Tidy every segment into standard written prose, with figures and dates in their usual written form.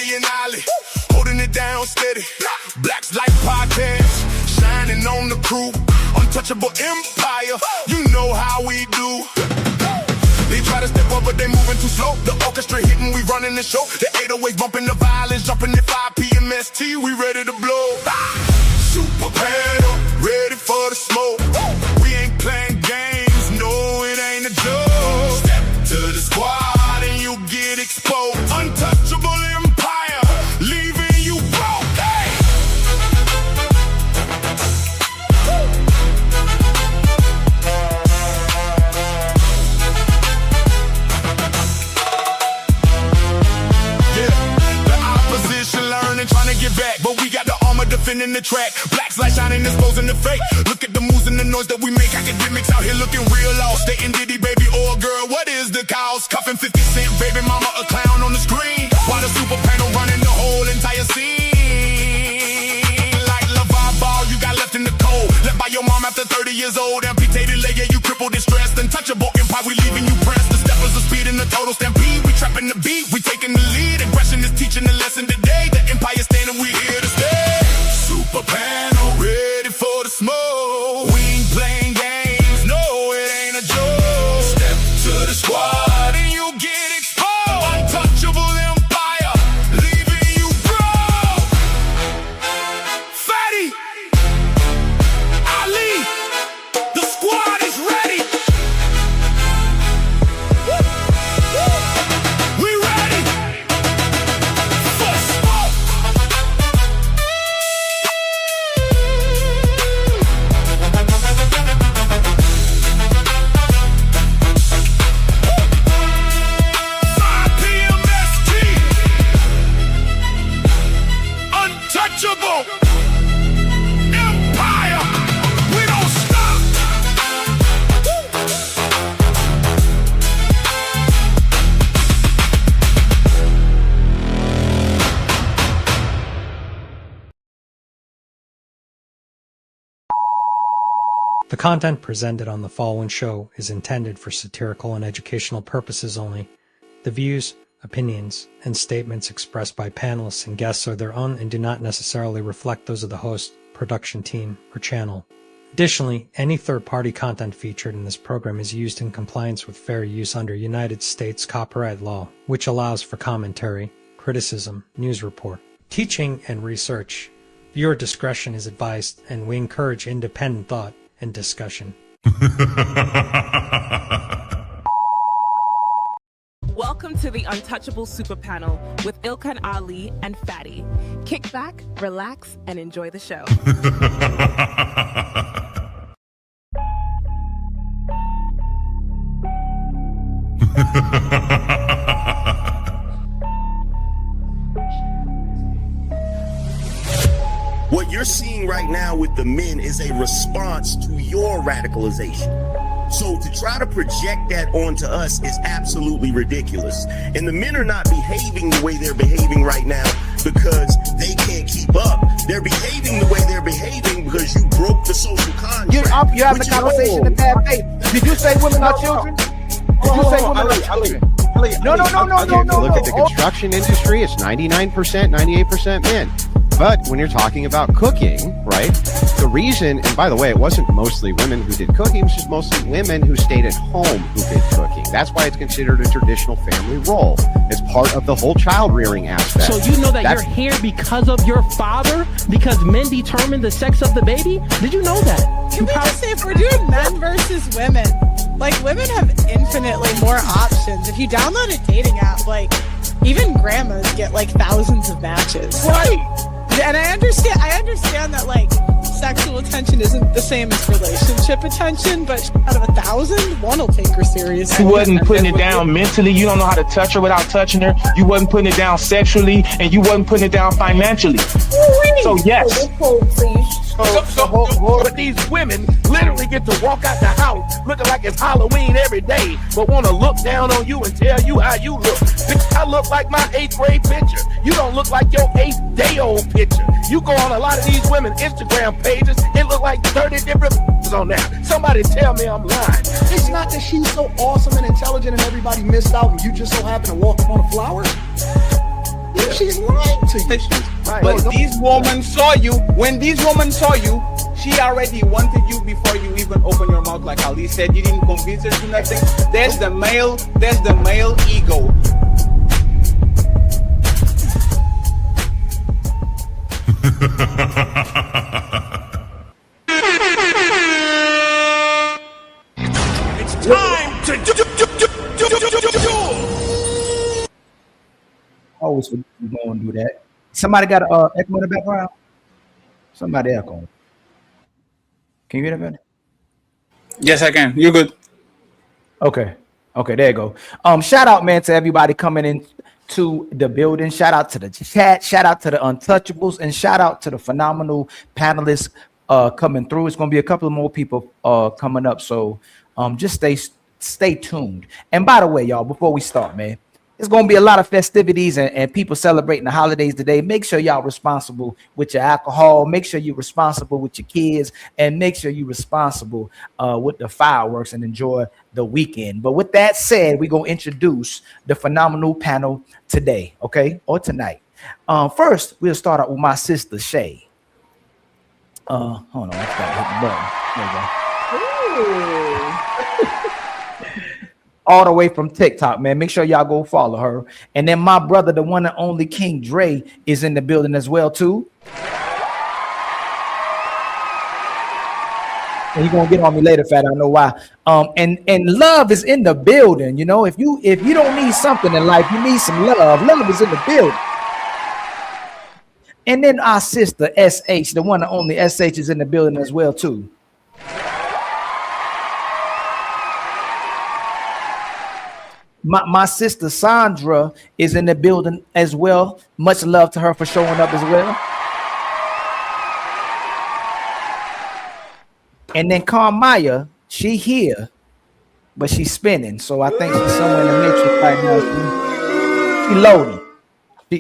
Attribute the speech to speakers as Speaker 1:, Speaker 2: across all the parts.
Speaker 1: Fatty and Ollie, holding it down steady. Blacks Life Podcast, shining on the crew. Untouchable empire, you know how we do. They try to step up, but they moving too slow. The orchestra hitting, we running the show. The 808 bumping the violins, jumping at 5 p.m. ST, we ready to blow. Super panel, ready for the smoke. We ain't playing games, no, it ain't a joke. Step to the squad and you get exposed. Untouchable empire, leaving you broke. Hey! Trying to get back, but we got the armor defending the track. Blacks light shining, exposing the fake. Look at the moves and the noise that we make. Academics out here looking real lost. Stating Diddy, baby, or girl, what is the cause? Cuffing 50 Cent, baby mama, a clown on the screen. While the super panel running the whole entire scene. Like LeVar Ball, you got left in the cold. Left by your mom after 30 years old. Amputated leg, yeah, you crippled, distressed. Untouchable empire, we leaving you pressed. The steppers of speed in the total stampede. We trapping the beat, we taking the lead. Aggression is teaching the lesson today. The empire standing, we here to stay. Super panel, ready for the smoke. We ain't playing games, no, it ain't a joke. Step to the squad and you get exposed. Untouchable empire, leaving you broke. Fatty, Ali, the squad is ready. We ready for smoke. Untouchable empire, we don't stop.
Speaker 2: The content presented on the following show is intended for satirical and educational purposes only. The views, opinions, and statements expressed by panelists and guests are their own and do not necessarily reflect those of the host, production team, or channel. Additionally, any third-party content featured in this program is used in compliance with fair use under United States copyright law, which allows for commentary, criticism, news report, teaching, and research. Viewer discretion is advised, and we encourage independent thought and discussion.
Speaker 3: Welcome to the Untouchable Super Panel with Ilkan Ali and Fatty. Kick back, relax, and enjoy the show.
Speaker 4: What you're seeing right now with the men is a response to your radicalization. So to try to project that onto us is absolutely ridiculous. And the men are not behaving the way they're behaving right now because they can't keep up. They're behaving the way they're behaving because you broke the social contract.
Speaker 5: You're having a conversation in bad faith. Did you say women are children? Did you say women are children? No.
Speaker 6: Look at the construction industry. It's 99%, 98% men. But when you're talking about cooking, right, the reason, and by the way, it wasn't mostly women who did cooking, it was just mostly women who stayed at home who did cooking. That's why it's considered a traditional family role. It's part of the whole child rearing aspect.
Speaker 7: So you know that you're here because of your father? Because men determine the sex of the baby? Did you know that?
Speaker 8: Can we just say, if we're doing men versus women, like, women have infinitely more options. If you download a dating app, like, even grandmas get like thousands of matches.
Speaker 7: Right.
Speaker 8: And I understand that, like, sexual attention isn't the same as relationship attention, but out of 1,000, one will take her seriously.
Speaker 9: You wasn't putting it down mentally. You don't know how to touch her without touching her. You wasn't putting it down sexually, and you wasn't putting it down financially. So yes.
Speaker 5: But these women literally get to walk out the house looking like it's Halloween every day, but want to look down on you and tell you how you look. I look like my 8th grade picture. You don't look like your 8th day old picture. You go on a lot of these women's Instagram pages, it look like 30 different on there. Somebody tell me I'm lying.
Speaker 10: It's not that she's so awesome and intelligent and everybody missed out and you just so happen to walk upon a flower.
Speaker 5: She's lying to you. But these women saw you. When these women saw you, she already wanted you before you even open your mouth. Like Ali said, you didn't convince her to nothing. There's the male ego.
Speaker 1: It's time to do.
Speaker 10: Always forget you going to do that. Somebody got a echo in the background. Somebody echoing. Can you hear that better?
Speaker 5: Yes, I can. You're good.
Speaker 10: Okay. Okay, there you go. Shout out, man, to everybody coming in to the building. Shout out to the chat. Shout out to the Untouchables, and shout out to the phenomenal panelists coming through. It's gonna be a couple of more people coming up. So just stay tuned. And by the way, y'all, before we start, man, there's going to be a lot of festivities and people celebrating the holidays today. Make sure y'all responsible with your alcohol. Make sure you're responsible with your kids, and make sure you're responsible with the fireworks and enjoy the weekend. But with that said, we're going to introduce the phenomenal panel today, okay, or tonight. First, we'll start out with my sister, Shay. Hold on, I got to hit the button. There you go. All the way from TikTok, man. Make sure y'all go follow her. And then my brother, the one and only King Dre, is in the building as well too. And you're gonna get on me later, Fat. I know why. And love is in the building. You know, if you don't need something in life, you need some love. Love is in the building. And then our sister SH, the one and only SH, is in the building as well too. My sister Sandra is in the building as well. Much love to her for showing up as well. And then Carmaya, she here, but she's spinning. So I think she's somewhere in the matrix right now. She loaded.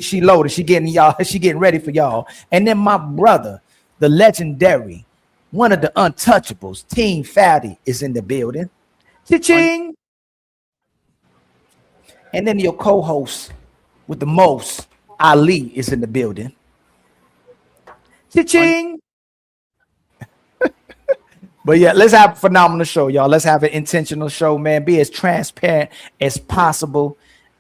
Speaker 10: She loaded. She getting y'all. She getting ready for y'all. And then my brother, the legendary, one of the Untouchables, Team Fatty, is in the building. Cha-ching. And then your co-host with the most, Ali, is in the building. Cha-ching. But yeah, let's have a phenomenal show, y'all. Let's have an intentional show, man. Be as transparent as possible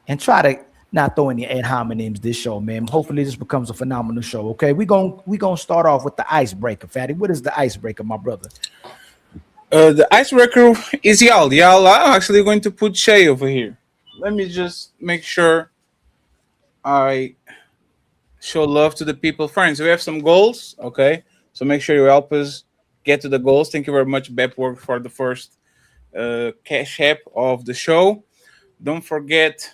Speaker 10: and try to not throw any ad hominems this show, man. Hopefully this becomes a phenomenal show, okay? We're gonna start off with the icebreaker, Fatty. What is the icebreaker, my brother?
Speaker 5: The icebreaker is y'all. Y'all are actually going to put Shay over here. Let me just make sure I show love to the people. Friends, we have some goals, okay? So make sure you help us get to the goals. Thank you very much, Bepwork, for the first cash app of the show. Don't forget,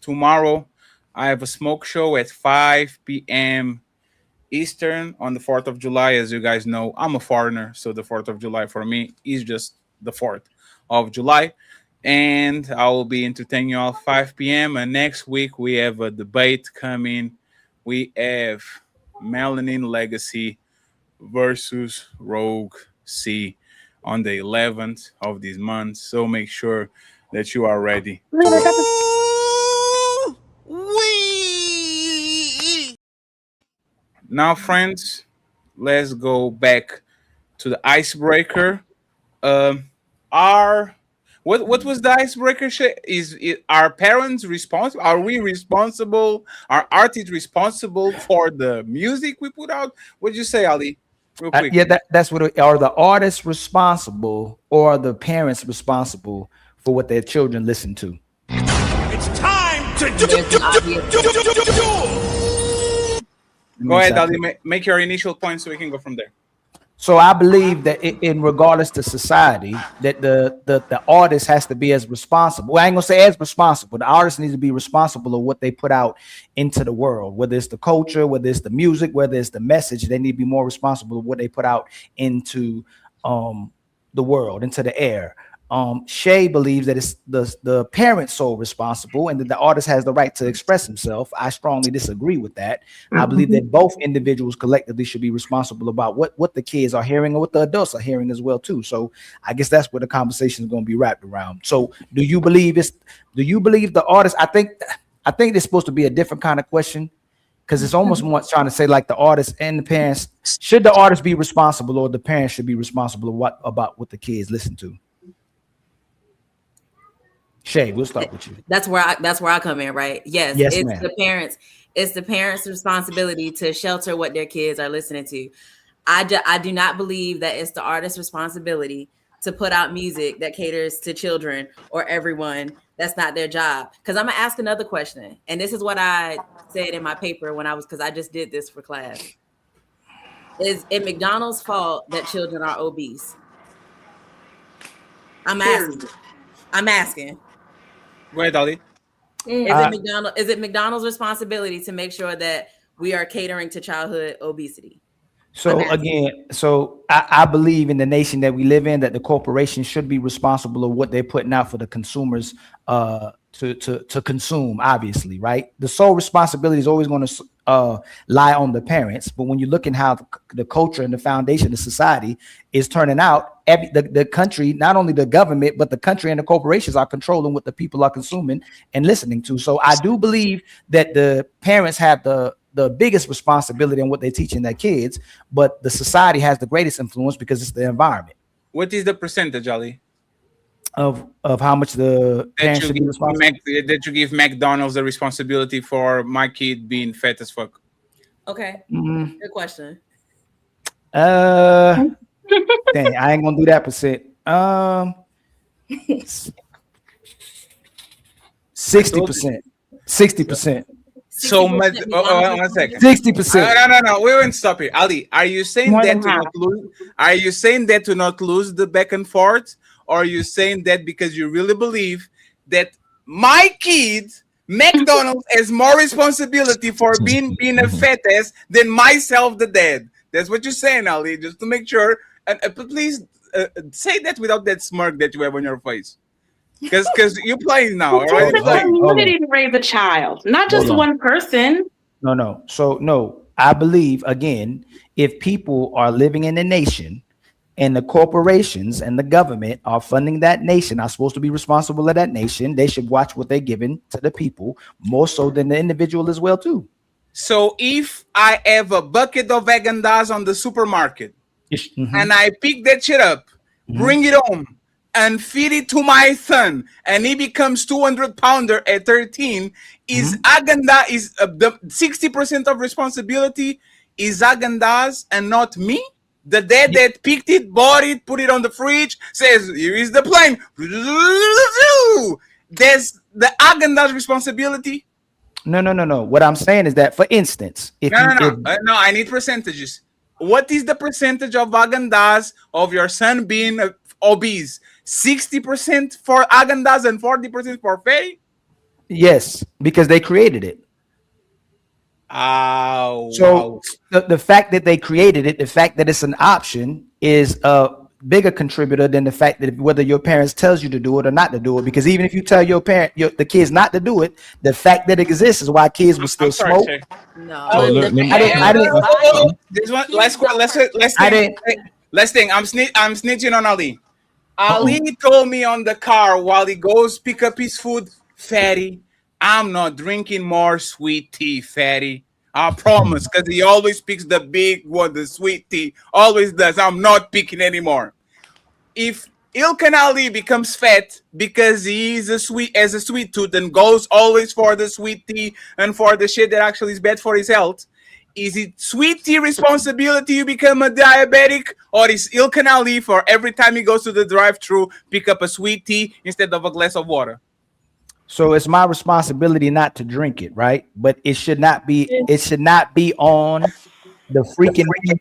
Speaker 5: tomorrow I have a smoke show at 5 p.m. Eastern on the 4th of July. As you guys know, I'm a foreigner, so the 4th of July for me is just the 4th of July. And I will be entertaining you all 5 p.m. And next week, we have a debate coming. We have Melanin Legacy versus Rogue C on the 11th of this month. So make sure that you are ready. Now, friends, let's go back to the icebreaker. What was the icebreaker? Are parents responsible? Are we responsible? Are artists responsible for the music we put out? What'd you say, Ali? Real quick.
Speaker 10: Yeah, that's what. Are the artists responsible, or are the parents responsible for what their children listen to?
Speaker 1: It's time to do.
Speaker 5: Go ahead, Ali. Make your initial point so we can go from there.
Speaker 10: So I believe that in regardless to society, that the artist has to be as responsible. Well, I ain't gonna say as responsible. The artist needs to be responsible of what they put out into the world, whether it's the culture, whether it's the music, whether it's the message. They need to be more responsible of what they put out into the world, into the air. Shay believes that it's the parent's sole responsible and that the artist has the right to express himself. I strongly disagree with that. I believe that both individuals collectively should be responsible about what the kids are hearing or what the adults are hearing as well too. So I guess that's where the conversation is going to be wrapped around. So do you believe the artist? I think I think it's supposed to be a different kind of question because it's almost more trying to say like the artist and the parents. Should the artist be responsible or the parents should be responsible about what the kids listen to? Shay, we'll start with you.
Speaker 11: That's where I come in, right? Yes, it's
Speaker 10: ma'am.
Speaker 11: the parents' responsibility to shelter what their kids are listening to. I do not believe that it's the artist's responsibility to put out music that caters to children or everyone. That's not their job. Because I'm gonna ask another question, and this is what I said in my paper because I just did this for class. Is it McDonald's fault that children are obese? I'm asking.
Speaker 12: Go ahead, Ali.
Speaker 11: Is it McDonald's responsibility to make sure that we are catering to childhood obesity?
Speaker 10: So again, I believe in the nation that we live in that the corporations should be responsible of what they're putting out for the consumers to consume, obviously, right? The sole responsibility is always going to lie on the parents. But when you look at how the culture and the foundation of society is turning out, the country, not only the government, but the country and the corporations are controlling what the people are consuming and listening to. So I do believe that the parents have the biggest responsibility in what they're teaching their kids, but the society has the greatest influence because it's the environment.
Speaker 12: What is the percentage, Ali?
Speaker 10: Of how much the parents should be responsible?
Speaker 12: That you give McDonald's the responsibility for my kid being fat as fuck.
Speaker 11: Okay, good question.
Speaker 10: Dang, I ain't gonna do that percent. 60%. 60%.
Speaker 12: So much. Oh, 1 second.
Speaker 10: 60%.
Speaker 12: No. We won't stop here. Ali, are you saying
Speaker 11: More
Speaker 12: that
Speaker 11: than
Speaker 12: to
Speaker 11: half.
Speaker 12: not lose? Are you saying that to not lose the back and forth, or are you saying that because you really believe that my kid McDonald's has more responsibility for being a fat ass than myself, the dad? That's what you're saying, Ali. Just to make sure. And please say that without that smirk that you have on your face. Because you're playing now.
Speaker 13: It
Speaker 12: Right?
Speaker 13: takes a community to raise a child, not just one person.
Speaker 10: No. So no, I believe again, if people are living in a nation and the corporations and the government are funding that nation, are supposed to be responsible of that nation, they should watch what they're giving to the people more so than the individual as well too.
Speaker 12: So if I have a bucket of Häagen-Dazs on the supermarket and I pick that shit up, bring it home, and feed it to my son, and he becomes 200-pounder at 13, is Häagen-Dazs is the 60% of responsibility is Häagen-Dazs and not me? The dad that picked it, bought it, put it on the fridge, says, here is the plane. There's the Häagen-Dazs responsibility.
Speaker 10: No. What I'm saying is that, for instance,
Speaker 12: No, I need percentages. What is the percentage of Häagen-Dazs of your son being obese? 60% for Häagen-Dazs and 40% for Faye?
Speaker 10: Yes, because they created it.
Speaker 12: Oh,
Speaker 10: so the fact that they created it, the fact that it's an option is a bigger contributor than the fact that whether your parents tells you to do it or not to do it. Because even if you tell your parent, the kids not to do it, the fact that it exists is why kids will still smoke.
Speaker 11: No,
Speaker 12: Let's think. I'm snitching on Ali. Ali told me on the car while he goes pick up his food, fatty, I'm not drinking more sweet tea, fatty. I promise, because he always picks the big one, the sweet tea. Always does. I'm not picking anymore. If Ilkan Ali becomes fat because he is a sweet tooth and goes always for the sweet tea and for the shit that actually is bad for his health, is it sweet tea responsibility you become a diabetic, or is Ilkan Ali for every time he goes to the drive-thru pick up a sweet tea instead of a glass of water?
Speaker 10: So it's my responsibility not to drink it, right? But it should not be. It should not be on the freaking menu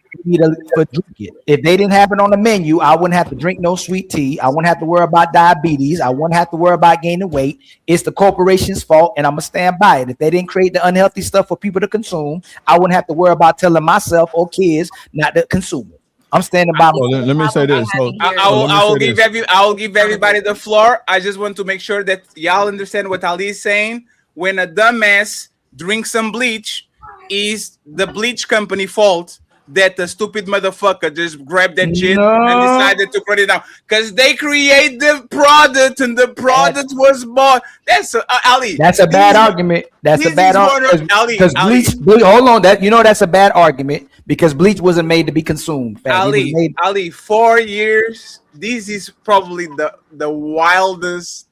Speaker 10: for drink it. If they didn't have it on the menu, I wouldn't have to drink no sweet tea. I wouldn't have to worry about diabetes. I wouldn't have to worry about gaining weight. It's the corporation's fault, and I'm gonna stand by it. If they didn't create the unhealthy stuff for people to consume, I wouldn't have to worry about telling myself or kids not to consume it. I'm standing by.
Speaker 14: Let me say this.
Speaker 12: I will give everybody the floor. I just want to make sure that y'all understand what Ali is saying. When a dumbass drinks some bleach, is the bleach company fault that the stupid motherfucker just grabbed that shit and
Speaker 10: No.
Speaker 12: decided to put it down because they create the product and the product was bought. That's Ali.
Speaker 10: That's a bad argument. That's a bad argument because hold on, that's a bad argument because bleach wasn't made to be consumed.
Speaker 12: Ali, 4 years. This is probably the wildest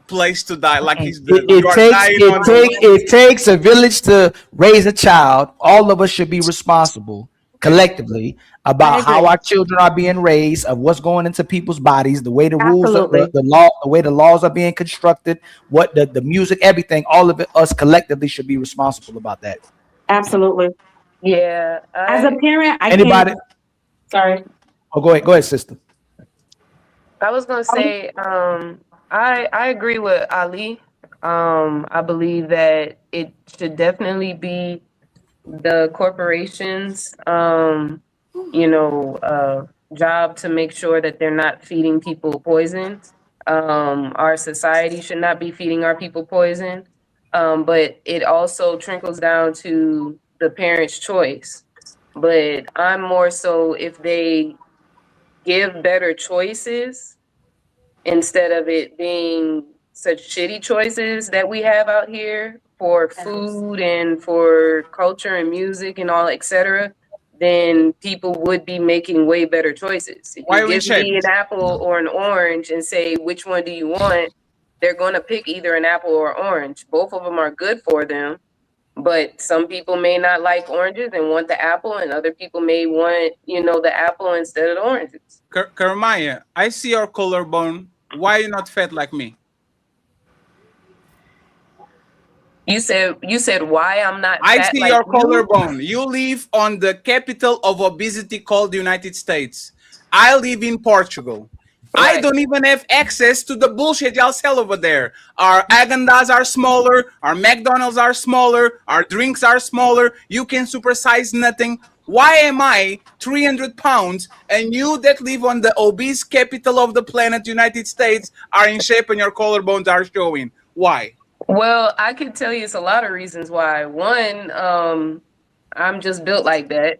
Speaker 12: place to die. Like
Speaker 10: it takes a village to raise a child. All of us should be responsible collectively about how our children are being raised, of what's going into people's bodies, the way the rules, the way the laws are being constructed, what the music, everything. All of it, us collectively should be responsible about that.
Speaker 13: Absolutely.
Speaker 14: Yeah.
Speaker 13: As a parent,
Speaker 10: Anybody?
Speaker 13: Sorry.
Speaker 10: Oh, go ahead, sister.
Speaker 14: I was gonna say, I agree with Ali. I believe that it should definitely be the corporations, job to make sure that they're not feeding people poison. Our society should not be feeding our people poison. But it also trickles down to the parent's choice. But I'm more so if they give better choices instead of it being such shitty choices that we have out here for food and for culture and music and all, etc., then people would be making way better choices. If you give me an apple or an orange and say, which one do you want? They're going to pick either an apple or orange. Both of them are good for them. But some people may not like oranges and want the apple, and other people may want, the apple instead of the oranges.
Speaker 12: Jeremiah, I see your collarbone. Why are you not fat like me?
Speaker 14: You said why I'm not
Speaker 12: I
Speaker 14: fat
Speaker 12: see
Speaker 14: like
Speaker 12: your
Speaker 14: you?
Speaker 12: collarbone. You live on the capital of obesity called the United States. I live in Portugal.
Speaker 14: Right.
Speaker 12: I don't even have access to the bullshit y'all sell over there. Our Agendas are smaller. Our McDonald's are smaller. Our drinks are smaller. You can supersize nothing. Why am I 300 pounds and you that live on the obese capital of the planet, United States, are in shape and your collarbones are showing? Why?
Speaker 14: Well, I can tell you it's a lot of reasons why. One, I'm just built like that.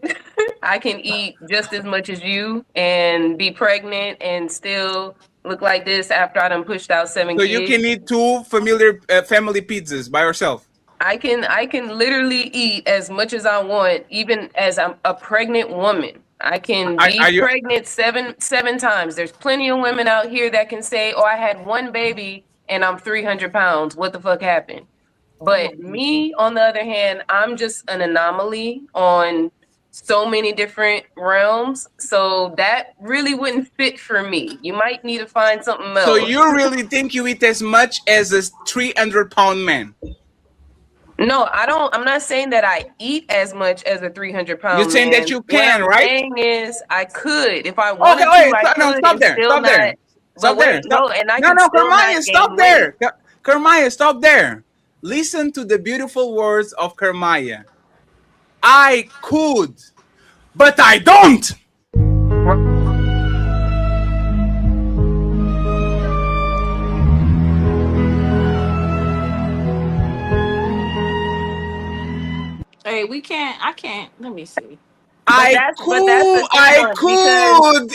Speaker 14: I can eat just as much as you and be pregnant and still look like this after I done pushed out 7
Speaker 12: So
Speaker 14: kids.
Speaker 12: you can eat 2 family pizzas by yourself.
Speaker 14: I can literally eat as much as I want, even as I'm a pregnant woman. I can be pregnant seven times. There's plenty of women out here that can say, "Oh, I had one baby and I'm 300 pounds. What the fuck happened?" But me, on the other hand, I'm just an anomaly on so many different realms. So that really wouldn't fit for me. You might need to find something else.
Speaker 12: So you really think you eat as much as a 300-pound man?
Speaker 14: No, I don't. I'm not saying that I eat as much as a 300-pound man.
Speaker 12: You're saying that you can, right?
Speaker 14: What I'm saying is I could. If I wanted to, I could.
Speaker 12: Stop there. Stop there. Kermaya, stop there. Kermaya, stop there. Listen to the beautiful words of Kermaya. I could, but I don't.
Speaker 15: Hey, I can't. Let me see.
Speaker 12: I could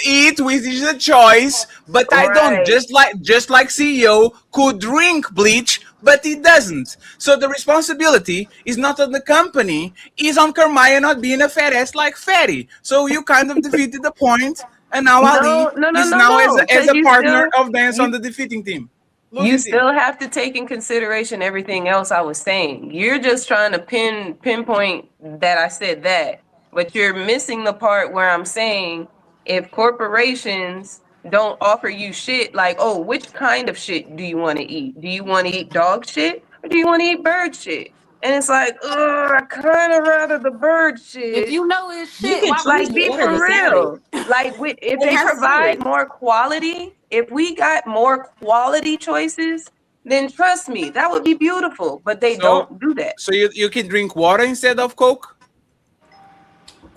Speaker 12: eat with a choice, but I don't. Just like CEO could drink bleach, but he doesn't. So the responsibility is not on the company, is on Kermaya not being a fat ass like Fatty. So you kind of defeated the point, and now Ali is now as a partner of Dance on the defeating team.
Speaker 14: You still have to take in consideration everything else I was saying. You're just trying to pinpoint that I said that. But you're missing the part where I'm saying if corporations don't offer you shit like, oh, which kind of shit do you want to eat? Do you want to eat dog shit or do you want to eat bird shit? And it's like, I kind of rather the bird shit.
Speaker 15: If you know it's shit,
Speaker 14: be for real. Like, if they provide more quality, if we got more quality choices, then trust me, that would be beautiful. But they don't do that.
Speaker 12: So you can drink water instead of Coke?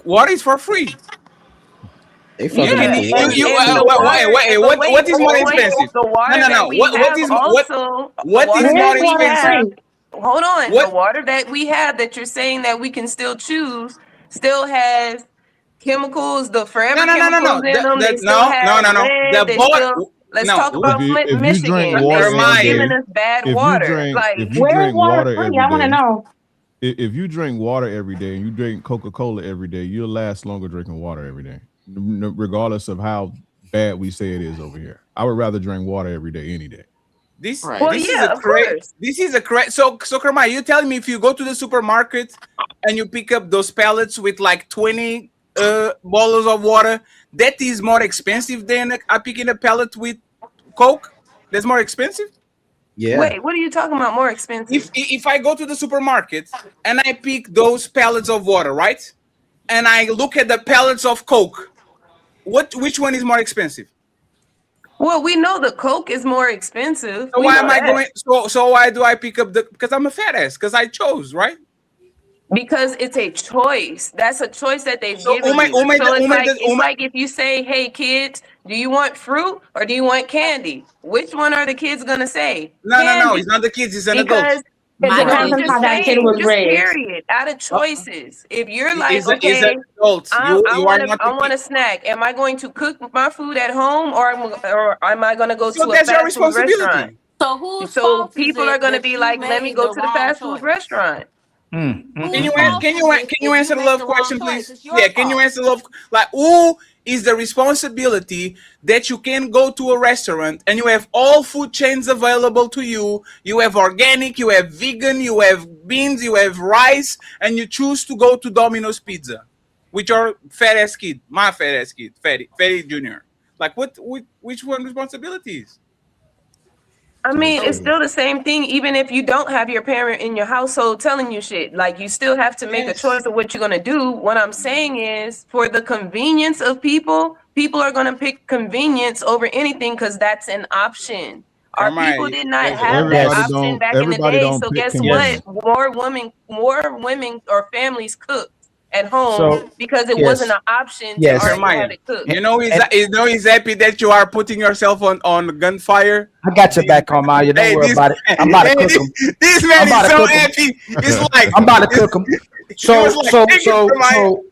Speaker 12: Water is for free.
Speaker 6: They
Speaker 12: What is more expensive? What is more expensive?
Speaker 14: Hold on. The water that we have that you're saying that we can still choose, still has chemicals, the forever
Speaker 12: No.
Speaker 14: chemicals in them. They still
Speaker 12: No.
Speaker 14: have lead.
Speaker 12: The
Speaker 14: They
Speaker 12: boy.
Speaker 14: still. Let's
Speaker 12: No.
Speaker 14: talk about
Speaker 16: If you drink
Speaker 14: Michigan.
Speaker 16: water
Speaker 14: They're still
Speaker 16: every
Speaker 14: giving
Speaker 16: day,
Speaker 14: us bad
Speaker 16: if you
Speaker 14: water.
Speaker 16: drink
Speaker 14: Like,
Speaker 16: if you
Speaker 13: Where is
Speaker 16: drink
Speaker 13: water
Speaker 16: water
Speaker 13: free?
Speaker 16: every
Speaker 13: I want to
Speaker 16: day,
Speaker 13: know.
Speaker 16: if you drink water every day and you drink Coca-Cola every day, you'll last longer drinking water every day, regardless of how bad we say it is over here. I would rather drink water every day any day.
Speaker 12: This
Speaker 14: well,
Speaker 12: this
Speaker 14: yeah,
Speaker 12: is a
Speaker 14: of
Speaker 12: crazy.
Speaker 14: course.
Speaker 12: This is a crazy. So Kermai, you telling me if you go to the supermarket and you pick up those pallets with like 20 bottles of water, that is more expensive than picking a pallet with Coke? That's more expensive?
Speaker 6: Yeah.
Speaker 14: Wait, what are you talking about? More expensive?
Speaker 12: If I go to the supermarket and I pick those pallets of water, right? And I look at the pallets of Coke, which one is more expensive?
Speaker 14: Well, we know the Coke is more expensive.
Speaker 12: So
Speaker 14: We
Speaker 12: why
Speaker 14: know
Speaker 12: am I
Speaker 14: that.
Speaker 12: going? So why do I pick up because I'm a fat ass? Because I chose, right?
Speaker 14: Because it's a choice. That's a choice that they've
Speaker 12: So
Speaker 14: given you.
Speaker 12: Umay,
Speaker 14: So it's like if you say, "Hey, kids, do you want fruit or do you want candy?" Which one are the kids gonna say?
Speaker 12: No,
Speaker 14: Candy.
Speaker 12: it's not the kids. It's an adult.
Speaker 14: Because
Speaker 13: It
Speaker 14: I know,
Speaker 13: depends
Speaker 14: I'm
Speaker 13: on how
Speaker 14: just
Speaker 13: that kid
Speaker 14: saying,
Speaker 13: was
Speaker 14: just
Speaker 13: raised.
Speaker 14: period, out of choices. If you're like,
Speaker 12: Is an
Speaker 14: okay,
Speaker 12: adult.
Speaker 14: I
Speaker 12: You are
Speaker 14: want
Speaker 12: not.
Speaker 14: I want a snack. Am I going to cook my food at home or am I going to go
Speaker 12: So
Speaker 14: to a
Speaker 12: that's your
Speaker 14: fast food restaurant?
Speaker 12: responsibility.
Speaker 15: So whose
Speaker 14: So
Speaker 15: fault is
Speaker 14: people are
Speaker 15: it
Speaker 14: going to
Speaker 15: that
Speaker 14: be
Speaker 15: you
Speaker 14: like, let me
Speaker 15: made
Speaker 14: go
Speaker 15: the
Speaker 14: to the
Speaker 15: wrong
Speaker 14: fast food
Speaker 15: choice?
Speaker 14: restaurant.
Speaker 15: Whose fault is it
Speaker 12: Can
Speaker 15: if
Speaker 12: you answer the
Speaker 15: make
Speaker 12: love
Speaker 15: the wrong
Speaker 12: question,
Speaker 15: choice?
Speaker 12: please?
Speaker 15: It's your
Speaker 12: Yeah, can you
Speaker 15: fault.
Speaker 12: answer the love? Like, who is the responsibility that you can go to a restaurant and you have all food chains available to you? You have organic, you have vegan, you have beans, you have rice, and you choose to go to Domino's Pizza with your fat ass kid, my fat ass kid, Fatty Junior. Like, which one responsibilities?
Speaker 14: I mean, it's still the same thing, even if you don't have your parent in your household telling you shit. Like, you still have to make a choice of what you're going to do. What I'm saying is, for the convenience of people are going to pick convenience over anything because that's an option. Our people did not have that option back in the day. So guess what? More women or families cooked at home because it wasn't an option to already have it cooked.
Speaker 12: You know, he's happy that you are putting yourself on gunfire.
Speaker 10: I got your back, Carmaya. Don't worry about it. I'm about to cook them.
Speaker 12: This man is so happy. It's like
Speaker 10: I'm about to cook them. So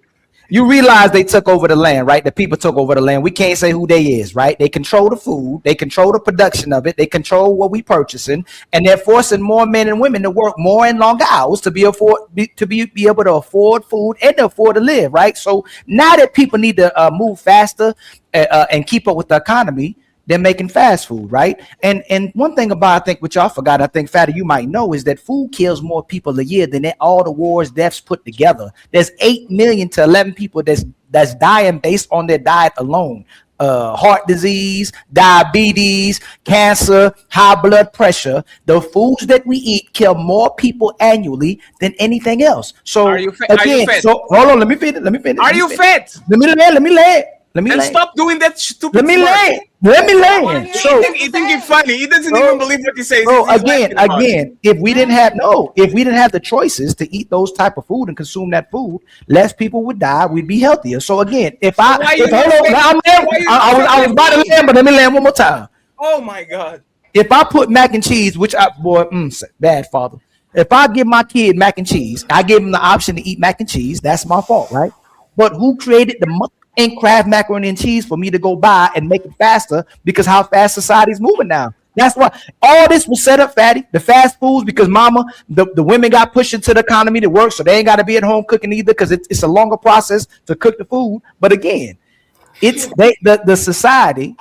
Speaker 10: you realize they took over the land, right? The people took over the land. We can't say who they is, right? They control the food. They control the production of it. They control what we purchasing, and they're forcing more men and women to work more and longer hours to be able to afford food and to afford to live, right? So now that people need to move faster and keep up with the economy, they're making fast food, right? And one thing about, I think, what y'all forgot, I think, Fatty, you might know, is that food kills more people a year than all the wars, deaths put together. There's 8 million to 11 people that's dying based on their diet alone. Heart disease, diabetes, cancer, high blood pressure. The foods that we eat kill more people annually than anything else. So
Speaker 12: Are you fat?
Speaker 10: so hold on, let me finish.
Speaker 12: Are you fat?
Speaker 10: Let me lay.
Speaker 12: Stop doing that stupid.
Speaker 10: Let me lay. So
Speaker 12: he think it's funny. He doesn't even believe what he says.
Speaker 10: So again, if we didn't have the choices to eat those type of food and consume that food, less people would die. We'd be healthier. So again, I was about to land, but let me land one more time.
Speaker 12: Oh my God!
Speaker 10: If I put mac and cheese, bad father. If I give my kid mac and cheese, I give him the option to eat mac and cheese. That's my fault, right? But who created the and Kraft macaroni and cheese for me to go buy and make it faster because how fast society's moving now. That's why all this was set up, Fatty. The fast foods, because the women got pushed into the economy to work, so they ain't got to be at home cooking either because it's a longer process to cook the food. But again, the society,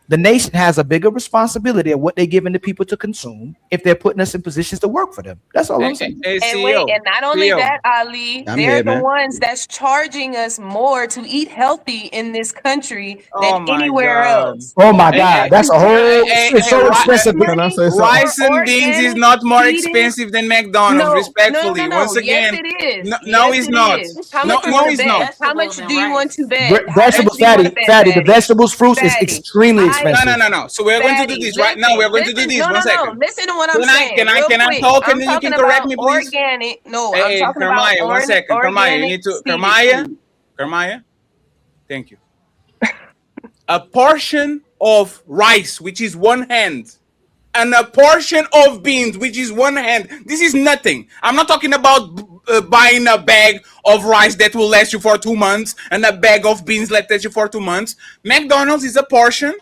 Speaker 10: the nation has a bigger responsibility of what they're giving the people to consume if they're putting us in positions to work for them. That's all I'm saying.
Speaker 14: And wait, and not only that, Ali, they're the ones that's charging us more to eat healthy in this country than anywhere else.
Speaker 10: Oh my God, that's a whole. It's so expensive.
Speaker 16: Can I say something?
Speaker 12: Rice and beans is not more expensive than McDonald's. Respectfully,
Speaker 14: no.
Speaker 12: once again,
Speaker 14: Yes, it is.
Speaker 12: no, it's not.
Speaker 14: No, it's not. How much do you want to bet?
Speaker 10: Vegetables, Fatty. The vegetables, fruits is extremely expensive.
Speaker 12: No. So we're going to do this right now. We're going to do this. 1 second.
Speaker 14: Listen to what I'm saying.
Speaker 12: Can I talk and then you can correct me, please?
Speaker 14: Organic. No,
Speaker 12: I'm talking about 1 second. Kermaya, you need to. Kermaya. Thank you. A portion of rice, which is 1 hand, and a portion of beans, which is 1 hand. This is nothing. I'm not talking about buying a bag of rice that will last you for 2 months and a bag of beans that last you for 2 months. McDonald's is a portion,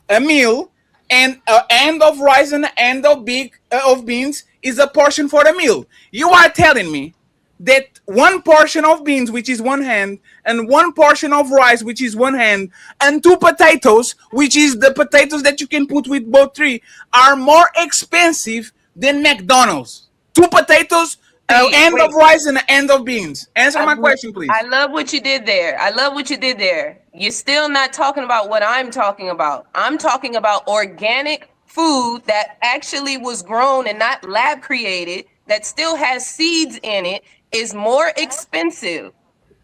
Speaker 12: a meal, and an end of rice and an end of beans is a portion for the meal. You are telling me that one portion of beans, which is one hand, and one portion of rice, which is one hand, and 2 potatoes, which is the potatoes that you can put with both three, are more expensive than McDonald's. 2 potatoes, an end of rice, and an end of beans. Answer my question, please.
Speaker 14: I love what you did there. You're still not talking about what I'm talking about. I'm talking about organic food that actually was grown and not lab created, that still has seeds in it, is more expensive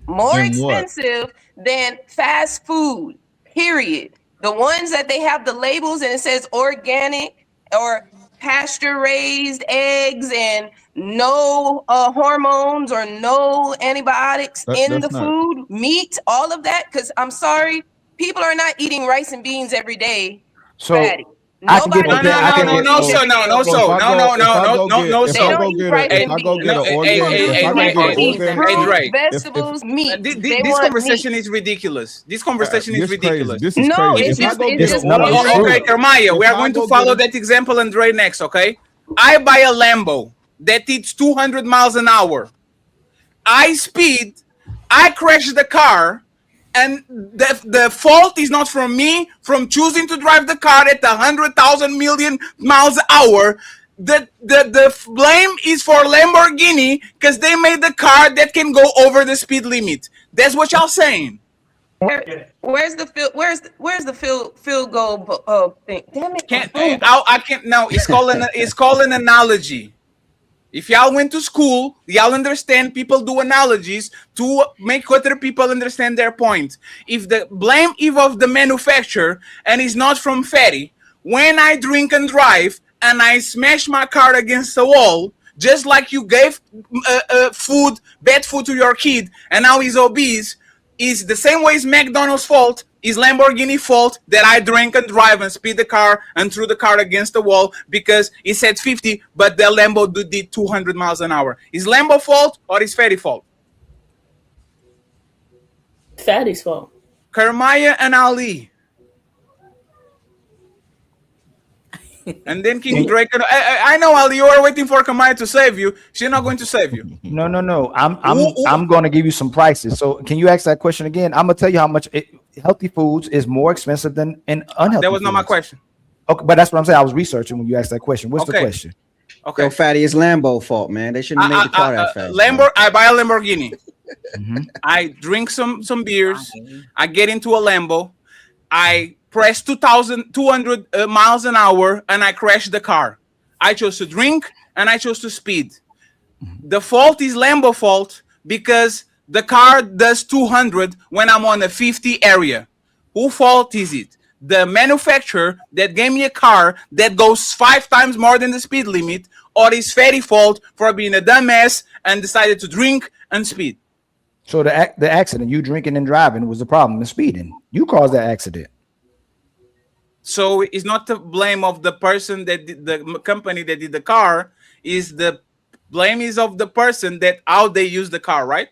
Speaker 14: than fast food, period. The ones that they have the labels and it says organic or pasture raised eggs and no hormones or no antibiotics in the food, meat, all of that. Because I'm sorry, people are not eating rice and beans every day.
Speaker 10: So
Speaker 14: Fatty.
Speaker 10: I can get
Speaker 14: Nobody-
Speaker 12: vegetables, meat. This conversation is ridiculous. This conversation is ridiculous.
Speaker 16: This is crazy.
Speaker 12: Okay, Kermaya, we are going to follow that example and Dre next, okay? I buy a Lambo that eats 200 miles an hour. I speed, I crash the car, and the fault is not from me from choosing to drive the car at 100,000 million miles an hour. The blame is for Lamborghini because they made the car that can go over the speed limit. That's what y'all saying.
Speaker 14: Where's the field goal thing? Damn it!
Speaker 12: I can't. No, it's called an analogy. If y'all went to school, y'all understand people do analogies to make other people understand their point. If the blame is of the manufacturer and is not from Fatty, when I drink and drive and I smash my car against the wall, just like you gave bad food to your kid and now he's obese, is the same way as McDonald's fault, is Lamborghini fault that I drank and drive and speed the car and threw the car against the wall because it said 50, but the Lambo did 200 miles an hour. Is Lambo fault or is Fatty fault?
Speaker 17: Fatty's fault.
Speaker 12: Kermaya and Ali. And then King Drake. I know, Ali, you are waiting for Kermaya to save you. She's not going to save you.
Speaker 10: No. I'm going to give you some prices. So can you ask that question again? I'm going to tell you how much healthy foods is more expensive than unhealthy.
Speaker 12: That was not my question.
Speaker 10: Okay, but that's what I'm saying. I was researching when you asked that question. What's the question?
Speaker 12: Okay.
Speaker 18: Yo, Fatty, it's Lambo fault, man. They shouldn't have made the car that fast.
Speaker 12: I buy a Lamborghini. I drink some beers. I get into a Lambo. I press 2,200 miles an hour and I crash the car. I chose to drink and I chose to speed. The fault is Lambo fault because the car does 200 when I'm on a 50 area. Who fault is it? The manufacturer that gave me a car that goes 5 times more than the speed limit, or is Fatty fault for being a dumbass and decided to drink and speed?
Speaker 10: So the accident, you drinking and driving, was the problem, the speeding. You caused that accident.
Speaker 12: So it's not the blame of the person that did the company that did the car. Is the blame is of the person that how they use the car, right?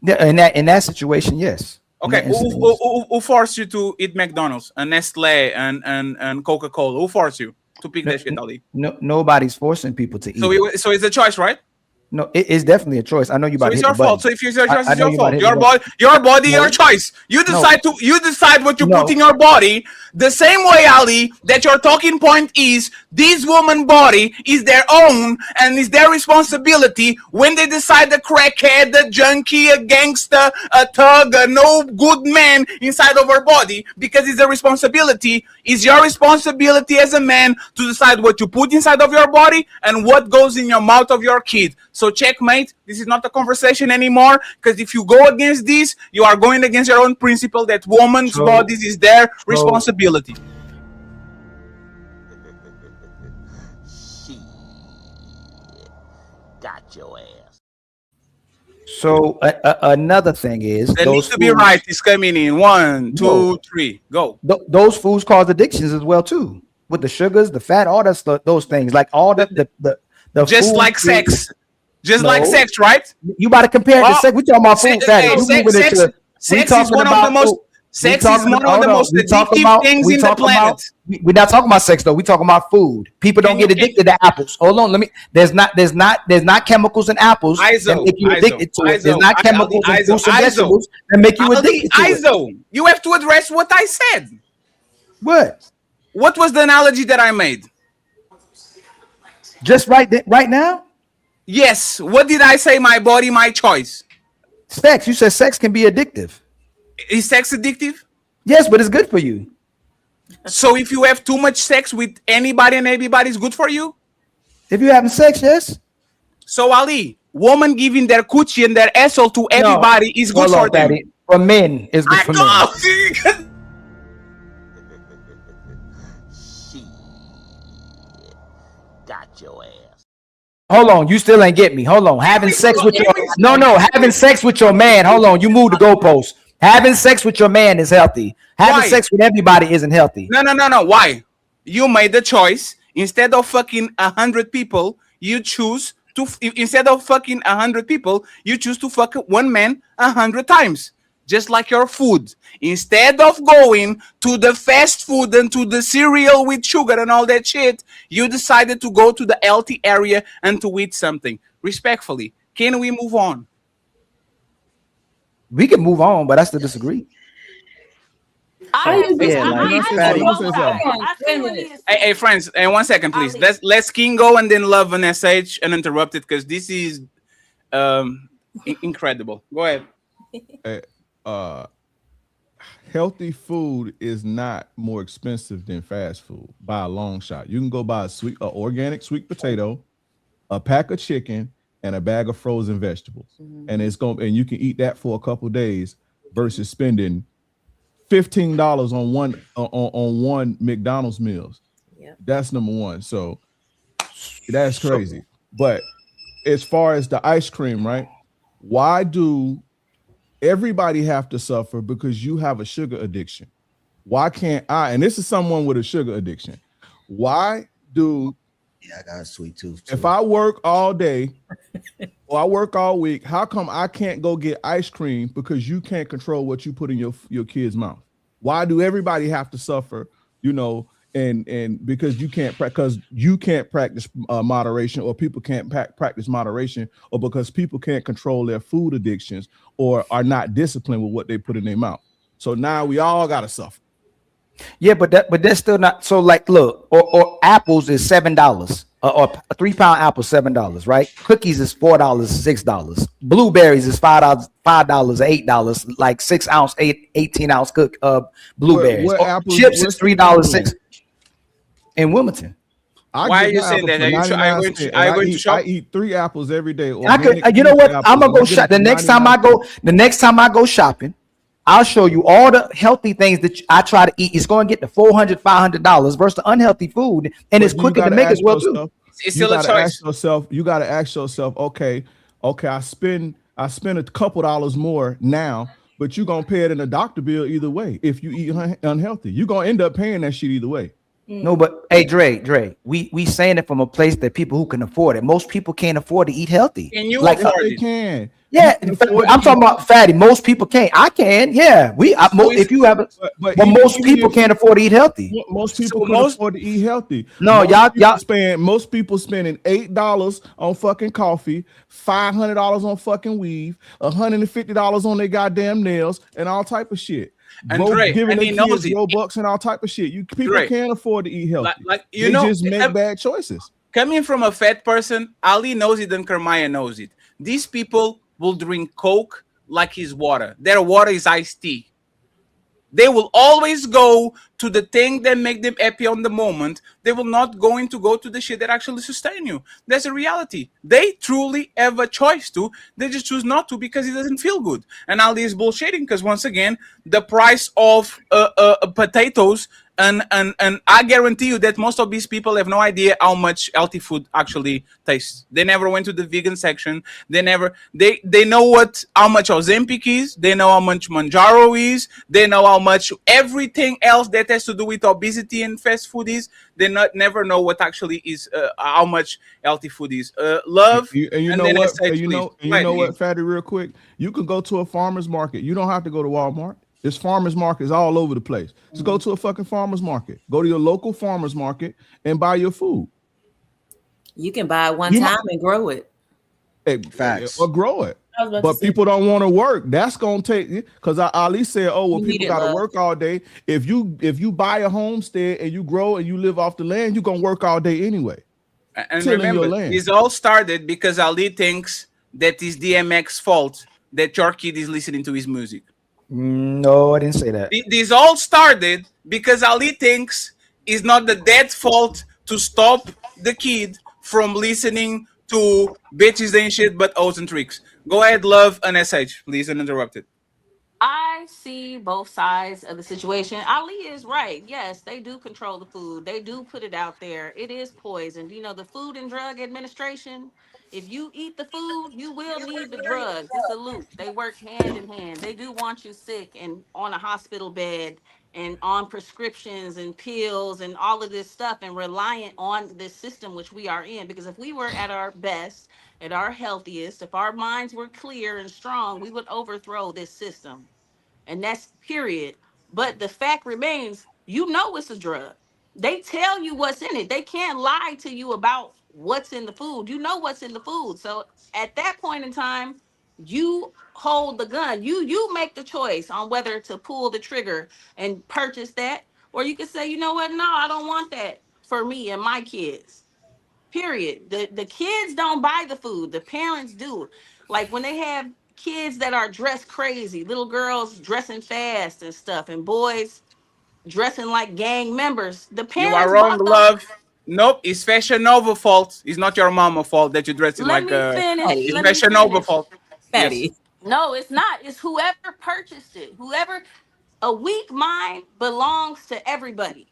Speaker 10: Yeah, in that situation, yes.
Speaker 12: Okay, who forced you to eat McDonald's and Nestle and Coca-Cola? Who forced you to pick that shit, Ali?
Speaker 10: No, nobody's forcing people to eat.
Speaker 12: So it's a choice, right?
Speaker 10: No, it's definitely a choice. I know you about.
Speaker 12: So it's your fault. So if it's your choice, it's your fault.
Speaker 10: Your
Speaker 12: body, your choice. You decide what you put in your body. The same way, Ali, that your talking point is this woman body is their own and is their responsibility when they decide the crackhead, the junkie, a gangster, a thug, a no good man inside of her body, because it's a responsibility. It's your responsibility as a man to decide what you put inside of your body and what goes in your mouth of your kid. So checkmate, this is not a conversation anymore, because if you go against this, you are going against your own principle that women's bodies is their responsibility.
Speaker 5: Got your ass.
Speaker 10: So another thing is
Speaker 12: that needs to be right. Is coming in 1, 2, 3, go.
Speaker 10: Those foods cause addictions as well too, with the sugars, the fat, all that stuff. Those things, like all the
Speaker 12: just like sex. Just
Speaker 10: No.
Speaker 12: like sex, right?
Speaker 10: You about to compare it to
Speaker 12: Oh,
Speaker 10: sex. We talking about food, fatty.
Speaker 12: hey,
Speaker 10: You moving it
Speaker 12: sex
Speaker 10: to. We
Speaker 12: is
Speaker 10: talking
Speaker 12: one of the
Speaker 10: about
Speaker 12: most.
Speaker 10: food.
Speaker 12: Sex is one of the most addictive things in the planet.
Speaker 10: We're not talking about sex though. We talking about food. People don't get addicted to apples. Hold on, let me. There's not chemicals in apples that make you addicted to it. There's not chemicals in fruits and vegetables that make you addicted to it.
Speaker 12: You have to address what I said.
Speaker 10: What?
Speaker 12: What was the analogy that I made?
Speaker 10: Just right now?
Speaker 12: Yes. What did I say? My body, my choice.
Speaker 10: Sex. You said sex can be addictive.
Speaker 12: Is sex addictive?
Speaker 10: Yes, but it's good for you.
Speaker 12: So if you have too much sex with anybody and everybody, it's good for you?
Speaker 10: If you're having sex, yes.
Speaker 12: So Ali, woman giving their coochie and their asshole to everybody is good for them.
Speaker 10: Daddy. For men, it's good for men.
Speaker 5: Got your ass.
Speaker 10: Hold on, you still ain't get me. Hold on. Having sex with your having sex with your man. Hold on, you moved the goalpost. Having sex with your man is healthy. Having sex with everybody isn't healthy.
Speaker 12: No. Why? You made the choice. Instead of fucking 100 people, you choose to. Instead of fucking 100 people, you choose to fuck one man 100 times. Just like your food. Instead of going to the fast food and to the cereal with sugar and all that shit, you decided to go to the healthy area and to eat something. Respectfully, can we move on?
Speaker 10: We can move on, but I still disagree.
Speaker 12: Hey, friends, and 1 second, please. Let's King go and then Love and SH uninterrupted because this is incredible. Go ahead.
Speaker 16: Healthy food is not more expensive than fast food by a long shot. You can go buy a organic sweet potato, a pack of chicken, and a bag of frozen vegetables, and you can eat that for a couple days versus spending $15 on one McDonald's meals.
Speaker 11: Yeah,
Speaker 16: that's number one. So that's crazy. But as far as the ice cream, right? Why do everybody have to suffer because you have a sugar addiction? Why can't I? And this is someone with a sugar addiction. Why do?
Speaker 18: Yeah, I got a sweet tooth too.
Speaker 16: If I work all day or I work all week, how come I can't go get ice cream because you can't control what you put in your kid's mouth? Why do everybody have to suffer? And because you can't practice moderation, or people can't practice moderation, or because people can't control their food addictions or are not disciplined with what they put in their mouth. So now we all gotta suffer.
Speaker 10: Yeah, but that's still not so. Like, look, or apples is $7, or a 3-pound apple $7, right? Cookies is $4, $6. Blueberries is $5, $8. Like 6 ounce, 18 ounce blueberries.
Speaker 16: What apples,
Speaker 10: chips is $3, $6 in Wilmington.
Speaker 12: Why are you saying that? Are you going to shop?
Speaker 16: I eat 3 apples every day.
Speaker 10: I could. You know what? I'm gonna go shop. The next time I go shopping, I'll show you all the healthy things that I try to eat. It's going to get the $400, $500 versus the unhealthy food, and it's quicker to make as well too.
Speaker 12: It's still a choice.
Speaker 16: You got to ask yourself, okay, I spend a couple dollars more now, but you're gonna pay it in a doctor bill either way. If you eat unhealthy, you're gonna end up paying that shit either way.
Speaker 10: No, but hey, Dre, we saying it from a place that people who can afford it. Most people can't afford to eat healthy.
Speaker 12: Can you
Speaker 16: Like
Speaker 12: afford
Speaker 16: they
Speaker 12: it?
Speaker 16: can.
Speaker 10: Yeah, I'm talking about fatty. Most people can't. I can. Yeah, if you have it, but most people can't afford to eat healthy.
Speaker 16: Most people can afford to eat healthy.
Speaker 10: No,
Speaker 16: most people spending $8 on fucking coffee, $500 on fucking weave, $150 on their goddamn nails, and all type of shit.
Speaker 12: And Dre,
Speaker 16: giving
Speaker 12: and
Speaker 16: their
Speaker 12: he knows
Speaker 16: kids
Speaker 12: it.
Speaker 16: Robux and all type of shit. People
Speaker 12: Dre,
Speaker 16: can't afford to eat healthy.
Speaker 12: They
Speaker 16: just make bad choices.
Speaker 12: Coming from a fat person, Ali knows it and Kermaya knows it. These people will drink Coke like it's water. Their water is iced tea. They will always go to the thing that make them happy on the moment. They will not going to go to the shit that actually sustain you. That's a reality. They truly have a choice to. They just choose not to because it doesn't feel good. And Ali is bullshitting because once again, the price of potatoes and I guarantee you that most of these people have no idea how much healthy food actually tastes. They never went to the vegan section. They know what how much Ozempic is. They know how much Manjaro is. They know how much everything else that has to do with obesity and fast food is. They not never know what actually is how much healthy food is. Love
Speaker 16: And you
Speaker 12: and
Speaker 16: know
Speaker 12: then
Speaker 16: what?
Speaker 12: SH, please.
Speaker 16: You know what, Fatty, real quick. You can go to a farmer's market. You don't have to go to Walmart. There's farmers markets all over the place. Just go to a fucking farmer's market. Go to your local farmer's market and buy your food.
Speaker 11: You can buy it one time and grow it.
Speaker 16: Facts. Or grow it. But people don't want to work. That's gonna take because Ali said, "Oh, well, people got to work all day." If you buy a homestead and you grow and you live off the land, you're gonna work all day anyway.
Speaker 12: And remember, this all started because Ali thinks that it's DMX's fault that your kid is listening to his music.
Speaker 10: No, I didn't say that.
Speaker 12: This all started because Ali thinks it's not the dad's fault to stop the kid from listening to bitches and shit, but O's and tricks. Go ahead, Love and SH, please, uninterrupted.
Speaker 15: I see both sides of the situation. Ali is right. Yes, they do control the food. They do put it out there. It is poisoned. You know, the Food and Drug Administration, if you eat the food, you will need the drugs. It's a loop. They work hand in hand. They do want you sick and on a hospital bed and on prescriptions and pills and all of this stuff and reliant on this system which we are in. Because if we were at our best, at our healthiest, if our minds were clear and strong, we would overthrow this system. And that's period. But the fact remains, you know it's a drug. They tell you what's in it. They can't lie to you about what's in the food. You know what's in the food. So at that point in time, you hold the gun. You make the choice on whether to pull the trigger and purchase that, or you can say, you know what, no, I don't want that for me and my kids. Period. The kids don't buy the food. The parents do. Like when they have kids that are dressed crazy, little girls dressing fast and stuff, and boys dressing like gang members. The
Speaker 12: You are
Speaker 15: parents
Speaker 12: wrong,
Speaker 15: bought those.
Speaker 12: Love. Nope, it's Fashion Nova fault. It's not your mama fault that you're dressing
Speaker 15: Let
Speaker 12: like
Speaker 15: me finish.
Speaker 12: it's
Speaker 15: Let me
Speaker 12: Fashion Nova
Speaker 15: finish.
Speaker 12: fault. Yes.
Speaker 15: No, it's not. It's whoever purchased it. Whoever, a weak mind belongs to everybody.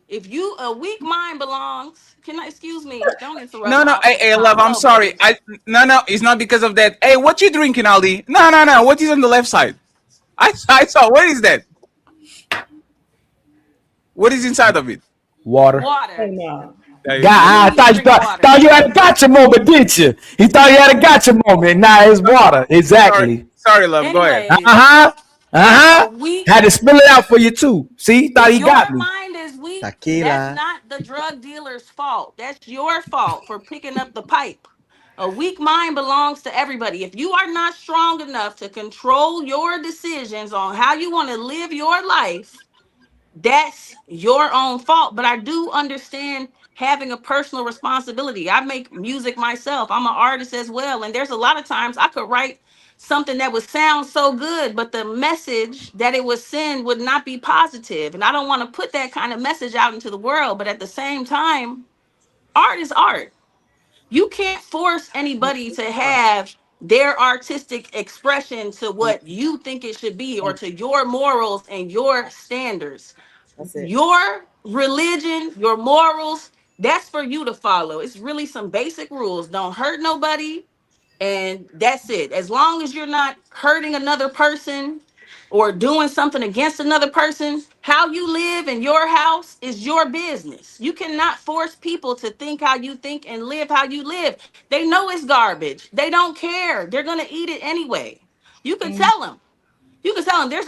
Speaker 15: If you a weak mind belongs, can I excuse me? Don't interrupt
Speaker 12: No, no, hey,
Speaker 15: my
Speaker 12: Love, I'm
Speaker 15: flow,
Speaker 12: sorry.
Speaker 15: brothers.
Speaker 12: No, it's not because of that. Hey, what you drinking, Ali? No. What is on the left side? I saw. What is that? What is inside of it?
Speaker 10: Water.
Speaker 15: Water.
Speaker 17: no.
Speaker 10: I thought you had a gotcha moment, didn't you? He thought you had a gotcha moment. Nah, it's water. Exactly.
Speaker 12: Sorry, Love. Go ahead.
Speaker 10: Had to spill it out for you too. See, thought he got me.
Speaker 15: Your mind is weak. That's not the drug dealer's fault. That's your fault for picking up the pipe. A weak mind belongs to everybody. If you are not strong enough to control your decisions on how you want to live your life, that's your own fault. But I do understand having a personal responsibility. I make music myself. I'm an artist as well. And there's a lot of times I could write something that would sound so good, but the message that it would send would not be positive. And I don't want to put that kind of message out into the world. But at the same time, art is art. You can't force anybody to have their artistic expression to what you think it should be or to your morals and your standards. Your religion, your morals, that's for you to follow. It's really some basic rules. Don't hurt nobody, and that's it. As long as you're not hurting another person or doing something against another person, how you live in your house is your business. You cannot force people to think how you think and live how you live. They know it's garbage. They don't care. They're going to eat it anyway. You can tell them. You can tell them there's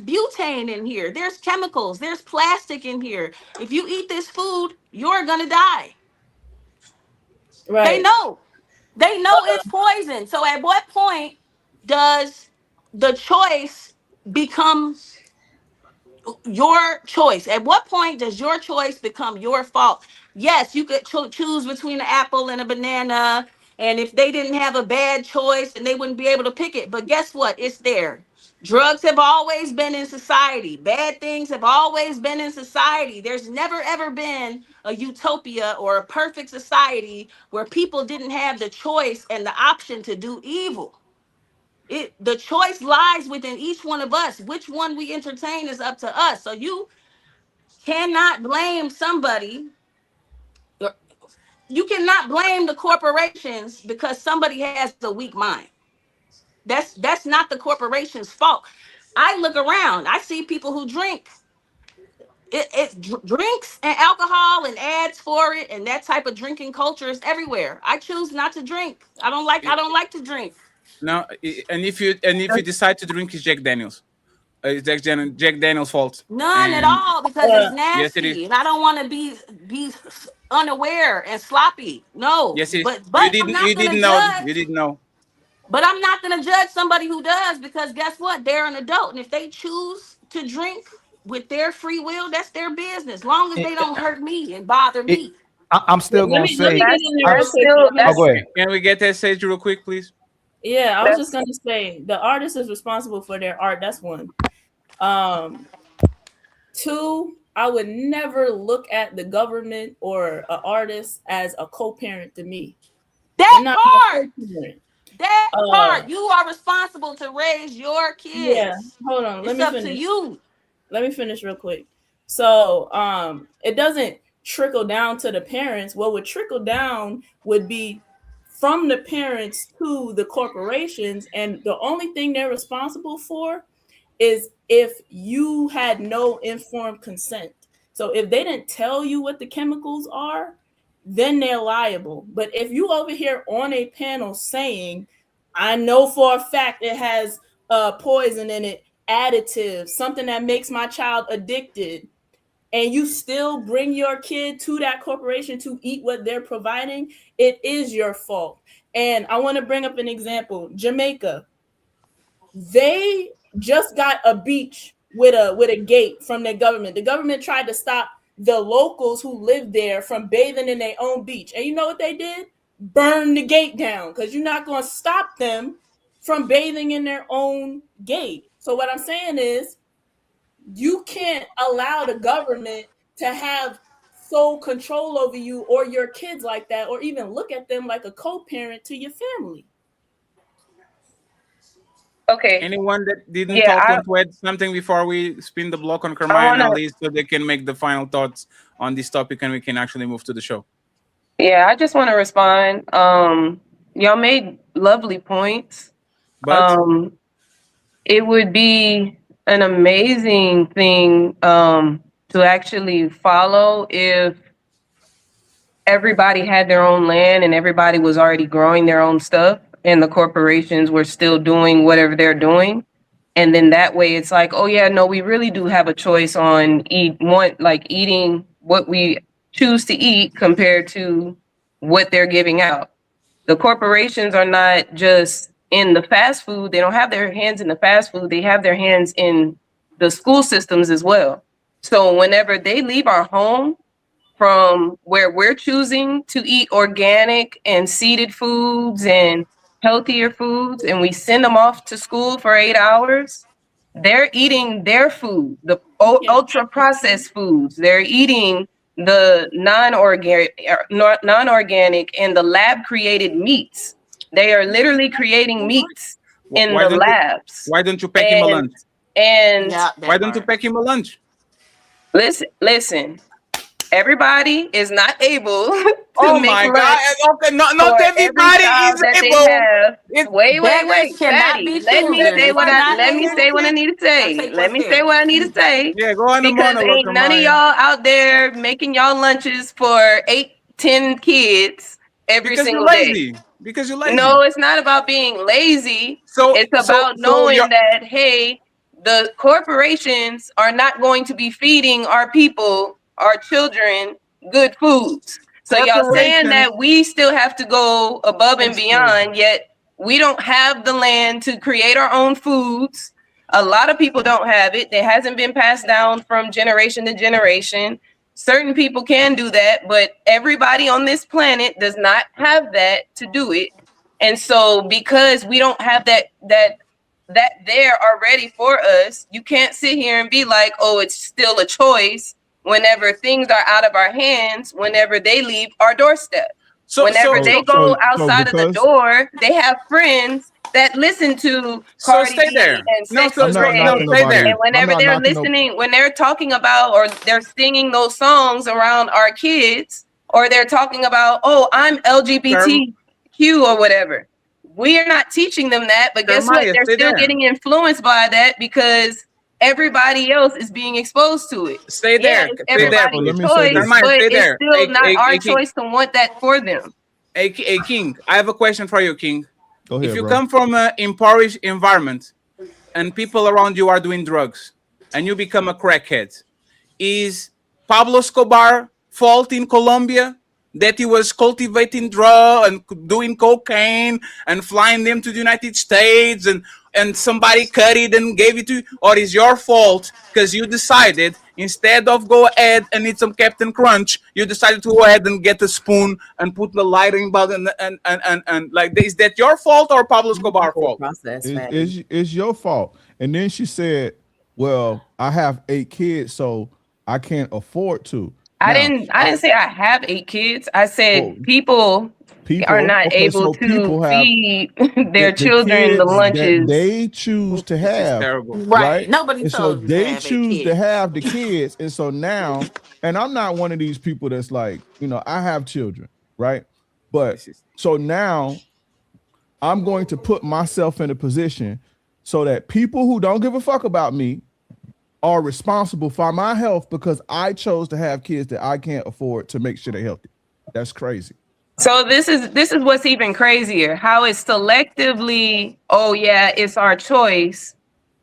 Speaker 15: butane in here. There's chemicals. There's plastic in here. If you eat this food, you're going to die.
Speaker 17: Right.
Speaker 15: They know. They know it's poison. So at what point does the choice become your choice? At what point does your choice become your fault? Yes, you could choose between an apple and a banana. And if they didn't have a bad choice, then they wouldn't be able to pick it. But guess what? It's there. Drugs have always been in society. Bad things have always been in society. There's never ever been a utopia or a perfect society where people didn't have the choice and the option to do evil. The choice lies within each one of us. Which one we entertain is up to us. So you cannot blame somebody. You cannot blame the corporations because somebody has a weak mind. That's not the corporation's fault. I look around, I see people who drink. Drinks and alcohol and ads for it, and that type of drinking culture is everywhere. I choose not to drink. I don't like to drink.
Speaker 12: No, and if you decide to drink, it's Jack Daniels. It's Jack Daniels' fault.
Speaker 15: None at
Speaker 12: And
Speaker 15: all, because it's
Speaker 12: yes, it is.
Speaker 15: nasty, and I don't want to be unaware and sloppy. No,
Speaker 12: Yes, it is.
Speaker 15: but
Speaker 12: You
Speaker 15: I'm
Speaker 12: didn't.
Speaker 15: not
Speaker 12: You
Speaker 15: gonna
Speaker 12: didn't know.
Speaker 15: judge.
Speaker 12: You didn't know.
Speaker 15: But I'm not gonna judge somebody who does, because guess what? They're an adult, and if they choose to drink with their free will, that's their business. Long as they don't hurt me and bother me.
Speaker 10: I'm still
Speaker 13: Let
Speaker 10: gonna
Speaker 13: me
Speaker 10: say.
Speaker 13: get in there real quick.
Speaker 10: Oh, go ahead.
Speaker 12: Can we get that stage real quick, please?
Speaker 13: Yeah, I was just gonna say the artist is responsible for their art. That's one. Two, I would never look at the government or an artist as a co-parent to me.
Speaker 15: That part. That part. You are responsible to raise your kids.
Speaker 13: Yeah, hold on.
Speaker 15: It's up to you.
Speaker 13: Let me finish real quick. So, it doesn't trickle down to the parents. What would trickle down would be from the parents to the corporations, and the only thing they're responsible for is if you had no informed consent. So if they didn't tell you what the chemicals are, then they're liable. But if you over here on a panel saying, I know for a fact it has poison in it, additive, something that makes my child addicted, and you still bring your kid to that corporation to eat what they're providing, it is your fault. And I want to bring up an example. Jamaica, they just got a beach with a gate from their government. The government tried to stop the locals who live there from bathing in their own beach. And you know what they did? Burn the gate down, because you're not going to stop them from bathing in their own gate. So what I'm saying is, you can't allow the government to have sole control over you or your kids like that, or even look at them like a co-parent to your family.
Speaker 14: Okay.
Speaker 12: Anyone that didn't talk want to add something before we spin the block on Carmine and Ali, so they can make the final thoughts on this topic and we can actually move to the show.
Speaker 14: Yeah, I just want to respond. Y'all made lovely points.
Speaker 12: But
Speaker 14: it would be an amazing thing to actually follow if everybody had their own land and everybody was already growing their own stuff, and the corporations were still doing whatever they're doing. And then that way it's like, oh yeah, no, we really do have a choice on eating what we choose to eat compared to what they're giving out. The corporations are not just in the fast food. They don't have their hands in the fast food. They have their hands in the school systems as well. So whenever they leave our home from where we're choosing to eat organic and seeded foods and healthier foods, and we send them off to school for 8 hours, they're eating their food, the ultra processed foods. They're eating the non-organic and the lab created meats. They are literally creating meats in the labs.
Speaker 12: Why don't you pack him a lunch?
Speaker 14: And
Speaker 12: why don't you pack him a lunch?
Speaker 14: Listen. Everybody is not able to
Speaker 12: oh
Speaker 14: make
Speaker 12: my
Speaker 14: lunch.
Speaker 12: God! Okay, not everybody is able.
Speaker 14: Wait, Fatty, let me say what I need to say. Let me say what I need to say.
Speaker 12: Yeah, go on.
Speaker 14: Because ain't none of y'all out there making y'all lunches for 8-10 kids every single day.
Speaker 12: Because you're lazy.
Speaker 14: No, it's not about being lazy. It's about knowing that, hey, the corporations are not going to be feeding our people, our children, good foods. So y'all saying that we still have to go above and beyond, yet we don't have the land to create our own foods. A lot of people don't have it. It hasn't been passed down from generation to generation. Certain people can do that, but everybody on this planet does not have that to do it. And so because we don't have that there already for us, you can't sit here and be like, oh, it's still a choice whenever things are out of our hands, whenever they leave our doorstep. Whenever they go outside of the door, they have friends that listen to
Speaker 12: So
Speaker 14: Cardi
Speaker 12: stay
Speaker 14: B
Speaker 12: there.
Speaker 14: and
Speaker 12: No,
Speaker 14: Sexy Red.
Speaker 12: stay there.
Speaker 14: And whenever they're listening, when they're talking about or they're singing those songs around our kids, or they're talking about, oh, I'm LGBTQ or whatever, we are not teaching them that. But guess what?
Speaker 12: Jeremiah,
Speaker 14: They're
Speaker 12: stay
Speaker 14: still
Speaker 12: there.
Speaker 14: getting influenced by that because everybody else is being exposed to it.
Speaker 12: Stay there.
Speaker 14: It's
Speaker 12: Stay there,
Speaker 14: everybody's
Speaker 12: please.
Speaker 14: choice,
Speaker 12: Jeremiah,
Speaker 14: but
Speaker 12: stay
Speaker 14: it's
Speaker 12: there.
Speaker 14: still not our
Speaker 12: King.
Speaker 14: choice to want that for them.
Speaker 12: Hey, King, I have a question for you, King.
Speaker 16: Go ahead,
Speaker 12: If you
Speaker 16: bro.
Speaker 12: come from an impoverished environment and people around you are doing drugs and you become a crackhead, is Pablo Escobar fault in Colombia that he was cultivating drug and doing cocaine and flying them to the United States and somebody cut it and gave it to you? Or is your fault because you decided instead of go ahead and eat some Captain Crunch, you decided to go ahead and get a spoon and put the lighting button and like, is that your fault or Pablo Escobar fault?
Speaker 16: It's your fault. And then she said, well, I have 8 kids, so I can't afford to.
Speaker 14: I didn't say I have 8 kids. I said people are not
Speaker 16: okay,
Speaker 14: able
Speaker 16: so
Speaker 14: to
Speaker 16: people have
Speaker 14: feed their
Speaker 16: the
Speaker 14: children the
Speaker 16: kids
Speaker 14: lunches.
Speaker 16: that they choose to have,
Speaker 12: terrible.
Speaker 16: right?
Speaker 15: Nobody
Speaker 16: And so
Speaker 15: told you to
Speaker 16: they
Speaker 15: have 8
Speaker 16: choose to
Speaker 15: kids.
Speaker 16: have the kids, and so now, and I'm not one of these people that's like, I have children, right? But so now I'm going to put myself in a position so that people who don't give a fuck about me are responsible for my health because I chose to have kids that I can't afford to make sure they're healthy. That's crazy.
Speaker 14: So this is what's even crazier. How it's selectively, oh yeah, it's our choice.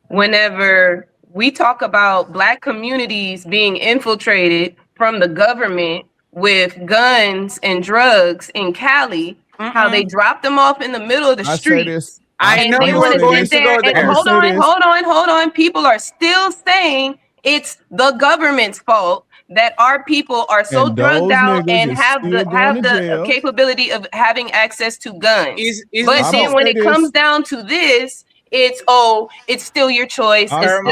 Speaker 14: Whenever we talk about Black communities being infiltrated from the government with guns and drugs in Cali, how they dropped them off in the middle of the
Speaker 16: I say
Speaker 14: street.
Speaker 16: this.
Speaker 12: I
Speaker 14: And
Speaker 12: know
Speaker 14: they
Speaker 12: you
Speaker 14: want
Speaker 12: were
Speaker 14: to
Speaker 12: going
Speaker 14: sit
Speaker 12: to
Speaker 14: there
Speaker 12: go
Speaker 14: and
Speaker 12: there.
Speaker 14: hold on. People are still saying it's the government's fault that our people are so
Speaker 16: And
Speaker 14: drugged
Speaker 16: those
Speaker 14: out
Speaker 16: niggas
Speaker 14: and
Speaker 16: is
Speaker 14: have
Speaker 16: still going to
Speaker 14: the
Speaker 16: jail.
Speaker 14: capability of having access to guns.
Speaker 12: Is
Speaker 14: But
Speaker 12: this
Speaker 14: then
Speaker 12: so?
Speaker 14: when it comes down to this, it's still your choice. It's still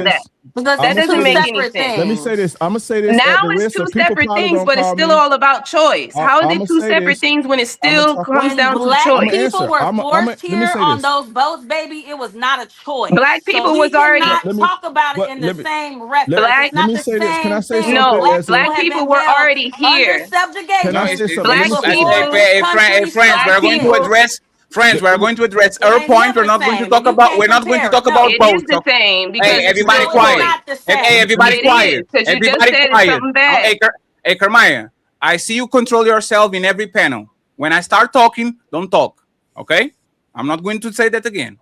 Speaker 14: that.
Speaker 15: Because
Speaker 14: That
Speaker 15: it's
Speaker 14: doesn't
Speaker 15: two
Speaker 14: make any
Speaker 15: separate
Speaker 14: sense.
Speaker 16: Let me
Speaker 15: things.
Speaker 16: say this. I'm gonna say this at
Speaker 14: Now
Speaker 16: the
Speaker 14: it's
Speaker 16: risk
Speaker 14: two
Speaker 16: of people
Speaker 14: separate
Speaker 16: probably
Speaker 14: things,
Speaker 16: gonna
Speaker 14: but it's
Speaker 16: call
Speaker 14: still
Speaker 16: me.
Speaker 14: all about choice. How is
Speaker 16: I'ma
Speaker 14: it two
Speaker 16: say
Speaker 14: separate
Speaker 16: this.
Speaker 14: things when it
Speaker 16: I'ma
Speaker 14: still
Speaker 16: talk-
Speaker 14: comes
Speaker 15: When
Speaker 14: down to
Speaker 15: Black
Speaker 14: choice?
Speaker 15: people were forced
Speaker 16: let me
Speaker 15: here
Speaker 16: say
Speaker 15: on
Speaker 16: this.
Speaker 15: those boats, baby, it was not a choice.
Speaker 14: Black
Speaker 15: So
Speaker 14: people
Speaker 15: we
Speaker 14: was already
Speaker 15: cannot
Speaker 16: Let me-
Speaker 15: talk about it
Speaker 16: but
Speaker 15: in the
Speaker 16: let me-
Speaker 15: same reference.
Speaker 14: Black.
Speaker 15: It's
Speaker 16: Let
Speaker 15: not
Speaker 16: me
Speaker 15: the
Speaker 16: say this. Can I
Speaker 15: same
Speaker 16: say
Speaker 15: thing.
Speaker 16: something
Speaker 14: No,
Speaker 15: Black
Speaker 16: as a-
Speaker 15: people
Speaker 14: Black
Speaker 15: have
Speaker 14: people
Speaker 15: been
Speaker 14: were
Speaker 15: held
Speaker 14: already
Speaker 15: under
Speaker 14: here.
Speaker 15: subjugation.
Speaker 16: Can I say something?
Speaker 14: Black
Speaker 16: Let me
Speaker 14: people-
Speaker 12: Friends, we're going to address. Friends, we're going to address our point. We're not going to talk about. We're not going to talk about
Speaker 14: It
Speaker 12: boats.
Speaker 14: is the same because
Speaker 12: Hey,
Speaker 14: it's
Speaker 12: everybody
Speaker 14: still
Speaker 12: quiet.
Speaker 14: choice.
Speaker 12: Hey, everybody
Speaker 14: It
Speaker 12: quiet.
Speaker 14: is, 'cause you just
Speaker 12: Everybody
Speaker 14: said it's
Speaker 12: quiet.
Speaker 14: something bad.
Speaker 12: Hey, Kermaya, I see you control yourself in every panel. When I start talking, don't talk. Okay? I'm not going to say that again.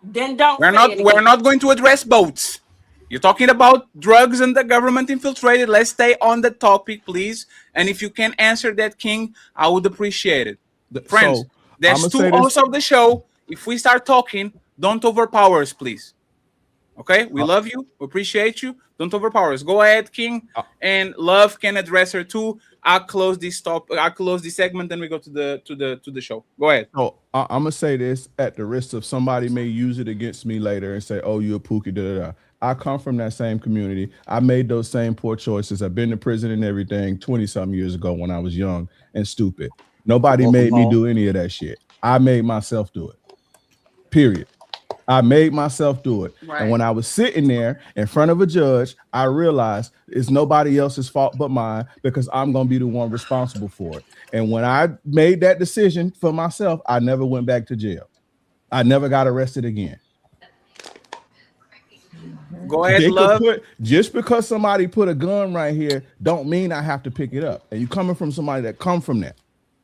Speaker 15: Then don't
Speaker 12: We're
Speaker 15: say
Speaker 12: not.
Speaker 15: it
Speaker 12: We're
Speaker 15: again.
Speaker 12: not going to address boats. You're talking about drugs and the government infiltrated. Let's stay on the topic, please. And if you can answer that, King, I would appreciate it. Friends,
Speaker 16: So,
Speaker 12: there's
Speaker 16: I'ma
Speaker 12: two
Speaker 16: say this-
Speaker 12: hosts of the show. If we start talking, don't overpower us, please. Okay? We love you. We appreciate you. Don't overpower us. Go ahead, King. And Love can address her too. I'll close this segment, then we go to the show. Go ahead.
Speaker 16: So I'm gonna say this at the risk of somebody may use it against me later and say, "Oh, you a pookie." Da da da. I come from that same community. I made those same poor choices. I've been to prison and everything 20-some years ago when I was young and stupid. Nobody made me do any of that shit. I made myself do it. Period. I made myself do it.
Speaker 15: Right.
Speaker 16: And when I was sitting there in front of a judge, I realized it's nobody else's fault but mine because I'm going to be the one responsible for it. And when I made that decision for myself, I never went back to jail. I never got arrested again.
Speaker 12: Go ahead, Love.
Speaker 16: Just because somebody put a gun right here don't mean I have to pick it up. And you coming from somebody that come from that.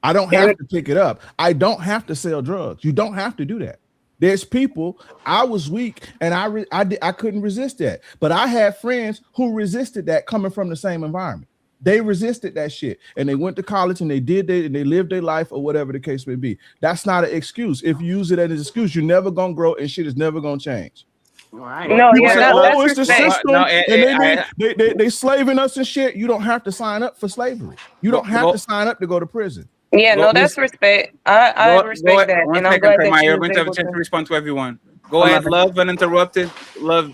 Speaker 16: I don't have to pick it up. I don't have to sell drugs. You don't have to do that. There's people, I was weak and I couldn't resist that. But I had friends who resisted that coming from the same environment. They resisted that shit and they went to college and they lived their life or whatever the case may be. That's not an excuse. If you use it as an excuse, you're never going to grow and shit is never going to change.
Speaker 15: Right.
Speaker 14: No,
Speaker 16: People
Speaker 14: yeah,
Speaker 16: say,
Speaker 14: that's
Speaker 16: it's the
Speaker 14: respect.
Speaker 16: system,
Speaker 12: No,
Speaker 16: and they slaving us and shit. You don't have to sign up for slavery. You don't have to sign up to go to prison.
Speaker 14: Yeah, no, that's respect. I respect that,
Speaker 12: One
Speaker 14: and I'm
Speaker 12: second,
Speaker 14: glad that
Speaker 12: Kermaya.
Speaker 14: you
Speaker 12: You're
Speaker 14: was
Speaker 12: going to have a
Speaker 14: able
Speaker 12: chance to
Speaker 14: to.
Speaker 12: respond to everyone. Go ahead, Love, uninterrupted. Love,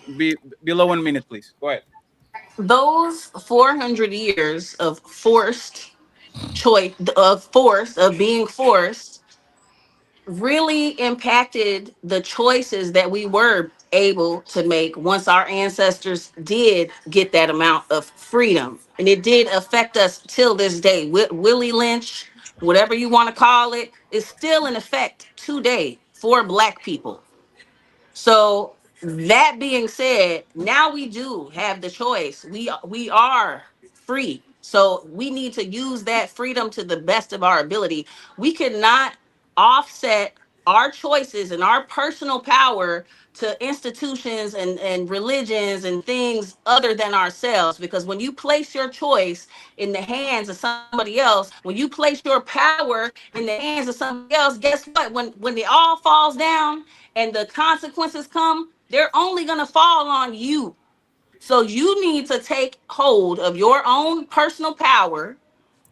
Speaker 12: below 1 minute, please. Go ahead.
Speaker 15: Those 400 years of forced choice, of being forced, really impacted the choices that we were able to make once our ancestors did get that amount of freedom. And it did affect us till this day. Willie Lynch, whatever you want to call it, is still in effect today for Black people. So that being said, now we do have the choice. We are free. So we need to use that freedom to the best of our ability. We cannot offset our choices and our personal power to institutions and religions and things other than ourselves, because when you place your choice in the hands of somebody else, when you place your power in the hands of somebody else, guess what, when it all falls down and the consequences come, they're only going to fall on you. So you need to take hold of your own personal power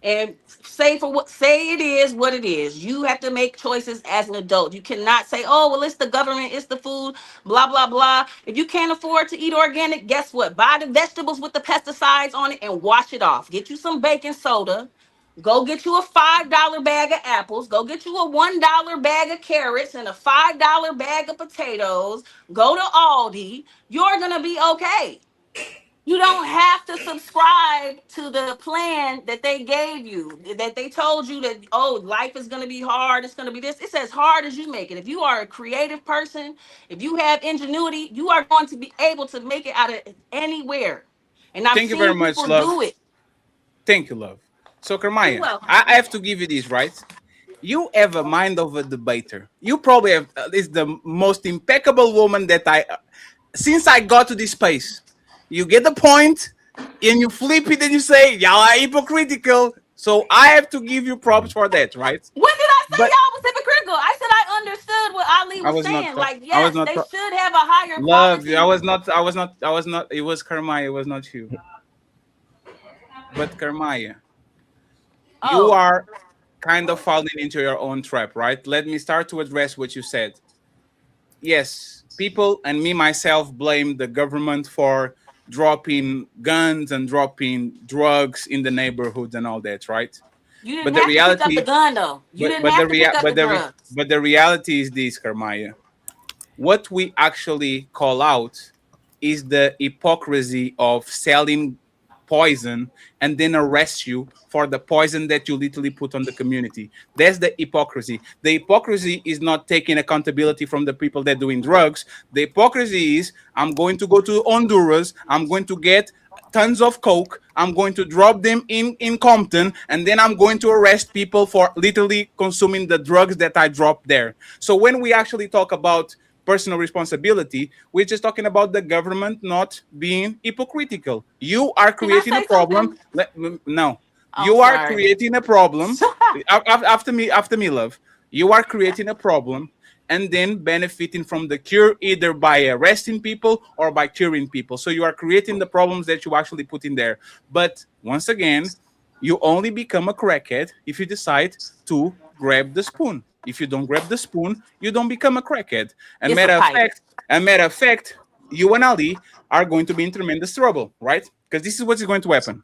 Speaker 15: and say it is what it is. You have to make choices as an adult. You cannot say, oh, well, it's the government, it's the food, blah blah blah. If you can't afford to eat organic, guess what, buy the vegetables with the pesticides on it and wash it off. Get you some baking soda, go get you a $5 bag of apples, go get you a $1 bag of carrots and a $5 bag of potatoes, go to Aldi. You're gonna be okay. You don't have to subscribe to the plan that they gave you, that they told you that, oh, life is going to be hard. It's going to be this. It's as hard as you make it. If you are a creative person, if you have ingenuity, you are going to be able to make it out of anywhere. And I've
Speaker 12: Thank you very
Speaker 15: seen
Speaker 12: much,
Speaker 15: people
Speaker 12: love.
Speaker 15: do it.
Speaker 12: Thank you, love. So,
Speaker 15: You're
Speaker 12: Kermaya,
Speaker 15: welcome.
Speaker 12: I have to give you this, right? You have a mind of a debater. You probably have is the most impeccable woman that since I got to this space. You get the point, and you flip it, and you say y'all are hypocritical. So I have to give you props for that, right?
Speaker 15: When did I say
Speaker 12: But
Speaker 15: y'all was hypocritical? I said I understood what Ali
Speaker 12: I
Speaker 15: was
Speaker 12: was not.
Speaker 15: saying. Like,
Speaker 12: I was
Speaker 15: yes,
Speaker 12: not.
Speaker 15: they should have a higher
Speaker 12: Love.
Speaker 15: quality.
Speaker 12: I was not. I was not. I was not. It was Kermaya. It was not you. But Kermaya, you
Speaker 15: Oh,
Speaker 12: are kind of falling into your own trap, right? Let me start to address what you said. Yes, people and me myself blame the government for dropping guns and dropping drugs in the neighborhoods and all that, right?
Speaker 15: you
Speaker 12: But
Speaker 15: didn't
Speaker 12: the
Speaker 15: have to pick up the
Speaker 12: reality,
Speaker 15: gun though. You didn't
Speaker 12: but
Speaker 15: have to pick up the drugs.
Speaker 12: the reality is this, Karmaya. What we actually call out is the hypocrisy of selling poison and then arrest you for the poison that you literally put on the community. That's the hypocrisy. The hypocrisy is not taking accountability from the people that are doing drugs. The hypocrisy is I'm going to go to Honduras, I'm going to get tons of coke, I'm going to drop them in Compton, and then I'm going to arrest people for literally consuming the drugs that I dropped there. So when we actually talk about personal responsibility, we're just talking about the government not being hypocritical. You are
Speaker 15: Can I
Speaker 12: creating a
Speaker 15: say
Speaker 12: problem.
Speaker 15: something?
Speaker 12: No,
Speaker 15: I'm
Speaker 12: you are
Speaker 15: sorry.
Speaker 12: creating a problem. After me, love. You are creating a problem and then benefiting from the cure either by arresting people or by curing people. So you are creating the problems that you actually put in there. But once again, you only become a crackhead if you decide to grab the spoon. If you don't grab the spoon, you don't become a crackhead. And
Speaker 15: It's a pipe.
Speaker 12: matter of fact, you and Ali are going to be in tremendous trouble, right? Because this is what's going to happen.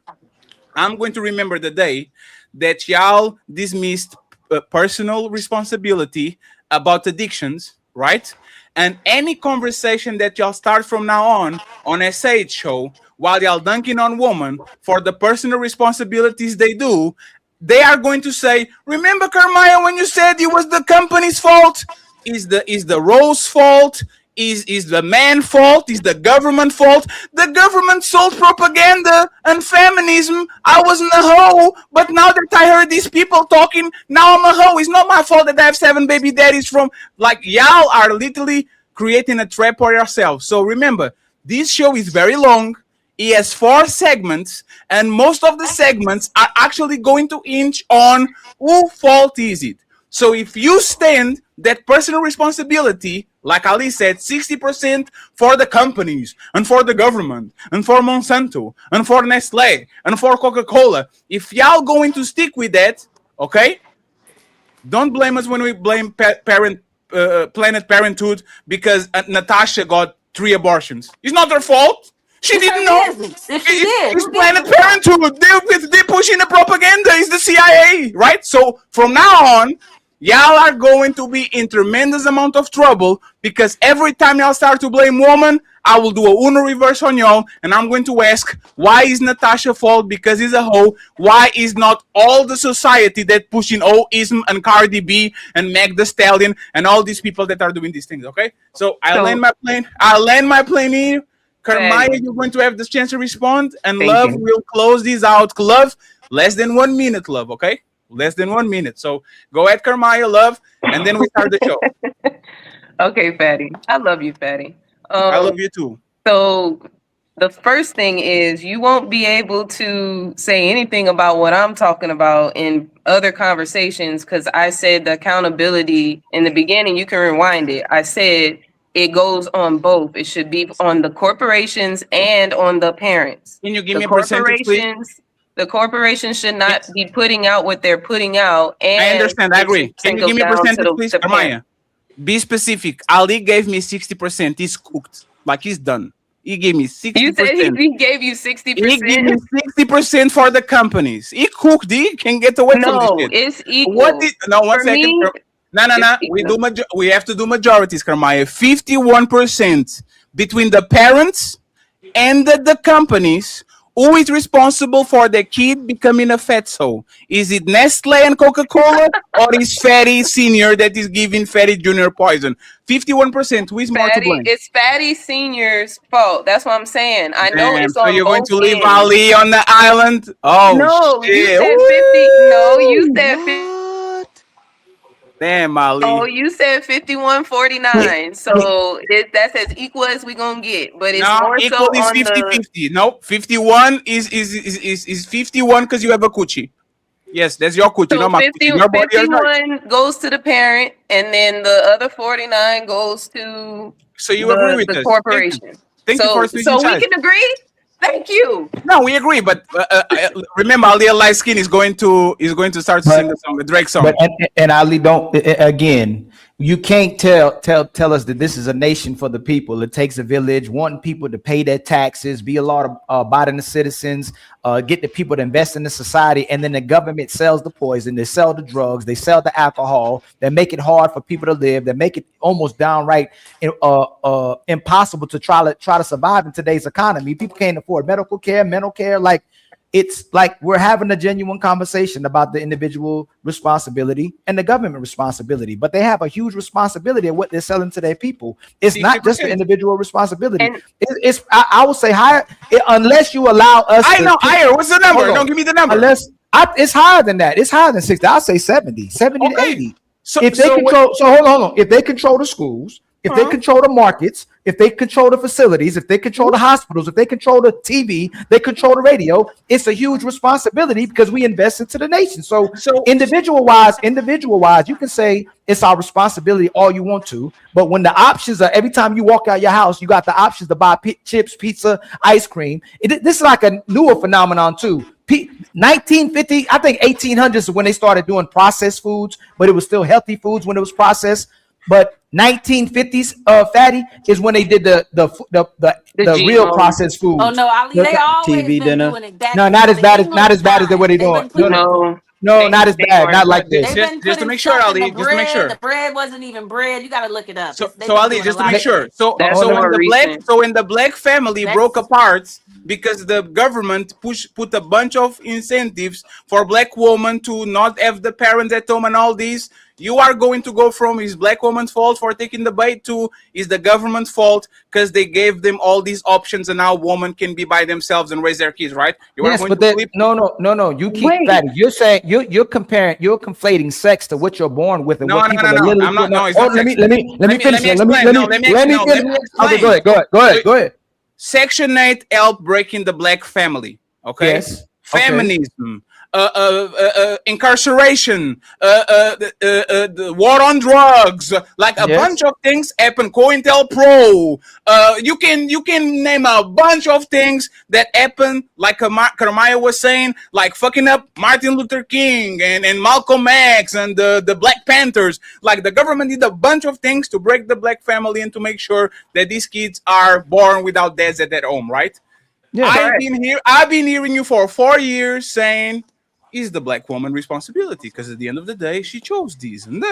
Speaker 12: I'm going to remember the day that y'all dismissed personal responsibility about addictions, right? And any conversation that y'all start from now on SH show while y'all dunking on women for the personal responsibilities they do, they are going to say, remember, Carmaya, when you said it was the company's fault? Is the Rose fault? Is the man fault? Is the government fault? The government sold propaganda and feminism. I wasn't a hoe, but now that I heard these people talking, now I'm a hoe. It's not my fault that I have 7 baby daddies from, like, y'all are literally creating a trap for yourselves. So remember, this show is very long. He has 4 segments, and most of the segments are actually going to hinge on who fault is it. So if you stand that personal responsibility, like Ali said, 60% for the companies and for the government and for Monsanto and for Nestle and for Coca-Cola, if y'all going to stick with that, okay, don't blame us when we blame Planet Parenthood because Natasha got 3 abortions. It's not her fault. She
Speaker 15: It's
Speaker 12: didn't
Speaker 15: her
Speaker 12: know.
Speaker 15: business. If she did,
Speaker 12: It's
Speaker 15: who gives
Speaker 12: Planet
Speaker 15: a fuck?
Speaker 12: Parenthood. They're pushing the propaganda. It's the CIA, right? So from now on, y'all are going to be in tremendous amount of trouble because every time y'all start to blame woman, I will do a Uno reverse on y'all, and I'm going to ask, why is Natasha fault because he's a hoe? Why is not all the society that pushing Oism and Cardi B and Meg the Stallion and all these people that are doing these things? Okay, so I'll land my plane. I'll land my plane here. Carmaya, you're going to have this chance to respond, and Love will close these out. Love, less than 1 minute, Love. Okay, less than 1 minute. So go ahead, Carmaya, Love, and then we start the show.
Speaker 14: Okay, Fatty. I love you, Fatty.
Speaker 12: I love you too.
Speaker 14: So the first thing is you won't be able to say anything about what I'm talking about in other conversations because I said the accountability in the beginning. You can rewind it. I said it goes on both. It should be on the corporations and on the parents.
Speaker 12: Can you give me a percentage, please?
Speaker 14: The corporations should not be putting out what they're putting out. And
Speaker 12: I understand. I agree. Can you give me a percentage, please, Carmaya? Be specific. Ali gave me 60%. He's cooked. Like he's done. He gave me 60%.
Speaker 14: You said he gave you 60%?
Speaker 12: He gave me 60% for the companies. He cooked. He can get away from this shit.
Speaker 14: It's equal.
Speaker 12: One second. No. We have to do majorities, Carmaya. 51% between the parents and the companies. Who is responsible for the kid becoming a fatso? Is it Nestle and Coca-Cola or is Fatty Senior that is giving Fatty Junior poison? 51%. Who is more to blame?
Speaker 14: It's Fatty Senior's fault. That's what I'm saying. I know it's on.
Speaker 12: So you're going to leave Ali on the island? Oh
Speaker 14: no!
Speaker 12: Shit.
Speaker 14: You said 50. No, you said 50.
Speaker 12: Damn, Ali.
Speaker 14: Oh, you said 51-49. So that's as equal as we gonna get. But it's more
Speaker 12: equal
Speaker 14: so
Speaker 12: is
Speaker 14: on
Speaker 12: 50-50. No, 51 is 51 because you have a coochie. Yes, that's your coochie.
Speaker 14: So
Speaker 12: no,
Speaker 14: 51 goes to the parent, and then the other 49 goes to
Speaker 12: so you agree with
Speaker 14: the
Speaker 12: us.
Speaker 14: corporation.
Speaker 12: Thank you for
Speaker 14: so we can agree. Thank you.
Speaker 12: No, we agree, but remember, Ali light skin is going to start to sing the song, the Drake song.
Speaker 10: But and Ali, don't again. You can't tell us that this is a nation for the people. It takes a village, wanting people to pay their taxes, be a lot of abiding the citizens, get the people to invest in the society, and then the government sells the poison, they sell the drugs, they sell the alcohol, they make it hard for people to live, they make it almost downright impossible to try to survive in today's economy. People can't afford medical care, mental care, like. It's like we're having a genuine conversation about the individual responsibility and the government responsibility, but they have a huge responsibility of what they're selling to their people. It's not just the individual responsibility. It's I will say higher unless you allow us.
Speaker 12: I know higher. What's the number? Don't give me the number.
Speaker 10: It's higher than that. It's higher than 60. I'll say 70 to 80.
Speaker 12: So
Speaker 10: hold on. If they control the schools, if they control the markets, if they control the facilities, if they control the hospitals, if they control the TV, they control the radio, it's a huge responsibility because we invest into the nation. So individual wise, you can say it's our responsibility all you want to, but when the options are every time you walk out your house, you got the options to buy chips, pizza, ice cream. This is like a newer phenomenon too. 1950, I think 1800s is when they started doing processed foods, but it was still healthy foods when it was processed. But 1950s, Fatty, is when they did the real processed food.
Speaker 15: Oh no, Ali, they always TV been doing it.
Speaker 10: No, not as bad as what they're doing. No, not as bad. Not like this.
Speaker 12: Just to make sure, Ali. Just to make sure.
Speaker 15: The bread wasn't even bread. You got to look it up.
Speaker 12: So Ali, just to make sure. So when the black family broke apart because the government put a bunch of incentives for black women to not have the parents at home and all these. You are going to go from is black woman's fault for taking the bait to is the government's fault because they gave them all these options and now women can be by themselves and raise their kids, right?
Speaker 10: Yes, but no. You keep Fatty. You're saying you're conflating sex to what you're born with and what people are literally.
Speaker 12: I'm not.
Speaker 10: Let me finish. Let me finish. Okay, go ahead.
Speaker 12: Section 8 helped breaking the black family. Okay.
Speaker 10: Yes.
Speaker 12: Feminism. Incarceration, the war on drugs, like a bunch of things happen. COINTELPRO, you can name a bunch of things that happen. Like Carmaya was saying, like fucking up Martin Luther King and Malcolm X and the Black Panthers. Like the government did a bunch of things to break the black family and to make sure that these kids are born without dads at their home, right? Yeah, I've been hearing you for 4 years saying is the black woman responsibility, because at the end of the day, she chose these. And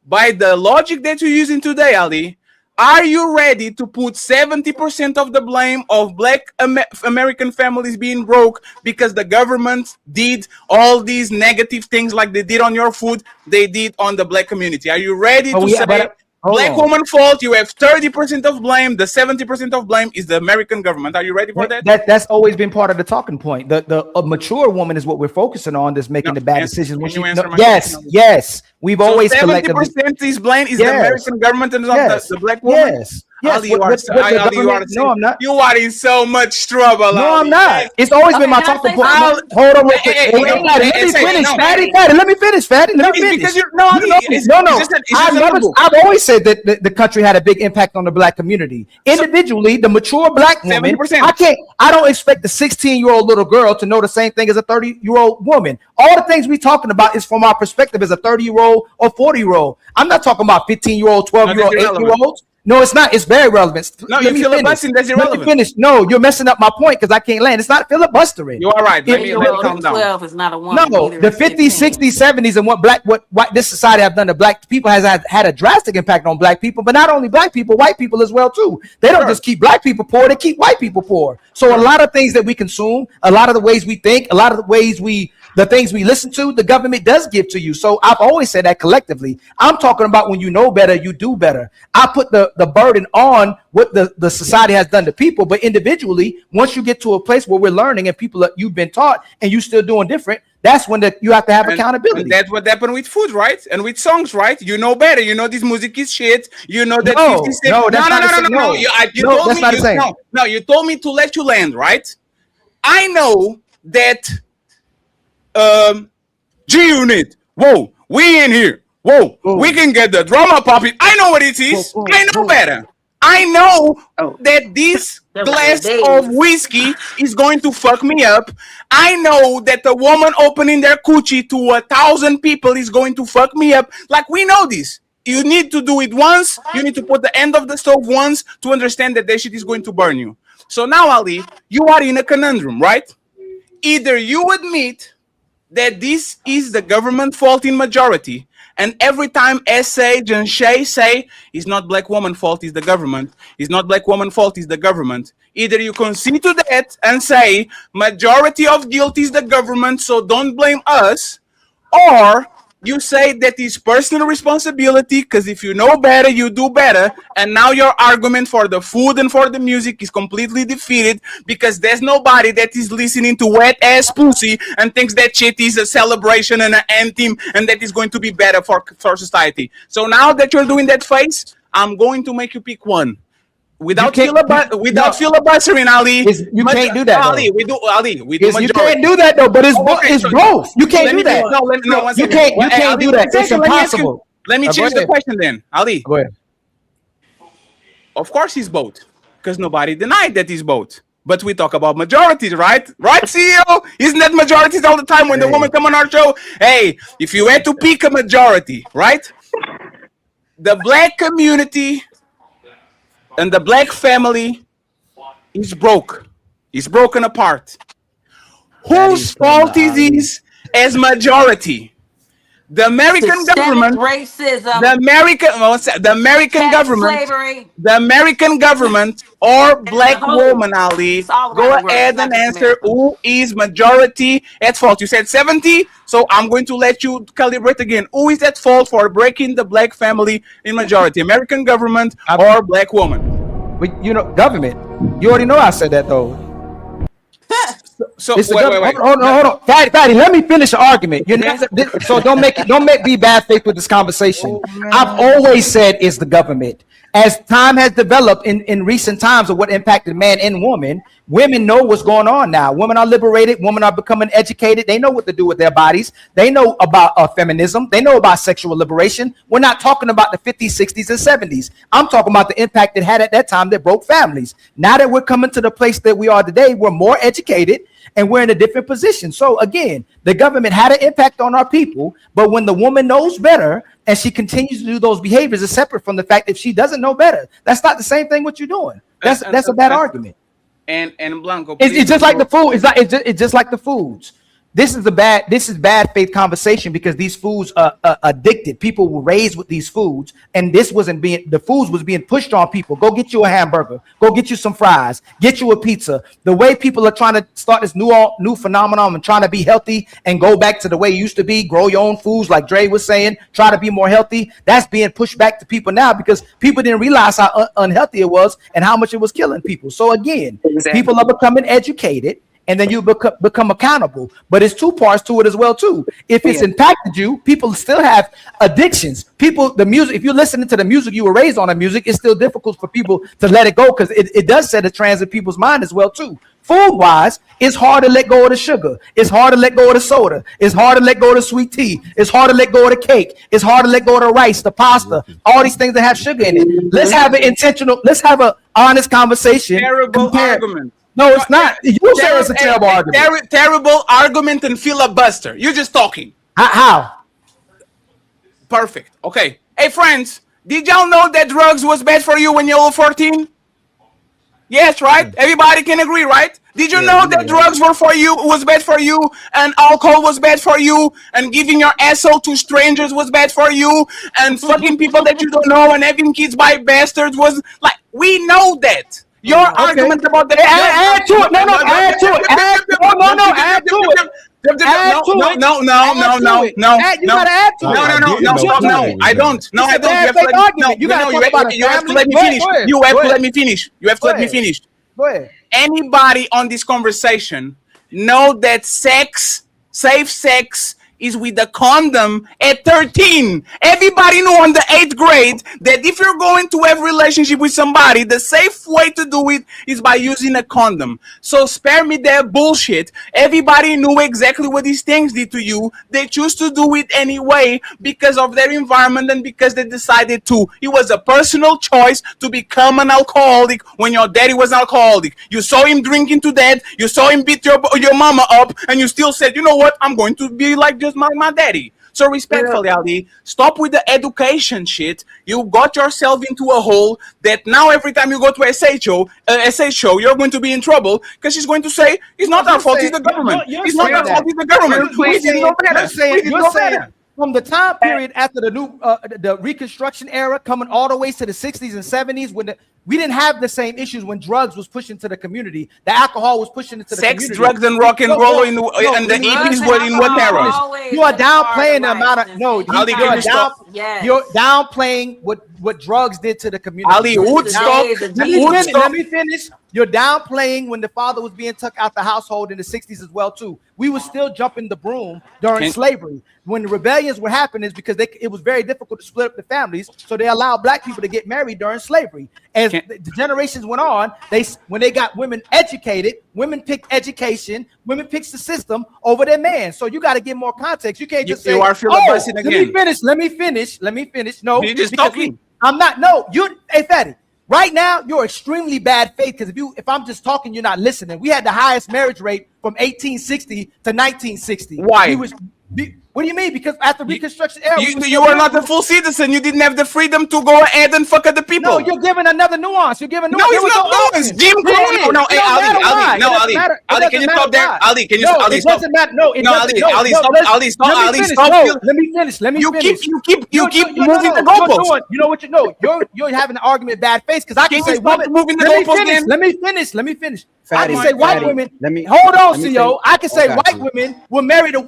Speaker 12: by the logic that you're using today, Ali, are you ready to put 70% of the blame of black American families being broke because the government did all these negative things like they did on your food, they did on the black community? Are you ready to say black woman fault, you have 30% of blame, the 70% of blame is the American government? Are you ready for that?
Speaker 10: That's always been part of the talking point. A mature woman is what we're focusing on, that's making the bad decisions. Yes. We've always
Speaker 12: 70% is blame is the American government and not the black woman.
Speaker 10: Yes.
Speaker 12: Ali, you are in so much trouble.
Speaker 10: No, I'm not. It's always been my talking point. Hold on, let me finish, Fatty. Let me finish, Fatty. Let me finish. I've always said that the country had a big impact on the black community. Individually, the mature black woman, 70%. I don't expect the 16-year-old little girl to know the same thing as a 30-year-old woman. All the things we're talking about is from our perspective as a 30-year-old or 40-year-old. I'm not talking about 15-year-old, 12-year-old, 8-year-olds. No, it's not. It's very relevant.
Speaker 12: No, you're filibustering. That's irrelevant.
Speaker 10: Let me finish. No, you're messing up my point because I can't land. It's not filibustering.
Speaker 12: You are right. Let me calm down.
Speaker 15: 12 is not a woman.
Speaker 10: No, the 50s, 60s, 70s, and what this society have done to black people has had a drastic impact on black people, but not only black people, white people as well too. They don't just keep black people poor; they keep white people poor. So a lot of things that we consume, a lot of the ways we think, a lot of the ways the things we listen to, the government does give to you. So I've always said that collectively. I'm talking about when you know better, you do better. I put the burden on what the society has done to people, but individually, once you get to a place where we're learning and people you've been taught and you still doing different, that's when you have to have accountability.
Speaker 12: And that's what happened with food, right? And with songs, right? You know better. You know this music is shit. You know that. No, you told me to let you land, right? I know that. G-Unit, whoa, we in here, whoa, we can get the drama popping. I know what it is. I know better. I know that this glass of whiskey is going to fuck me up. I know that the woman opening their coochie to 1,000 people is going to fuck me up. Like, we know this. You need to do it once. You need to put the end of the stove once to understand that shit is going to burn you. So now, Ali, you are in a conundrum, right? Either you admit that this is the government fault in majority, and every time Sage and Shay say it's not black woman fault, it's the government. It's not black woman fault, it's the government. Either you concede to that and say majority of guilt is the government, so don't blame us, or you say that is personal responsibility, because if you know better, you do better. And now your argument for the food and for the music is completely defeated, because there's nobody that is listening to wet ass pussy and thinks that shit is a celebration and an anthem and that is going to be better for society. So now that you're doing that face, I'm going to make you pick one. Without filibustering, Ali.
Speaker 10: You can't do that.
Speaker 12: Ali, we do majority.
Speaker 10: You can't do that though, but it's both. You can't do that. You can't do that. It's impossible.
Speaker 12: Let me change the question then, Ali.
Speaker 10: Go ahead.
Speaker 12: Of course he's both, because nobody denied that he's both. But we talk about majorities, right? Right, CEO? Isn't that majorities all the time when the woman come on our show? Hey, if you had to pick a majority, right? The black community and the black family is broke. It's broken apart. Whose fault is this as majority? The American government,
Speaker 15: racism,
Speaker 12: the American government,
Speaker 15: slavery,
Speaker 12: the American government, or black woman, Ali. Go ahead and answer who is majority at fault. You said 70, so I'm going to let you calibrate again. Who is at fault for breaking the black family in majority? American government or black woman?
Speaker 10: But government. You already know I said that though.
Speaker 12: So
Speaker 10: wait.
Speaker 12: Hold
Speaker 10: on. Fatty, let me finish the argument. So don't make me bad faith with this conversation. I've always said it's the government. As time has developed in recent times of what impacted man and woman, women know what's going on now. Women are liberated. Women are becoming educated. They know what to do with their bodies. They know about feminism. They know about sexual liberation. We're not talking about the 50s, 60s, and 70s. I'm talking about the impact it had at that time that broke families. Now that we're coming to the place that we are today, we're more educated and we're in a different position. So again, the government had an impact on our people, but when the woman knows better and she continues to do those behaviors, is separate from the fact if she doesn't know better. That's not the same thing what you're doing. That's a bad argument.
Speaker 12: And Blanco,
Speaker 10: it's just like the food. It's just like the foods. this is bad faith conversation because these foods are addicted. People were raised with these foods, and the foods was being pushed on people. Go get you a hamburger, go get you some fries, get you a pizza. The way people are trying to start this new phenomenon and trying to be healthy and go back to the way it used to be, grow your own foods, like Dre was saying, try to be more healthy. That's being pushed back to people now because people didn't realize how unhealthy it was and how much it was killing people. So again, people are becoming educated, and then you become accountable. But it's two parts to it as well too. If it's impacted you, people still have addictions. The music, if you're listening to the music you were raised on, the music, it's still difficult for people to let it go because it does set a trans in people's mind as well too. Food wise, it's hard to let go of the sugar. It's hard to let go of the soda. It's hard to let go of the sweet tea. It's hard to let go of the cake. It's hard to let go of the rice, the pasta, all these things that have sugar in it. Let's have an honest conversation.
Speaker 12: Terrible argument.
Speaker 10: No, it's not. You say it's a terrible argument.
Speaker 12: Terrible argument and filibuster. You're just talking.
Speaker 10: How?
Speaker 12: Perfect. Okay. Hey, friends, did y'all know that drugs was bad for you when you were 14? Yes, right? Everybody can agree, right? Did you know that drugs was bad for you, and alcohol was bad for you, and giving your asshole to strangers was bad for you, and fucking people that you don't know and having kids by bastards was like, we know that. Your argument about the
Speaker 10: add to it. Add to it. Add to it.
Speaker 12: No.
Speaker 10: You gotta add to it.
Speaker 12: No. I don't. No, I don't. You have to let me finish. You have to let me finish. You have to let me finish.
Speaker 10: Go ahead.
Speaker 12: Anybody on this conversation know that safe sex is with a condom at 13. Everybody knew on the 8th grade that if you're going to have a relationship with somebody, the safe way to do it is by using a condom. So spare me that bullshit. Everybody knew exactly what these things did to you. They choose to do it anyway because of their environment and because they decided to. It was a personal choice to become an alcoholic when your daddy was an alcoholic. You saw him drinking to death. You saw him beat your mama up, and you still said, you know what, I'm going to be like just my daddy. So respectfully, Ali, stop with the education shit. You got yourself into a hole that now every time you go to SHO, you're going to be in trouble because she's going to say, it's not our fault, it's the government. It's not our fault, it's the government.
Speaker 10: You're saying from the time period after the Reconstruction era, coming all the way to the 60s and 70s, when we didn't have the same issues when drugs was pushed into the community. The alcohol was pushed into the community.
Speaker 12: Sex, drugs, and rock and roll in the 80s were in what era?
Speaker 10: You are downplaying the amount of you're downplaying what drugs did to the community.
Speaker 12: Ali, Woodstock.
Speaker 10: Let me finish. You're downplaying when the father was being took out the household in the 60s as well too. We were still jumping the broom during slavery. When the rebellions were happening, is because it was very difficult to split up the families, so they allowed black people to get married during slavery. As the generations went on, when they got women educated, women picked education, women picked the system over their man. So you got to give more context. You can't just say, let me finish. No,
Speaker 12: you're just talking.
Speaker 10: I'm not. No, hey, Fatty. Right now, you're extremely bad faith because if I'm just talking, you're not listening. We had the highest marriage rate from 1860 to 1960.
Speaker 12: Why?
Speaker 10: What do you mean? Because after Reconstruction era,
Speaker 12: you were not a full citizen. You didn't have the freedom to go ahead and fuck at the people.
Speaker 10: No, you're giving another nuance. You're giving
Speaker 12: nuance. No, it's not nuance. Jim Crow. No, hey, Ali, can you stop there? Ali, can you stop?
Speaker 10: It doesn't matter. No,
Speaker 12: Ali, stop.
Speaker 10: Let me finish.
Speaker 12: You keep moving the goalposts.
Speaker 10: You know what you know? You're having an argument bad face because I can say
Speaker 12: moving the goalposts.
Speaker 10: Let me finish. I can say white women. Hold on, CEO. I can say white women will marry the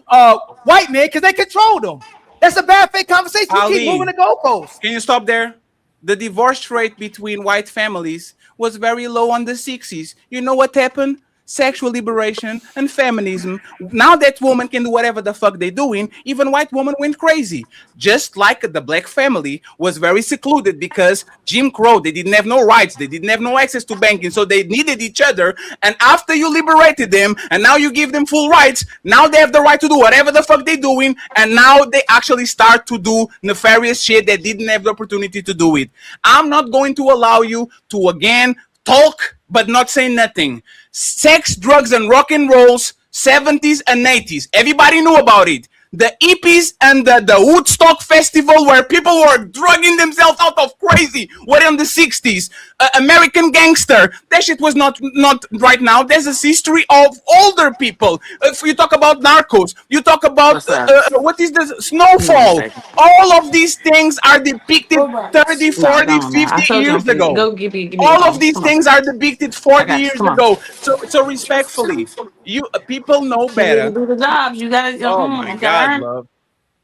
Speaker 10: white men because they control them. That's a bad faith conversation. You keep moving the goalposts.
Speaker 12: Can you stop there? The divorce rate between white families was very low on the 60s. You know what happened? Sexual liberation and feminism. Now that women can do whatever the fuck they're doing, even white women went crazy. Just like the black family was very secluded because Jim Crow, they didn't have no rights, they didn't have no access to banking, so they needed each other. And after you liberated them, and now you give them full rights, now they have the right to do whatever the fuck they're doing, and now they actually start to do nefarious shit that didn't have the opportunity to do it. I'm not going to allow you to again talk but not say nothing. Sex, drugs, and rock and rolls, 70s and 80s. Everybody knew about it. the hippies and the Woodstock Festival where people were drugging themselves out of crazy. What in the 60s? American Gangster. That shit was not right now. There's a history of older people. If you talk about Narcos, you talk about what is the Snowfall. All of these things are depicted 30, 40, 50 years ago. All of these things are depicted 40 years ago. So respectfully, you people know better.
Speaker 15: Do the jobs. You gotta.
Speaker 12: Oh my
Speaker 15: You
Speaker 12: God,
Speaker 15: gotta.
Speaker 12: love.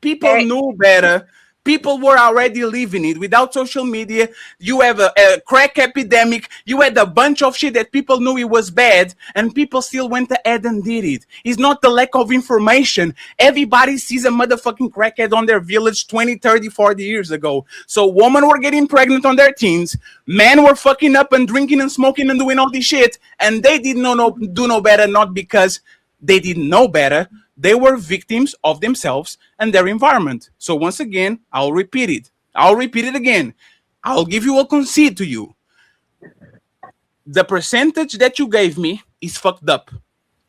Speaker 12: People knew better. People were already living it without social media. You have a crack epidemic. You had a bunch of shit that people knew it was bad, and people still went ahead and did it. It's not the lack of information. Everybody sees a motherfucking crackhead on their village 20, 30, 40 years ago. So women were getting pregnant on their teens. Men were fucking up and drinking and smoking and doing all this shit, and they did not do no better, not because they didn't know better. They were victims of themselves and their environment. So once again, I'll repeat it. I'll repeat it again. I'll give you a concede to you. The percentage that you gave me is fucked up.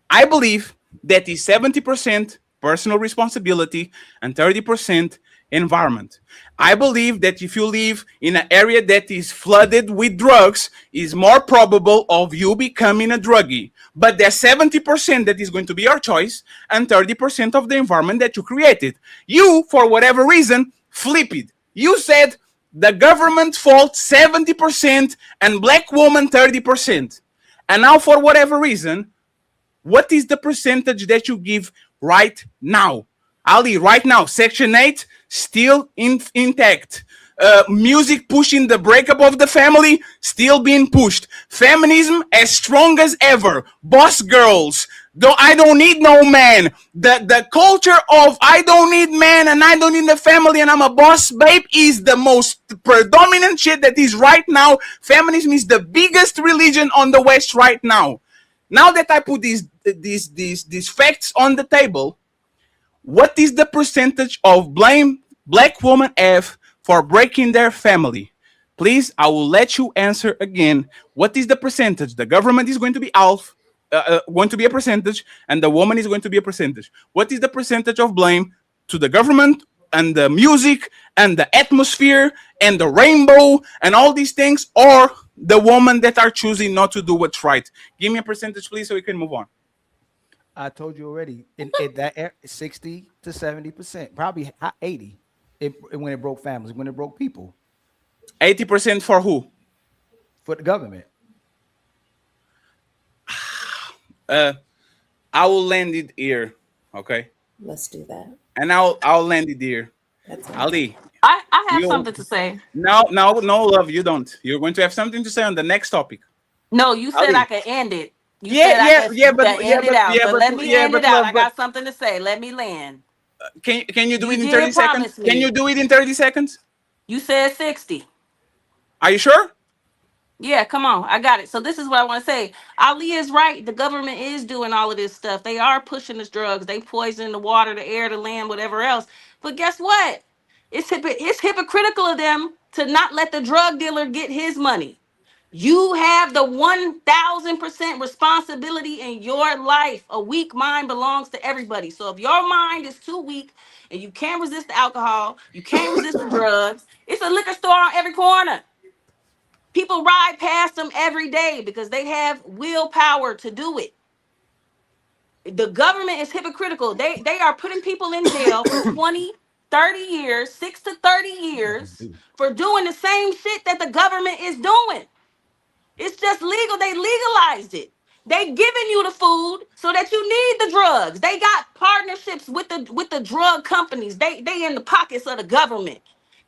Speaker 12: I believe that is 70% personal responsibility and 30% environment. I believe that if you live in an area that is flooded with drugs, is more probable of you becoming a druggie. But there's 70% that is going to be your choice and 30% of the environment that you created. You, for whatever reason, flip it. You said the government fault 70% and black woman 30%. And now for whatever reason, what is the percentage that you give right now? Ali, right now, Section 8 still intact. Music pushing the breakup of the family still being pushed. Feminism as strong as ever. Boss girls. I don't need no man. The culture of I don't need man and I don't need the family and I'm a boss babe is the most predominant shit that is right now. Feminism is the biggest religion on the West right now. Now that I put these facts on the table, what is the percentage of blame black women have for breaking their family? Please, I will let you answer again. What is the percentage? The government is going to be going to be a percentage, and the woman is going to be a percentage. What is the percentage of blame to the government and the music and the atmosphere and the rainbow and all these things, or the women that are choosing not to do what's right? Give me a percentage, please, so we can move on.
Speaker 10: I told you already. In that 60 to 70%, probably 80. When it broke families, when it broke people.
Speaker 12: 80% for who?
Speaker 10: For the government.
Speaker 12: I will land it here. Okay.
Speaker 11: Let's do that.
Speaker 12: And I'll land it here. Ali.
Speaker 15: I have something to say.
Speaker 12: No, love, you don't. You're going to have something to say on the next topic.
Speaker 15: No, you said
Speaker 12: Ali.
Speaker 15: I could end it. But
Speaker 12: let me
Speaker 15: end it out. I got something to say. Let me land.
Speaker 12: Can you do it in 30 seconds? Can you do it in 30 seconds?
Speaker 15: You said 60.
Speaker 12: Are you sure?
Speaker 15: Yeah, come on. I got it. So this is what I want to say. Ali is right. The government is doing all of this stuff. They are pushing us drugs. They poison the water, the air, the land, whatever else. But guess what? It's hypocritical of them to not let the drug dealer get his money. You have the 1000% responsibility in your life. A weak mind belongs to everybody. So if your mind is too weak and you can't resist the alcohol, you can't resist the drugs, it's a liquor store on every corner. People ride past them every day because they have willpower to do it. The government is hypocritical. They are putting people in jail for 20, 30 years, 6 to 30 years for doing the same shit that the government is doing. It's just legal. They legalized it. They giving you the food so that you need the drugs. They got partnerships with the drug companies. They in the pockets of the government.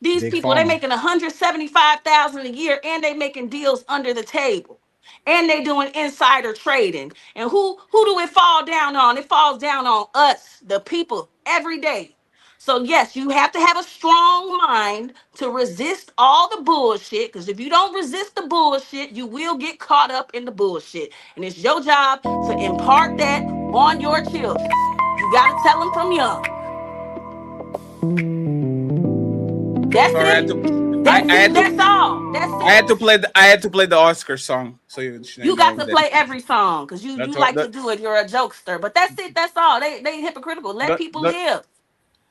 Speaker 15: These
Speaker 10: Big
Speaker 15: people,
Speaker 10: pharma.
Speaker 15: they making $175,000 a year, and they making deals under the table, and they doing insider trading. And who do it fall down on? It falls down on us, the people, every day. So yes, you have to have a strong mind to resist all the bullshit, because if you don't resist the bullshit, you will get caught up in the bullshit. And it's your job to impart that on your children. You got to tell them from young. That's it. That's all. That's it.
Speaker 12: I had to play the Oscar song. So you
Speaker 15: got to play every song because you like to do it. You're a jokester. But that's it. That's all. They hypocritical. Let people live.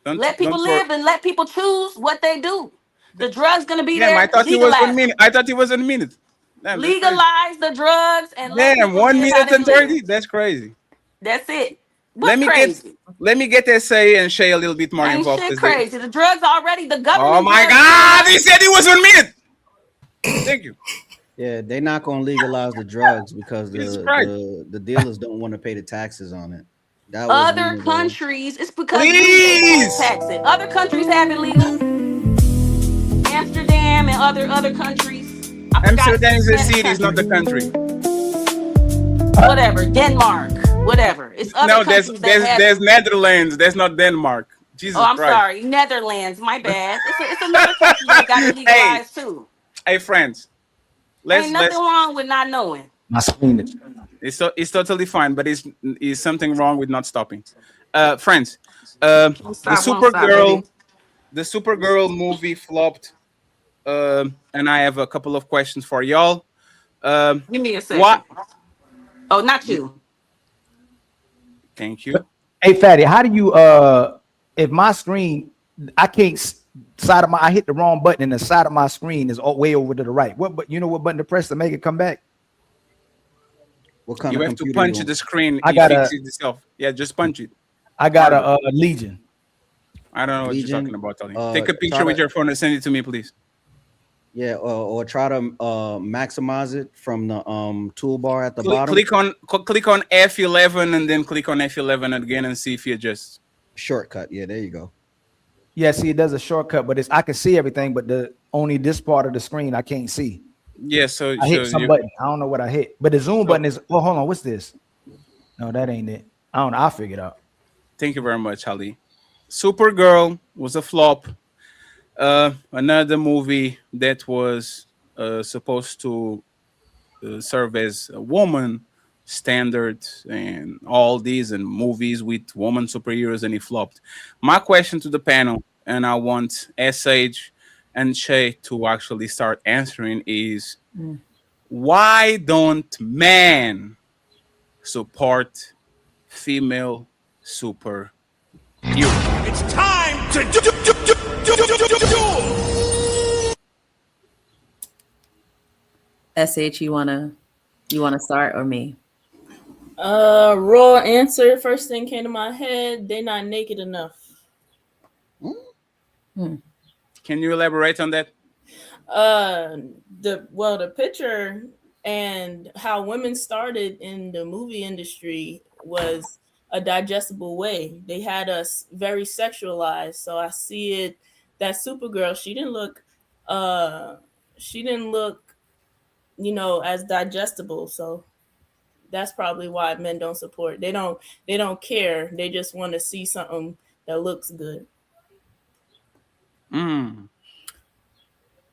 Speaker 15: Let people
Speaker 12: don't
Speaker 15: live and let people choose what they do. The drug's gonna be
Speaker 12: Damn, I
Speaker 15: there.
Speaker 12: thought it was 1
Speaker 15: Legalize
Speaker 12: minute.
Speaker 15: them.
Speaker 12: I thought it was 1 minute. Damn, that's crazy.
Speaker 15: Legalize the drugs and let
Speaker 12: Damn,
Speaker 15: people
Speaker 12: one
Speaker 15: live how
Speaker 12: minute
Speaker 15: they
Speaker 12: and
Speaker 15: live.
Speaker 12: 30. That's crazy.
Speaker 15: That's it.
Speaker 12: Let
Speaker 15: What's
Speaker 12: me
Speaker 15: crazy?
Speaker 12: get SA and Shay a little bit more
Speaker 15: Ain't
Speaker 12: involved
Speaker 15: shit
Speaker 12: because they.
Speaker 15: crazy. The drugs already, the
Speaker 12: Oh
Speaker 15: government
Speaker 12: my
Speaker 15: drugs
Speaker 12: God! They
Speaker 15: legalized.
Speaker 12: said it was 1 minute. Thank you.
Speaker 18: Yeah, they're not gonna legalize the drugs because
Speaker 12: Jesus Christ.
Speaker 18: the dealers don't want to pay the taxes on it. That was one
Speaker 15: Other
Speaker 18: of the.
Speaker 15: countries, it's because really they won't
Speaker 12: Please.
Speaker 15: tax it. Other countries have it legal. Amsterdam and other countries. I forgot
Speaker 12: Amsterdam
Speaker 15: the
Speaker 12: is a
Speaker 15: Spanish
Speaker 12: city, it's not the
Speaker 15: country.
Speaker 12: country.
Speaker 15: Whatever. Denmark. Whatever. It's other
Speaker 12: No, there's
Speaker 15: countries that
Speaker 12: there's
Speaker 15: have
Speaker 12: there's
Speaker 15: it.
Speaker 12: Netherlands. That's not Denmark.
Speaker 15: Oh,
Speaker 12: Jesus
Speaker 15: I'm
Speaker 12: Christ.
Speaker 15: sorry. Netherlands. My bad. It's another country that got it
Speaker 12: Hey,
Speaker 15: legalized too.
Speaker 12: hey, friends.
Speaker 15: Ain't nothing
Speaker 12: Let's.
Speaker 15: wrong with not knowing.
Speaker 10: My screen is.
Speaker 12: It's totally fine, but it's something wrong with not stopping. Friends,
Speaker 15: Won't
Speaker 12: the
Speaker 15: stop, won't stop, baby.
Speaker 12: Supergirl movie flopped, and I have a couple of questions for y'all.
Speaker 15: Give me a
Speaker 12: What?
Speaker 15: second. Oh, not you.
Speaker 12: Thank you.
Speaker 10: Hey, Fatty, how do you if my screen I can't side of my I hit the wrong button and the side of my screen is way over to the right. But you know what button to press to make it come back?
Speaker 18: What kind
Speaker 12: You
Speaker 18: of
Speaker 12: have to
Speaker 18: computer
Speaker 12: punch
Speaker 18: you on?
Speaker 12: the screen.
Speaker 10: I
Speaker 12: It
Speaker 10: got a
Speaker 12: fixes itself. Yeah, just punch it.
Speaker 10: I got
Speaker 12: Harder.
Speaker 10: a Legion.
Speaker 12: I don't know what you're
Speaker 18: Legion.
Speaker 12: talking about, Ali. Take a
Speaker 18: Try
Speaker 12: picture with
Speaker 18: to
Speaker 12: your phone and send it to me, please.
Speaker 18: yeah, or try to maximize it from the toolbar at the bottom.
Speaker 12: Click on F11 and then click on F11 again and see if you adjust.
Speaker 18: Shortcut. Yeah, there you go.
Speaker 10: Yeah, see, it does a shortcut, but I can see everything, but only this part of the screen I can't see.
Speaker 12: Yeah, so
Speaker 10: I hit some button. I don't know what I hit, but the zoom button is. Oh, hold on, what's this? No, that ain't it. I don't know. I'll figure it out.
Speaker 12: Thank you very much, Ali. Supergirl was a flop. Another movie that was supposed to serve as a woman standard and all these and movies with woman superheroes, and it flopped. My question to the panel, and I want SH and Shay to actually start answering, is why don't men support female superheroes?
Speaker 1: It's time to do.
Speaker 11: SH, you wanna start or me?
Speaker 13: Raw answer. First thing came to my head. They're not naked enough.
Speaker 12: Can you elaborate on that?
Speaker 13: The picture and how women started in the movie industry was a digestible way. They had us very sexualized. So I see it that Supergirl, she didn't look, as digestible. So that's probably why men don't support. They don't care. They just want to see something that looks good.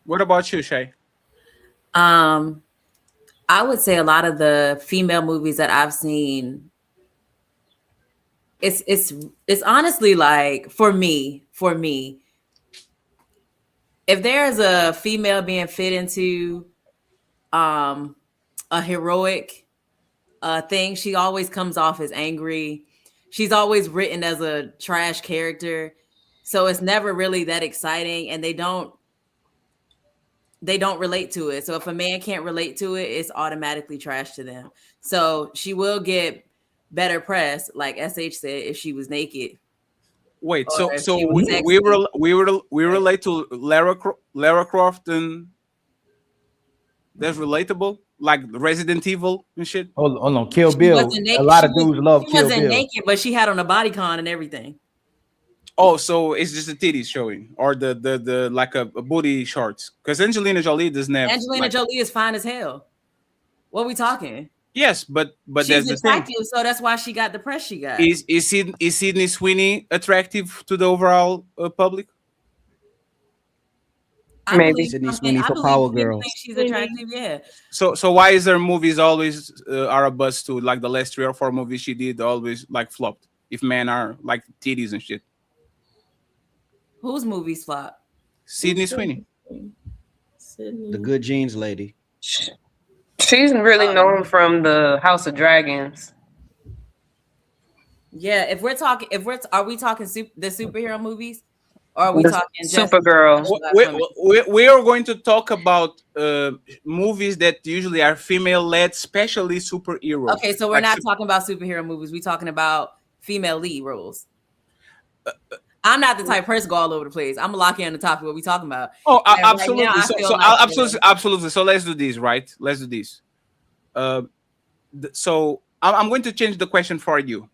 Speaker 12: What about you, Shay?
Speaker 11: I would say a lot of the female movies that I've seen, it's honestly like for me, if there's a female being fit into a heroic thing, she always comes off as angry. She's always written as a trash character. So it's never really that exciting, and they don't relate to it. So if a man can't relate to it, it's automatically trash to them. So she will get better press, like SH said, if she was naked.
Speaker 12: Wait,
Speaker 11: Or
Speaker 12: so
Speaker 11: if
Speaker 12: so
Speaker 11: she was
Speaker 12: we
Speaker 11: sexy.
Speaker 12: relate to Lara Croft, and that's relatable, like Resident Evil and shit.
Speaker 10: Hold on, Kill
Speaker 11: She
Speaker 10: Bill.
Speaker 11: wasn't
Speaker 10: A
Speaker 11: naked.
Speaker 10: lot of dudes love
Speaker 11: She
Speaker 10: Kill
Speaker 11: wasn't
Speaker 10: Bill.
Speaker 11: naked, but she had on a bodycon and everything.
Speaker 12: Oh, so it's just the titties showing, or the like a booty shorts? Because Angelina Jolie doesn't have.
Speaker 11: Angelina Jolie is fine as hell. What are we talking?
Speaker 12: Yes, but
Speaker 11: She's
Speaker 12: that's the thing.
Speaker 11: attractive, so that's why she got the press she got.
Speaker 12: Is Sydney Sweeney attractive to the overall public?
Speaker 14: Maybe.
Speaker 18: Sydney Sweeney for Power Girl.
Speaker 11: She's attractive, yeah.
Speaker 12: So why is her movies always are a buzz too? Like the last 3 or 4 movies she did always like flopped. If men are like titties and shit.
Speaker 11: Whose movies flop?
Speaker 12: Sydney Sweeney.
Speaker 18: The Good Genes lady.
Speaker 14: She's really known from the House of Dragons.
Speaker 11: Yeah, if we're talking, are we talking the superhero movies, or are we
Speaker 14: The
Speaker 11: talking just
Speaker 14: Supergirl.
Speaker 11: Black women?
Speaker 12: We are going to talk about movies that usually are female-led, especially superheroes.
Speaker 11: Okay, so we're
Speaker 12: Like
Speaker 11: not talking about superhero movies. We're talking about female lead roles. I'm not the type of person to go all over the place. I'm gonna lock in on the topic what we talking about.
Speaker 12: Oh,
Speaker 11: And
Speaker 12: absolutely.
Speaker 11: Right now,
Speaker 12: so,
Speaker 11: I feel
Speaker 12: so
Speaker 11: like,
Speaker 12: absolutely. So let's do this, right? Let's do this. So I'm going to change the question for you.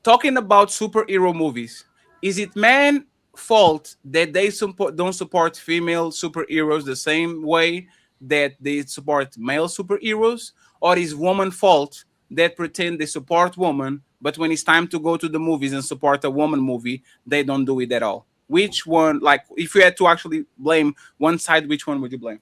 Speaker 12: Talking about superhero movies, is it man fault that they don't support female superheroes the same way that they support male superheroes, or is woman fault that pretend they support woman, but when it's time to go to the movies and support a woman movie, they don't do it at all? Which one, like, if you had to actually blame one side, which one would you blame?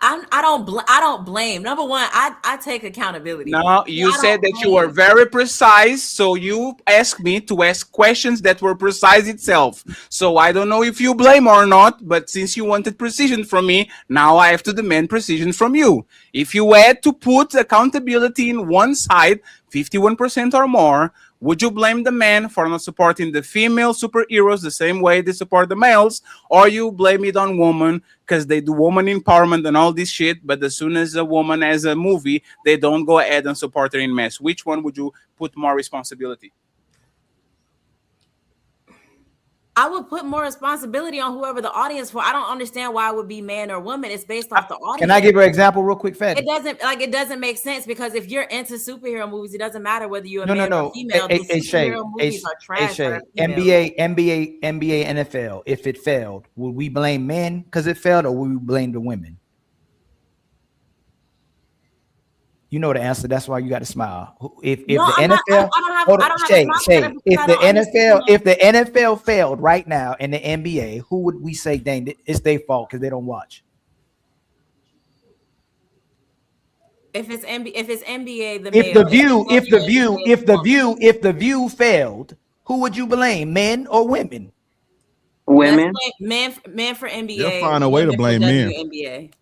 Speaker 11: I don't blame. Number one, I take accountability.
Speaker 12: No, you said that you were very precise, so you asked me to ask questions that were precise itself. So I don't know if you blame or not, but since you wanted precision from me, now I have to demand precision from you. If you had to put accountability in one side, 51% or more, would you blame the men for not supporting the female superheroes the same way they support the males, or you blame it on women because they do woman empowerment and all this shit, but as soon as a woman has a movie, they don't go ahead and support her in mass? Which one would you put more responsibility?
Speaker 11: I would put more responsibility on whoever the audience for. I don't understand why it would be man or woman. It's based off the audience.
Speaker 10: Can I give her an example real quick, Fed?
Speaker 11: It doesn't make sense, because if you're into superhero movies, it doesn't matter whether you're a
Speaker 10: No,
Speaker 11: man
Speaker 10: no,
Speaker 11: or female. The superhero movies are trash.
Speaker 10: NBA, NFL. If it failed, would we blame men because it failed, or would we blame the women? You know the answer. That's why you got to smile. If the NFL, if the NFL failed right now in the NBA, who would we say, dang, it's their fault because they don't watch?
Speaker 11: If it's NBA,
Speaker 10: if the view failed, who would you blame, men or women?
Speaker 14: Women.
Speaker 11: Men for NBA.
Speaker 16: They'll find a way to blame men.
Speaker 11: NBA.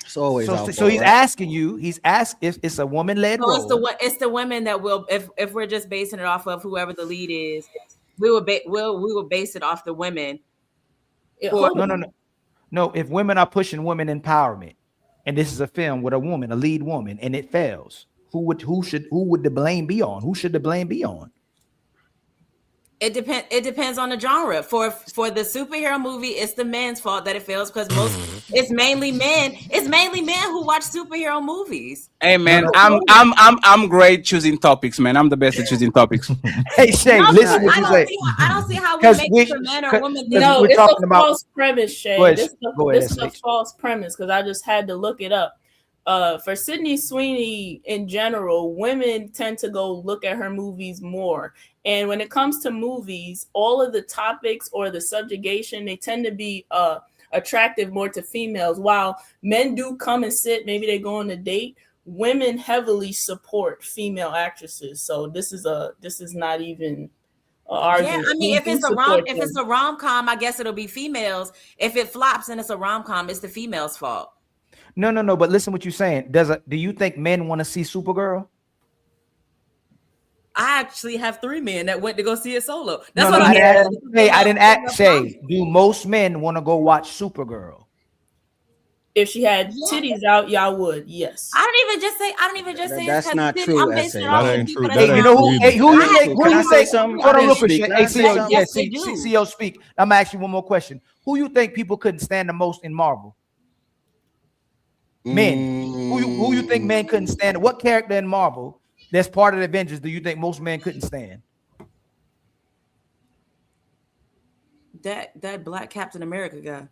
Speaker 18: It's always
Speaker 10: so he's asking you. He's asked if it's a woman-led role.
Speaker 11: It's the women that will. If we're just basing it off of whoever the lead is, we will base it off the women.
Speaker 10: No. If women are pushing women empowerment, and this is a film with a woman, a lead woman, and it fails, who would the blame be on? Who should the blame be on?
Speaker 11: It depends on the genre. For the superhero movie, it's the men's fault that it fails, because it's mainly men. It's mainly men who watch superhero movies.
Speaker 12: Hey man, I'm great choosing topics, man. I'm the best at choosing topics.
Speaker 10: Hey Shay, listen what you say.
Speaker 11: I don't see how we make it for men or women.
Speaker 13: No, it's a false premise, Shay. This is a
Speaker 10: Shay.
Speaker 13: false premise, because I just had to look it up. For Sydney Sweeney in general, women tend to go look at her movies more. And when it comes to movies, all of the topics or the subjugation, they tend to be attractive more to females. While men do come and sit, maybe they go on a date, women heavily support female actresses. So this is not even an argument.
Speaker 11: Yeah, I mean, if it's a rom-com, I guess it'll be females. If it flops and it's a rom-com, it's the female's fault.
Speaker 10: No. But listen what you're saying. Do you think men want to see Supergirl?
Speaker 11: I actually have 3 men that went to go see it solo.
Speaker 10: I didn't ask. Shay, do most men want to go watch Supergirl?
Speaker 13: If she had titties out, y'all would. Yes.
Speaker 11: I don't even just say
Speaker 18: that's not true.
Speaker 11: I'm basing it off
Speaker 16: That
Speaker 11: of
Speaker 16: ain't
Speaker 11: people
Speaker 16: true.
Speaker 11: that
Speaker 16: That
Speaker 10: You know who? Hey, who you think? Hold on, real quick. Hey, CEO, speak. I'm gonna ask you one more question. Who you think people couldn't stand the most in Marvel? Men. Who you think men couldn't stand? What character in Marvel that's part of the Avengers do you think most men couldn't stand?
Speaker 11: That black Captain America guy.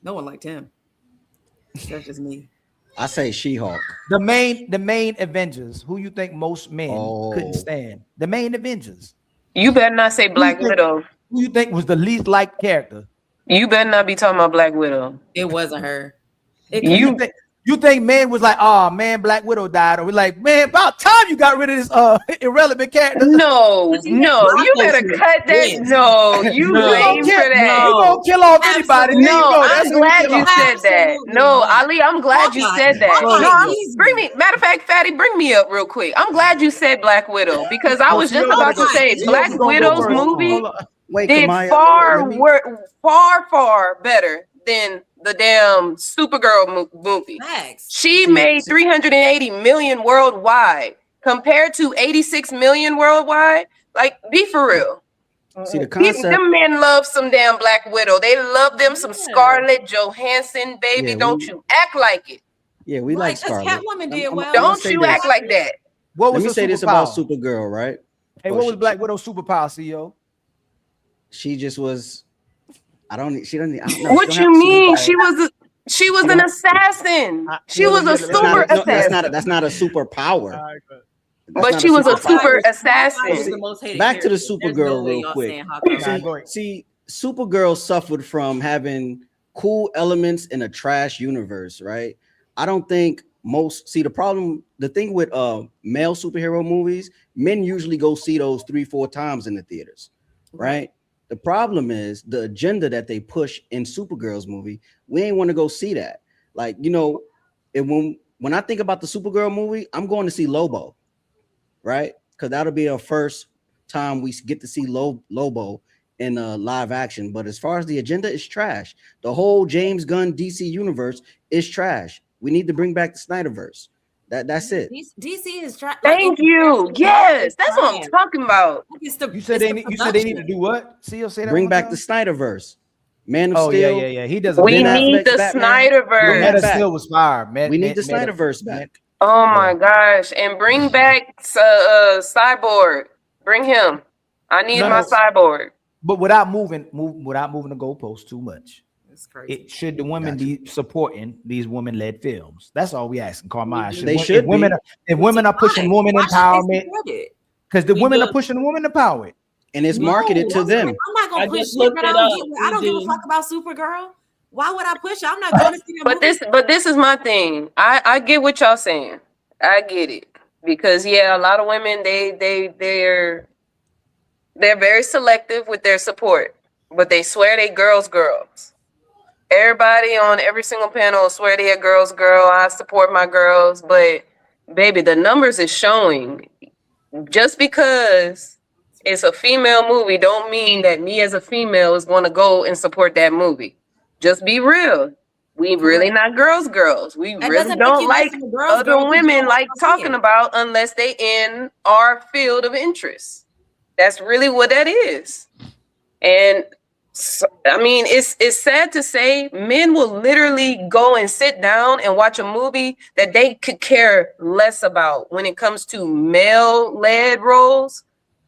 Speaker 11: No one liked him. That's just me.
Speaker 18: I say She-Hulk.
Speaker 10: The main Avengers. Who you think most men couldn't stand? The main Avengers.
Speaker 14: You better not say Black Widow.
Speaker 10: Who you think was the least liked character?
Speaker 14: You better not be talking about Black Widow.
Speaker 11: It wasn't her.
Speaker 10: You think man was like, oh man, Black Widow died, or we like, man, about time you got rid of this irrelevant character.
Speaker 14: No, you better cut that. No, you lame for that.
Speaker 10: You gonna kill off anybody? There you
Speaker 14: No,
Speaker 10: go.
Speaker 14: I'm glad you said that. No, Ali, I'm glad you said that. No, bring me. Matter of fact, Fatty, bring me up real quick. I'm glad you said Black Widow because I was just about to say Black Widow's movie did far better than the damn Supergirl movie. She made 380 million worldwide compared to 86 million worldwide. Like, be for real.
Speaker 18: See the concept.
Speaker 14: Them men love some damn Black Widow. They love them some Scarlett Johansson, baby.
Speaker 18: Yeah,
Speaker 14: don't you act like it.
Speaker 18: Yeah, we like Scarlett.
Speaker 11: Catwoman did well.
Speaker 14: Don't you act like that.
Speaker 10: What
Speaker 18: Let
Speaker 10: was
Speaker 18: me say this about Supergirl, right?
Speaker 10: Hey, what was Black Widow's superpower, CEO?
Speaker 18: She just was. I don't know.
Speaker 14: What you mean? She was an assassin. She was a super assassin.
Speaker 18: That's not a superpower.
Speaker 14: But she was a super assassin.
Speaker 18: Back to the Supergirl real quick. See, Supergirl suffered from having cool elements in a trash universe, right? I don't think the thing with male superhero movies, men usually go see those 3-4 times in the theaters, right? The problem is the agenda that they push in Supergirl's movie. We ain't want to go see that. Like, you know, when I think about the Supergirl movie, I'm going to see Lobo, right? Because that'll be our first time we get to see Lobo in live action. But as far as the agenda, it's trash. The whole James Gunn DC universe is trash. We need to bring back the Snyderverse. That's it.
Speaker 11: DC is trying.
Speaker 14: Thank you. Yes, that's what I'm talking about.
Speaker 10: You said they need to do what? See, say that.
Speaker 18: Bring back the Snyderverse. Man of Steel.
Speaker 10: Yeah. He doesn't.
Speaker 14: We need the Snyderverse.
Speaker 10: Man of Steel was fire, man.
Speaker 18: We need the Snyderverse back.
Speaker 14: Oh my gosh! And bring back Cyborg. Bring him. I need my Cyborg.
Speaker 10: But without moving the goalposts too much. Should the women be supporting these women-led films? That's all we asking, Carmine. If women are pushing woman empowerment, because the women are pushing women empowerment,
Speaker 18: and it's marketed to them.
Speaker 11: I'm not gonna push shit, but I don't give a fuck about Supergirl. Why would I push it? I'm not going to see that
Speaker 14: But this is my thing. I get what y'all saying. I get it because a lot of women they're very selective with their support, but they swear they girls. Everybody on every single panel swear they a girl. I support my girls, but baby, the numbers is showing. Just because it's a female movie, don't mean that me as a female is going to go and support that movie. Just be real. We really not girls. We really don't like other women like talking about unless they in our field of interest. That's really what that is. And so, I mean, it's sad to say men will literally go and sit down and watch a movie that they could care less about when it comes to male-led roles.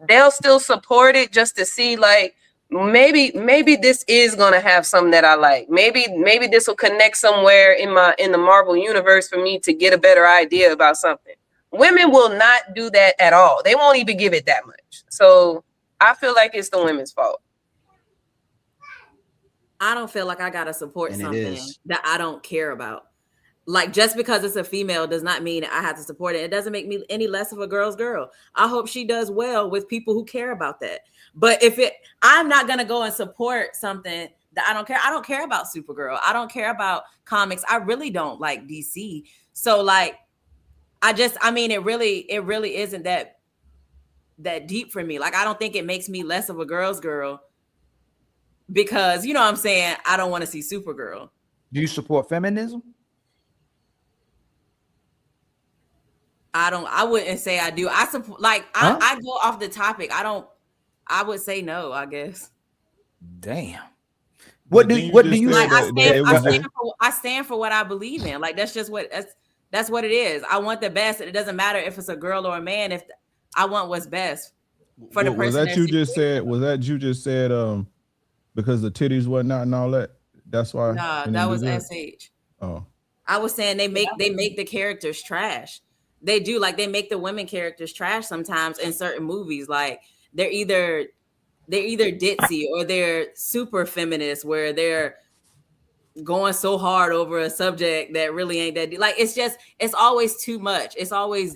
Speaker 14: They'll still support it just to see, like, maybe this is gonna have something that I like. Maybe this will connect somewhere in the Marvel universe for me to get a better idea about something. Women will not do that at all. They won't even give it that much. So I feel like it's the women's fault.
Speaker 11: I don't feel like I gotta support something that I don't care about. Like, just because it's a female does not mean I have to support it. It doesn't make me any less of a girl's girl. I hope she does well with people who care about that. But I'm not gonna go and support something that I don't care. I don't care about Supergirl. I don't care about comics. I really don't like DC. So like, it really isn't that deep for me. Like, I don't think it makes me less of a girl's girl because, you know what I'm saying, I don't want to see Supergirl.
Speaker 10: Do you support feminism?
Speaker 11: I wouldn't say I do. I support, like, I go off the topic. I would say no, I guess.
Speaker 10: Damn. What do you
Speaker 11: like? I stand for what I believe in. Like, that's just that's what it is. I want the best. It doesn't matter if it's a girl or a man. If I want what's best for the person.
Speaker 16: Was that you just said? Because the titties whatnot and all that. That's why.
Speaker 11: Nah, that was SH.
Speaker 16: Oh.
Speaker 11: I was saying they make the characters trash. They do, like, they make the women characters trash sometimes in certain movies. Like, they're either ditzy or they're super feminist, where they're going so hard over a subject that really ain't that deep. Like it's always too much. It's always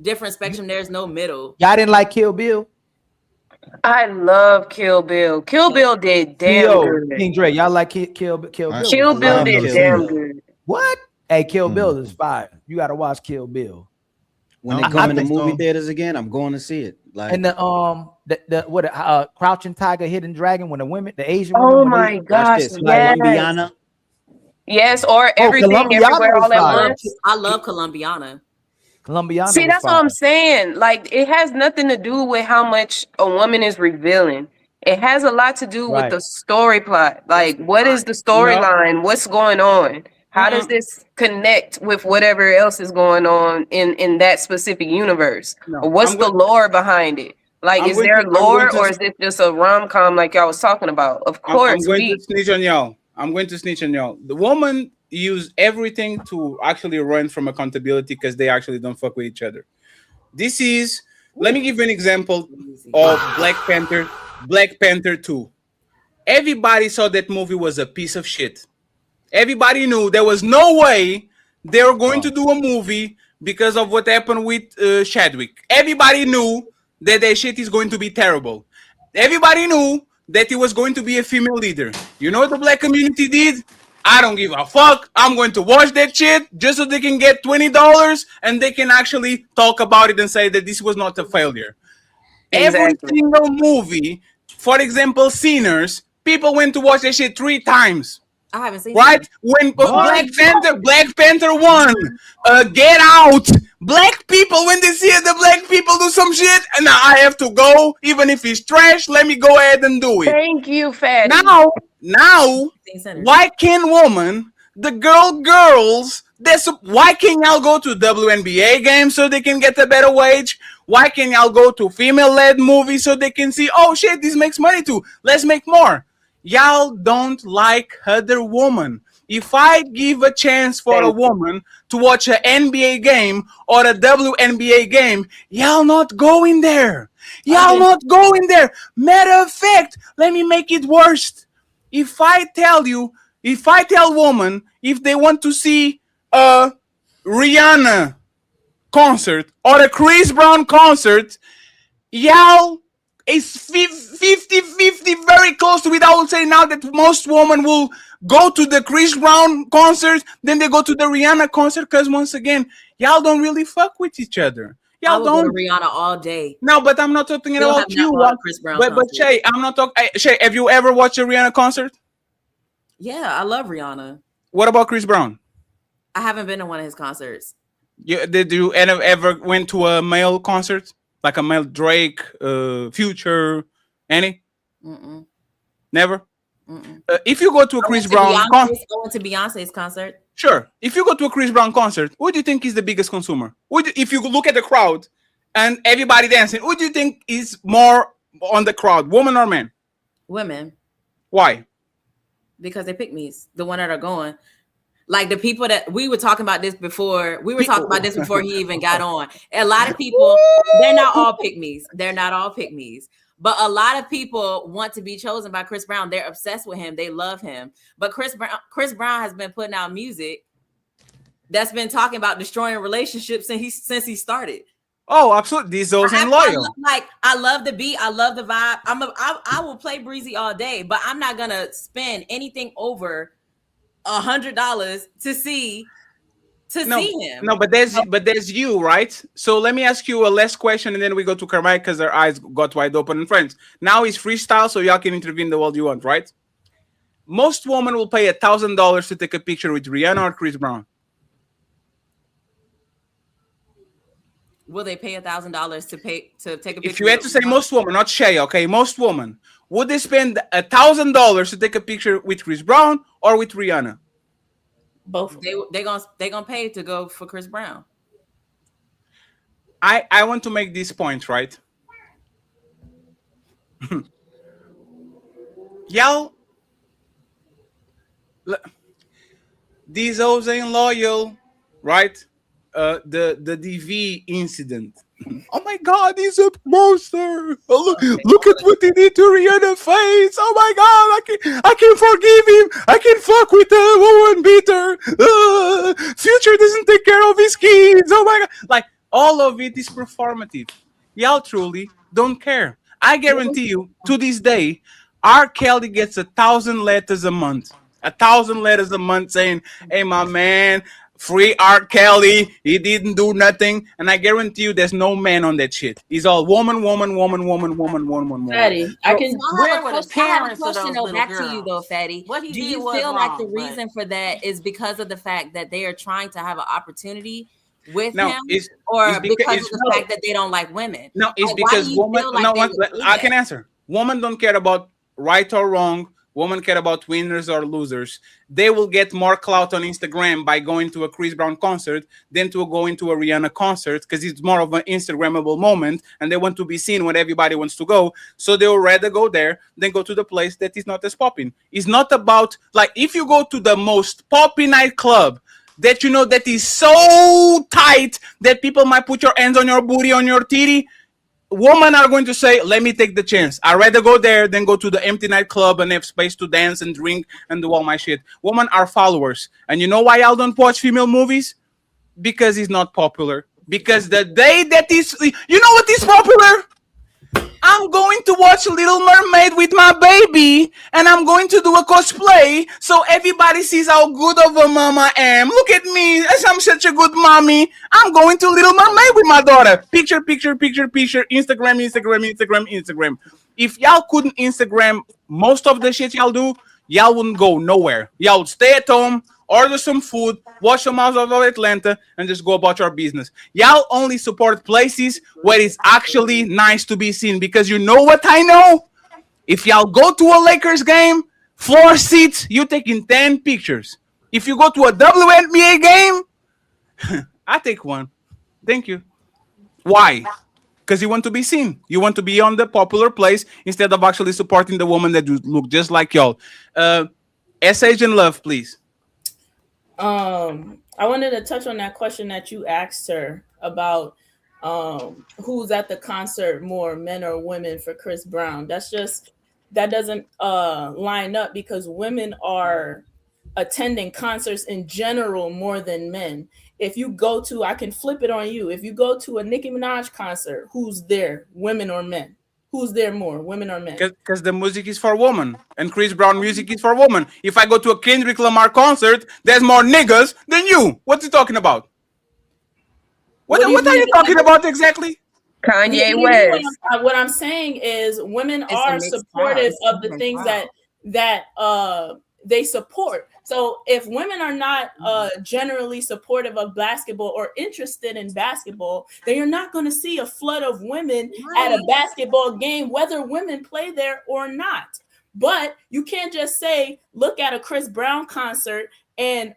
Speaker 11: different spectrum. There's no middle.
Speaker 10: Y'all didn't like Kill Bill?
Speaker 14: I love Kill Bill. Kill Bill did damn good.
Speaker 10: King Dre, y'all like Kill Bill?
Speaker 14: Kill Bill did damn good.
Speaker 10: What? Hey, Kill Bill is fire. You got to watch Kill Bill.
Speaker 18: When they come in the movie theaters again, I'm going to see it. Like,
Speaker 10: and the Crouching Tiger, Hidden Dragon, when the Asian
Speaker 14: women. Oh
Speaker 10: when
Speaker 14: my gosh!
Speaker 10: Yes.
Speaker 18: Colombiana.
Speaker 14: Yes, or everything, everywhere, all at once.
Speaker 11: I love Colombiana.
Speaker 14: See, that's what I'm saying. Like, it has nothing to do with how much a woman is revealing. It has a lot to do with the story plot. Like, what is the storyline? What's going on? How does this connect with whatever else is going on in that specific universe? Or what's the lore behind it? Like, is there lore, or is it just a rom-com like y'all was talking about? Of course,
Speaker 12: I'm going to snitch on y'all. The woman use everything to actually run from accountability because they actually don't fuck with each other. Let me give you an example of Black Panther 2. Everybody saw that movie was a piece of shit. Everybody knew there was no way they were going to do a movie because of what happened with Chadwick. Everybody knew that their shit is going to be terrible. Everybody knew that it was going to be a female leader. You know what the black community did? I don't give a fuck. I'm going to watch that shit just so they can get $20 and they can actually talk about it and say that this was not a failure.
Speaker 14: Exactly.
Speaker 12: Every single movie, for example, Sinners, people went to watch that shit 3 times.
Speaker 11: I haven't seen
Speaker 12: right? When Black Panther won, Get Out. Black people, when they see the black people do some shit, and now I have to go, even if it's trash. Let me go ahead and do it.
Speaker 14: Thank you, Fatty.
Speaker 12: Now, why can't woman, the girls? Why can't y'all go to WNBA games so they can get a better wage? Why can't y'all go to female-led movies so they can see, oh shit, this makes money too. Let's make more. Y'all don't like other woman. If I give a chance for a woman to watch an NBA game or a WNBA game, y'all not going there. Y'all not going there. Matter of fact, let me make it worse. If I tell woman, if they want to see a Rihanna concert or a Chris Brown concert, y'all is 50-50, very close to it. I would say now that most women will go to the Chris Brown concert, then they go to the Rihanna concert, because once again, y'all don't really fuck with each other. Y'all don't.
Speaker 11: Go to Rihanna all day.
Speaker 12: No, but I'm not talking about you.
Speaker 11: Chris Brown
Speaker 12: but Shay, I'm not talking. Shay, have you ever watched a Rihanna concert?
Speaker 11: Yeah, I love Rihanna.
Speaker 12: What about Chris Brown?
Speaker 11: I haven't been to one of his concerts.
Speaker 12: Did you ever went to a male concert? Like a male Drake, Future, any?
Speaker 11: Mm-mm.
Speaker 12: Never?
Speaker 11: Mm-mm.
Speaker 12: If you go to a Chris Brown
Speaker 11: concert, I went to Beyonce's concert.
Speaker 12: Sure. If you go to a Chris Brown concert, who do you think is the biggest consumer? If you look at the crowd and everybody dancing, who do you think is more on the crowd, woman or man?
Speaker 11: Women.
Speaker 12: Why?
Speaker 11: Because they pick me, the one that are going. Like the people that we were talking about this before. We were talking about this before he even got on. A lot of people, they're not all pick-me's. They're not all pick-me's. But a lot of people want to be chosen by Chris Brown. They're obsessed with him. They love him. But Chris Brown has been putting out music that's been talking about destroying relationships since he started.
Speaker 12: Oh, absolutely. These those ain't loyal.
Speaker 11: I love the beat. I love the vibe. I will play Breezy all day, but I'm not gonna spend anything over $100 to see him.
Speaker 12: No, but there's you, right? So let me ask you a last question, and then we go to Carmike because their eyes got wide open. And friends, now it's freestyle, so y'all can intervene the world you want, right? Most women will pay $1,000 to take a picture with Rihanna or Chris Brown.
Speaker 11: Will they pay $1,000 to take a picture?
Speaker 12: If you had to say most women, not Shay, okay, most women, would they spend $1,000 to take a picture with Chris Brown or with Rihanna?
Speaker 11: Both. They gonna pay to go for Chris Brown.
Speaker 12: I want to make this point, right? Y'all, these hoes ain't loyal, right? the DV incident. Oh my God, he's a monster! Oh, look at what he did to Rihanna's face. Oh my God, I can forgive him. I can fuck with the woman beater. Future doesn't take care of his kids. Oh my God, like all of it is performative. Y'all truly don't care. I guarantee you, to this day, R. Kelly gets 1,000 letters a month. 1,000 letters a month saying, "Hey, my man, free R. Kelly. He didn't do nothing." And I guarantee you, there's no man on that shit. He's all woman, woman, woman, woman, woman, woman, woman.
Speaker 13: Fatty, I can.
Speaker 11: I have
Speaker 15: Where
Speaker 11: a
Speaker 15: were the
Speaker 11: question, I have a
Speaker 15: parents of
Speaker 11: question
Speaker 15: those
Speaker 11: though,
Speaker 15: little
Speaker 11: back to you though,
Speaker 15: girls?
Speaker 11: Fatty.
Speaker 15: What he
Speaker 11: Do
Speaker 15: did
Speaker 11: you
Speaker 15: was
Speaker 11: feel like the
Speaker 15: wrong, but-
Speaker 11: reason for that is because of the fact that they are trying to have an opportunity with
Speaker 12: No,
Speaker 11: him,
Speaker 12: it's
Speaker 11: or because
Speaker 12: it's
Speaker 11: of the fact that they don't like women?
Speaker 12: No, it's
Speaker 11: Like, why do
Speaker 12: because
Speaker 11: you
Speaker 12: woman.
Speaker 11: feel like
Speaker 12: No,
Speaker 11: they
Speaker 12: one,
Speaker 11: would do
Speaker 12: I
Speaker 11: that?
Speaker 12: can answer. Women don't care about right or wrong. Women care about winners or losers. They will get more clout on Instagram by going to a Chris Brown concert than to go into a Rihanna concert, because it's more of an Instagrammable moment and they want to be seen when everybody wants to go. So they will rather go there than go to the place that is not as popping. It's not about, like, if you go to the most poppy nightclub that you know that is so tight that people might put your hands on your booty, on your titty, women are going to say, "Let me take the chance. I'd rather go there than go to the empty nightclub and have space to dance and drink and do all my shit." Women are followers. And you know why y'all don't watch female movies? Because it's not popular. Because the day that is, you know what is popular? I'm going to watch Little Mermaid with my baby, and I'm going to do a cosplay so everybody sees how good of a mama I am. Look at me, as I'm such a good mommy. I'm going to Little Mermaid with my daughter. Picture, picture, picture, picture. Instagram, Instagram, Instagram, Instagram. If y'all couldn't Instagram most of the shit y'all do, y'all wouldn't go nowhere. Y'all would stay at home, order some food, watch some House of Atlanta, and just go about your business. Y'all only support places where it's actually nice to be seen. Because you know what I know? If y'all go to a Lakers game, floor seats, you taking 10 pictures. If you go to a WNBA game, I take one. Thank you. Why? Because you want to be seen. You want to be on the popular place instead of actually supporting the woman that look just like y'all. SH and Love, please.
Speaker 13: I wanted to touch on that question that you asked her about who's at the concert more, men or women, for Chris Brown. That doesn't line up, because women are attending concerts in general more than men. If you go to, I can flip it on you. If you go to a Nicki Minaj concert, who's there, women or men? Who's there more, women or men?
Speaker 12: Because the music is for women, and Chris Brown music is for women. If I go to a Kendrick Lamar concert, there's more niggas than you. What's he talking about? What are you talking about exactly?
Speaker 14: Kanye
Speaker 13: What
Speaker 14: West.
Speaker 13: what I'm saying is women
Speaker 11: It's a
Speaker 13: are
Speaker 11: mixed
Speaker 13: supportive
Speaker 11: crowd.
Speaker 13: of the things that they support. So if women are not generally supportive of basketball or interested in basketball, then you're not going to see a flood of women at a basketball game, whether women play there or not. But you can't just say, look at a Chris Brown concert and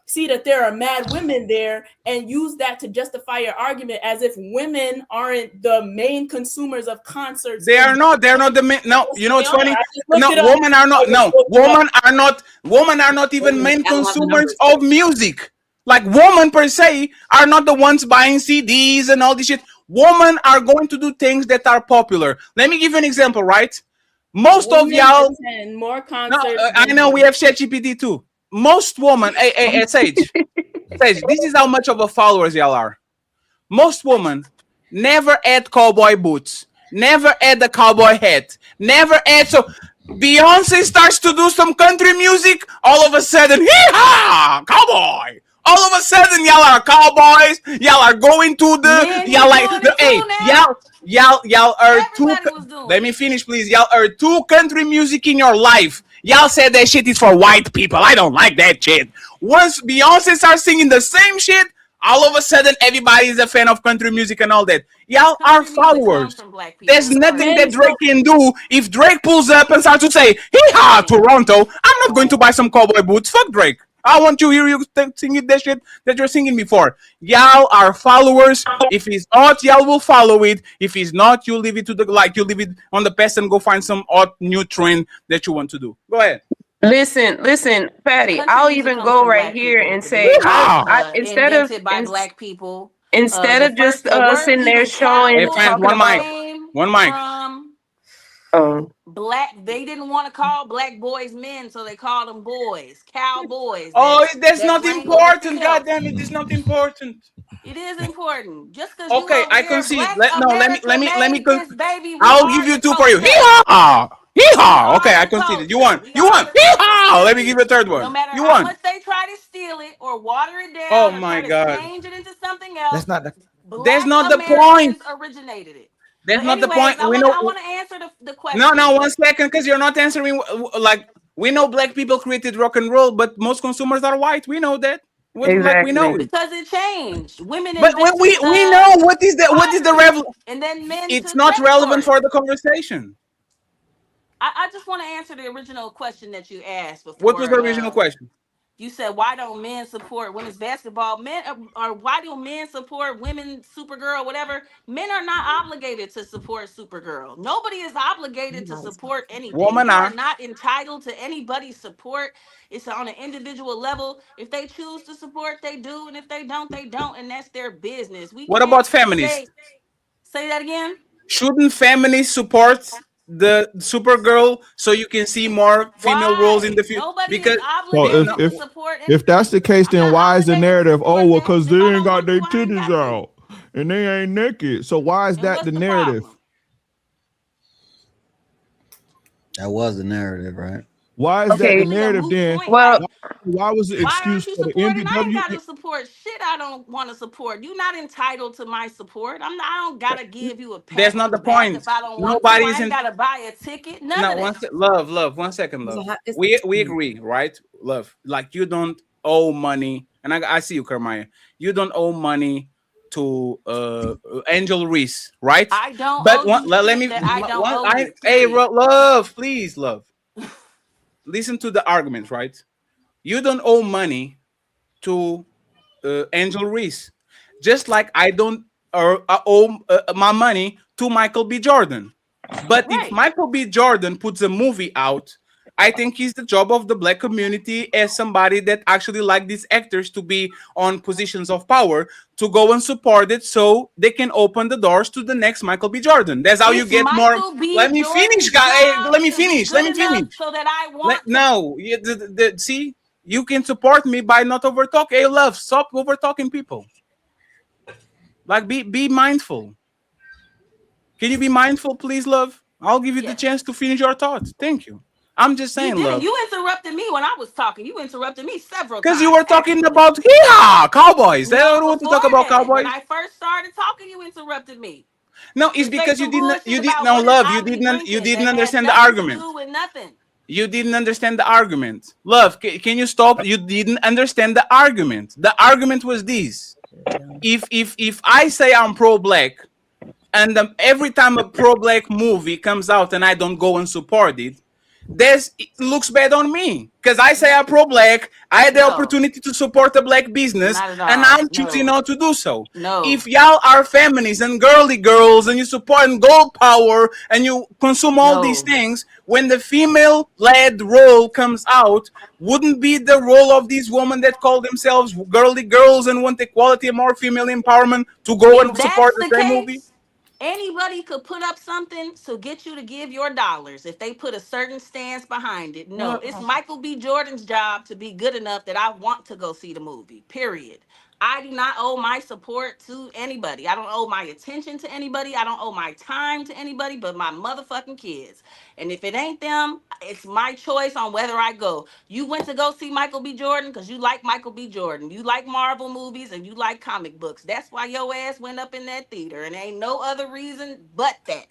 Speaker 13: see that there are mad women there and use that to justify your argument, as if women aren't the main consumers of concerts.
Speaker 12: They are not. They're not the main. No, you know what's funny? No, women are not even main consumers of music. Like, women per se are not the ones buying CDs and all this shit. Women are going to do things that are popular. Let me give you an example, right? Most of y'all
Speaker 13: attend more concerts.
Speaker 12: I know we have ChatGPT too. Most women, hey, Sage, this is how much of a followers y'all are. Most women never had cowboy boots, never had the cowboy hat, never had. So Beyonce starts to do some country music, all of a sudden, hee-haw, cowboy. All of a sudden, y'all are cowboys. Y'all are going to the. Y'all like, hey, y'all are two. Let me finish, please. Y'all are two country music in your life. Y'all said that shit is for white people. I don't like that shit. Once Beyonce starts singing the same shit, all of a sudden everybody is a fan of country music and all that. Y'all are followers. There's nothing that Drake can do. If Drake pulls up and starts to say, hee-haw, Toronto, I'm not going to buy some cowboy boots. Fuck Drake. I want to hear you singing that shit that you're singing before. Y'all are followers. If he's hot, y'all will follow it. If he's not, you leave it to the, like, you leave it on the past and go find some odd new trend that you want to do. Go ahead.
Speaker 14: Listen, Patty.
Speaker 15: Country
Speaker 14: I'll
Speaker 15: music
Speaker 14: even
Speaker 15: comes
Speaker 14: go
Speaker 15: from
Speaker 14: right
Speaker 15: black
Speaker 14: here
Speaker 15: people.
Speaker 14: and
Speaker 15: To
Speaker 14: say,
Speaker 15: be honest,
Speaker 14: I
Speaker 15: invented by black people.
Speaker 14: instead
Speaker 15: The
Speaker 14: of
Speaker 15: first,
Speaker 14: just
Speaker 15: the word
Speaker 14: sitting there
Speaker 15: even
Speaker 14: showing
Speaker 12: Hey,
Speaker 15: cowboy
Speaker 12: fans,
Speaker 14: talking
Speaker 12: one mic.
Speaker 14: about
Speaker 15: came
Speaker 12: One mic.
Speaker 15: from
Speaker 14: oh
Speaker 15: black. They didn't want to call black boys men, so they called them boys, cowboys.
Speaker 12: Oh, that's
Speaker 15: That
Speaker 12: not
Speaker 15: wrangle the
Speaker 12: important. God
Speaker 15: field.
Speaker 12: damn it, it's not important.
Speaker 15: It is important. Just because you
Speaker 12: Okay,
Speaker 15: over
Speaker 12: I
Speaker 15: there,
Speaker 12: concede.
Speaker 15: Black
Speaker 12: Let
Speaker 15: America
Speaker 12: me
Speaker 15: made this baby. We
Speaker 12: I'll
Speaker 15: are
Speaker 12: give you
Speaker 15: the
Speaker 12: two for you.
Speaker 15: culture.
Speaker 12: Hee-haw!
Speaker 15: We
Speaker 12: Hee-haw! Okay,
Speaker 15: are
Speaker 12: I
Speaker 15: the
Speaker 12: conceded. You
Speaker 15: culture.
Speaker 12: won.
Speaker 15: We
Speaker 12: You
Speaker 15: are
Speaker 12: won.
Speaker 15: the culture.
Speaker 12: Hee-haw! Let me give
Speaker 15: Period.
Speaker 12: you a third
Speaker 15: No
Speaker 12: one.
Speaker 15: matter
Speaker 12: You
Speaker 15: how
Speaker 12: won.
Speaker 15: much they try to steal it or water it
Speaker 12: Oh
Speaker 15: down or
Speaker 12: my
Speaker 15: try to
Speaker 12: God.
Speaker 15: change it into something
Speaker 10: That's
Speaker 15: else,
Speaker 10: not the.
Speaker 12: That's
Speaker 15: Black
Speaker 12: not the point.
Speaker 15: Americans originated it.
Speaker 12: That's
Speaker 15: But
Speaker 12: not the
Speaker 15: anyways,
Speaker 12: point. We know.
Speaker 15: I want to answer the
Speaker 12: No,
Speaker 15: question.
Speaker 12: no, 1 second, because you're not answering. Like, we know black people created rock and roll, but most consumers are white. We know that. Like, we know
Speaker 14: exactly.
Speaker 12: it.
Speaker 15: Because it changed. Women
Speaker 12: But
Speaker 15: invented
Speaker 12: we know what is the
Speaker 15: pottery,
Speaker 12: revel.
Speaker 15: and then men
Speaker 12: It's
Speaker 15: took
Speaker 12: not
Speaker 15: credit
Speaker 12: relevant
Speaker 15: for it.
Speaker 12: for the conversation.
Speaker 15: I just want to answer the original question that you asked
Speaker 12: What was the
Speaker 15: before.
Speaker 12: original question?
Speaker 15: You said, why don't men support women's basketball? Men, or why do men support women, Supergirl, whatever? Men are not obligated to support Supergirl. Nobody is obligated to support anything.
Speaker 12: Woman
Speaker 15: You are
Speaker 12: are.
Speaker 15: not entitled to anybody's support. It's on an individual level. If they choose to support, they do, and if they don't, they don't, and that's their business. We
Speaker 12: What
Speaker 15: can't
Speaker 12: about feminists?
Speaker 15: say that again.
Speaker 12: Shouldn't feminists support the Supergirl so you can see more female roles in
Speaker 15: Why?
Speaker 12: the future?
Speaker 15: Nobody is
Speaker 12: Because
Speaker 16: So
Speaker 15: obligated
Speaker 16: if
Speaker 15: to
Speaker 16: if
Speaker 15: support
Speaker 16: if
Speaker 15: anything.
Speaker 16: that's the case,
Speaker 15: I'm
Speaker 16: then
Speaker 15: not
Speaker 16: why is the
Speaker 15: obligated to
Speaker 16: narrative? Oh
Speaker 15: support
Speaker 16: well,
Speaker 15: that.
Speaker 16: because
Speaker 15: And if
Speaker 16: they
Speaker 15: I
Speaker 16: ain't
Speaker 15: don't
Speaker 16: got
Speaker 15: want
Speaker 16: their
Speaker 15: to, I ain't
Speaker 16: titties
Speaker 15: got to.
Speaker 16: out and they ain't naked. So why is
Speaker 15: And
Speaker 16: that
Speaker 15: what's
Speaker 16: the
Speaker 15: the
Speaker 16: narrative?
Speaker 15: problem?
Speaker 18: That was the narrative, right?
Speaker 16: Why is
Speaker 15: It's
Speaker 16: that the
Speaker 14: Okay.
Speaker 15: really a
Speaker 16: narrative
Speaker 15: moot
Speaker 16: then?
Speaker 15: point.
Speaker 14: Well,
Speaker 15: Like,
Speaker 16: Why was the
Speaker 15: why
Speaker 16: excuse
Speaker 15: aren't you
Speaker 16: for the
Speaker 15: supporting? I ain't
Speaker 16: NBW?
Speaker 15: got to support shit. I don't want to support. You're not entitled to my support. I don't gotta give you a
Speaker 12: that's
Speaker 15: pat
Speaker 12: not
Speaker 15: on the
Speaker 12: the
Speaker 15: back
Speaker 12: point.
Speaker 15: if I don't want to.
Speaker 12: Nobody
Speaker 15: I ain't
Speaker 12: isn't.
Speaker 15: gotta buy a ticket. None
Speaker 12: No,
Speaker 15: of that.
Speaker 12: love. 1 second, love. We agree, right? Love. Like, you don't owe money, and I see you, Kermaya. You don't owe money to Angel Reese, right?
Speaker 15: I don't
Speaker 12: But
Speaker 15: owe you
Speaker 12: let
Speaker 15: shit
Speaker 12: me
Speaker 15: that I don't
Speaker 12: one.
Speaker 15: owe you.
Speaker 12: Hey,
Speaker 15: Period.
Speaker 12: love, please, love. Listen to the argument, right? You don't owe money to Angel Reese, just like I don't owe my money to Michael B. Jordan. But if
Speaker 15: Right.
Speaker 12: Michael B. Jordan puts a movie out, I think it's the job of the black community, as somebody that actually like these actors to be on positions of power, to go and support it so they can open the doors to the next Michael B. Jordan. That's how you
Speaker 15: It's
Speaker 12: get more.
Speaker 15: Michael B.
Speaker 12: Let me finish,
Speaker 15: Jordan's
Speaker 12: guy. Hey,
Speaker 15: job
Speaker 12: let me
Speaker 15: to be
Speaker 12: finish. Let
Speaker 15: good
Speaker 12: me
Speaker 15: enough
Speaker 12: finish.
Speaker 15: so that I want to.
Speaker 12: No, see, you can support me by not over talk. Hey, love, stop over talking people. Like, be mindful. Can you be mindful, please, love? I'll give you the
Speaker 15: Yes.
Speaker 12: chance to finish your thoughts. Thank you. I'm just
Speaker 15: You
Speaker 12: saying,
Speaker 15: didn't.
Speaker 12: love.
Speaker 15: You interrupted me when I was talking. You interrupted me several
Speaker 12: Because you
Speaker 15: times,
Speaker 12: were talking
Speaker 15: actually.
Speaker 12: about Cowboys. They
Speaker 15: No,
Speaker 12: don't want to talk
Speaker 15: before
Speaker 12: about
Speaker 15: that, when
Speaker 12: Cowboys.
Speaker 15: I first started talking, you interrupted me
Speaker 12: No,
Speaker 15: to
Speaker 12: it's
Speaker 15: say
Speaker 12: because
Speaker 15: some bullshit
Speaker 12: you did
Speaker 15: about
Speaker 12: no
Speaker 15: what is
Speaker 12: love.
Speaker 15: Ali
Speaker 12: You
Speaker 15: drinking
Speaker 12: didn't
Speaker 15: that had
Speaker 12: understand the
Speaker 15: nothing to
Speaker 12: argument.
Speaker 15: do with nothing.
Speaker 12: You didn't understand the argument. Love, can you stop? You didn't understand the argument. The argument was this. If I say I'm pro-black, and every time a pro-black movie comes out and I don't go and support it, it looks bad on me, because I say I'm pro-black. I had the
Speaker 15: No,
Speaker 12: opportunity to support a black business,
Speaker 15: not at
Speaker 12: and
Speaker 15: all.
Speaker 12: I'm choosing
Speaker 15: No,
Speaker 12: not to do so.
Speaker 15: no,
Speaker 12: If y'all are feminists and girly girls and you support gold power and you consume all these
Speaker 15: no.
Speaker 12: things, when the female-led role comes out, wouldn't be the role of these women that call themselves girly girls and want equality and more female empowerment to go
Speaker 15: If
Speaker 12: and support
Speaker 15: that's
Speaker 12: the
Speaker 15: the
Speaker 12: same movie?
Speaker 15: case, anybody could put up something to get you to give your dollars if they put a certain stance behind it. No, it's Michael B. Jordan's job to be good enough that I want to go see the movie. Period. I do not owe my support to anybody. I don't owe my attention to anybody. I don't owe my time to anybody but my motherfucking kids. And if it ain't them, it's my choice on whether I go. You went to go see Michael B. Jordan because you like Michael B. Jordan. You like Marvel movies and you like comic books. That's why your ass went up in that theater. And ain't no other reason but that.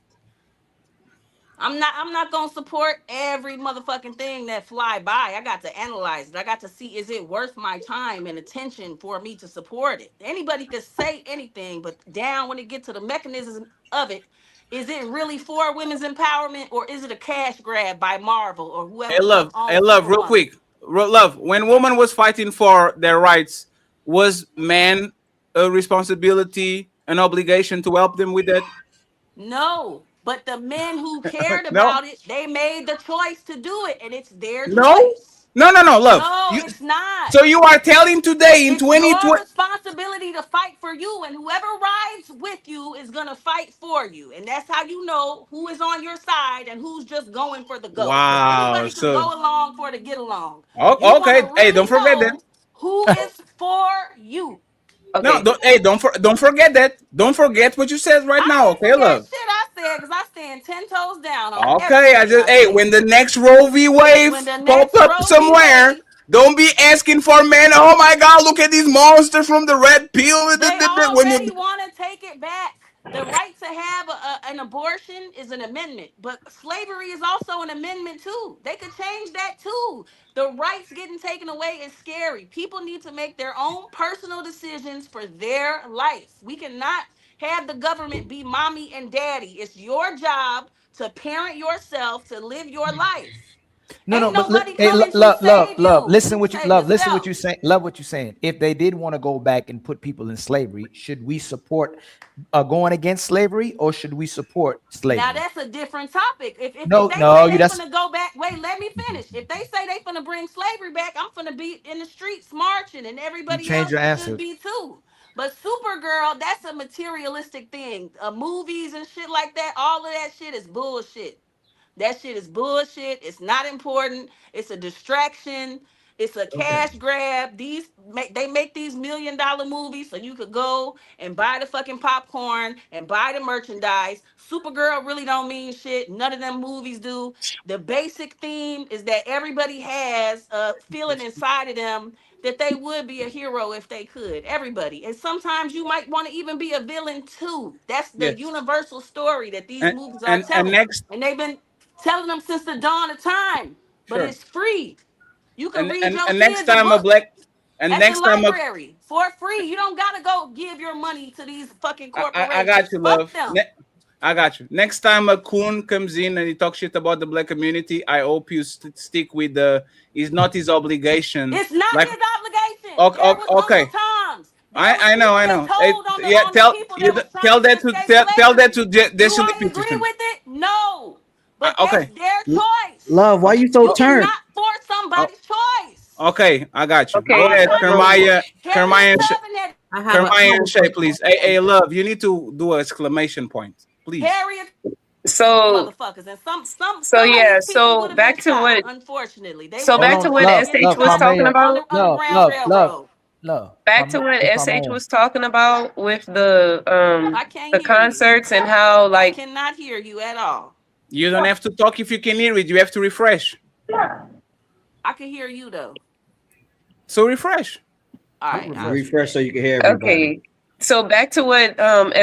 Speaker 15: I'm not gonna support every motherfucking thing that fly by. I got to analyze it. I got to see, is it worth my time and attention for me to support it? Anybody could say anything, but down when it gets to the mechanism of it, is it really for women's empowerment or is it a cash grab by Marvel or
Speaker 12: Hey,
Speaker 15: whoever the fuck
Speaker 12: love. Hey,
Speaker 15: owns
Speaker 12: love. Real
Speaker 15: Superwoman?
Speaker 12: quick. Love. When woman was fighting for their rights, was man a responsibility, an obligation to help them with that?
Speaker 15: No, But the men who cared
Speaker 12: No,
Speaker 15: about it, they made the choice to do it, and it's their
Speaker 12: no,
Speaker 15: choice.
Speaker 12: no, no, no, love.
Speaker 15: No, it's not.
Speaker 12: So you are telling today in
Speaker 15: It's your
Speaker 12: 2020.
Speaker 15: responsibility to fight for you, and whoever rides with you is gonna fight for you, and that's how you know who is on your side and who's just going for the goat. Because
Speaker 12: Wow.
Speaker 15: anybody could
Speaker 12: So
Speaker 15: go along for the get along. You
Speaker 12: oh, okay.
Speaker 15: want to
Speaker 12: Hey,
Speaker 15: really
Speaker 12: don't forget that.
Speaker 15: know who is for you.
Speaker 12: No, don't. Hey, don't forget that. Don't forget what you said right now. Okay,
Speaker 15: Forget
Speaker 12: love.
Speaker 15: shit I said because I stand 10 toes down on
Speaker 12: Okay, I
Speaker 15: everything
Speaker 12: just
Speaker 15: I
Speaker 12: hey,
Speaker 15: said.
Speaker 12: when the next Roe v. Wave
Speaker 15: When the
Speaker 12: pop
Speaker 15: next
Speaker 12: up
Speaker 15: Roe v.
Speaker 12: somewhere,
Speaker 15: Wade,
Speaker 12: don't be asking for men. Oh my God, look at these monsters from the red pill.
Speaker 15: they
Speaker 12: When you
Speaker 15: already want to take it back. The right to have an abortion is an amendment, but slavery is also an amendment too. They could change that too. The rights getting taken away is scary. People need to make their own personal decisions for their life. We cannot have the government be mommy and daddy. It's your job to parent yourself, to live your life.
Speaker 10: No,
Speaker 15: Ain't
Speaker 10: no, but
Speaker 15: nobody
Speaker 10: hey,
Speaker 15: coming to
Speaker 10: love, love,
Speaker 15: save
Speaker 10: love.
Speaker 15: you.
Speaker 10: Listen
Speaker 15: You
Speaker 10: what you
Speaker 15: save
Speaker 10: love. Listen what
Speaker 15: yourself.
Speaker 10: you saying. Love what you're saying. If they did want to go back and put people in slavery, should we support going against slavery, or should we support slavery?
Speaker 15: Now that's a different topic. If
Speaker 10: No,
Speaker 15: they
Speaker 10: no,
Speaker 15: say they
Speaker 10: that's
Speaker 15: finna go back, wait, let me finish. If they say they finna bring slavery back, I'm finna be in the streets marching, and
Speaker 10: you
Speaker 15: everybody
Speaker 10: change
Speaker 15: else
Speaker 10: your
Speaker 15: should
Speaker 10: answer.
Speaker 15: be too. But Supergirl, that's a materialistic thing. Movies and shit like that, all of that shit is bullshit. That shit is bullshit. It's not important. It's a distraction. It's a cash grab. They make these $1 million movies so you could go and buy the fucking popcorn and buy the merchandise. Supergirl really don't mean shit. None of them movies do. The basic theme is that everybody has a feeling inside of them that they would be a hero if they could. Everybody. And sometimes you might want to even be a villain too. That's the
Speaker 12: yes,
Speaker 15: universal story that these
Speaker 12: and
Speaker 15: movies are
Speaker 12: and
Speaker 15: telling.
Speaker 12: next
Speaker 15: And they've been telling them since the dawn of time. But
Speaker 12: sure,
Speaker 15: it's free. You can read your
Speaker 12: and next
Speaker 15: kids a
Speaker 12: time a
Speaker 15: book
Speaker 12: black and
Speaker 15: at the
Speaker 12: next time a
Speaker 15: library for free. You don't gotta go give your money to these fucking
Speaker 12: I got
Speaker 15: corporations.
Speaker 12: you,
Speaker 15: Fuck
Speaker 12: love.
Speaker 15: them.
Speaker 12: I got you. Next time a coon comes in and he talks shit about the black community, I hope you stick with the. It's not his obligation.
Speaker 15: It's not
Speaker 12: Like
Speaker 15: his obligation.
Speaker 12: okay,
Speaker 15: There was
Speaker 12: okay.
Speaker 15: Uncle Tom's. There was
Speaker 12: I know,
Speaker 15: people
Speaker 12: I
Speaker 15: that
Speaker 12: know. It,
Speaker 15: told on
Speaker 12: yeah,
Speaker 15: the people that was
Speaker 12: tell
Speaker 15: trying to
Speaker 12: that to
Speaker 15: escape
Speaker 12: tell that to
Speaker 15: slavery. Do
Speaker 12: Destiny
Speaker 15: I agree
Speaker 12: Peterson.
Speaker 15: with it? No. But that's
Speaker 12: Okay.
Speaker 15: their choice.
Speaker 18: Love, why you so
Speaker 15: You
Speaker 18: turned?
Speaker 15: cannot force somebody's choice.
Speaker 12: Okay, I got you. Go
Speaker 14: Okay,
Speaker 12: ahead, Kermaya.
Speaker 15: Harriet Tubman had
Speaker 12: Kermaya and Shay, please. Hey, love, you need to do an exclamation point, please.
Speaker 15: Harriet
Speaker 14: so
Speaker 15: motherfuckers, and
Speaker 14: so
Speaker 15: some of
Speaker 14: yeah,
Speaker 15: these people
Speaker 14: so
Speaker 15: would have been
Speaker 14: back to
Speaker 15: shot.
Speaker 14: what
Speaker 15: Unfortunately, they
Speaker 14: so
Speaker 15: would have
Speaker 14: back
Speaker 15: been
Speaker 14: to
Speaker 10: Hold on,
Speaker 14: what
Speaker 15: shot
Speaker 10: love,
Speaker 15: getting
Speaker 14: SH
Speaker 10: love,
Speaker 14: was
Speaker 15: shot
Speaker 14: talking
Speaker 10: Carmela,
Speaker 15: on
Speaker 14: about.
Speaker 15: the Underground Railroad.
Speaker 10: love.
Speaker 14: Back to what SH
Speaker 10: Carmela.
Speaker 14: was talking about with
Speaker 15: I can't
Speaker 14: the
Speaker 15: hear you.
Speaker 14: concerts and how
Speaker 15: I
Speaker 14: like
Speaker 15: cannot hear you at all.
Speaker 12: You don't have to talk if you can hear it. You have to refresh.
Speaker 15: I can hear you though.
Speaker 12: So refresh.
Speaker 15: All right.
Speaker 18: Refresh so you can hear everybody.
Speaker 14: okay. So back to what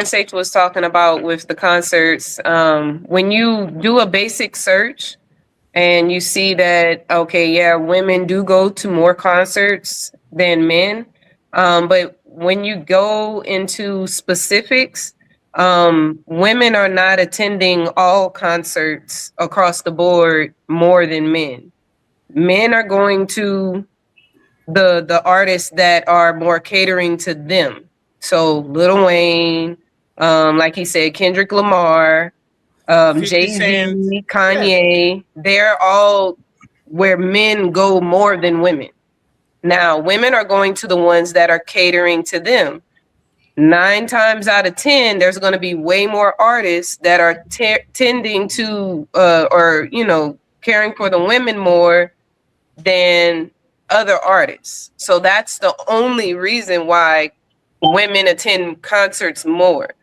Speaker 14: SH was talking about with the concerts. When you do a basic search and you see that, okay, yeah, women do go to more concerts than men. But when you go into specifics, women are not attending all concerts across the board more than men. Men are going to the artists that are more catering to them. So Lil Wayne, like he said, Kendrick Lamar,
Speaker 12: 50
Speaker 14: Jay-Z,
Speaker 12: Cent.
Speaker 14: Kanye, they're all where men go more than women. Now, women are going to the ones that are catering to them. 9 times out of 10, there's going to be way more artists that are tending to, or, you know, caring for the women more than other artists. So that's the only reason why women attend concerts more.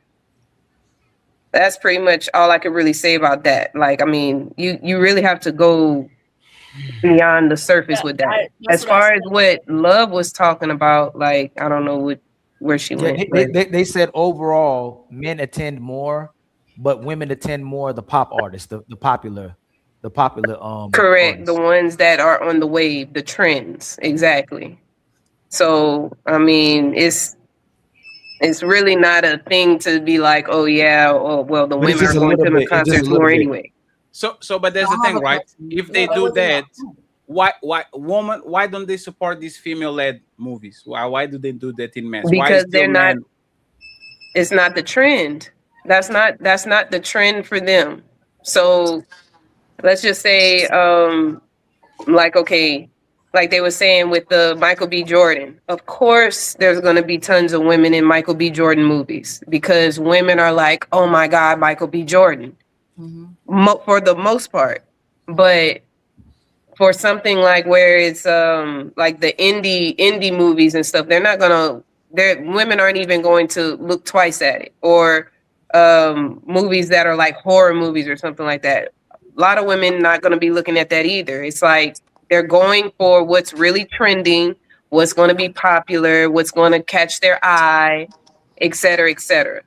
Speaker 14: That's pretty much all I could really say about that. Like, I mean, you really have to go beyond the surface with that. As far as what Love was talking about, like, I don't know where she
Speaker 10: Yeah,
Speaker 14: went.
Speaker 10: they said overall men attend more, but women attend more the pop artists, the popular
Speaker 14: Correct,
Speaker 10: artists.
Speaker 14: the ones that are on the wave, the trends, exactly. So, I mean, it's really not a thing to be like, oh yeah, oh well, the
Speaker 10: But it's
Speaker 14: women are
Speaker 10: just a
Speaker 14: going
Speaker 10: little
Speaker 14: to the
Speaker 10: bit. It's just a
Speaker 14: concerts
Speaker 10: little
Speaker 14: more
Speaker 10: bit.
Speaker 14: anyway.
Speaker 12: So, but there's the thing, right? If they do that, why don't they support these female-led movies? Why do they do that in mass? Why is
Speaker 14: Because
Speaker 12: still
Speaker 14: they're not.
Speaker 12: men?
Speaker 14: It's not the trend. That's not the trend for them. So let's just say, like, okay, like they were saying with the Michael B. Jordan. Of course, there's going to be tons of women in Michael B. Jordan movies because women are like, oh my God, Michael B. Jordan, for the most part. But for something like where it's like the indie movies and stuff, women aren't even going to look twice at it. Or movies that are like horror movies or something like that. A lot of women not going to be looking at that either. It's like they're going for what's really trending, what's going to be popular, what's going to catch their eye, et cetera, et cetera.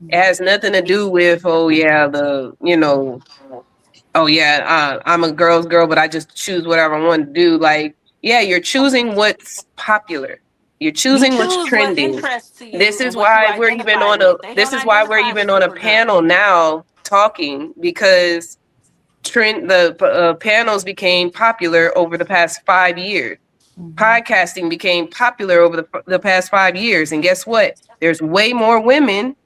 Speaker 14: It has nothing to do with, oh yeah, I'm a girl's girl, but I just choose whatever I want to do. Like, yeah, you're choosing what's popular. You're choosing what's trending. This is why we're even on a panel now talking, because panels became popular over the past 5 years. Podcasting became popular over the past 5 years. And guess what? There's way more women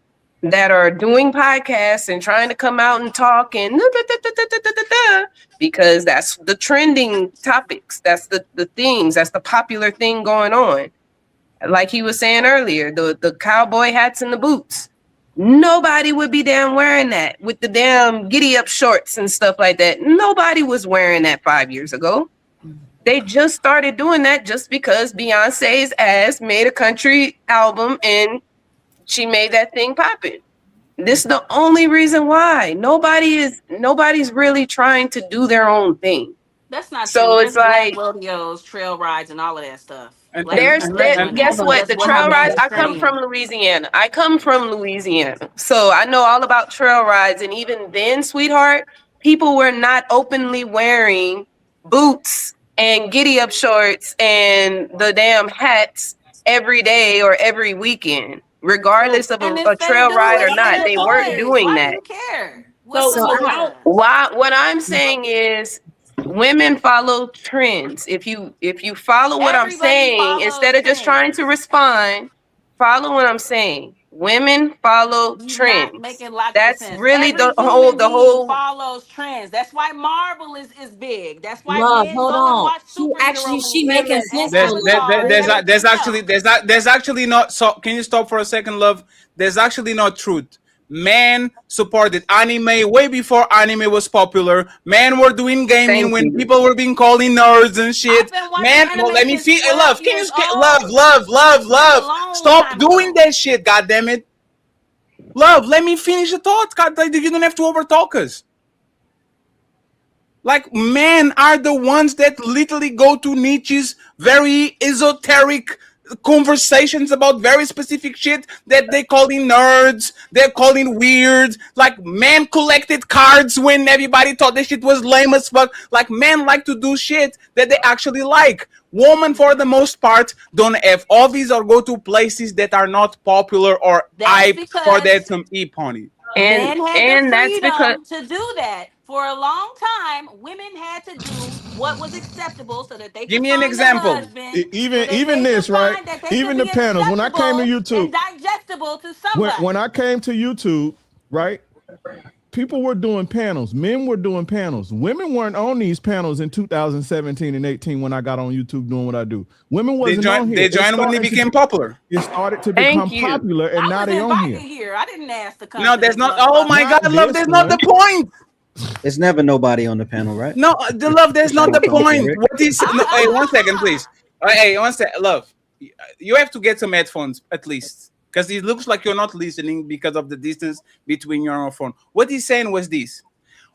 Speaker 14: that are doing podcasts and trying to come out and talk and because that's the trending topics. That's the things. That's the popular thing going on. Like he was saying earlier, the cowboy hats and the boots. Nobody would be damn wearing that with the damn giddy up shorts and stuff like that. Nobody was wearing that 5 years ago. They just started doing that just because Beyonce's ass made a country album and she made that thing poppin'. This is the only reason why. Nobody's really trying to do their own thing.
Speaker 15: That's not
Speaker 14: so
Speaker 15: true.
Speaker 14: It's like
Speaker 15: rodeos, trail rides, and all of that stuff.
Speaker 14: Guess what? The trail rides. I come from Louisiana. So I know all about trail rides. And even then, sweetheart, people were not openly wearing boots and giddy up shorts and the damn hats every day or every weekend, regardless of a trail ride or not. They weren't doing that. What I'm saying is, women follow trends. If you follow what I'm saying, instead of just trying to respond, follow what I'm saying. Women follow trends. That's really the whole
Speaker 15: follows trends. That's why Marvel is big. That's why
Speaker 11: Love, hold on. She making sense.
Speaker 12: There's actually not. So can you stop for a second, love? There's actually not truth. Men supported anime way before anime was popular. Men were doing gaming when people were being called nerds and shit. Man, well, let me feel love. Can you love? Stop doing that shit, goddammit. Love, let me finish the thought. God, you don't have to overtalk us. Like, men are the ones that literally go to Nietzsche's very esoteric conversations about very specific shit that they calling nerds, they're calling weird. Like, men collected cards when everybody thought this shit was lame as fuck. Like, men like to do shit that they actually like. Women, for the most part, don't have hobbies or go to places that are not popular or hype for them to eat pony.
Speaker 15: And that's because to do that for a long time, women had to do what was acceptable so that they
Speaker 12: give me an example.
Speaker 16: Even this, right? Even the panels. When I came to YouTube,
Speaker 15: digestible to somebody.
Speaker 16: When I came to YouTube, right? People were doing panels. Men were doing panels. Women weren't on these panels in 2017 and 18 when I got on YouTube doing what I do. Women wasn't on here.
Speaker 12: They joined when they became popular.
Speaker 16: It started to become popular, and now they on here.
Speaker 15: I didn't ask to come.
Speaker 12: No, there's not. Oh my God, love. There's not the point.
Speaker 18: It's never nobody on the panel, right?
Speaker 12: No, the love. There's not the point. What is? No, hey, 1 second, please. Hey, 1 second, love. You have to get some headphones at least. Because it looks like you're not listening because of the distance between your phone. What he's saying was this.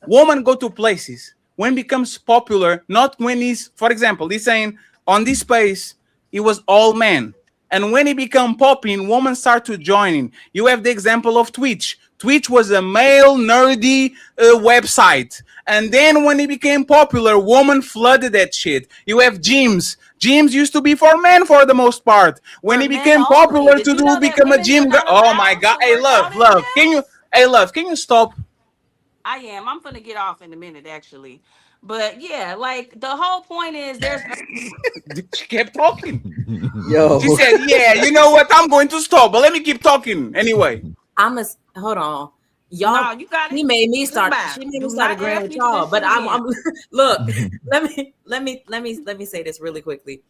Speaker 12: Women go to places when it becomes popular, not when he's, for example, he's saying on this space, it was all men. And when it become popping, women start to joining. You have the example of Twitch. Twitch was a male nerdy website. And then when it became popular, women flooded that shit. You have gyms. Gyms used to be for men for the most part. When it became popular to become a gym girl. Oh my God. Hey, love. Can you stop?
Speaker 15: I am. I'm gonna get off in a minute, actually. But yeah, like the whole point is there's
Speaker 12: she kept talking.
Speaker 18: Yo.
Speaker 12: She said, yeah, you know what? I'm going to stop, but let me keep talking anyway.
Speaker 11: Hold on. y'all.
Speaker 15: No, you got it.
Speaker 11: She made me start.
Speaker 15: Goodbye.
Speaker 11: She made
Speaker 15: Do
Speaker 11: me start
Speaker 15: not
Speaker 11: agreeing
Speaker 15: ask
Speaker 11: with
Speaker 15: me
Speaker 11: y'all.
Speaker 15: this
Speaker 11: But
Speaker 15: shit
Speaker 11: I'm
Speaker 15: again.
Speaker 11: look. Let me say this really quickly.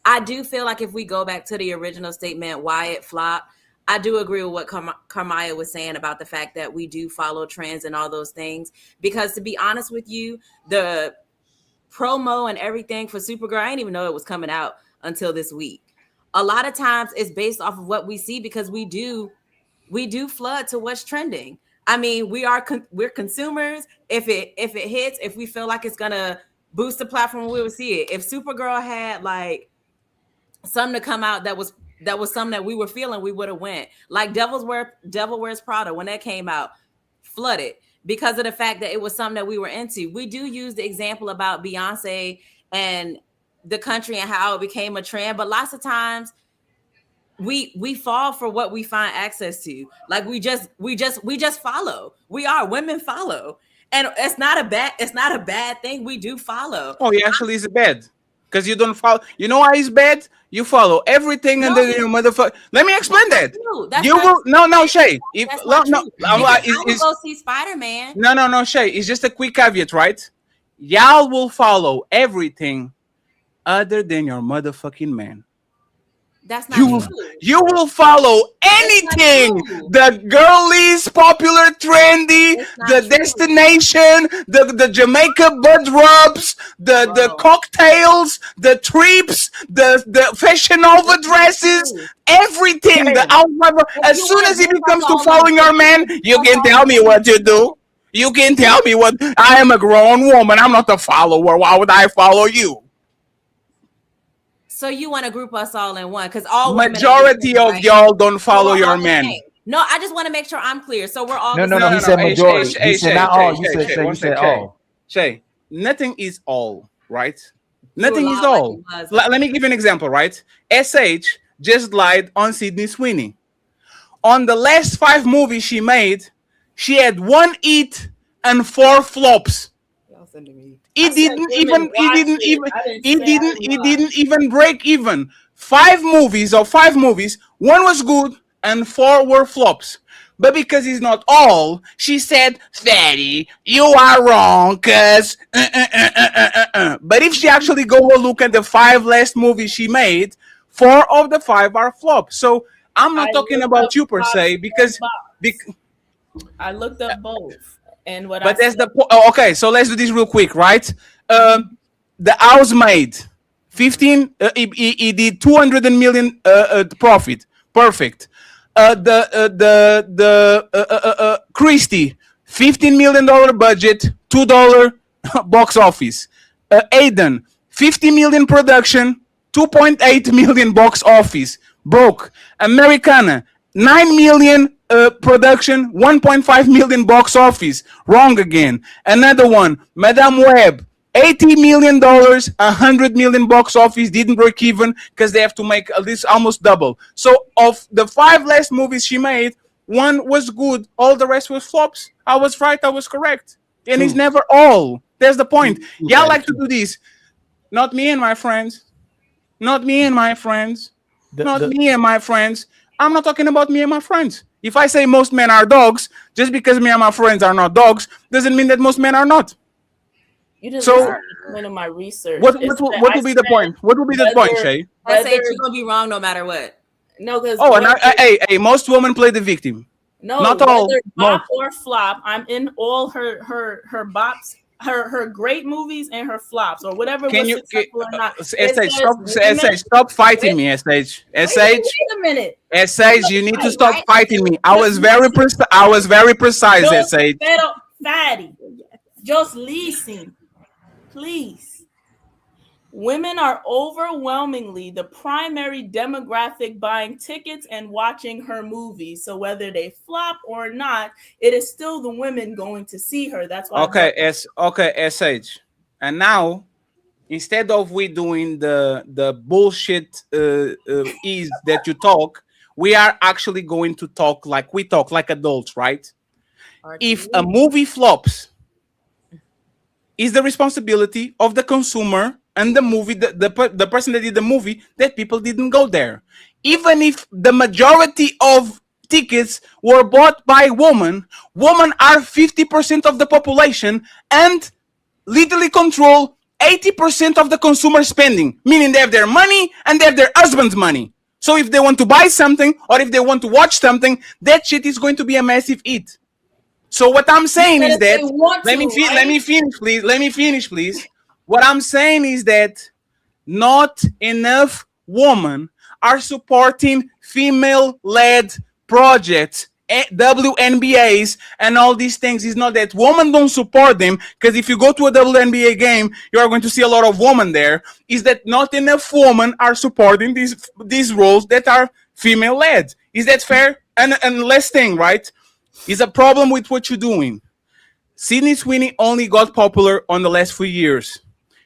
Speaker 11: I do feel like if we go back to the original statement, why it flopped, I do agree with what Carmaya was saying about the fact that we do follow trends and all those things. Because to be honest with you, the promo and everything for Supergirl, I didn't even know it was coming out until this week. A lot of times it's based off of what we see because we do flood to what's trending. I mean, we're consumers. If it hits, if we feel like it's gonna boost the platform, we will see it. If Supergirl had like something to come out that was something that we were feeling, we would have went. Like Devil Wears Prada, when that came out, flooded because of the fact that it was something that we were into. We do use the example about Beyonce and the country and how it became a trend, but lots of times we fall for what we find access to. Like we just follow. Women follow. And it's not a bad thing. We do follow.
Speaker 12: Oh, he actually is bad. Because you don't follow. You know why he's bad? You follow everything under your motherfucker. Let me explain that. You will no Shay. If
Speaker 11: That's
Speaker 12: no
Speaker 11: not
Speaker 12: no,
Speaker 11: true.
Speaker 12: I'm
Speaker 11: Because I will go see Spider-Man.
Speaker 12: no Shay. It's just a quick caveat, right? Y'all will follow everything other than your motherfucking man.
Speaker 11: That's not true.
Speaker 12: You will follow anything. The girlies, popular, trendy, the destination, the Jamaica bud rubs, the cocktails, the trips, the Fashion Nova dresses, everything. The outfit. As soon as it comes to following your man, you can tell me what to do. You can tell me what. I am a grown woman. I'm not a follower. Why would I follow you?
Speaker 11: So you want to group us all in one because all
Speaker 12: majority of y'all don't follow your man.
Speaker 11: No, I just want to make sure I'm clear. So we're all
Speaker 10: No. He said majority. He said not all. You said all.
Speaker 12: Shay, nothing is all, right? Nothing is all. Let me give you an example, right? SH just lied on Sydney Sweeney. On the last 5 movies she made, she had 1 hit and 4 flops. It didn't even break even. 5 movies, 1 was good and 4 were flops. But because it's not all, she said, Fatty, you are wrong, cause But if she actually go look at the 5 last movies she made, 4 of the 5 are flops. So I'm not talking about you per se because
Speaker 13: I looked up both. And what
Speaker 12: but that's the point. Okay, so let's do this real quick, right? The Housemaid, 15. He did 200 million profit. Perfect. The Christie, $15 million budget, $2 box office. Aiden, 50 million production, 2.8 million box office. Broke. Americana, 9 million production, 1.5 million box office. Wrong again. Another one, Madame Web, $80 million, 100 million box office, didn't break even because they have to make at least almost double. So of the 5 last movies she made, 1 was good, all the rest was flops. I was right, I was correct. And it's never all. That's the point. Y'all like to do this. Not me and my friends. Not me and my friends. Me and my friends. I'm not talking about me and my friends. If I say most men are dogs, just because me and my friends are not dogs, doesn't mean that most men are not.
Speaker 13: You just so of my research.
Speaker 12: What will be the point? What will be the point, Shay?
Speaker 11: I say you're gonna be wrong no matter what.
Speaker 13: No, because
Speaker 12: hey, most women play the victim.
Speaker 13: No,
Speaker 12: not all.
Speaker 13: Bop or flop. I'm in all her bops, her great movies and her flops or whatever was successful or not.
Speaker 12: Stop fighting me, SH.
Speaker 13: Wait a minute.
Speaker 12: SH, you need to stop fighting me. I was very precise, SH.
Speaker 13: Fatty, just listen, please. Women are overwhelmingly the primary demographic buying tickets and watching her movies. So whether they flop or not, it is still the women going to see her. That's why.
Speaker 12: Okay, SH. And now, instead of we doing the bullshit ease that you talk, we are actually going to talk like adults, right? If a movie flops, is the responsibility of the consumer and the movie, the person that did the movie, that people didn't go there. Even if the majority of tickets were bought by women. Women are 50% of the population and literally control 80% of the consumer spending, meaning they have their money and they have their husband's money. So if they want to buy something or if they want to watch something, that shit is going to be a massive hit. So what I'm saying is that let me finish, please. What I'm saying is that not enough women are supporting female-led projects, WNBAs, and all these things. It's not that women don't support them, because if you go to a WNBA game, you are going to see a lot of women there. Is that not enough women are supporting these roles that are female-led? Is that fair? And last thing, right? Is a problem with what you're doing. Sydney Sweeney only got popular on the last few years.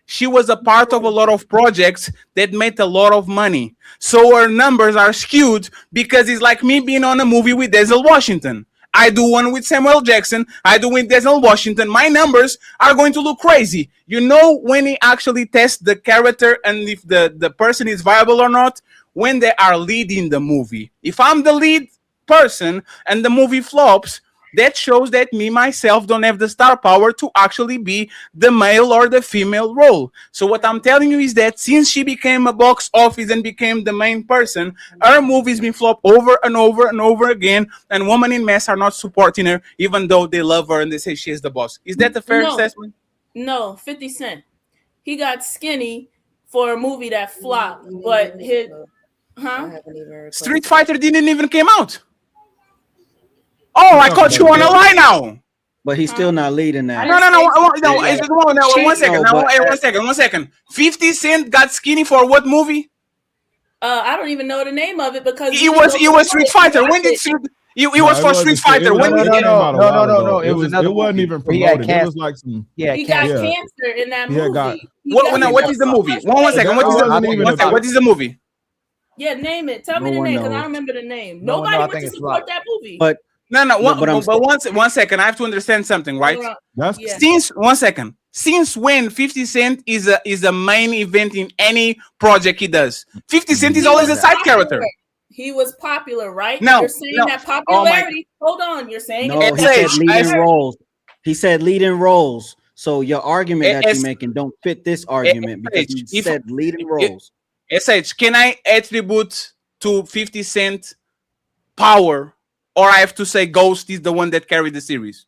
Speaker 12: She was a part of a lot of projects that made a lot of money. So her numbers are skewed because it's like me being on a movie with Denzel Washington. I do one with Samuel Jackson. I do with Denzel Washington. My numbers are going to look crazy. You know when he actually tests the character and if the person is viable or not? When they are leading the movie. If I'm the lead person and the movie flops, that shows that me myself don't have the star power to actually be the male or the female role. So what I'm telling you is that since she became a box office and became the main person, her movies been flop over and over and over again, and women in mass are not supporting her even though they love her and they say she is the boss. Is that a fair assessment?
Speaker 13: No, 50 Cent. He got skinny for a movie that flopped, but his
Speaker 12: Street Fighter didn't even came out. Oh, I caught you on the line now.
Speaker 18: But he's still not leading that.
Speaker 12: One second. 50 Cent got skinny for what movie?
Speaker 13: I don't even know the name of it because
Speaker 12: it was Street Fighter. When did it was for Street Fighter?
Speaker 16: No.
Speaker 10: It
Speaker 16: wasn't even promoted. It was like some.
Speaker 13: He got cancer in that movie.
Speaker 12: What is the movie? One second. What is the movie?
Speaker 13: Yeah, name it. Tell me the name because I don't remember the name. Nobody went to support that movie.
Speaker 18: But
Speaker 12: one second, I have to understand something, right? Since when 50 Cent is a main event in any project he does? 50 Cent is always a side character.
Speaker 13: He was popular, right?
Speaker 12: No,
Speaker 13: you're saying that popularity. Hold on, you're saying
Speaker 18: he said leading roles. He said leading roles. So your argument that you're making don't fit this argument because he said leading roles.
Speaker 12: SH, can I attribute to 50 Cent power, or I have to say Ghost is the one that carried the series?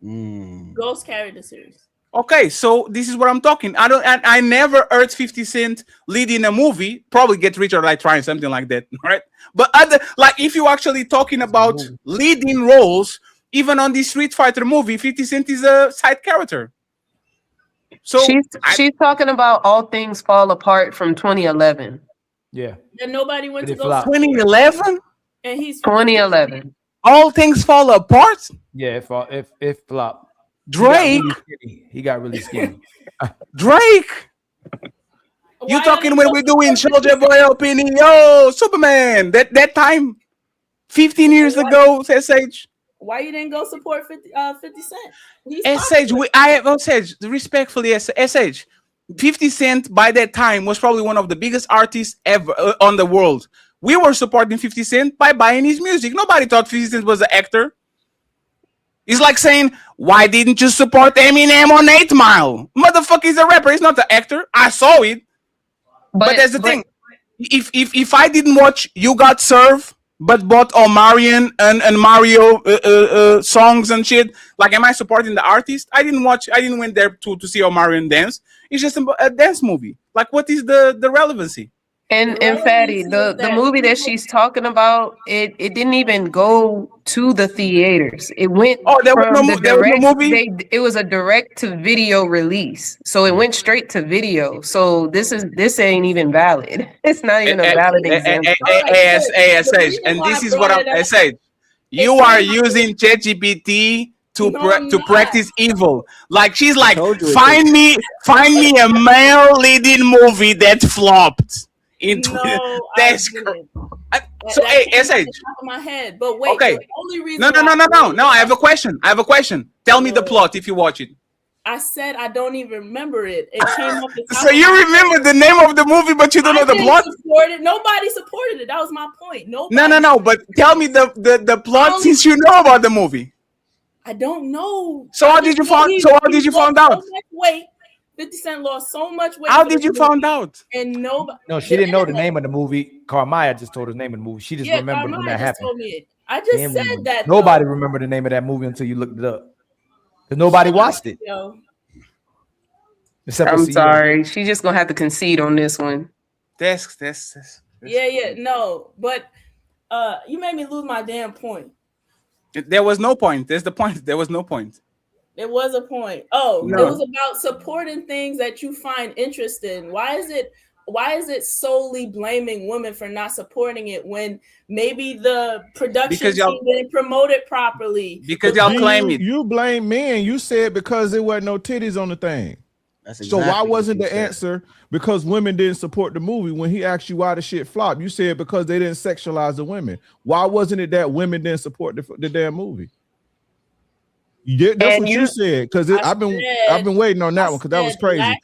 Speaker 13: Ghost carried the series.
Speaker 12: Okay, so this is what I'm talking. I never heard 50 Cent leading a movie. Probably Get Rich or Die Trying, something like that, right? But if you actually talking about leading roles, even on the Street Fighter movie, 50 Cent is a side character. So
Speaker 14: she's talking about All Things Fall Apart from 2011.
Speaker 10: Yeah.
Speaker 13: And nobody went to go.
Speaker 12: 2011.
Speaker 13: And he's
Speaker 14: 2011.
Speaker 12: All Things Fall Apart.
Speaker 10: Yeah, if flop.
Speaker 12: Drake.
Speaker 10: He got really skinny.
Speaker 12: Drake. You talking when we're doing Soldier Boy opinion? Yo, Superman. That time, 15 years ago, SH.
Speaker 13: Why you didn't go support 50 Cent?
Speaker 12: SH, I have SH, respectfully, SH. 50 Cent by that time was probably one of the biggest artists ever on the world. We were supporting 50 Cent by buying his music. Nobody thought 50 Cent was an actor. It's like saying, why didn't you support Eminem on 8 Mile? Motherfucker, he's a rapper. He's not an actor. I saw it. But that's the thing. If I didn't watch You Got Served, but bought Omarion and Mario songs and shit, like, am I supporting the artist? I didn't went there to see Omarion dance. It's just a dance movie. Like, what is the relevancy?
Speaker 14: And Fatty, the movie that she's talking about, it didn't even go to the theaters. It went
Speaker 12: there was no movie.
Speaker 14: It was a direct to video release, so it went straight to video. So this ain't even valid. It's not even a valid example.
Speaker 12: ASH, and this is what I said. You are using ChatGPT to practice evil. Like, she's like, find me a male leading movie that flopped. That's so. Hey, SH.
Speaker 13: My head, but wait.
Speaker 12: Okay.
Speaker 13: The only reason
Speaker 12: no. I have a question. Tell me the plot if you watch it.
Speaker 13: I said I don't even remember it. It came up.
Speaker 12: So you remember the name of the movie, but you don't know the plot?
Speaker 13: Nobody supported it. That was my point. Nobody.
Speaker 12: No. But tell me the plot since you know about the movie.
Speaker 13: I don't know.
Speaker 12: So how did you find out?
Speaker 13: So much weight. 50 Cent lost so much weight.
Speaker 12: How did you find out?
Speaker 13: And nobody.
Speaker 10: No, she didn't know the name of the movie. Carmaya just told her the name of the movie. She just remembered when that happened.
Speaker 13: Told me it. I just said that.
Speaker 10: Nobody remembered the name of that movie until you looked it up. Because nobody watched it.
Speaker 14: I'm sorry. She's just gonna have to concede on this one.
Speaker 12: This.
Speaker 13: Yeah. No, but you made me lose my damn point.
Speaker 12: There was no point. There's the point. There was no point.
Speaker 13: There was a point. Oh,
Speaker 12: no.
Speaker 13: It was about supporting things that you find interest in. Why is it solely blaming women for not supporting it when maybe the production team didn't promote it properly?
Speaker 12: Because y'all claim it.
Speaker 16: You blame men. You said because there wasn't no titties on the thing. Exactly, so why wasn't the answer because women didn't support the movie? When he asked you why the shit flopped, you said because they didn't sexualize the women. Why wasn't it that women didn't support the damn movie? That's what you said. Because I've been waiting on that one because that was crazy.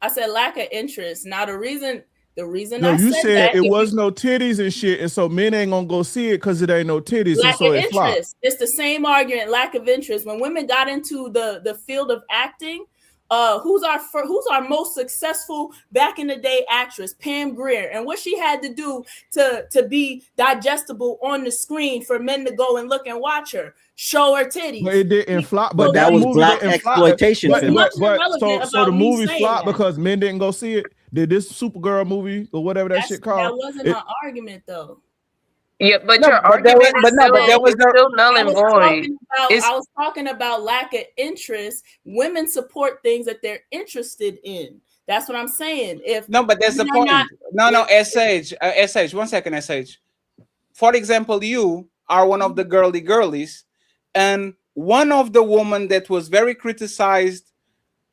Speaker 13: I said lack of interest. Now the reason
Speaker 16: no, you said it was no titties and shit, and so men ain't gonna go see it because it ain't no titties, and so it flopped.
Speaker 13: It's the same argument, lack of interest. When women got into the field of acting, who's our most successful back in the day actress? Pam Grier. And what she had to do to be digestible on the screen for men to go and look and watch her, show her titties.
Speaker 16: But it didn't flop. But
Speaker 18: that was black exploitation.
Speaker 16: So the movie flopped because men didn't go see it. Did this Supergirl movie or whatever that shit called?
Speaker 13: That wasn't an argument though.
Speaker 14: Yeah, but your argument is still null and void.
Speaker 13: I was talking about lack of interest. Women support things that they're interested in. That's what I'm saying.
Speaker 12: But that's the point. SH, 1 second, SH. For example, you are one of the girlies, and one of the women that was very criticized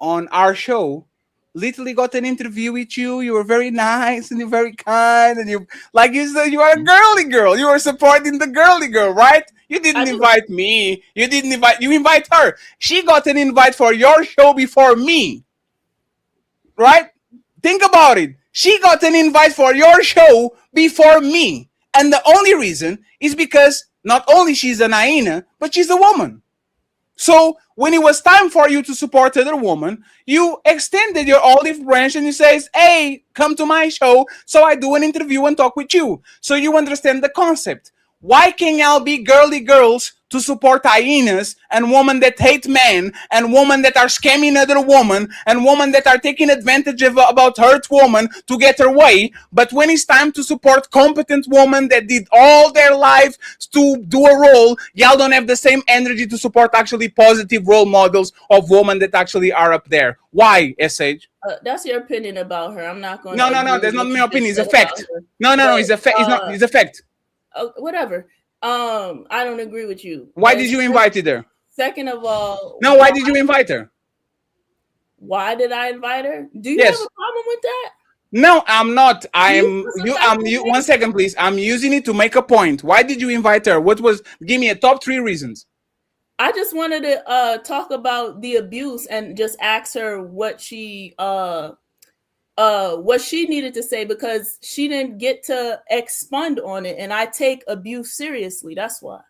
Speaker 12: on our show literally got an interview with you. You were very nice and you're very kind, and you said you are a girly girl. You were supporting the girly girl, right? You didn't invite me. You invite her. She got an invite for your show before me, right? Think about it. She got an invite for your show before me, and the only reason is because not only she's an hyena, but she's a woman. So when it was time for you to support other woman, you extended your olive branch and you says, hey, come to my show so I do an interview and talk with you. So you understand the concept. Why can't y'all be girly girls to support hyenas and women that hate men and women that are scamming other women and women that are taking advantage of about hurt women to get her way? But when it's time to support competent women that did all their life to do a role, y'all don't have the same energy to support actually positive role models of women that actually are up there. Why, SH?
Speaker 13: That's your opinion about her. I'm not going
Speaker 12: to... No. There's not my opinion. It's a fact. No. It's a fact. It's a fact.
Speaker 13: Whatever. I don't agree with you.
Speaker 12: Why did you invite her there?
Speaker 13: Second of all,
Speaker 12: why did you invite her?
Speaker 13: Why did I invite her? Do you have a problem with that?
Speaker 12: No, I'm not. I'm 1 second, please. I'm using it to make a point. Why did you invite her? Give me a top 3 reasons.
Speaker 13: I just wanted to talk about the abuse and just ask her what she needed to say, because she didn't get to expand on it, and I take abuse seriously. That's why.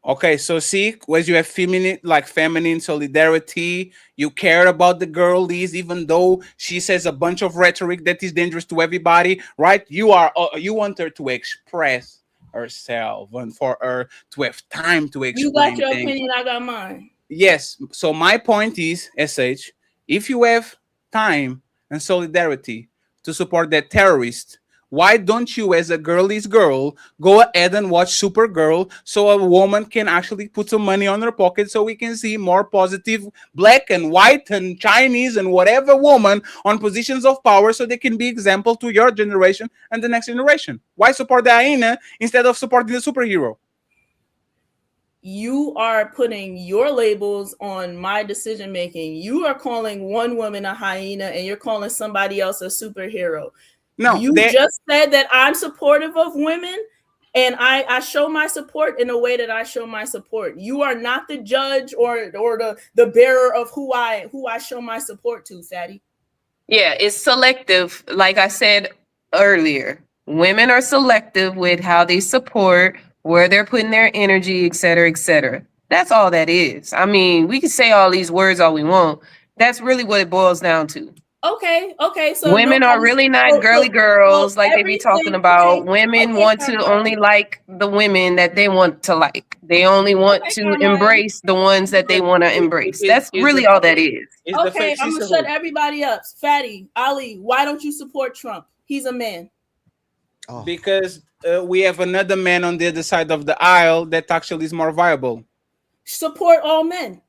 Speaker 12: Okay, so see, was you have feminine solidarity? You care about the girlies, even though she says a bunch of rhetoric that is dangerous to everybody, right? You want her to express herself and for her to have time to explain.
Speaker 13: You got your opinion, I got mine.
Speaker 12: Yes. So my point is, SH, if you have time and solidarity to support that terrorist, why don't you, as a girly's girl, go ahead and watch Supergirl so a woman can actually put some money on her pocket so we can see more positive black and white and Chinese and whatever woman on positions of power so they can be example to your generation and the next generation? Why support the hyena instead of supporting the superhero?
Speaker 13: You are putting your labels on my decision making. You are calling one woman a hyena and you're calling somebody else a superhero.
Speaker 12: No,
Speaker 13: you just said that I'm supportive of women And I show my support in a way that I show my support. You are not the judge or the bearer of who I show my support to, Fatty.
Speaker 14: Yeah, it's selective. Like I said earlier, women are selective with how they support, where they're putting their energy, et cetera, et cetera. That's all that is. I mean, we can say all these words all we want. That's really what it boils down to.
Speaker 13: Okay. So
Speaker 14: women are really not girly girls like they be talking about. Women want to only like the women that they want to like. They only want to embrace the ones that they want to embrace. That's really all that is.
Speaker 13: Okay, I'm gonna shut everybody up. Fatty, Ali, why don't you support Trump? He's a man.
Speaker 12: Because we have another man on the other side of the aisle that actually is more viable.
Speaker 13: Support all men.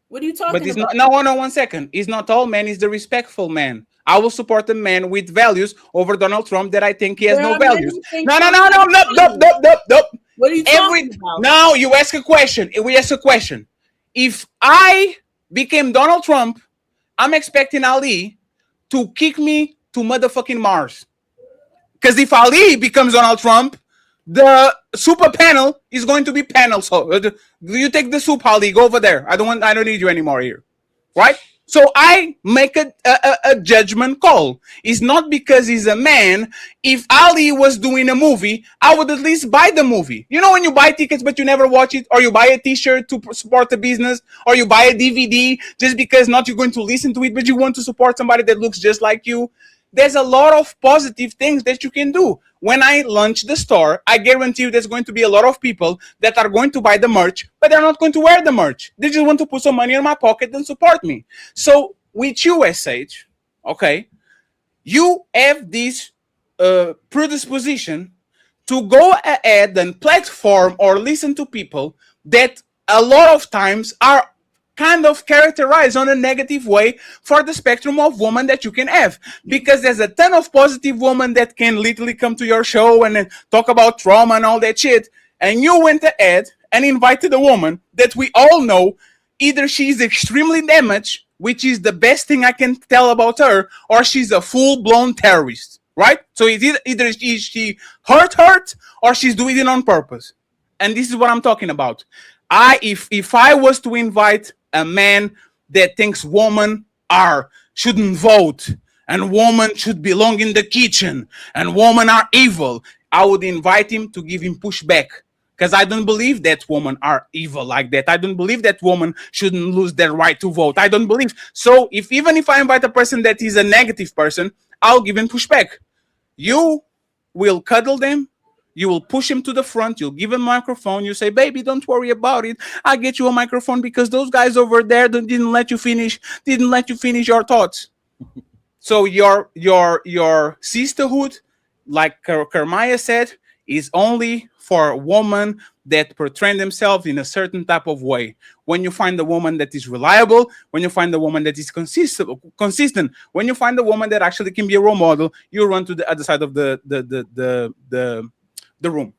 Speaker 13: What are you talking
Speaker 12: but it's
Speaker 13: about?
Speaker 12: Not, no, 1 second. It's not all men. It's the respectful man. I will support a man with values over Donald Trump that I think he has no values. No.
Speaker 13: What are you talking about?
Speaker 12: Now you ask a question. We ask a question. If I became Donald Trump, I'm expecting Ali to kick me to motherfucking Mars. Because if Ali becomes Donald Trump, the super panel is going to be panel. So you take the soup, Ali. Go over there. I don't need you anymore here, right? So I make a judgment call. It's not because he's a man. If Ali was doing a movie, I would at least buy the movie. You know when you buy tickets but you never watch it, or you buy a T-shirt to support the business, or you buy a DVD just because not you're going to listen to it, but you want to support somebody that looks just like you. There's a lot of positive things that you can do. When I launch the store, I guarantee you there's going to be a lot of people that are going to buy the merch, but they're not going to wear the merch. They just want to put some money in my pocket and support me. So with you, SH, okay, you have this predisposition to go ahead and platform or listen to people that a lot of times are kind of characterized on a negative way for the spectrum of women that you can have, because there's a ton of positive women that can literally come to your show and then talk about trauma and all that shit, and you went ahead and invited a woman that we all know either she's extremely damaged, which is the best thing I can tell about her, or she's a full-blown terrorist, right? So it's either she hurt or she's doing it on purpose. And this is what I'm talking about. If I was to invite a man that thinks women shouldn't vote and women should belong in the kitchen and women are evil, I would invite him to give him pushback, because I don't believe that women are evil like that. I don't believe that women shouldn't lose their right to vote. I don't believe. So even if I invite a person that is a negative person, I'll give him pushback. You will cuddle them. You will push him to the front. You'll give him a microphone. You say, baby, don't worry about it. I'll get you a microphone because those guys over there didn't let you finish your thoughts. So your sisterhood, like Kermaya said, is only for women that portray themselves in a certain type of way. When you find a woman that is reliable, when you find a woman that is consistent, when you find a woman that actually can be a role model, you run to the other side of the room.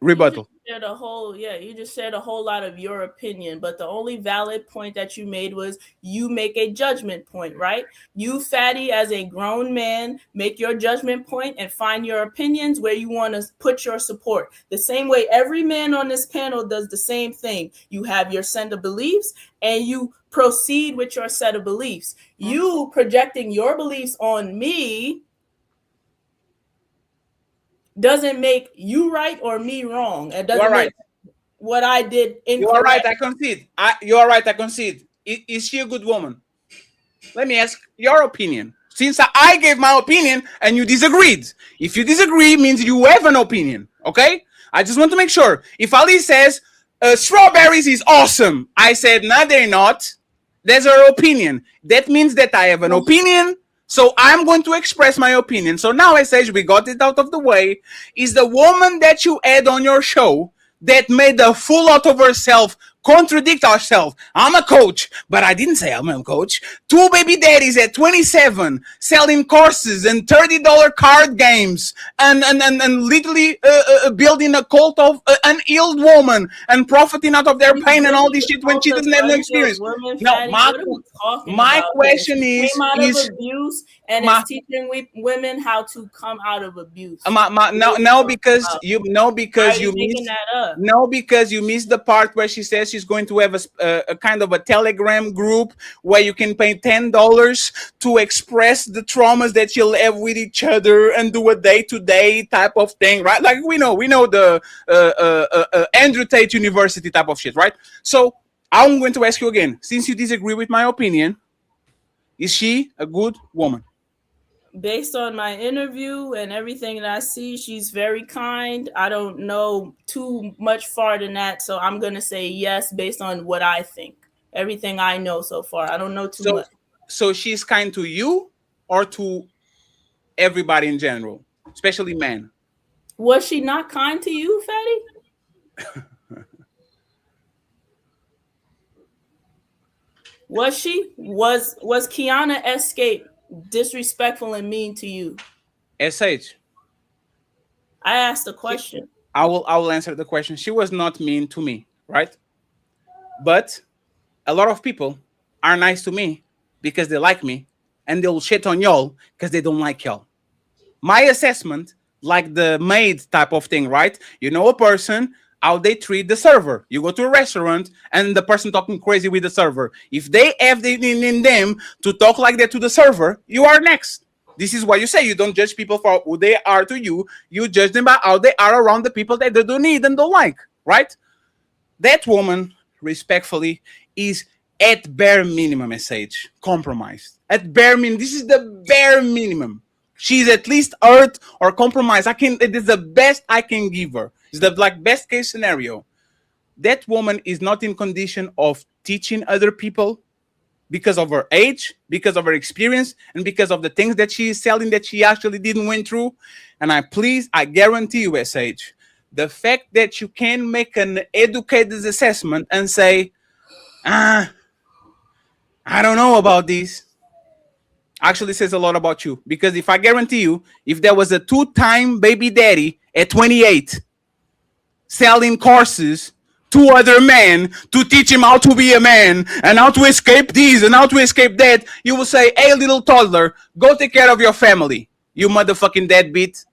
Speaker 12: Rebuttal.
Speaker 13: You just said a whole lot of your opinion, but the only valid point that you made was you make a judgment point, right? You, Fatty, as a grown man, make your judgment point and find your opinions where you want to put your support. The same way every man on this panel does the same thing. You have your set of beliefs and you proceed with your set of beliefs. You projecting your beliefs on me doesn't make you right or me wrong. It doesn't make what I did incorrect.
Speaker 12: You are right. I concede. You are right. I concede. Is she a good woman? Let me ask your opinion. Since I gave my opinion and you disagreed. If you disagree, it means you have an opinion. Okay? I just want to make sure. If Ali says strawberries is awesome, I said no, they're not. There's her opinion. That means that I have an opinion. So I'm going to express my opinion. So now, SH, we got it out of the way. Is the woman that you had on your show that made a fool out of herself contradict ourselves. I'm a coach, but I didn't say I'm a coach. 2 baby daddies at 27 selling courses and $30 card games and literally building a cult of an ill woman and profiting out of their pain and all this shit when she doesn't have no experience. No, my question is
Speaker 13: abuse and it's teaching women how to come out of abuse.
Speaker 12: Because you missed the part where she says she's going to have a kind of a Telegram group where you can pay $10 to express the traumas that you'll have with each other and do a day-to-day type of thing, right? Like we know the Andrew Tate University type of shit, right? So I'm going to ask you again, since you disagree with my opinion, is she a good woman?
Speaker 13: Based on my interview and everything that I see, she's very kind. I don't know too much far than that, so I'm gonna say yes based on what I think. Everything I know so far. I don't know too much.
Speaker 12: So she's kind to you or to everybody in general, especially men?
Speaker 13: Was she not kind to you, Fatty? Was she? Was Kiana Escape disrespectful and mean to you?
Speaker 12: SH.
Speaker 13: I asked a question.
Speaker 12: I will answer the question. She was not mean to me, right? But a lot of people are nice to me because they like me, and they'll shit on y'all because they don't like y'all. My assessment, like the maid type of thing, right? You know a person, how they treat the server. You go to a restaurant and the person talking crazy with the server. If they have it in them to talk like that to the server, you are next. This is what you say. You don't judge people for who they are to you. You judge them by how they are around the people that they don't need and don't like, right? That woman, respectfully, is at bare minimum SH compromised. At bare minimum, this is the bare minimum. She's at least hurt or compromised. It is the best I can give her. It's the best case scenario. That woman is not in condition of teaching other people because of her age, because of her experience, and because of the things that she is selling that she actually didn't went through. And I guarantee you, SH, the fact that you can make an educated assessment and say, I don't know about this, actually says a lot about you. Because if I guarantee you, if there was a 2-time baby daddy at 28 selling courses to other men to teach him how to be a man and how to escape this and how to escape that, you will say, hey, little toddler, go take care of your family, you motherfucking deadbeat.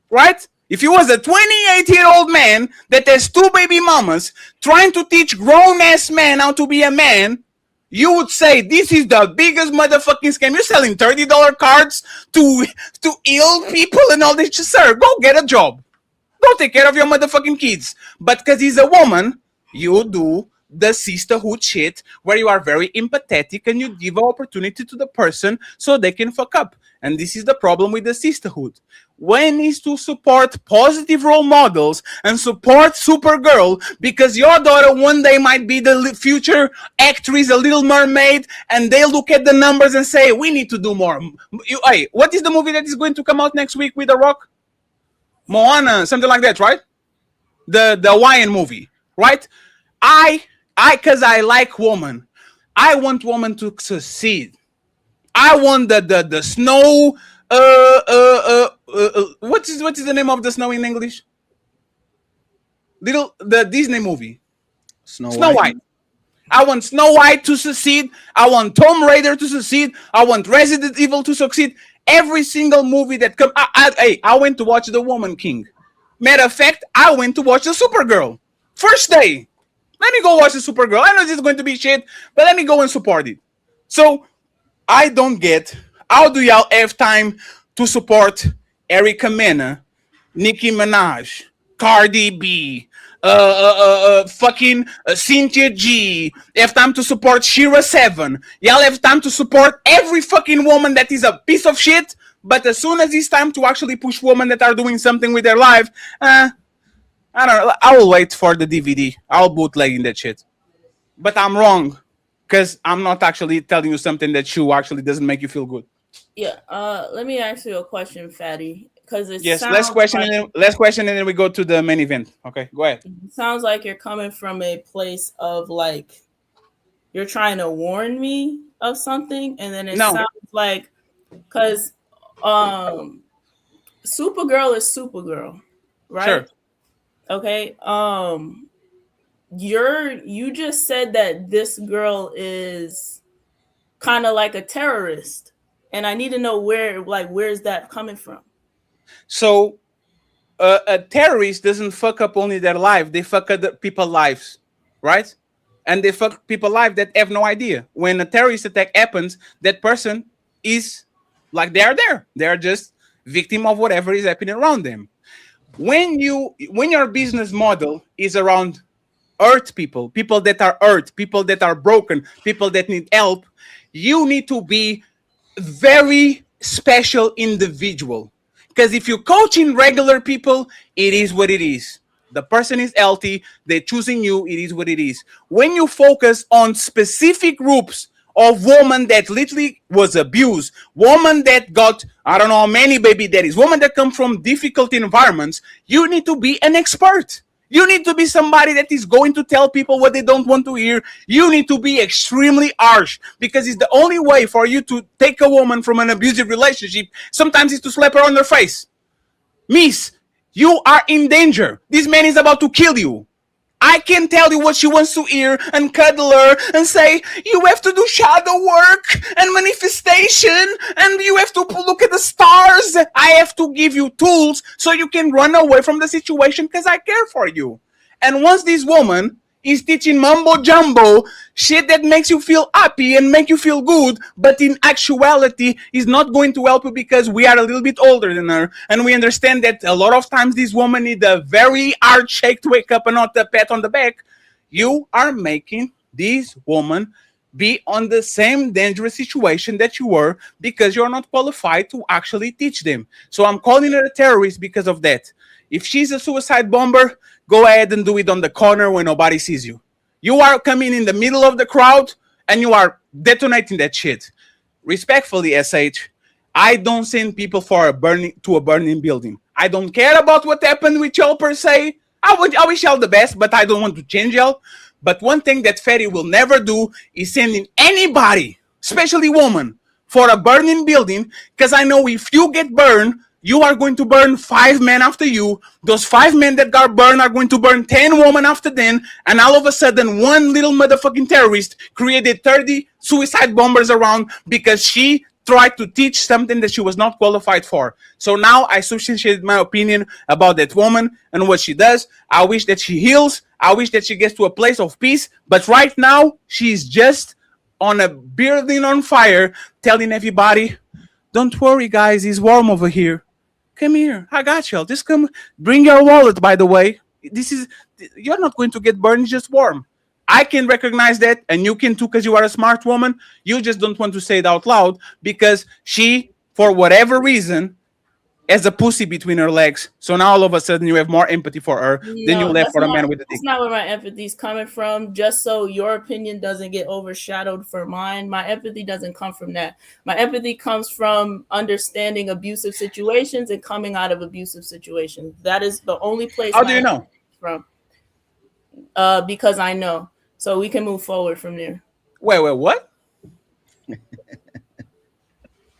Speaker 12: Right? If he was a 28-year-old man that has 2 baby mamas trying to teach grown-ass men how to be a man, you would say this is the biggest motherfucking scam. You're selling $30 cards to ill people and all this. Sir, go get a job. Go take care of your motherfucking kids. But because he's a woman, you do the sisterhood shit where you are very empathetic and you give an opportunity to the person so they can fuck up. And this is the problem with the sisterhood. When is to support positive role models and support Supergirl because your daughter one day might be the future actress, a Little Mermaid, and they look at the numbers and say, we need to do more. Hey, what is the movie that is going to come out next week with The Rock? Moana, something like that, right? The Hawaiian movie, right? Because I like woman. I want woman to succeed. I want the snow. What is the name of the snow in English? The Disney movie. Snow White. I want Snow White to succeed. I want Tomb Raider to succeed. I want Resident Evil to succeed. Every single movie that comes. I went to watch The Woman King. Matter of fact, I went to watch the Supergirl. First day. Let me go watch the Supergirl. I know this is going to be shit, but let me go and support it. So, I don't get, how do y'all have time to support Erica Mena, Nicki Minaj, Cardi B, fucking Cynthia G, have time to support Shira 7. Y'all have time to support every fucking woman that is a piece of shit, but as soon as it's time to actually push women that are doing something with their life, I don't know, I will wait for the DVD. I'll bootleg in that shit. But I'm wrong, because I'm not actually telling you something that you actually doesn't make you feel good.
Speaker 13: Yeah, let me ask you a question, Fatty. because it
Speaker 12: Yes,
Speaker 13: sounds
Speaker 12: last question, and then we go to the main event. Okay, go ahead.
Speaker 13: it sounds like you're coming from a place of like you're trying to warn me of something, and then it sounds like because Supergirl is Supergirl, right?
Speaker 12: Sure.
Speaker 13: Okay. You just said that this girl is kind of like a terrorist, and I need to know where's that coming from?
Speaker 12: So a terrorist doesn't fuck up only their life; they fuck up the people's lives, right? And they fuck people life that have no idea. When a terrorist attack happens, that person is like they are there. They are just victim of whatever is happening around them. When your business model is around hurt people, people that are hurt, people that are broken, people that need help, you need to be very special individual. Because if you're coaching regular people, it is what it is. The person is healthy, they're choosing you, it is what it is. When you focus on specific groups of women that literally was abused, women that got, I don't know how many baby daddies, women that come from difficult environments, you need to be an expert. You need to be somebody that is going to tell people what they don't want to hear. You need to be extremely harsh because it's the only way for you to take a woman from an abusive relationship. Sometimes it's to slap her on her face. Miss, you are in danger. This man is about to kill you. I can tell you what she wants to hear and cuddle her and say, you have to do shadow work and manifestation and you have to look at the stars. I have to give you tools so you can run away from the situation because I care for you. And once this woman is teaching mumbo jumbo shit that makes you feel happy and make you feel good, but in actuality is not going to help you because we are a little bit older than her and we understand that a lot of times these women need a very hard shake to wake up and not a pat on the back. You are making this woman be on the same dangerous situation that you were because you're not qualified to actually teach them. So I'm calling her a terrorist because of that. If she's a suicide bomber, go ahead and do it on the corner when nobody sees you. You are coming in the middle of the crowd and you are detonating that shit. Respectfully, SH, I don't send people to a burning building. I don't care about what happened with y'all per se. I wish y'all the best, but I don't want to change y'all. But one thing that Ferry will never do is sending anybody, especially women, for a burning building, because I know if you get burned, you are going to burn 5 men after you. Those 5 men that got burned are going to burn 10 women after them. And all of a sudden, one little motherfucking terrorist created 30 suicide bombers around because she tried to teach something that she was not qualified for. So now I substantiated my opinion about that woman and what she does. I wish that she heals. I wish that she gets to a place of peace. But right now, she's just on a building on fire, telling everybody, don't worry, guys, it's warm over here. Come here, I got y'all. Just come, bring your wallet, by the way. You're not going to get burned, it's just warm. I can recognize that, and you can too, because you are a smart woman. You just don't want to say it out loud because she, for whatever reason, has a pussy between her legs. So now all of a sudden you have more empathy for her than you left for a man with a dick.
Speaker 13: That's not where my empathy is coming from. Just so your opinion doesn't get overshadowed for mine. My empathy doesn't come from that. My empathy comes from understanding abusive situations and coming out of abusive situations. That is the only place.
Speaker 12: How do you know?
Speaker 13: From because I know. So we can move forward from there.
Speaker 12: Wait, what?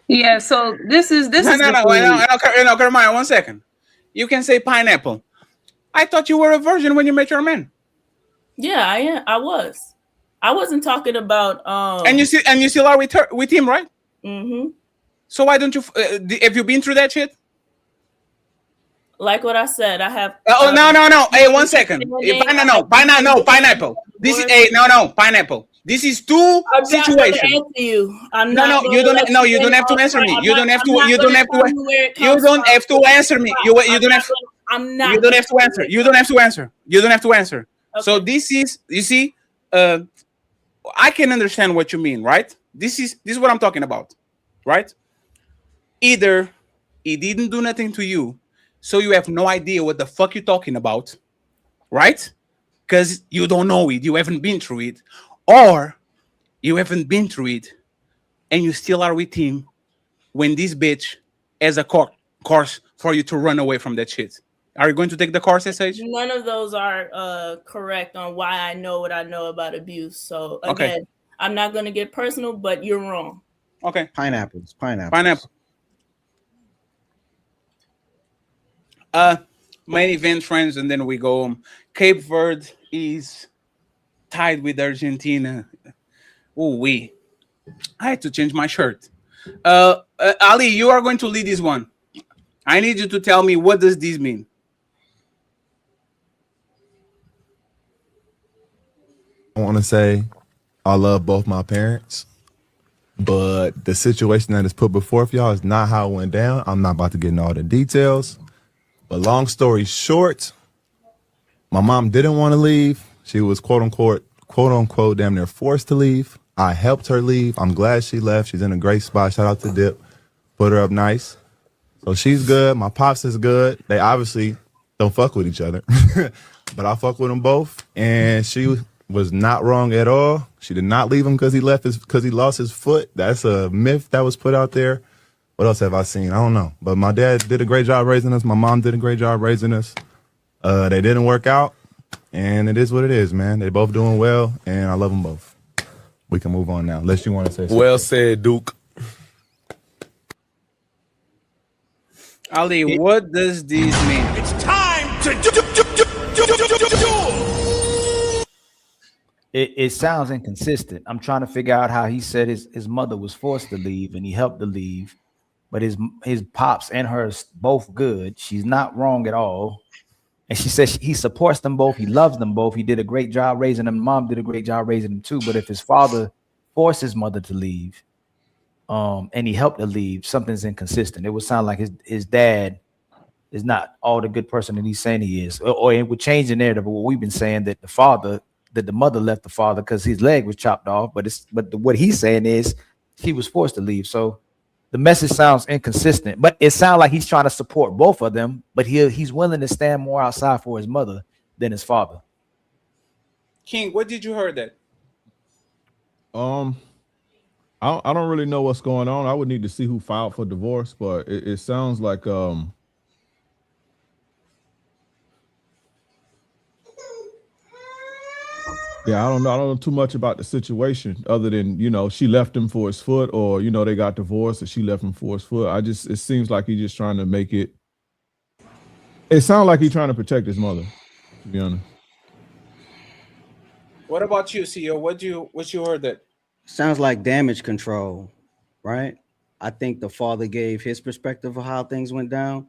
Speaker 14: Yeah, so this is
Speaker 12: No, Carmine, 1 second. You can say pineapple. I thought you were a virgin when you met your man.
Speaker 13: Yeah, I am. I was. I wasn't talking about.
Speaker 12: And you still are with him, right?
Speaker 13: Mm-hmm.
Speaker 12: So why don't you? Have you been through that shit?
Speaker 13: Like what I said, I have.
Speaker 12: No. Hey, 1 second. Pineapple. This is pineapple. This is two situations.
Speaker 13: You don't
Speaker 12: have to answer me. You don't have to answer me. You don't have to answer. Okay. So this is, you see, I can understand what you mean, right? This is what I'm talking about, right? Either he didn't do nothing to you, so you have no idea what the fuck you're talking about, right? Because you don't know it, you haven't been through it, or you haven't been through it, and you still are with him when this bitch has a cock course for you to run away from that shit. Are you going to take the course, SH?
Speaker 13: None of those are correct on why I know what I know about abuse. So again,
Speaker 12: Okay.
Speaker 13: I'm not going to get personal, but you're wrong.
Speaker 12: Okay.
Speaker 18: Pineapples.
Speaker 12: Pineapple. Main event, friends, and then we go home. Cape Verde is tied with Argentina. Oh, I had to change my shirt. Ali, you are going to lead this one. I need you to tell me, what does this mean?
Speaker 19: I want to say I love both my parents, but the situation that is put before y'all is not how it went down. I'm not about to get into all the details, but long story short, my mom didn't want to leave. She was quote unquote damn near forced to leave. I helped her leave. I'm glad she left. She's in a great spot. Shout out to Dip. Put her up nice. So she's good. My pops is good. They obviously don't fuck with each other, but I fuck with them both. And she was not wrong at all. She did not leave him because he lost his foot. That's a myth that was put out there. What else have I seen? I don't know. But my dad did a great job raising us. My mom did a great job raising us. They didn't work out, and it is what it is, man. They both doing well, and I love them both. We can move on now, unless you want to say something.
Speaker 20: Well said, Duke.
Speaker 12: Ali, what does this mean?
Speaker 1: It's time to do.
Speaker 10: It sounds inconsistent. I'm trying to figure out how he said his mother was forced to leave and he helped to leave, but his pops and hers both good. She's not wrong at all. And she says he supports them both. He loves them both. He did a great job raising them. Mom did a great job raising them too. But if his father forced his mother to leave, and he helped her leave, something's inconsistent. It would sound like his dad is not all the good person that he's saying he is. Or it would change the narrative of what we've been saying, that the mother left the father because his leg was chopped off. But what he's saying is she was forced to leave. So the message sounds inconsistent, but it sounds like he's trying to support both of them, but he's willing to stand more outside for his mother than his father.
Speaker 12: King, what did you heard that?
Speaker 16: I don't really know what's going on. I would need to see who filed for divorce, but it sounds like yeah, I don't know too much about the situation other than, she left him for his foot, or, they got divorced and she left him for his foot. it seems like he's just trying to make it sounds like he's trying to protect his mother, to be honest.
Speaker 12: What about you, CEO? What you heard that?
Speaker 18: Sounds like damage control, right? I think the father gave his perspective of how things went down,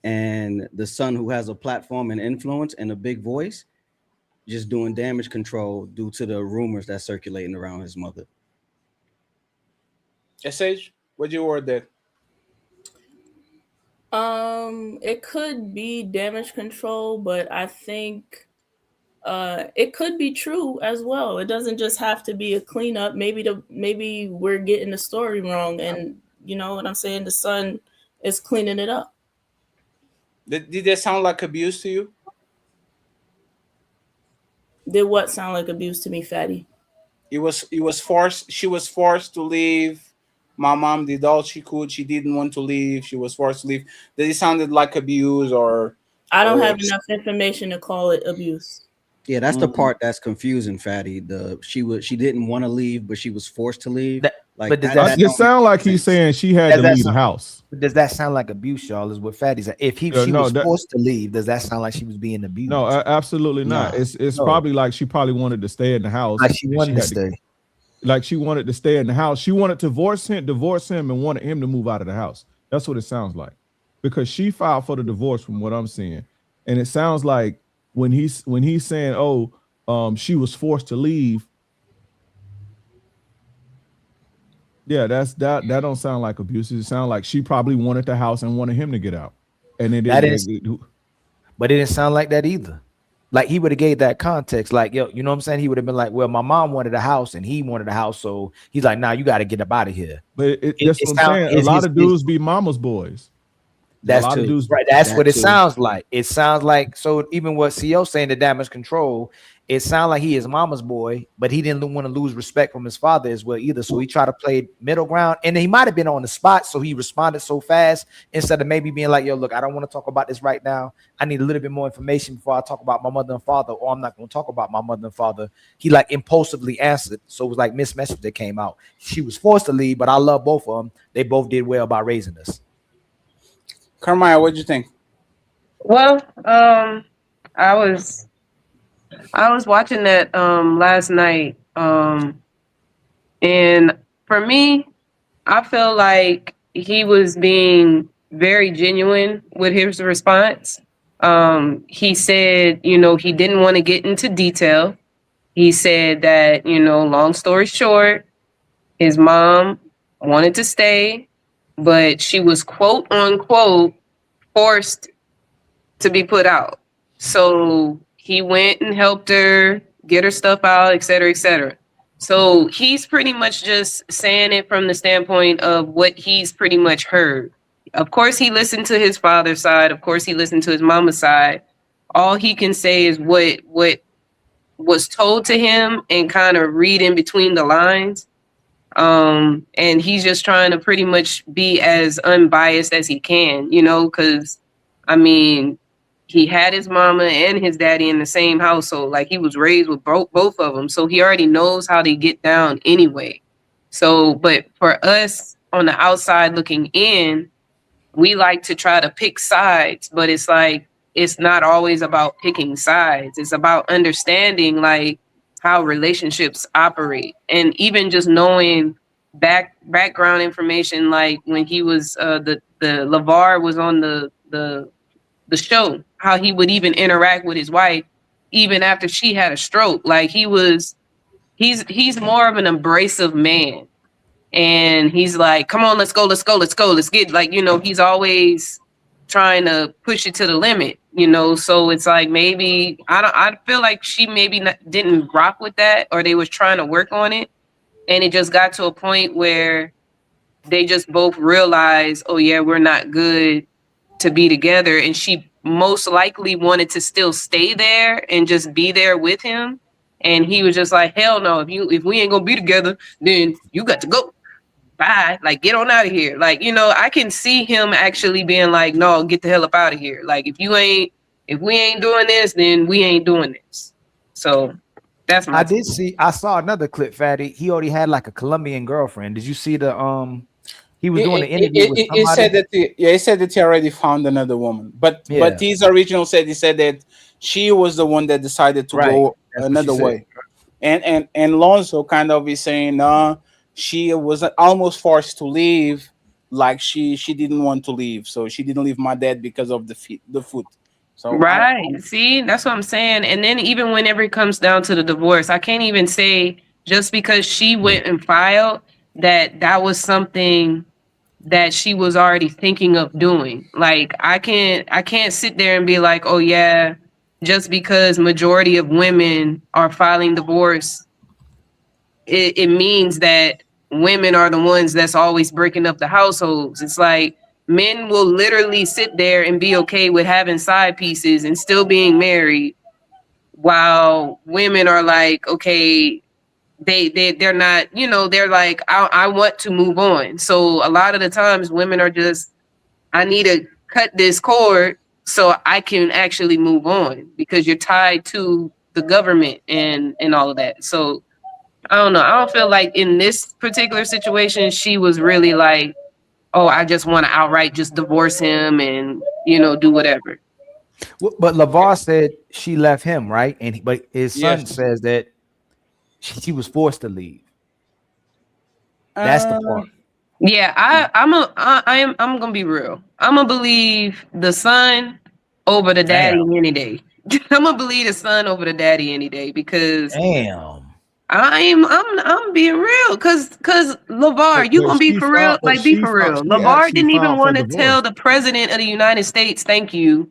Speaker 18: and the son, who has a platform and influence and a big voice, just doing damage control due to the rumors that's circulating around his mother.
Speaker 12: SH, what you heard that?
Speaker 13: It could be damage control, but I think it could be true as well. It doesn't just have to be a cleanup. Maybe we're getting the story wrong, and you know what I'm saying? The son is cleaning it up.
Speaker 12: Did that sound like abuse to you?
Speaker 13: Did what sound like abuse to me, Fatty?
Speaker 12: It was forced. She was forced to leave. My mom did all she could. She didn't want to leave. She was forced to leave. Did it sounded like abuse, or?
Speaker 13: I don't have enough information to call it abuse.
Speaker 18: Yeah, that's the part that's confusing, Fatty. She didn't want to leave, but she was forced to leave.
Speaker 16: It sounds like he's saying she had to leave the house.
Speaker 10: Does that sound like abuse, y'all? Is what Fatty said. If she was forced to leave, does that sound like she was being abused?
Speaker 16: No, absolutely not. It's probably like she probably wanted to stay in the house.
Speaker 10: Like she wanted to stay.
Speaker 16: Like she wanted to stay in the house. She wanted to divorce him, and wanted him to move out of the house. That's what it sounds like, because she filed for the divorce, from what I'm seeing, and it sounds like when he's saying, she was forced to leave. Yeah, that don't sound like abuse. It sounds like she probably wanted the house and wanted him to get out, and it didn't.
Speaker 10: But it didn't sound like that either. Like he would have gave that context, like, yo, you know what I'm saying? He would have been like, well, my mom wanted a house and he wanted a house, so he's like, nah, you got to get up out of here.
Speaker 16: But that's what I'm saying. A lot of dudes be mama's boys.
Speaker 10: That's
Speaker 16: a lot of dudes,
Speaker 10: right. That's what it
Speaker 18: too.
Speaker 10: sounds like. It sounds like, so even what CO saying, the damage control, it sounds like he is mama's boy, but he didn't want to lose respect from his father as well either. So he tried to play middle ground, and he might have been on the spot, so he responded so fast instead of maybe being like, "Yo, look, I don't want to talk about this right now. I need a little bit more information before I talk about my mother and father, or I'm not going to talk about my mother and father." He like impulsively answered, so it was like mixed message that came out. She was forced to leave, but I love both of them. They both did well by raising us.
Speaker 12: Carmine, what'd you think?
Speaker 14: Well, I was watching that last night. And for me, I feel like he was being very genuine with his response. He said, you know, he didn't want to get into detail. He said that, you know, long story short, his mom wanted to stay, but she was quote unquote forced to be put out. So he went and helped her get her stuff out, et cetera, et cetera. So he's pretty much just saying it from the standpoint of what he's pretty much heard. Of course, he listened to his father's side. Of course, he listened to his mama's side. All he can say is what was told to him and kind of read in between the lines. And he's just trying to pretty much be as unbiased as he can, you know, because, I mean, he had his mama and his daddy in the same household. Like, he was raised with both of them. So he already knows how they get down anyway. So, but for us on the outside looking in, we like to try to pick sides, but it's like, it's not always about picking sides. It's about understanding like how relationships operate, and even just knowing background information. Like when he was the LeVar was on the show, how he would even interact with his wife even after she had a stroke. Like he's more of an abrasive man, and he's like, come on, let's go, let's get, like, you know, he's always trying to push it to the limit, you know. So it's like, maybe I feel like she maybe didn't rock with that, or they was trying to work on it, and it just got to a point where they just both realized, oh yeah, we're not good to be together. And she most likely wanted to still stay there and just be there with him, and he was just like, hell no, if we ain't gonna be together, then you got to go. Bye, like, get on out of here. Like, you know, I can see him actually being like, no, get the hell up out of here. Like, if we ain't doing this, then we ain't doing this. So that's my
Speaker 10: I saw another clip, Fatty. He already had like a Colombian girlfriend. Did you see the he was doing the interview with somebody?
Speaker 12: He said that he already found another woman, but his original he said that she was the one that decided to go another way, and Lonzo kind of is saying, no, she was almost forced to leave. Like she didn't want to leave, so she didn't leave my dad because of the food. So
Speaker 14: right, see, that's what I'm saying. And then even whenever it comes down to the divorce, I can't even say just because she went and filed that was something that she was already thinking of doing. Like, I can't sit there and be like, oh yeah, just because majority of women are filing divorce, it means that women are the ones that's always breaking up the households. It's like, men will literally sit there and be okay with having side pieces and still being married, while women are like, okay, they're not, you know, they're like, I want to move on. So a lot of the times women are just, I need to cut this cord so I can actually move on, because you're tied to the government and all of that. So I don't know. I don't feel like in this particular situation, she was really like, oh, I just want to outright just divorce him and, you know, do whatever.
Speaker 10: But LeVar said she left him, right? But his son says that she was forced to leave. That's the part.
Speaker 14: Yeah, I'm gonna be real. I'm gonna believe the son over the daddy any day. I'm gonna believe the son over the daddy any day, because I'm being real, because LeVar, you gonna be for real? Like, be for real. LeVar didn't even want to tell the president of the United States thank you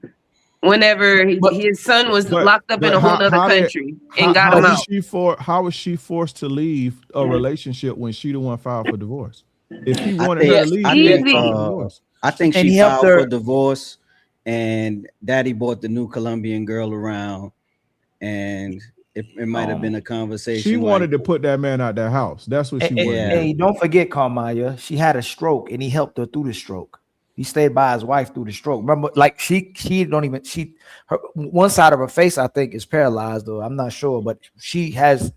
Speaker 14: whenever his son was locked up in a whole other country and got him out.
Speaker 16: How was she forced to leave a relationship when she the one filed for divorce? If he wanted her to leave,
Speaker 18: I think
Speaker 10: And
Speaker 18: she
Speaker 10: he helped
Speaker 18: filed for
Speaker 10: her.
Speaker 18: divorce, and daddy bought the new Colombian girl around, and it might have been a
Speaker 16: She
Speaker 18: conversation like,
Speaker 16: wanted to put that man out that house. That's what she wanted to
Speaker 10: Hey,
Speaker 16: do.
Speaker 10: don't forget, Carmaya, she had a stroke, and he helped her through the stroke. He stayed by his wife through the stroke. Remember, like she don't even her one side of her face I think is paralyzed, though I'm not sure, but she has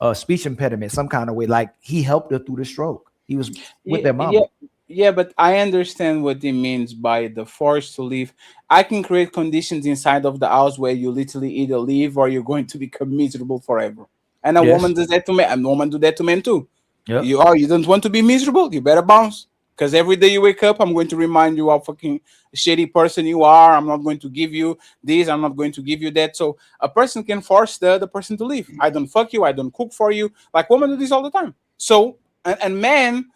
Speaker 10: a speech impediment some kind of way. Like he helped her through the stroke. He was with their
Speaker 12: Yeah,
Speaker 10: mama.
Speaker 12: yeah, but I understand what he means by the force to leave. I can create conditions inside of the house where you literally either leave or you're going to become miserable forever. And a woman
Speaker 10: Yes.
Speaker 12: does that to men, and woman do that to men too.
Speaker 10: Yep.
Speaker 12: You don't want to be miserable, you better bounce. Because every day you wake up, I'm going to remind you how fucking shitty person you are. I'm not going to give you this. I'm not going to give you that. So a person can force the other person to leave. I don't fuck you. I don't cook for you. Like women do this all the time. So and men,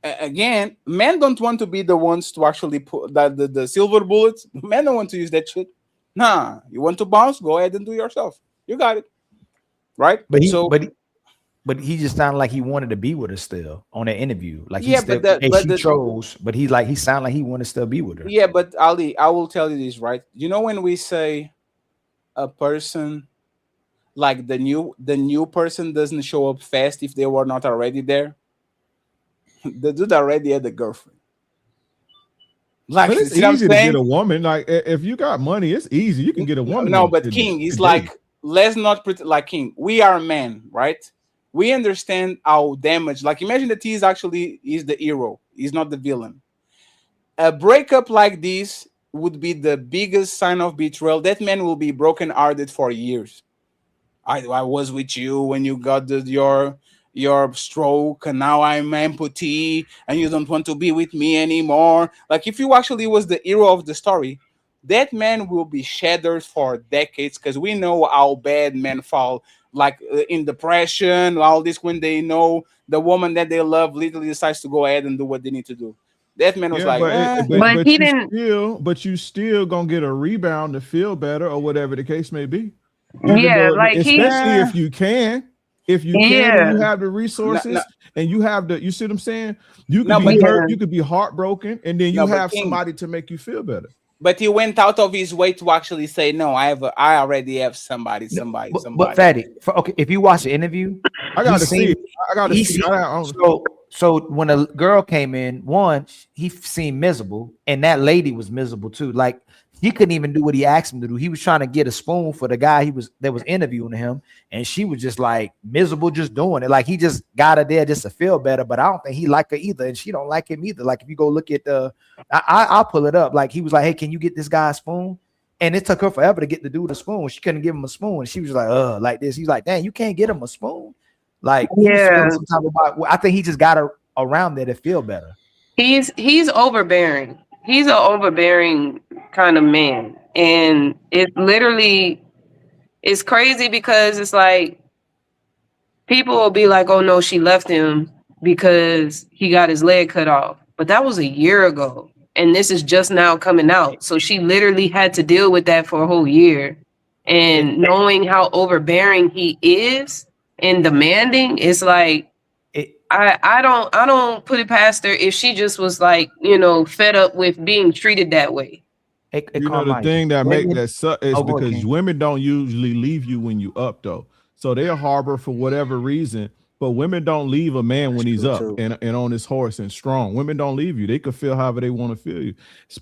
Speaker 12: again, men don't want to be the ones to actually put the silver bullets. Men don't want to use that shit. Nah, you want to bounce? Go ahead and do it yourself. You got it, right?
Speaker 10: But
Speaker 12: So
Speaker 10: he just sounded like he wanted to be with her still on that interview. Like he
Speaker 12: yeah,
Speaker 10: still,
Speaker 12: but
Speaker 10: and
Speaker 12: but
Speaker 10: she
Speaker 12: the
Speaker 10: chose, but he sounded like he wanted to still be with her.
Speaker 12: yeah, but Ali, I will tell you this, right? You know when we say a person like the new person doesn't show up fast if they were not already there. The dude already had a girlfriend. Like,
Speaker 16: But it's
Speaker 12: see what I'm
Speaker 16: easy to get
Speaker 12: saying?
Speaker 16: a woman. Like if you got money, it's easy. You can get a woman.
Speaker 12: No, but King is like, let's not pretend like King. We are men, right? We understand how damaged. Like, imagine that he is actually is the hero. He's not the villain. A breakup like this would be the biggest sign of betrayal. That man will be brokenhearted for years. I was with you when you got your stroke, and now I'm empty and you don't want to be with me anymore. Like if you actually was the hero of the story, that man will be shattered for decades, because we know how bad men fall, like in depression, all this, when they know the woman that they love literally decides to go ahead and do what they need to do. That man was
Speaker 16: Yeah,
Speaker 12: like,
Speaker 16: but
Speaker 12: eh.
Speaker 16: but you still gonna get a rebound to feel better or whatever the case may be. Even
Speaker 14: Yeah,
Speaker 16: though,
Speaker 14: like he.
Speaker 16: especially if you can, and
Speaker 14: Yeah.
Speaker 16: you have the
Speaker 12: No, no,
Speaker 16: resources and you have the, you see what I'm saying? You could
Speaker 12: no,
Speaker 16: be
Speaker 12: but
Speaker 16: hurt, you could be heartbroken, and then you
Speaker 12: no, but
Speaker 16: have
Speaker 12: King,
Speaker 16: somebody to make you feel better.
Speaker 12: but he went out of his way to actually say, no, I already have somebody.
Speaker 10: But Fatty, okay, if you watch the interview,
Speaker 16: I got to see it. I got to
Speaker 10: he
Speaker 16: see.
Speaker 10: so when a girl came in, one, he seemed miserable, and that lady was miserable too. Like he couldn't even do what he asked him to do. He was trying to get a spoon for the guy that was interviewing him, and she was just like miserable, just doing it. Like he just got her there just to feel better, but I don't think he liked her either, and she don't like him either. Like if you go look at I'll pull it up. Like he was like, "Hey, can you get this guy a spoon?" And it took her forever to get the dude a spoon. She couldn't give him a spoon, and she was like, like this." He's like, "Dang, you can't get him a spoon." Like he was feeling some type of. I think he just got her around there to feel better.
Speaker 14: He's overbearing. He's an overbearing kind of man, and it literally is crazy because it's like people will be like, "Oh no, she left him because he got his leg cut off," but that was a year ago, and this is just now coming out. So she literally had to deal with that for a whole year, and knowing how overbearing he is and demanding, it's like. I don't put it past her if she just was like, fed up with being treated that way.
Speaker 16: You know the thing that make that suck is because women don't usually leave you when you up though, so they'll harbor for whatever reason. But women don't leave a man when he's up and on his horse and strong. Women don't leave you; they could feel however they want to feel you.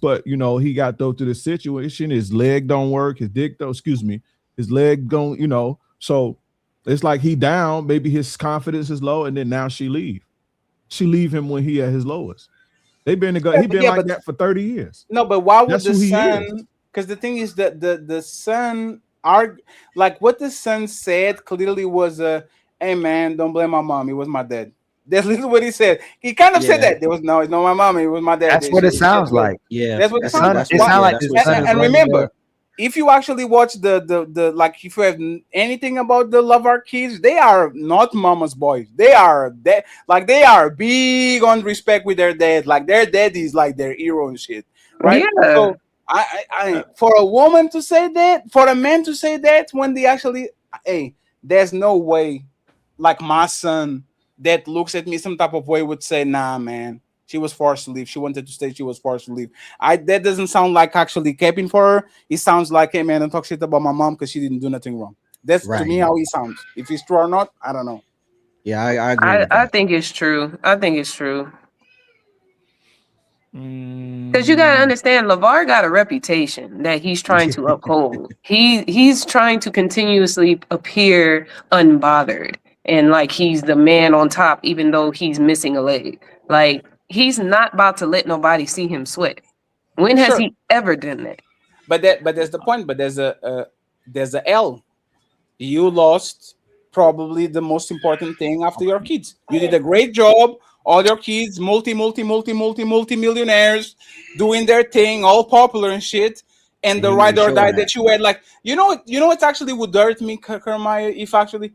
Speaker 16: But he got though through the situation. His leg don't work. His dick though, excuse me, his leg don't. So it's like he down. Maybe his confidence is low, and then now she leave. She leave him when he at his lowest. They've been together. He been like that for 30 years.
Speaker 12: No, but why would
Speaker 16: That's
Speaker 12: the
Speaker 16: who he
Speaker 12: son?
Speaker 16: is.
Speaker 12: Because the thing is that the son like what the son said clearly was hey man, don't blame my mom. It was my dad. That's literally what he said. He kind of said that. It's not my mom. It was my dad.
Speaker 10: That's what it sounds like.
Speaker 18: Yeah,
Speaker 12: that's what it sounds like.
Speaker 10: It sounds like his son is
Speaker 12: And
Speaker 10: right
Speaker 12: remember,
Speaker 10: there.
Speaker 12: if you actually watch the like, if you have anything about the Love Our Kids, they are not mama's boys. They are big on respect with their dad. Like their dad is like their hero and shit, right?
Speaker 14: Yeah.
Speaker 12: So I for a woman to say that, for a man to say that, when they actually, hey, there's no way, like my son that looks at me some type of way would say, nah, man, She was forced to leave. She wanted to stay. She was forced to leave. That doesn't sound like actually capping for her. It sounds like, hey man, don't talk shit about my mom because she didn't do nothing wrong. That's to me how he sounds. If it's true or not, I don't know.
Speaker 18: Yeah, I agree with
Speaker 14: I
Speaker 18: that.
Speaker 14: think it's true. I think it's true. Because you gotta
Speaker 10: Mm,
Speaker 14: understand, LeVar got a reputation that he's trying to uphold. He's trying to continuously appear unbothered and like he's the man on top, even though he's missing a leg. Like he's not about to let nobody see him sweat. When has
Speaker 12: Sure,
Speaker 14: he ever done that?
Speaker 12: but there's the point. But there's a L. You lost probably the most important thing after your kids. You did a great job. All your kids, multi millionaires, doing their thing, all popular and shit. And
Speaker 18: And
Speaker 12: the
Speaker 18: he
Speaker 12: ride
Speaker 18: didn't
Speaker 12: or
Speaker 18: show
Speaker 12: die
Speaker 18: that.
Speaker 12: that you had, like, you know what actually would hurt me, Kermaya, if actually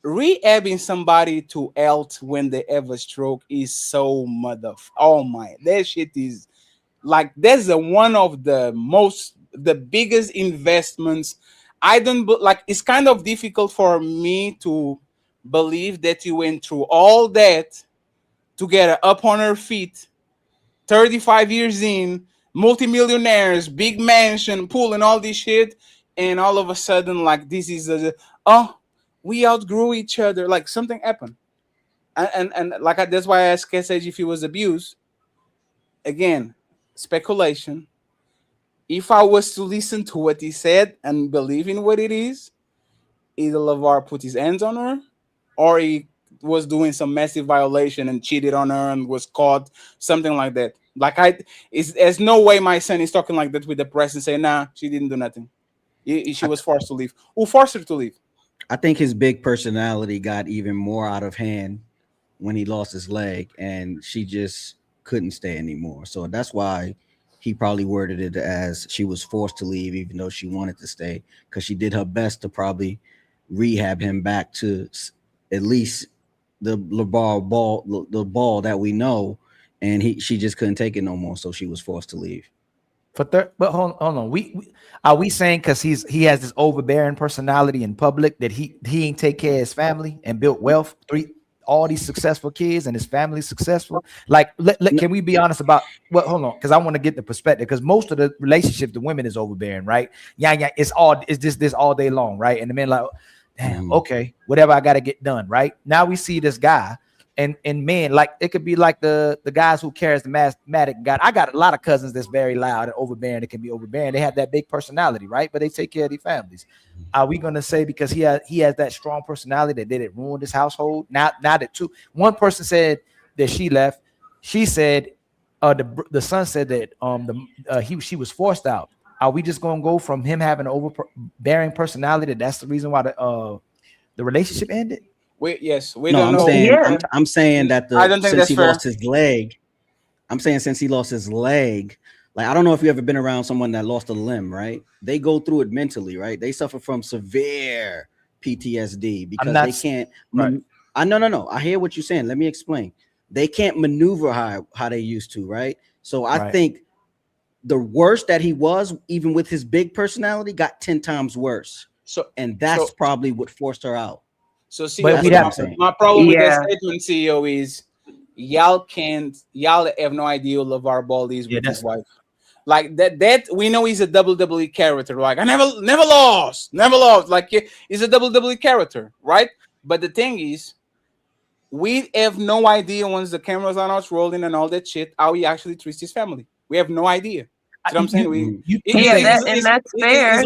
Speaker 12: re-abbing somebody to health when they have a stroke is so oh my, that shit is like that's one of the biggest investments. I don't like, it's kind of difficult for me to believe that you went through all that to get her up on her feet 35 years in, multimillionaires, big mansion, pool, and all this shit, and all of a sudden, like, this is oh, we outgrew each other, like something happened. And like that's why I asked Kesage if he was abused. Again, speculation. If I was to listen to what he said and believe in what it is, either LeVar put his hands on her or he was doing some massive violation and cheated on her and was caught, something like that. Like there's no way my son is talking like that with the press and saying, nah, she didn't do nothing. She was forced to leave. Who forced her to leave?
Speaker 18: I think his big personality got even more out of hand when he lost his leg, and she just couldn't stay anymore. So that's why he probably worded it as she was forced to leave, even though she wanted to stay, because she did her best to probably rehab him back to at least the the ball that we know, and she just couldn't take it no more, so she was forced to leave.
Speaker 10: but hold on. We are we saying because he has this overbearing personality in public that he ain't take care of his family and built wealth, all these successful kids and his family successful? Like, can we be honest about what? Hold on, because I want to get the perspective, because most of the relationship, the women is overbearing, right? Yeah, it's this all day long, right? And the men like, damn, okay, whatever I got to get done, right? Now we see this guy. And men, like, it could be like the guys who carries the mathematic guy. I got a lot of cousins that's very loud and overbearing. It can be overbearing. They have that big personality, right? But they take care of their families. Are we gonna say because he has that strong personality that did it ruin his household? Now that one person said that she left. She said the son said that she was forced out. Are we just gonna go from him having an overbearing personality that's the reason why the relationship ended?
Speaker 12: We
Speaker 18: No,
Speaker 12: don't know.
Speaker 18: I'm saying that
Speaker 12: I don't think
Speaker 18: since
Speaker 12: that's
Speaker 18: he
Speaker 12: fair.
Speaker 18: lost his leg, like, I don't know if you ever been around someone that lost a limb, right? They go through it mentally, right? They suffer from severe PTSD because they can't.
Speaker 10: Right.
Speaker 18: No. I hear what you're saying. Let me explain. They can't maneuver how they used to, right? So I think the worse that he was, even with his big personality, got 10 times worse. And that's probably what forced her out.
Speaker 12: So see,
Speaker 18: But
Speaker 12: my problem with that statement, CEO, is y'all have no idea who LeVar Ball is with his wife. Like that we know he's a WWE character. Like, I never lost. Like, he's a WWE character, right? But the thing is, we have no idea once the cameras are not rolling and all that shit how he actually treats his family. We have no idea. See what I'm saying?
Speaker 14: That's fair.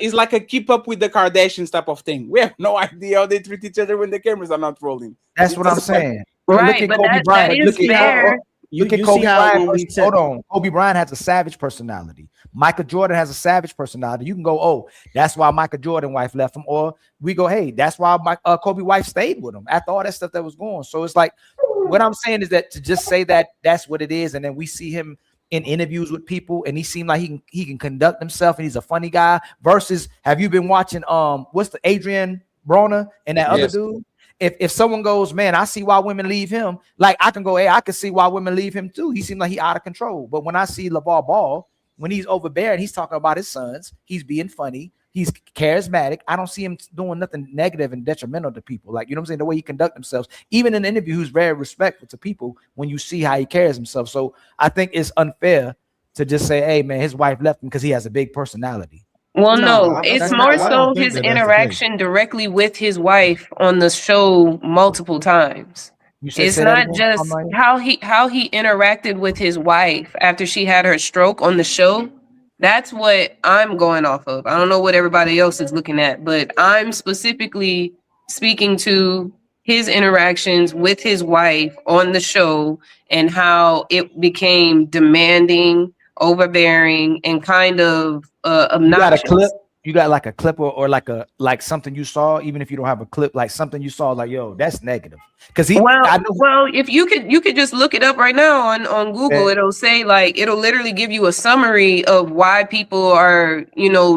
Speaker 12: It's like a keep up with the Kardashians type of thing. We have no idea how they treat each other when the cameras are not rolling.
Speaker 10: That's what I'm saying.
Speaker 14: Right,
Speaker 10: Look at
Speaker 14: but
Speaker 10: Kobe
Speaker 14: that
Speaker 10: Bryant.
Speaker 14: is fair.
Speaker 10: Look at Kobe Bryant. Hold on. Kobe Bryant has a savage personality. Michael Jordan has a savage personality. You can go, oh, that's why Michael Jordan wife left him, or we go, hey, that's why Kobe wife stayed with him after all that stuff that was going. So it's like, what I'm saying is that to just say that that's what it is, and then we see him in interviews with people, and he seemed like he can conduct himself, and he's a funny guy. Versus, have you been watching what's the Adrian Broner and that other dude? If someone goes, man, I see why women leave him, like, I can go, hey, I can see why women leave him too. He seemed like he out of control. But when I see LeVar Ball, when he's overbearing, he's talking about his sons, he's being funny, He's charismatic. I don't see him doing nothing negative and detrimental to people. Like, you know what I'm saying? The way he conducts himself, even in an interview, who's very respectful to people when you see how he carries himself. So I think it's unfair to just say, hey, man, his wife left him because he has a big personality.
Speaker 14: Well,
Speaker 10: No,
Speaker 14: no, it's more so his interaction directly with his wife on the show multiple times. It's not just how he interacted with his wife after she had her stroke on the show. That's what I'm going off of. I don't know what everybody else is looking at, but I'm specifically speaking to his interactions with his wife on the show and how it became demanding, overbearing, and kind of obnoxious.
Speaker 10: You got like a clip or like something you saw, even if you don't have a clip, like something you saw, like, yo, that's negative. Because
Speaker 14: well, if you could just look it up right now on Google, it'll say, like, it'll literally give you a summary of why people are,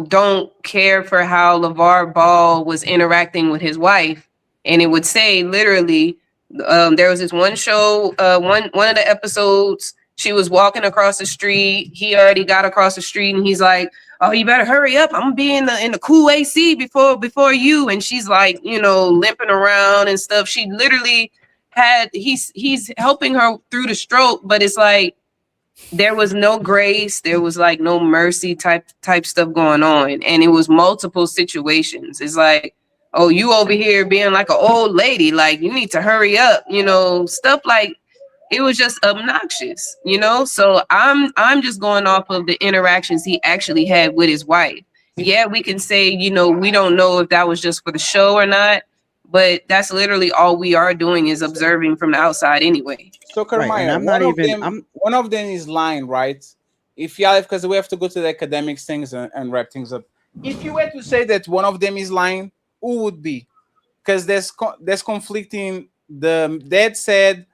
Speaker 14: don't care for how LeVar Ball was interacting with his wife. And it would say literally, there was this one show, one of the episodes, she was walking across the street. He already got across the street and he's like, oh, you better hurry up. I'm gonna be in the cool AC before you. And she's like, limping around and stuff. She literally he's helping her through the stroke, but it's like there was no grace, there was like no mercy type stuff going on. And it was multiple situations. It's like, oh, you over here being like an old lady, like you need to hurry up, stuff like. It was just obnoxious, so I'm just going off of the interactions he actually had with his wife. Yeah, we can say, we don't know if that was just for the show or not, but that's literally all we are doing is observing from the outside anyway.
Speaker 12: So Carmine, one of them is lying, right? Because we have to go to the academics things and wrap things up. If you were to say that one of them is lying, who would be? Because there's conflicting. The dad said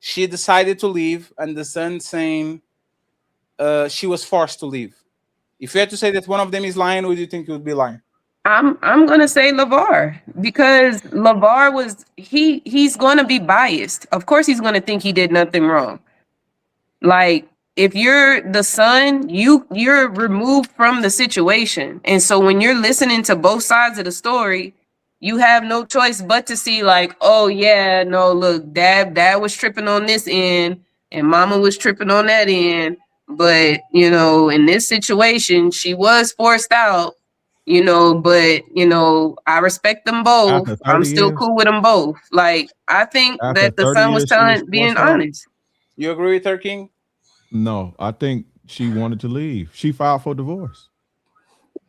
Speaker 12: she decided to leave, and the son saying she was forced to leave. If you had to say that one of them is lying, who do you think would be lying?
Speaker 14: I'm gonna say LeVar, because LeVar was he's gonna be biased. Of course, he's gonna think he did nothing wrong. Like, if you're the son, you're removed from the situation, and so when you're listening to both sides of the story, you have no choice but to see, like, oh yeah, no, look, dad was tripping on this end and mama was tripping on that end. But, in this situation, she was forced out, but, I respect them both. I'm still cool with them both. Like, I think that the son was being honest.
Speaker 12: You agree with her, King?
Speaker 16: No, I think she wanted to leave. She filed for divorce.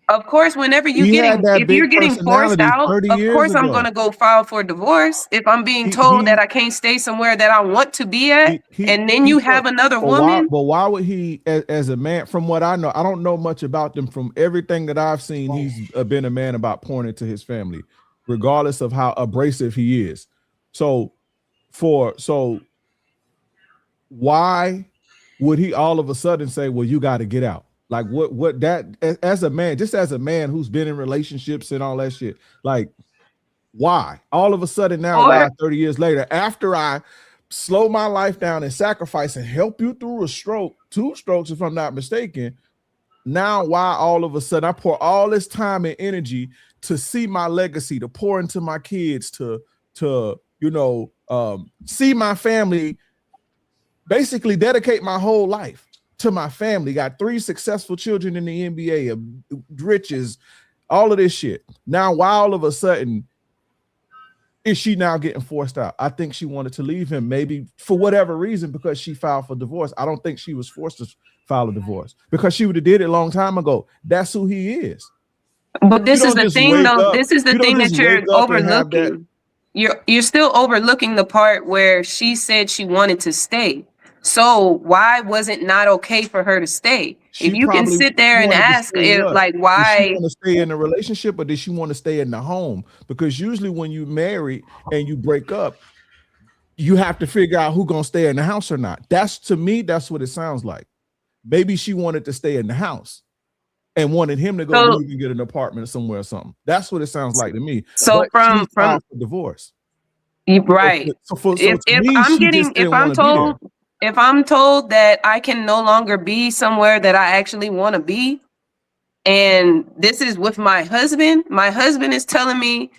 Speaker 14: Of course, whenever if you're getting forced out, of course I'm going to go file for divorce if I'm being told that I can't stay somewhere that I want to be at, and then you have another woman.
Speaker 16: But why would he, as a man, from what I know, I don't know much about them. From everything that I've seen, he's been a man about pointing to his family, regardless of how abrasive he is. So why would he all of a sudden say, well, you got to get out? Like, what that, as a man, just as a man who's been in relationships and all that shit, like, why all of a sudden now, 30 years later, after I slow my life down and sacrifice and help you through a stroke, 2 strokes, if I'm not mistaken, now why all of a sudden I pour all this time and energy to see my legacy, to pour into my kids, to see my family, basically dedicate my whole life to my family, got 3 successful children in the NBA, riches, all of this shit. Now, why all of a sudden is she now getting forced out? I think she wanted to leave him, maybe for whatever reason, because she filed for divorce. I don't think she was forced to file a divorce, because she would have did it a long time ago. That's who he is.
Speaker 14: But this is the thing, though. This is the thing that you're overlooking. You're still overlooking the part where she said she wanted to stay. So why was it not okay for her to stay? If you can sit there and ask, like, why?
Speaker 16: Did she want to stay in the relationship, or did she want to stay in the home? Because usually when you marry and you break up, you have to figure out who's gonna stay in the house or not. To me, that's what it sounds like. Maybe she wanted to stay in the house and wanted him to go leave and get an apartment somewhere or something. That's what it sounds like to me.
Speaker 14: So
Speaker 16: but
Speaker 14: from
Speaker 16: divorce,
Speaker 14: right? If I'm told that I can no longer be somewhere that I actually want to be, And this is with my husband. My husband is telling me,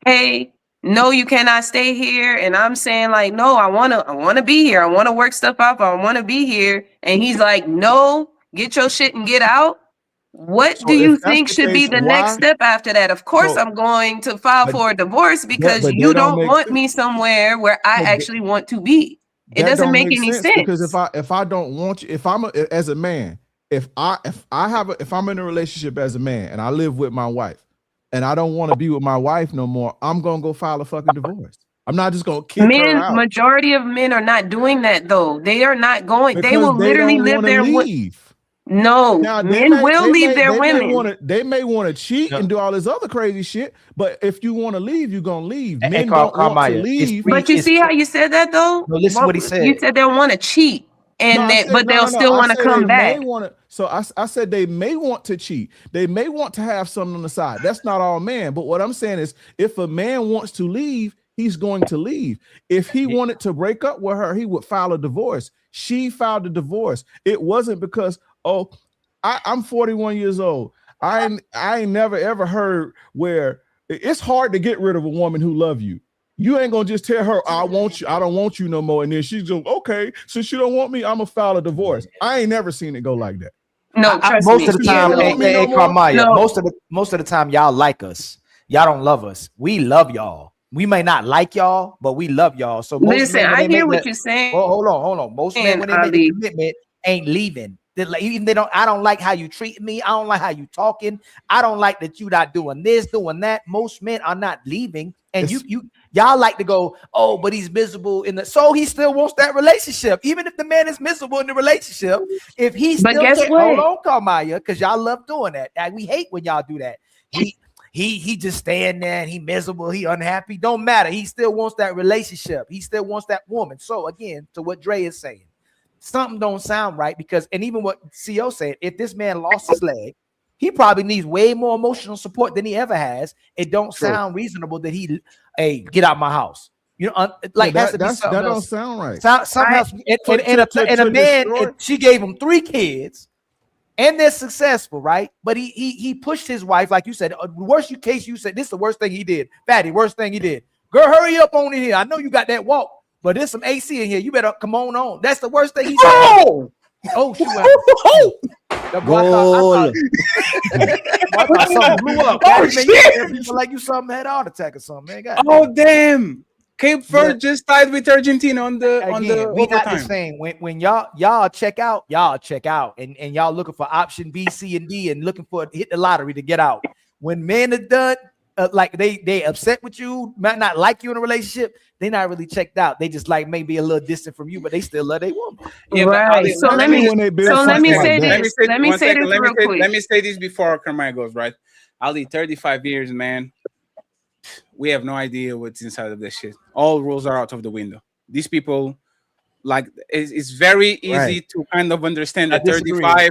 Speaker 14: hey, no, you cannot stay here. And I'm saying like, no, I wanna be here. I wanna work stuff out. I wanna be here. And he's like, no, get your shit and get out. What do
Speaker 16: So if
Speaker 14: you
Speaker 16: that's
Speaker 14: think
Speaker 16: the
Speaker 14: should be
Speaker 16: case,
Speaker 14: the next
Speaker 16: why?
Speaker 14: step after that? Of course,
Speaker 16: So,
Speaker 14: I'm going to file
Speaker 16: but
Speaker 14: for a divorce because
Speaker 16: but
Speaker 14: you
Speaker 16: that don't
Speaker 14: don't
Speaker 16: make
Speaker 14: want
Speaker 16: sense.
Speaker 14: me somewhere where I
Speaker 16: But
Speaker 14: actually want to be. It
Speaker 16: that
Speaker 14: doesn't
Speaker 16: don't
Speaker 14: make
Speaker 16: make
Speaker 14: any
Speaker 16: sense because
Speaker 14: sense.
Speaker 16: if I don't want you, if I'm as a man, if I'm in a relationship as a man and I live with my wife and I don't want to be with my wife no more, I'm gonna go file a fucking divorce. I'm not just gonna kick her
Speaker 14: Men,
Speaker 16: out
Speaker 14: majority of men are not doing that though. They are not going. They
Speaker 16: because
Speaker 14: will
Speaker 16: they
Speaker 14: literally
Speaker 16: don't
Speaker 14: live
Speaker 16: want to
Speaker 14: there.
Speaker 16: leave.
Speaker 14: No,
Speaker 16: Now
Speaker 14: men will leave their women.
Speaker 16: they may want to cheat and do all this other crazy shit, but if you want to leave, you're gonna leave.
Speaker 10: And
Speaker 16: Men don't want to
Speaker 10: Carmaya,
Speaker 16: leave.
Speaker 14: But you see how you said that though?
Speaker 10: No, listen what he
Speaker 14: You
Speaker 10: said.
Speaker 14: said they want to cheat,
Speaker 16: No,
Speaker 14: and
Speaker 16: I
Speaker 14: that,
Speaker 16: said
Speaker 14: but they'll
Speaker 16: no.
Speaker 14: still
Speaker 16: I
Speaker 14: want to
Speaker 16: said they
Speaker 14: come
Speaker 16: may
Speaker 14: back.
Speaker 16: want to. So I said they may want to cheat. They may want to have something on the side. That's not all men. But what I'm saying is, if a man wants to leave, he's going to leave. If he wanted to break up with her, he would file a divorce. She filed a divorce. It wasn't because I'm 41 years old. I ain't never ever heard where it's hard to get rid of a woman who love you. You ain't gonna just tell her I want you, I don't want you no more, and then she's going, okay, since you don't want me, I'm gonna file a divorce. I ain't never seen it go like that.
Speaker 14: No, trust
Speaker 10: most
Speaker 14: me.
Speaker 10: of the time, hey, Carmaya,
Speaker 14: No.
Speaker 10: most of the time, y'all like us. Y'all don't love us. We love y'all. We may not like y'all, but we love y'all. So most
Speaker 14: Listen,
Speaker 10: men, when
Speaker 14: I
Speaker 10: they
Speaker 14: hear
Speaker 10: make
Speaker 14: what you're saying.
Speaker 10: well, hold on. Most men, when they make the commitment, ain't leaving. Even they don't. I don't like how you treat me. I don't like how you talking. I don't like that you not doing this, doing that. Most men are not leaving, and y'all like to go, oh, but he's miserable in the. So he still wants that relationship, even if the man is miserable in the relationship. If he
Speaker 14: But
Speaker 10: still
Speaker 14: guess
Speaker 10: can't,
Speaker 14: what?
Speaker 10: hold on, Carmaya, because y'all love doing that. And we hate when y'all do that. He just staying there and he miserable, he unhappy. Don't matter. He still wants that relationship. He still wants that woman. So again, to what Dre is saying, something don't sound right because, and even what CO said, if this man lost his leg, he probably needs way more emotional support than he ever has. It don't sound reasonable that hey, get out my house. You know, like
Speaker 16: Yeah,
Speaker 10: has to be something
Speaker 16: that don't
Speaker 10: else.
Speaker 16: sound right.
Speaker 10: Something else. And a man, she gave him 3 kids. And they're successful, right? But he pushed his wife, like you said. Worst case, you said this is the worst thing he did. Fatty, worst thing he did. Girl, hurry up on in here. I know you got that walk, but there's some AC in here. You better come on. That's the worst thing he said. Oh, shoot.
Speaker 18: Goal.
Speaker 10: I thought something blew up.
Speaker 12: Oh,
Speaker 10: Fatty, man,
Speaker 12: shit.
Speaker 10: you feel like you something had a heart attack or something, man. God,
Speaker 12: Oh, damn. Cape Verde just tied with Argentina on the
Speaker 10: we not the
Speaker 12: overtime.
Speaker 10: same. When y'all check out, and y'all looking for option B, C, and D, and looking for hit the lottery to get out. When men are done, like they upset with you, might not like you in a relationship, they not really checked out. They just like maybe a little distant from you, but they still love their woman.
Speaker 12: Yeah,
Speaker 14: right. So let me say this. Let me say this real quick.
Speaker 12: Let me say this before Carmine goes, right? Ali, 35 years, man. We have no idea what's inside of this shit. All rules are out of the window. These people, like, it's very easy to kind of understand that 35,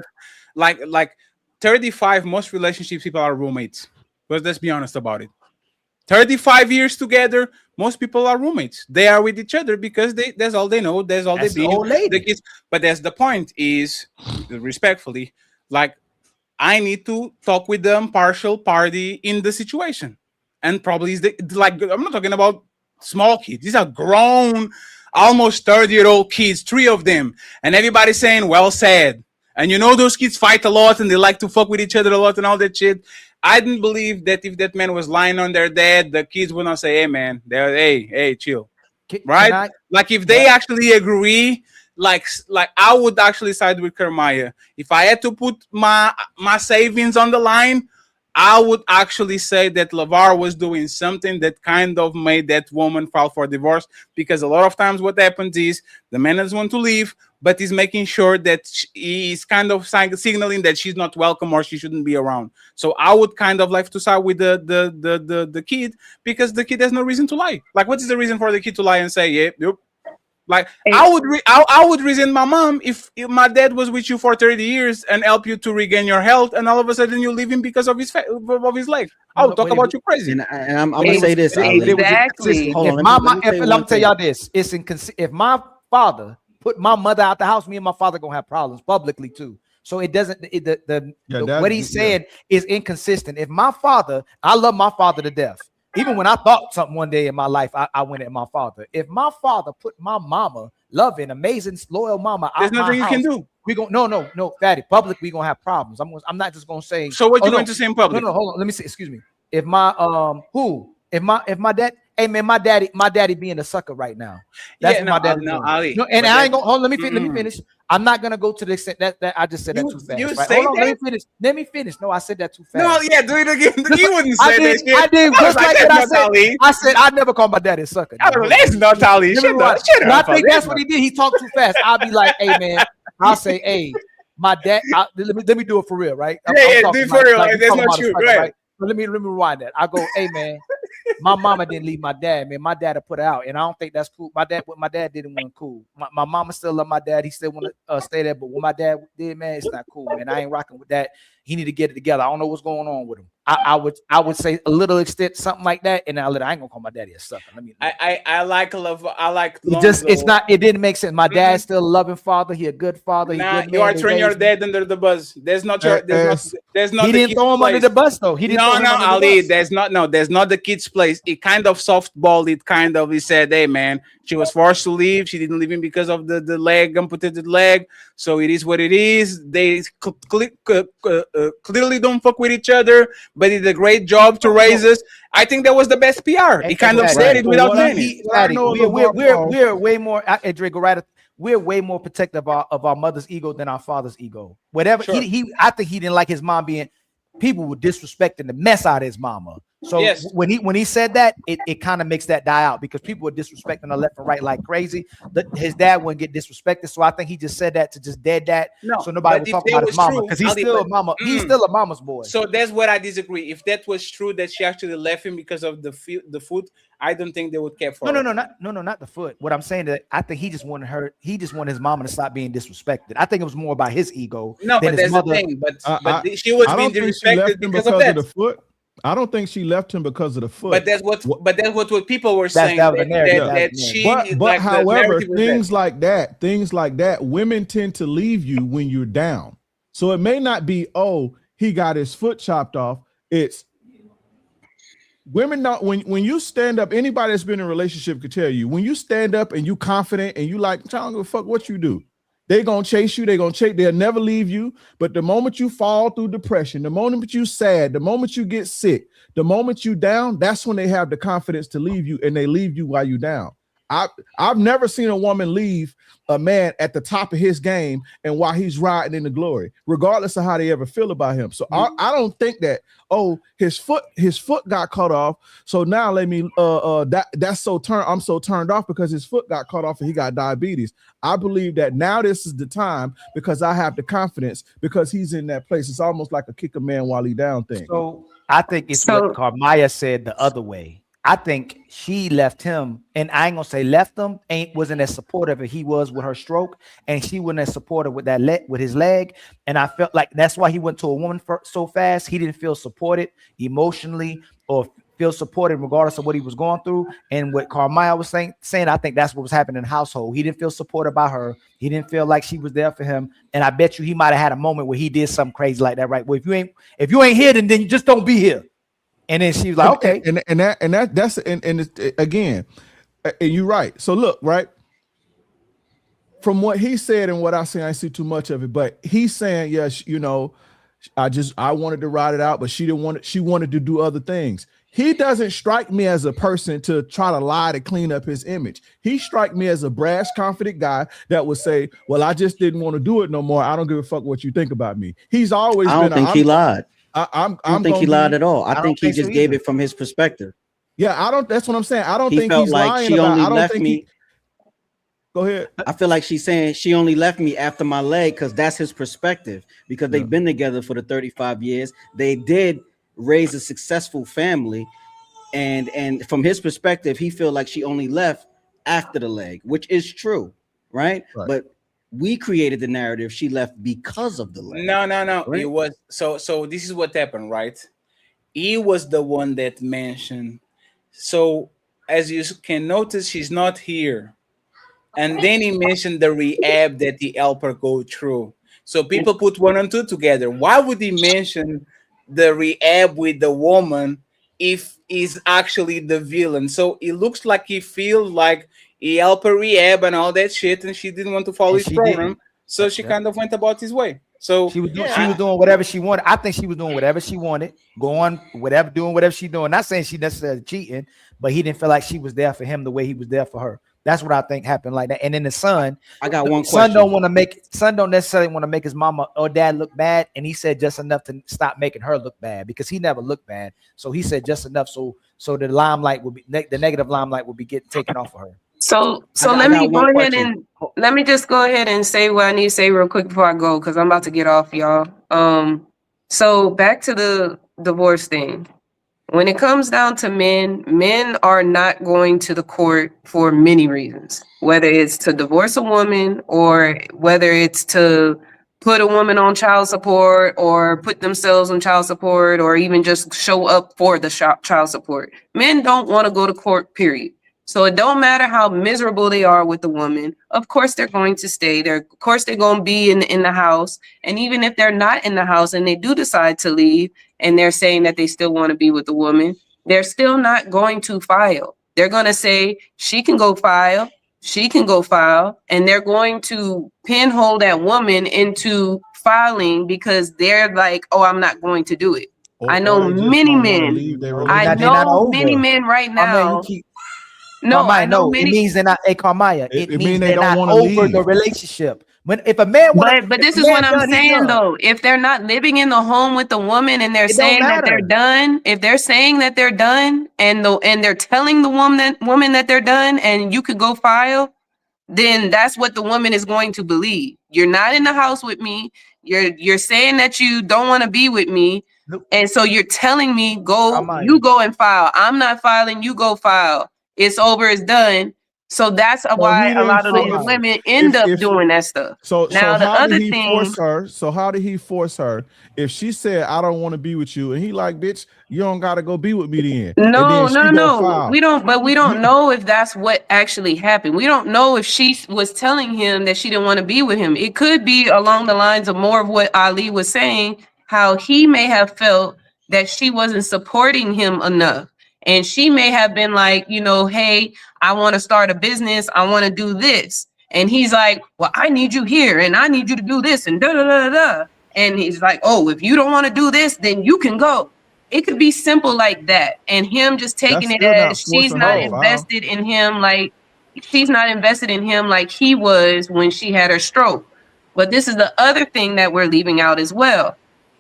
Speaker 12: like 35, most relationships people are roommates. But let's be honest about it. 35 years together, most people are roommates. They are with each other because that's all they know. That's all they do. The kids. But that's the point is, respectfully, like, I need to talk with the impartial party in the situation. And probably like, I'm not talking about small kids. These are grown, almost 30-year-old kids, 3 of them. And everybody's saying, well said. And you know those kids fight a lot and they like to fuck with each other a lot and all that shit. I didn't believe that if that man was lying on their dad, the kids would not say, hey, man, hey, chill. Right? Like if they actually agree, like I would actually side with Kermaya. If I had to put my savings on the line, I would actually say that LeVar was doing something that kind of made that woman file for divorce, because a lot of times what happens is the man doesn't want to leave, but he's making sure that he's kind of signaling that she's not welcome or she shouldn't be around. So I would kind of like to side with the kid, because the kid has no reason to lie. Like, what is the reason for the kid to lie and say, yep. Like, I would reason my mom if my dad was with you for 30 years and help you to regain your health, and all of a sudden you leave him because of his leg. I would talk about you crazy.
Speaker 18: And I'm gonna say this, Ali.
Speaker 14: Exactly.
Speaker 18: Hold on,
Speaker 10: Let me tell y'all this. If my father put my mother out the house, me and my father gonna have problems publicly too. So it doesn't.
Speaker 16: Yeah,
Speaker 10: what he's saying is inconsistent. If my father, I love my father to death. Even when I thought something one day in my life, I went at my father. If my father put my mama, loving, amazing, loyal mama,
Speaker 12: There's
Speaker 10: out my
Speaker 12: nothing you
Speaker 10: house,
Speaker 12: can do.
Speaker 10: we gonna no, Fatty, public, we gonna have problems. I'm not just gonna say.
Speaker 12: So what you
Speaker 10: no,
Speaker 12: going to say in public?
Speaker 10: No, hold on. Let me see. Excuse me. If my if my dad, hey man, my daddy being a sucker right now. That's
Speaker 12: Yeah,
Speaker 10: what my daddy
Speaker 12: no,
Speaker 10: doing.
Speaker 12: Ali.
Speaker 10: No, and
Speaker 12: but
Speaker 10: I ain't
Speaker 12: that-
Speaker 10: gonna hold. Let me finish. I'm not gonna go to the extent that I just said that too fast.
Speaker 12: You
Speaker 10: Right?
Speaker 12: say
Speaker 10: Hold on,
Speaker 12: that?
Speaker 10: let me finish. No, I said that too fast.
Speaker 12: No, yeah, do it again. You wouldn't
Speaker 10: I
Speaker 12: say
Speaker 10: did,
Speaker 12: that shit.
Speaker 10: I did
Speaker 12: I was
Speaker 10: just like
Speaker 12: that's
Speaker 10: that. I
Speaker 12: not
Speaker 10: said,
Speaker 12: Ali.
Speaker 10: I said I never call my daddy a sucker.
Speaker 12: I don't know, that's not Ali.
Speaker 10: Let me
Speaker 12: Shut
Speaker 10: rewind.
Speaker 12: up. Shut
Speaker 10: And I
Speaker 12: up,
Speaker 10: think
Speaker 12: Ali.
Speaker 10: that's what he did. He talked too fast. I'll be like, hey man, I'll say, hey, my dad. Let me do it for real, right? I'm
Speaker 12: Yeah,
Speaker 10: talking
Speaker 12: do it for real.
Speaker 10: like,
Speaker 12: That's
Speaker 10: talking
Speaker 12: not
Speaker 10: about a
Speaker 12: true.
Speaker 10: sucker,
Speaker 12: Go ahead.
Speaker 10: right? So let me rewind that. I go, hey man, my mama didn't leave my dad, man. My dad put her out, and I don't think that's cool. What my dad didn't want cool. My mama still love my dad. He still want to stay there, but what my dad did, man, it's not cool, man. I ain't rocking with that. He need to get it together. I don't know what's going on with him. I would say a little extent something like that, and I ain't gonna call my daddy a sucker.
Speaker 12: I like love. I like.
Speaker 10: It didn't make sense. My dad's still a loving father. He a good father. He
Speaker 12: Nah,
Speaker 10: good
Speaker 12: you
Speaker 10: man.
Speaker 12: are throwing your dad under the bus. There's not your. There's not.
Speaker 10: He
Speaker 12: the
Speaker 10: didn't
Speaker 12: kid's
Speaker 10: throw him under
Speaker 12: place.
Speaker 10: the bus though. He didn't throw him under
Speaker 12: Ali.
Speaker 10: the bus.
Speaker 12: There's not. No, there's not the kid's place. It kind of softballed it. Kind of. He said, "Hey, man, she was forced to leave. She didn't leave him because of the leg, amputated leg. So it is what it is. They clearly don't fuck with each other, but did a great job to raise us. I think that was the best PR. He kind of said it without saying it.
Speaker 10: We're way more. We're way more protective of our mother's ego than our father's ego. Whatever I think he didn't like his mom being. People were disrespecting the mess out of his mama. So when he said that, it kind of makes that die out because people were disrespecting her left and right like crazy. His dad wouldn't get disrespected, so I think he just said that to just dead that. So nobody would talk about his mama because he's still a mama. He's still a mama's boy.
Speaker 12: So that's what I disagree. If that was true that she actually left him because of the foot, I don't think they would care for her.
Speaker 10: Not the foot. What I'm saying that I think he just wanted her. He just wanted his mama to stop being disrespected. I think it was more about his ego.
Speaker 12: No, but that's the thing. But she was being disrespected because of that.
Speaker 16: The foot. I don't think she left him because of the foot.
Speaker 12: But that's what people were saying.
Speaker 16: However, things like that, women tend to leave you when you're down. So it may not be, oh, he got his foot chopped off. It's women not when you stand up. Anybody that's been in a relationship could tell you when you stand up and you confident and you like, I don't give a fuck what you do. They're gonna chase you, they'll never leave you. But the moment you fall through depression, the moment you sad, the moment you get sick, the moment you down, that's when they have the confidence to leave you, and they leave you while you down. I've never seen a woman leave a man at the top of his game and while he's riding in the glory, regardless of how they ever feel about him. So I don't think that, oh, his foot got cut off. So now I'm so turned off because his foot got cut off and he got diabetes. I believe that now this is the time because I have the confidence because he's in that place. It's almost like a kick a man while he down thing.
Speaker 10: So I think it's what Carmaya said the other way. I think she left him, and I ain't gonna say left him, wasn't as supportive as he was with her stroke, and she wasn't as supportive with with his leg. And I felt like that's why he went to a woman so fast. He didn't feel supported emotionally or feel supported regardless of what he was going through. And what Carmaya was saying, I think that's what was happening in the household. He didn't feel supported by her. He didn't feel like she was there for him. And I bet you he might have had a moment where he did something crazy like that, right? Well, if you ain't here, then you just don't be here. And then she was like, okay.
Speaker 16: Again, you're right. So look, right. From what he said and what I say, I see too much of it, but he's saying, yes, I wanted to ride it out, but she didn't want it. She wanted to do other things. He doesn't strike me as a person to try to lie to clean up his image. He strike me as a brash, confident guy that would say, well, I just didn't want to do it no more. I don't give a fuck what you think about me. He's always
Speaker 18: I don't think he lied.
Speaker 16: I
Speaker 18: don't think he lied at all. I think he just gave it from his perspective.
Speaker 16: Yeah, I don't. That's what I'm saying. I don't
Speaker 18: he
Speaker 16: think
Speaker 18: felt
Speaker 16: he's
Speaker 18: like
Speaker 16: lying
Speaker 18: she
Speaker 16: about.
Speaker 18: only
Speaker 16: I don't
Speaker 18: left
Speaker 16: think
Speaker 18: me.
Speaker 16: Go ahead.
Speaker 18: I feel like she's saying she only left me after my leg because that's his perspective. Because they've been together for the 35 years. They did raise a successful family, and from his perspective, he feel like she only left after the leg, which is true, right? But we created the narrative she left because of the leg.
Speaker 12: No.
Speaker 18: Right?
Speaker 12: It was so this is what happened, right? He was the one that mentioned. So as you can notice, she's not here. And then he mentioned the rehab that the helper go through. So people put one and two together. Why would he mention the rehab with the woman if he's actually the villain? So it looks like he feels like he helped her rehab and all that shit, and she didn't want to follow
Speaker 10: And
Speaker 12: his
Speaker 10: she
Speaker 12: program,
Speaker 10: didn't.
Speaker 12: so she kind of went about his way. So
Speaker 10: She was doing whatever she wanted. I think she was doing whatever she wanted, doing whatever she doing. Not saying she necessarily cheating, but he didn't feel like she was there for him the way he was there for her. That's what I think happened like that. And then the son,
Speaker 18: I got one
Speaker 10: son
Speaker 18: question.
Speaker 10: don't necessarily want to make his mama or dad look bad, and he said just enough to stop making her look bad because he never looked bad. So he said just enough so the limelight will be the negative limelight will be getting taken off of her.
Speaker 14: So let me go ahead and let me just go ahead and say what I need to say real quick before I go, because I'm about to get off, y'all. So back to the divorce thing. When it comes down to men are not going to the court for many reasons, whether it's to divorce a woman or whether it's to put a woman on child support or put themselves on child support or even just show up for the child support. Men don't want to go to court, period. So it don't matter how miserable they are with the woman. Of course, they're going to stay there. Of course, they're going to be in the house. And even if they're not in the house and they do decide to leave and they're saying that they still want to be with the woman, they're still not going to file. They're going to say she can go file. She can go file. And they're going to pinhole that woman into filing because they're like, oh, I'm not going to do it. I know many men. I know many men right now. No, I know many.
Speaker 10: It means they're not. Hey, Carmaya, it means they're
Speaker 16: don't
Speaker 10: not
Speaker 16: wanna
Speaker 10: over
Speaker 16: leave.
Speaker 10: the relationship. When if a man wants,
Speaker 14: but this is what I'm saying though. If they're not living in the home with the woman and they're saying that they're done, if they're saying that they're done, and they're telling the woman that they're done, and you could go file, then that's what the woman is going to believe. You're not in the house with me. You're saying that you don't want to be with me, and so you're telling me you go and file. I'm not filing. You go file. It's over. It's done. So that's why a lot of these women end up doing that stuff.
Speaker 16: So
Speaker 14: now the
Speaker 16: how
Speaker 14: other
Speaker 16: did he
Speaker 14: thing.
Speaker 16: force her? So how did he force her? If she said, "I don't want to be with you," and he like, "Bitch, you don't gotta go be with me then."
Speaker 14: No.
Speaker 16: File.
Speaker 14: We don't know if that's what actually happened. We don't know if she was telling him that she didn't want to be with him. It could be along the lines of more of what Ali was saying, how he may have felt that she wasn't supporting him enough. And she may have been like, hey, I want to start a business. I want to do this. And he's like, well, I need you here and I need you to do this and da da da da. And he's like, oh, if you don't want to do this, then you can go. It could be simple like that. And him just taking it as she's not invested in him like she's not invested in him like he was when she had her stroke. But this is the other thing that we're leaving out as well.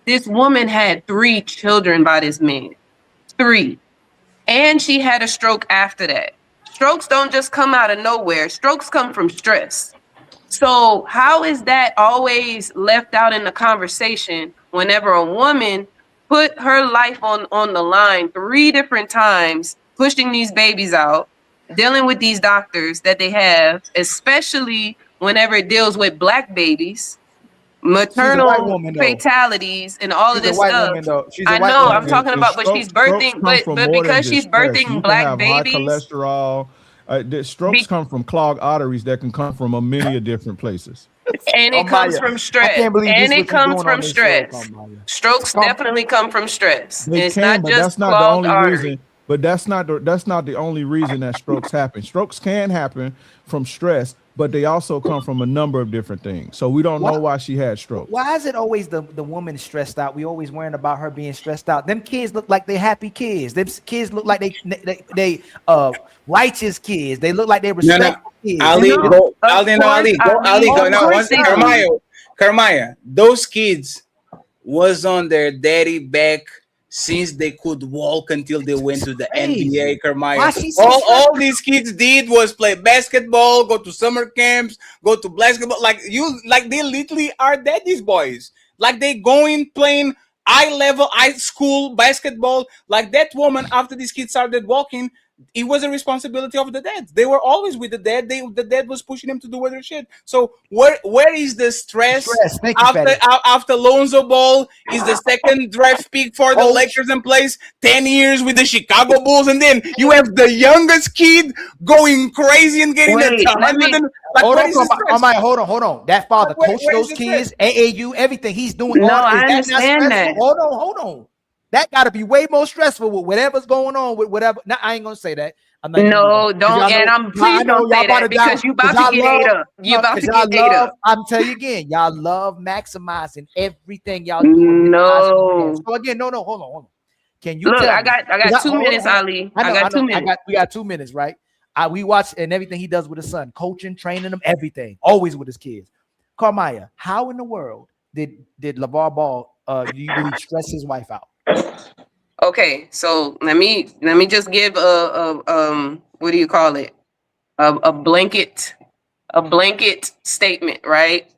Speaker 14: This woman had 3 children by this man. 3. And she had a stroke after that. Strokes don't just come out of nowhere. Strokes come from stress. So how is that always left out in the conversation whenever a woman put her life on the line 3 different times, pushing these babies out, dealing with these doctors that they have, especially whenever it deals with Black babies, maternal fatalities and all of this stuff. I know I'm talking about, but she's birthing, but because she's birthing Black babies.
Speaker 16: High cholesterol. Strokes come from clogged arteries that can come from many different places.
Speaker 14: And it comes from stress. And it comes from stress. Strokes definitely come from stress. It's not just clogged arteries.
Speaker 16: But that's not the only reason that strokes happen. Strokes can happen from stress, but they also come from a number of different things. So we don't know why she had stroke.
Speaker 10: Why is it always the woman stressed out? We always worrying about her being stressed out. Them kids look like they happy kids. Them kids look like they righteous kids. They look like they respectful kids.
Speaker 12: Ali, go. No, Carmaya, those kids was on their daddy back since they could walk until they went to the NBA, Carmaya. All these kids did was play basketball, go to summer camps, go to basketball. Like they literally are daddy's boys. Like they going playing high school basketball. Like that woman, after these kids started walking, it was a responsibility of the dad. They were always with the dad. The dad was pushing them to do other shit. So where is the stress
Speaker 10: Thank you,
Speaker 12: after
Speaker 10: Fatty.
Speaker 12: after Lonzo Ball is the second draft pick for the Lakers and plays 10 years with the Chicago Bulls, and then you have the youngest kid going crazy and getting
Speaker 10: Wait,
Speaker 12: it 100 and like
Speaker 10: hold
Speaker 12: what
Speaker 10: on,
Speaker 12: is the stress?
Speaker 10: hold on. That father
Speaker 12: Where-
Speaker 10: coached
Speaker 12: where is
Speaker 10: those
Speaker 12: the
Speaker 10: kids,
Speaker 12: stress?
Speaker 10: AAU, everything. He's doing
Speaker 14: No,
Speaker 10: all. Is
Speaker 14: I
Speaker 10: that not
Speaker 14: understand
Speaker 10: stressful?
Speaker 14: that.
Speaker 10: Hold on. That got to be way more stressful with whatever's going on with whatever. Now, I ain't gonna say that. I'm not gonna do
Speaker 14: No,
Speaker 10: that. 'Cause
Speaker 14: don't.
Speaker 10: y'all know-
Speaker 14: And
Speaker 10: I
Speaker 14: please
Speaker 10: know
Speaker 14: don't
Speaker 10: y'all
Speaker 14: say
Speaker 10: about
Speaker 14: that
Speaker 10: to die.
Speaker 14: because you
Speaker 10: 'Cause
Speaker 14: about to
Speaker 10: y'all
Speaker 14: get
Speaker 10: love-
Speaker 14: ate up. You about to
Speaker 10: 'cause y'all
Speaker 14: get ate
Speaker 10: love.
Speaker 14: up.
Speaker 10: I'm tell you again, y'all love maximizing everything y'all do. And minimizing the man.
Speaker 14: No.
Speaker 10: So again, no, hold on. Can you
Speaker 14: Look,
Speaker 10: tell
Speaker 14: I
Speaker 10: me?
Speaker 14: got
Speaker 10: 'Cause
Speaker 14: 2
Speaker 10: hold on,
Speaker 14: minutes,
Speaker 10: hold on.
Speaker 14: Ali.
Speaker 10: I know.
Speaker 14: got 2 minutes.
Speaker 10: We got 2 minutes, right? We watch and everything he does with his son, coaching, training him, everything, always with his kids. Carmaya, how in the world did LeVar Ball do you believe stress his wife out?
Speaker 14: Okay, so let me just give a what do you call it? A blanket statement, right?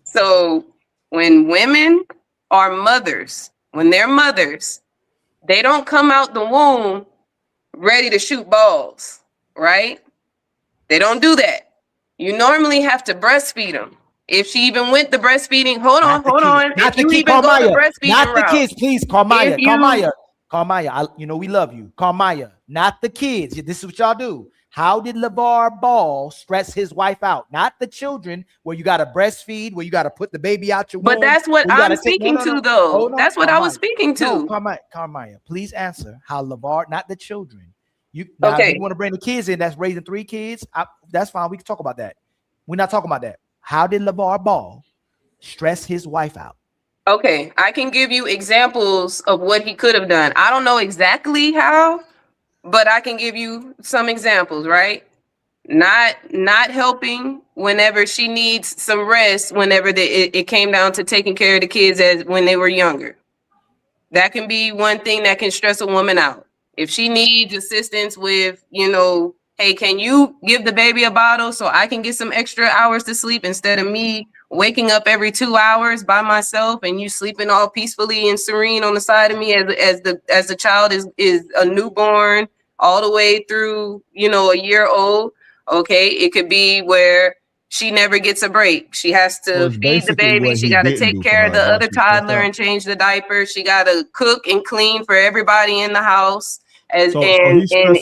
Speaker 14: So when women are mothers, when they're mothers, they don't come out the womb ready to shoot balls, right? They don't do that. You normally have to breastfeed them. If she even went the breastfeeding, hold on. If you even go the breastfeeding
Speaker 10: not the
Speaker 14: route,
Speaker 10: kids, please, Carmaya,
Speaker 14: if you-
Speaker 10: Carmaya. You know we love you, Carmaya. Not the kids. This is what y'all do. How did LeVar Ball stress his wife out? Not the children, where you got to breastfeed, where you got to put the baby out your womb.
Speaker 14: But that's what
Speaker 10: where you gotta
Speaker 14: I'm speaking to, though.
Speaker 10: Hold on,
Speaker 14: That's what I was
Speaker 10: Carmaya.
Speaker 14: speaking to.
Speaker 10: No, Carmaya, please answer how LeVar, not the children. You now, if you want to bring the kids in, that's raising 3 kids. That's fine. We can talk about that. We're not talking about that. How did LeVar Ball stress his wife out?
Speaker 14: Okay, I can give you examples of what he could have done. I don't know exactly how, but I can give you some examples, right? Not helping whenever she needs some rest, whenever it came down to taking care of the kids as when they were younger. That can be one thing that can stress a woman out. If she needs assistance with, hey, can you give the baby a bottle so I can get some extra hours to sleep instead of me waking up every 2 hours by myself and you sleeping all peacefully and serene on the side of me as the child is a newborn all the way through, a year old. Okay, it could be where she never gets a break. She has to feed the baby. She got to take care of the other toddler and change the diaper. She got to cook and clean for everybody in the house. And it's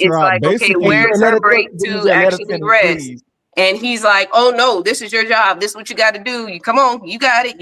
Speaker 14: like, okay, where's her break to actually rest? And he's like, oh no, this is your job. This is what you got to do. You come on, you got it.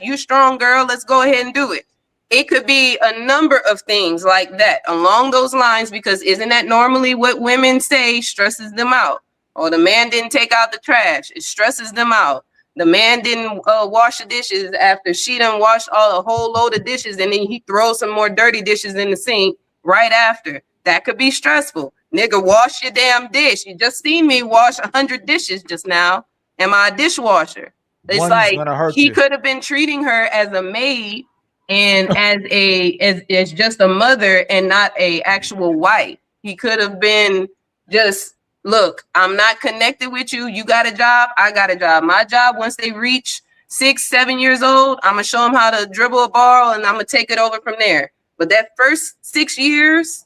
Speaker 14: You're strong, girl. Let's go ahead and do it. It could be a number of things like that along those lines, because isn't that normally what women say stresses them out? Or the man didn't take out the trash. It stresses them out. The man didn't wash the dishes after she done washed a whole load of dishes, and then he throws some more dirty dishes in the sink right after. That could be stressful. Nigga, wash your damn dish. You just seen me wash 100 dishes just now. Am I a dishwasher? It's
Speaker 10: One's
Speaker 14: like
Speaker 10: gonna hurt
Speaker 14: he
Speaker 10: you.
Speaker 14: could have been treating her as a maid and as just a mother and not a actual wife. He could have been just, look, I'm not connected with you. You got a job. I got a job. My job, once they reach 6-7 years old, I'm gonna show them how to dribble a ball and I'm gonna take it over from there. But that first 6 years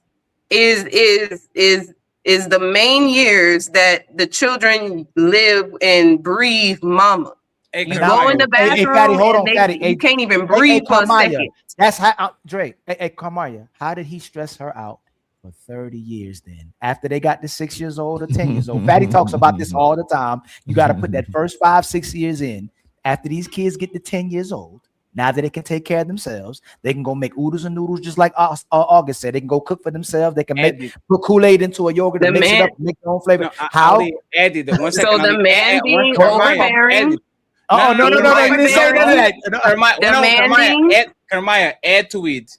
Speaker 14: is the main years that the children live and breathe mama. You go in the bathroom and you can't even breathe for a second.
Speaker 10: That's how Drake. Hey, Carmaya, how did he stress her out for 30 years then? After they got to 6 years old or 10 years old. Fatty talks about this all the time. You got to put that first 5-6 years in. After these kids get to 10 years old, now that they can take care of themselves, they can go make oodles and noodles, just like August said. They can go cook for themselves. They can put Kool-Aid into a yogurt and mix it up and make their own flavor.
Speaker 12: How? Eddie, one second.
Speaker 14: So the man being overbearing.
Speaker 10: Oh, no. You didn't say none of that.
Speaker 12: Carmaya, add to it.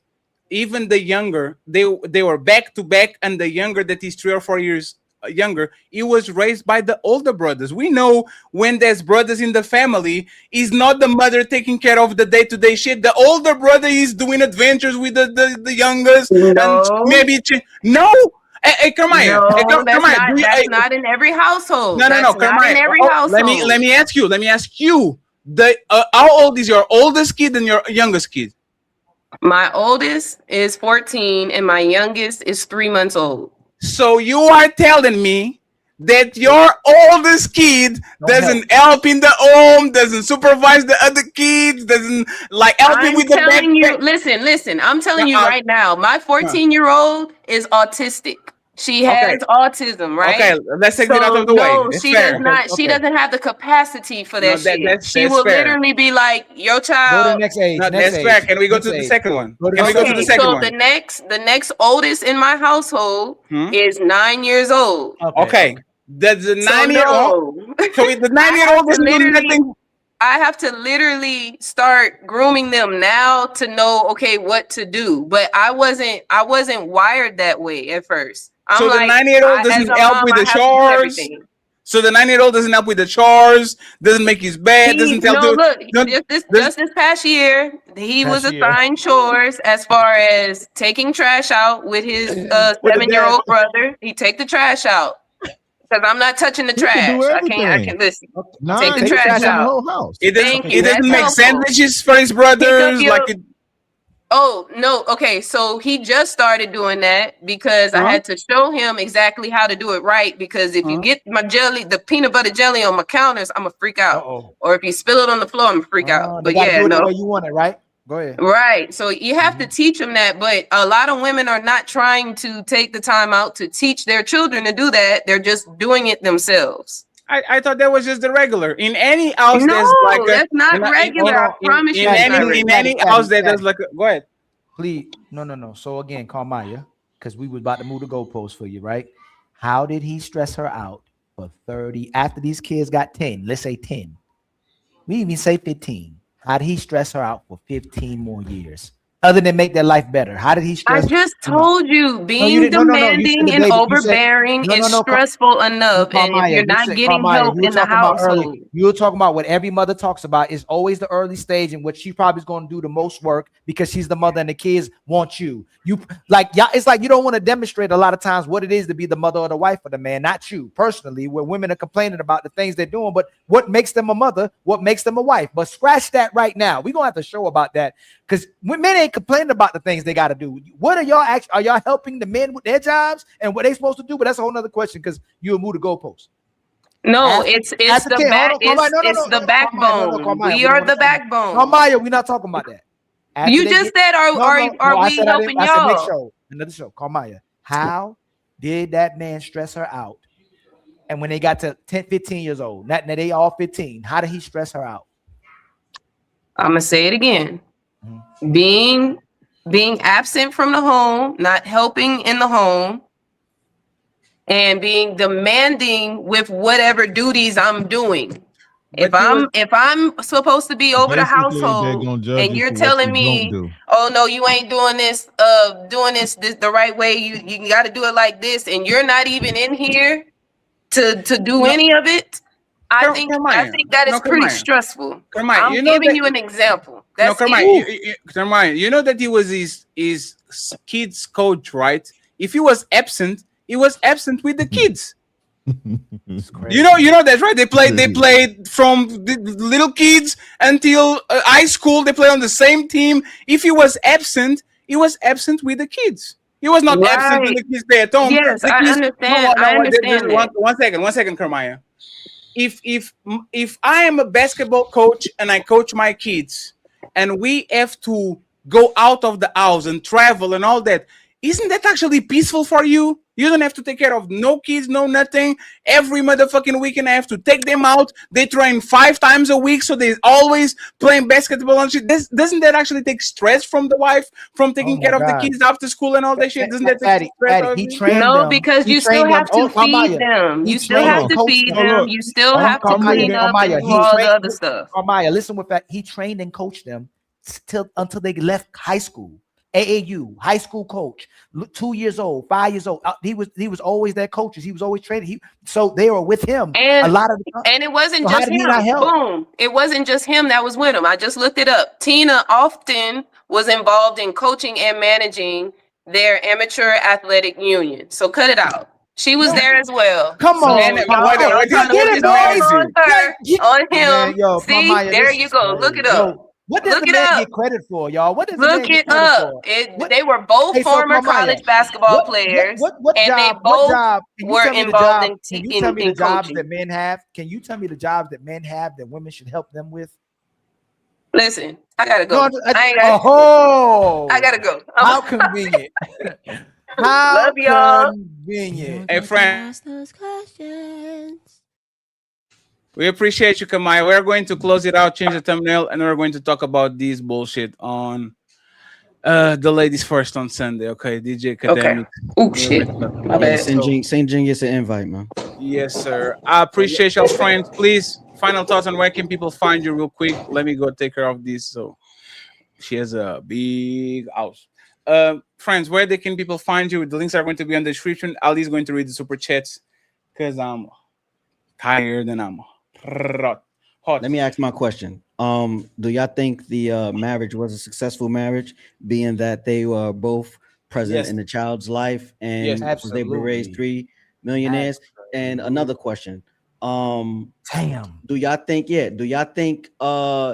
Speaker 12: Even the younger, they were back to back, and the younger that is 3 or 4 years younger, he was raised by the older brothers. We know when there's brothers in the family, is not the mother taking care of the day-to-day shit. The older brother is doing adventures with the youngest.
Speaker 14: No.
Speaker 12: And maybe no. Hey, Carmaya.
Speaker 14: No,
Speaker 12: Carmaya,
Speaker 14: that's not in every household.
Speaker 12: No,
Speaker 14: That's
Speaker 12: Carmaya.
Speaker 14: not in every household.
Speaker 12: Let me ask you. How old is your oldest kid and your youngest kid?
Speaker 14: My oldest is 14 and my youngest is 3 months old.
Speaker 12: So you are telling me that your oldest kid doesn't help in the home, doesn't supervise the other kids, doesn't like help him
Speaker 14: I'm
Speaker 12: with the
Speaker 14: telling you,
Speaker 12: backpack?
Speaker 14: listen. I'm telling you right now, my 14-year-old is autistic. She
Speaker 12: Okay.
Speaker 14: has autism, right?
Speaker 12: Okay, let's take it out
Speaker 14: So
Speaker 12: of the way.
Speaker 14: no,
Speaker 12: It's
Speaker 14: she does
Speaker 12: fair.
Speaker 14: not. She doesn't have the capacity for
Speaker 12: No,
Speaker 14: that shit. She
Speaker 12: that's
Speaker 14: will
Speaker 12: fair.
Speaker 14: literally be like, "Your
Speaker 10: Go to
Speaker 14: child."
Speaker 10: next age.
Speaker 12: No,
Speaker 10: Next
Speaker 12: that's fair.
Speaker 10: age.
Speaker 12: Can we go
Speaker 10: Next
Speaker 12: to the
Speaker 10: age.
Speaker 12: second one?
Speaker 10: Go to
Speaker 12: Can we go to the
Speaker 14: Okay,
Speaker 12: second
Speaker 14: so
Speaker 12: one?
Speaker 14: the next oldest in my household is 9 years old.
Speaker 12: Okay. Does the
Speaker 14: So
Speaker 12: 9-year-old?
Speaker 14: no,
Speaker 12: So the
Speaker 14: I have
Speaker 12: 9-year-old
Speaker 14: to
Speaker 12: doesn't do
Speaker 14: literally,
Speaker 12: nothing.
Speaker 14: I have to literally start grooming them now to know, okay, what to do. But I wasn't wired that way at first. I'm
Speaker 12: So the
Speaker 14: like,
Speaker 12: 9-year-old
Speaker 14: as
Speaker 12: doesn't
Speaker 14: a
Speaker 12: help
Speaker 14: mom,
Speaker 12: with
Speaker 14: I
Speaker 12: the
Speaker 14: have to do
Speaker 12: chores.
Speaker 14: everything.
Speaker 12: So the 9-year-old doesn't help with the chores, doesn't make his bed, doesn't tell
Speaker 14: No,
Speaker 12: to
Speaker 14: look,
Speaker 12: don't-
Speaker 14: just
Speaker 12: does-
Speaker 14: this past year, he was
Speaker 10: Past year.
Speaker 14: assigned chores as far as taking trash out with his
Speaker 12: with the
Speaker 14: 7-year-old
Speaker 12: dad.
Speaker 14: brother. He take the trash out because I'm not touching the
Speaker 19: He can do
Speaker 14: trash. I
Speaker 19: everything.
Speaker 14: can listen. Take
Speaker 19: Nine,
Speaker 14: the
Speaker 19: he can
Speaker 14: trash
Speaker 19: run the
Speaker 14: out.
Speaker 19: whole house.
Speaker 12: It doesn't.
Speaker 14: Thank
Speaker 12: It
Speaker 14: you.
Speaker 12: doesn't
Speaker 14: That's
Speaker 12: make
Speaker 14: helpful.
Speaker 12: sandwiches for his
Speaker 14: Pick up
Speaker 12: brothers.
Speaker 14: your.
Speaker 12: Like it,
Speaker 14: Oh no. Okay, so he just started doing that because I
Speaker 12: Huh?
Speaker 14: had to show him exactly how to do it right. Because if you get my jelly, the peanut butter jelly on my counters, I'm gonna freak out.
Speaker 10: Uh-oh.
Speaker 14: Or if you spill it on the floor, I'm gonna freak out.
Speaker 10: They
Speaker 14: But
Speaker 10: gotta
Speaker 14: yeah,
Speaker 10: do it the
Speaker 14: no.
Speaker 10: way you want it, right? Go ahead.
Speaker 14: Right. So you have to teach them that, but a lot of women are not trying to take the time out to teach their children to do that. They're just doing it themselves.
Speaker 12: I thought that was just the regular. In any house,
Speaker 14: No,
Speaker 12: there's like a.
Speaker 14: that's not
Speaker 12: in,
Speaker 14: regular. I promise you, it's not
Speaker 12: in
Speaker 14: regular.
Speaker 12: any house that does like. Go ahead.
Speaker 10: Please, no. So again, Carmaya, because we was about to move the goalpost for you, right? How did he stress her out for 30 after these kids got 10? Let's say 10. We even say 15. How did he stress her out for 15 more years? Other than make their life better. How did he
Speaker 14: I
Speaker 10: stress?
Speaker 14: just told you, being
Speaker 10: you
Speaker 14: demanding
Speaker 10: said
Speaker 14: and
Speaker 10: the baby. You said-
Speaker 14: overbearing is stressful enough. And if
Speaker 10: Carmaya,
Speaker 14: you're not
Speaker 10: said,
Speaker 14: getting
Speaker 10: Carmaya,
Speaker 14: help
Speaker 10: you were
Speaker 14: in the
Speaker 10: talking about
Speaker 14: household,
Speaker 10: early. You were talking about what every mother talks about is always the early stage in which she probably is going to do the most work because she's the mother and the kids want you. You like, yeah, it's like you don't want to demonstrate a lot of times what it is to be the mother or the wife of the man, not you personally, where women are complaining about the things they're doing, but what makes them a mother, what makes them a wife. But scratch that right now. We're gonna have to show about that because men ain't complaining about the things they got to do. What are y'all actually? Are y'all helping the men with their jobs and what they supposed to do? But that's a whole nother question because you'll move the goalposts.
Speaker 14: no,
Speaker 10: Ask-
Speaker 14: it's
Speaker 10: ask
Speaker 14: the
Speaker 10: kid.
Speaker 14: back,
Speaker 10: Hold on, Carmaya.
Speaker 14: it's the backbone.
Speaker 10: Carmaya,
Speaker 14: We are the backbone.
Speaker 10: Carmaya, we're not talking about that. After
Speaker 14: You
Speaker 10: they
Speaker 14: just
Speaker 10: get-
Speaker 14: said, are
Speaker 10: I
Speaker 14: we
Speaker 10: said I
Speaker 14: helping
Speaker 10: didn't- I said next
Speaker 14: y'all?
Speaker 10: show, another show. Carmaya, how did that man stress her out? And when they got to 10, 15 years old, now they all 15, how did he stress her out?
Speaker 14: I'm gonna say it again. Being absent from the home, not helping in the home, and being demanding with whatever duties I'm doing. If I'm supposed to be over the
Speaker 19: Basically, they're
Speaker 14: household
Speaker 19: gonna judge
Speaker 14: and
Speaker 19: you
Speaker 14: you're
Speaker 19: for what
Speaker 14: telling
Speaker 19: you
Speaker 14: me,
Speaker 19: don't do.
Speaker 14: oh no, you ain't doing this the right way, you got to do it like this, and you're not even in here to do any of it. I think that is pretty stressful. I'm giving you an example. That's
Speaker 12: Carmine, you know that he was his kids coach, right? If he was absent with the kids. You know that's right. They played from the little kids until high school. They play on the same team. If he was absent with the kids. He was not absent when the kids stay at home.
Speaker 14: Yes, I understand. I understand that.
Speaker 12: One second, Carmaya. If I am a basketball coach and I coach my kids, and we have to go out of the house and travel and all that, isn't that actually peaceful for you? You don't have to take care of no kids, no nothing. Every motherfucking weekend I have to take them out. They train 5 times a week, so they're always playing basketball and shit. Doesn't that actually take stress from the wife, from taking care of the kids after school and all that shit? Doesn't that take stress out of you?
Speaker 14: No, because you still have to feed them. You still have to feed them. You still have to clean up and do all the other stuff.
Speaker 10: Carmaya, listen with that. He trained and coached them until they left high school. AAU, high school coach, 2 years old, 5 years old. He was always their coaches. He was always training. So they were with him
Speaker 14: and
Speaker 10: a lot of the time.
Speaker 14: And it wasn't
Speaker 10: So
Speaker 14: just him. Boom. It wasn't just him that was with him. I just looked it up. Tina often was involved in coaching and managing their amateur athletic union. So cut it out. She was there as well.
Speaker 10: Come
Speaker 14: so
Speaker 10: on,
Speaker 14: on him.
Speaker 10: Yo,
Speaker 14: See,
Speaker 10: Carmaya,
Speaker 14: there you go. Look it up.
Speaker 10: What does
Speaker 14: Look
Speaker 10: the
Speaker 14: it
Speaker 10: man
Speaker 14: up.
Speaker 10: get credit for, y'all? What does the
Speaker 14: Look
Speaker 10: man get
Speaker 14: it
Speaker 10: credit
Speaker 14: up.
Speaker 10: for?
Speaker 14: They were both
Speaker 10: Hey, so
Speaker 14: former
Speaker 10: Carmaya,
Speaker 14: college basketball players,
Speaker 10: what
Speaker 14: and they
Speaker 10: job? What
Speaker 14: both
Speaker 10: job? Can you
Speaker 14: were
Speaker 10: tell me the
Speaker 14: involved
Speaker 10: job?
Speaker 14: in
Speaker 10: Can you tell me the
Speaker 14: in
Speaker 10: jobs
Speaker 14: coaching.
Speaker 10: that men have? Can you tell me the jobs that men have that women should help them with?
Speaker 14: Listen, I gotta go.
Speaker 10: No,
Speaker 14: I gotta go.
Speaker 10: How convenient. How
Speaker 14: Love y'all.
Speaker 10: convenient.
Speaker 12: Hey, friend. We appreciate you, Kamai. We're going to close it out, change the thumbnail, and we're going to talk about this bullshit on the ladies first on Sunday. Okay, DJ Akademiks.
Speaker 14: Oh shit. My bad.
Speaker 18: St. Jean gets an invite, man.
Speaker 12: Yes, sir. I appreciate y'all, friends. Please, final thoughts on where can people find you real quick. Let me go take care of this. So she has a big house. Friends, where they can people find you? The links are going to be on the description. Ali's going to read the super chats because I'm tired and I'm hot.
Speaker 18: Let me ask my question. Do y'all think the marriage was a successful marriage, being that they were both present in the child's life and was able to raise 3 millionaires? And another question.
Speaker 10: Damn.
Speaker 18: Do y'all think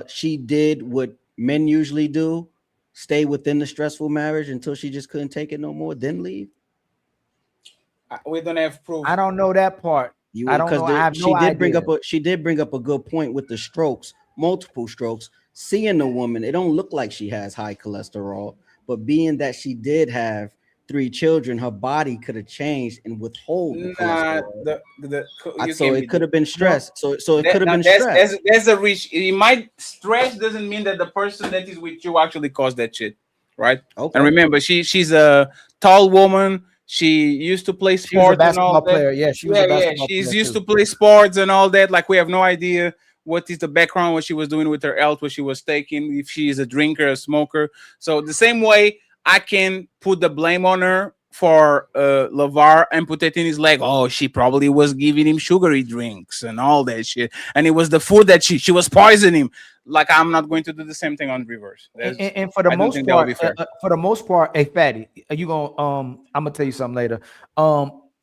Speaker 18: she did what men usually do? Stay within the stressful marriage until she just couldn't take it no more, then leave?
Speaker 12: We don't have proof.
Speaker 10: I don't know that part. I don't know. I have no idea.
Speaker 18: She did bring up a good point with the strokes, multiple strokes. Seeing the woman, it don't look like she has high cholesterol, but being that she did have 3 children, her body could have changed and withhold the cholesterol. So it could have been stress. So it could have been stress.
Speaker 12: There's a reach. It might stress doesn't mean that the person that is with you actually caused that shit, right?
Speaker 18: Okay.
Speaker 12: And remember, she's a tall woman. She used to play sports.
Speaker 10: She was a
Speaker 12: and all
Speaker 10: basketball
Speaker 12: that.
Speaker 10: player. Yeah, she was a basketball player.
Speaker 12: She's used
Speaker 10: too.
Speaker 12: to play sports and all that. Like we have no idea what is the background, what she was doing with her health, what she was taking, if she is a drinker, a smoker. So the same way I can put the blame on her for LeVar and put it in his leg. Oh, she probably was giving him sugary drinks and all that shit. And it was the food that she was poisoning him. Like I'm not going to do the same thing on reverse.
Speaker 10: And for the most part, hey Fatty, you gonna I'm gonna tell you something later.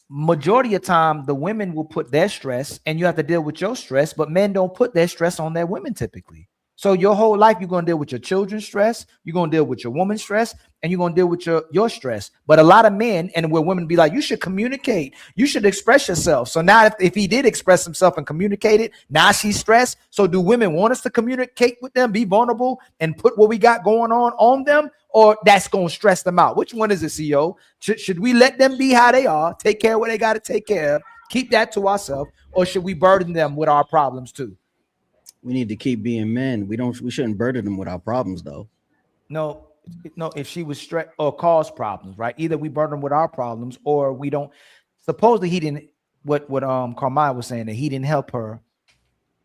Speaker 10: Majority of time the women will put their stress and you have to deal with your stress, but men don't put their stress on their women typically. So your whole life you're gonna deal with your children's stress, you're gonna deal with your woman's stress, and you're gonna deal with your stress. But a lot of men and where women be like, you should communicate, you should express yourself. So now if he did express himself and communicate it, now she's stressed. So do women want us to communicate with them, be vulnerable, and put what we got going on them, or that's gonna stress them out? Which one is it, CEO? Should we let them be how they are, take care of what they got to take care of, keep that to ourselves, or should we burden them with our problems too?
Speaker 18: We need to keep being men. We shouldn't burden them with our problems, though.
Speaker 10: No, if she was stressed or caused problems, right? Either we burden them with our problems or we don't. Supposedly he didn't, what Carmine was saying, that he didn't help her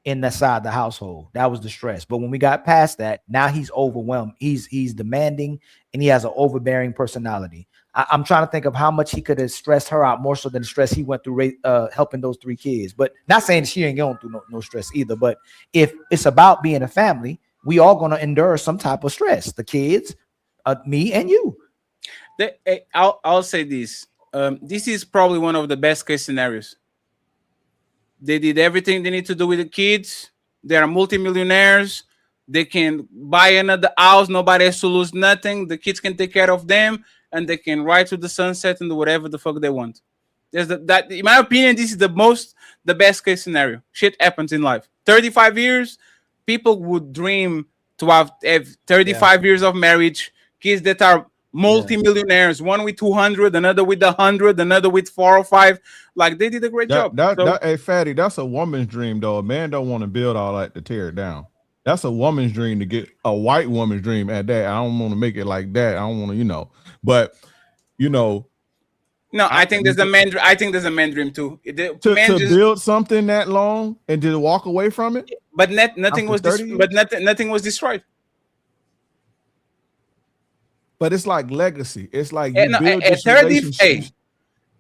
Speaker 10: in that side of the household. That was the stress. But when we got past that, now he's overwhelmed. He's demanding and he has an overbearing personality. I'm trying to think of how much he could have stressed her out more so than the stress he went through helping those 3 kids. But not saying she ain't going through no stress either. But if it's about being a family, we all going to endure some type of stress. The kids, me and you.
Speaker 12: I'll say this. This is probably one of the best case scenarios. They did everything they need to do with the kids. They are multimillionaires. They can buy another house. Nobody has to lose nothing. The kids can take care of them, and they can ride to the sunset and do whatever the fuck they want. That, in my opinion, this is the best case scenario. Shit happens in life. 35 years, people would dream to have 35 years of marriage. Kids that are multi-millionaires, one with 200, another with 100, another with 4 or 5. Like they did a great job.
Speaker 16: Hey, Fatty, that's a woman's dream, though. A man don't want to build all that to tear it down. That's a woman's dream, to get a white woman's dream at that. I don't want to make it like that. I don't want to, but
Speaker 12: No, I think there's a man. I think there's a man dream too.
Speaker 16: To build something that long and to walk away from it.
Speaker 12: But nothing was nothing was destroyed.
Speaker 16: But it's like legacy. It's like
Speaker 12: you build this relationship.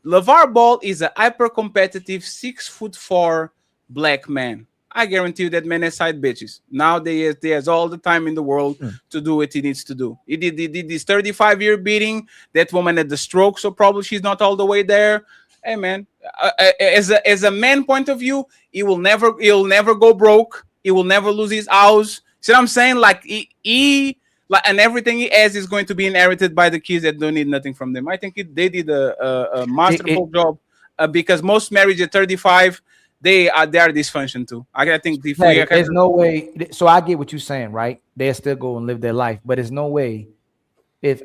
Speaker 12: LeVar Ball is a hyper-competitive 6'4" black man. I guarantee you that man has side bitches. Nowadays, he has all the time in the world to do what he needs to do. He did this 35-year beating. That woman had the stroke, so probably she's not all the way there. Hey, man, as a man point of view, he'll never go broke. He will never lose his house. See what I'm saying? Like he like, and everything he has is going to be inherited by the kids that don't need nothing from them. I think they did a masterful job, because most marriage at 35, they are dysfunction too. I think if we
Speaker 10: There's no way. So I get what you're saying, right? They'll still go and live their life, but there's no way. If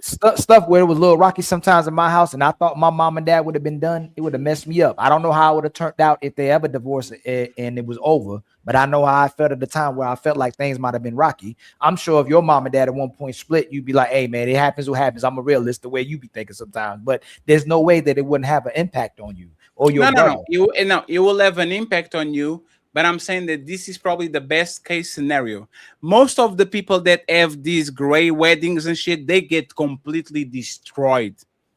Speaker 10: stuff where it was a little rocky sometimes in my house, and I thought my mom and dad would have been done, it would have messed me up. I don't know how it would have turned out if they ever divorced and it was over, but I know how I felt at the time where I felt like things might have been rocky. I'm sure if your mom and dad at one point split, you'd be like, hey man, it happens what happens. I'm a realist the way you be thinking sometimes, but there's no way that it wouldn't have an impact on you or your brother.
Speaker 12: No, it will have an impact on you. But I'm saying that this is probably the best case scenario. Most of the people that have these gray weddings and shit, they get completely destroyed.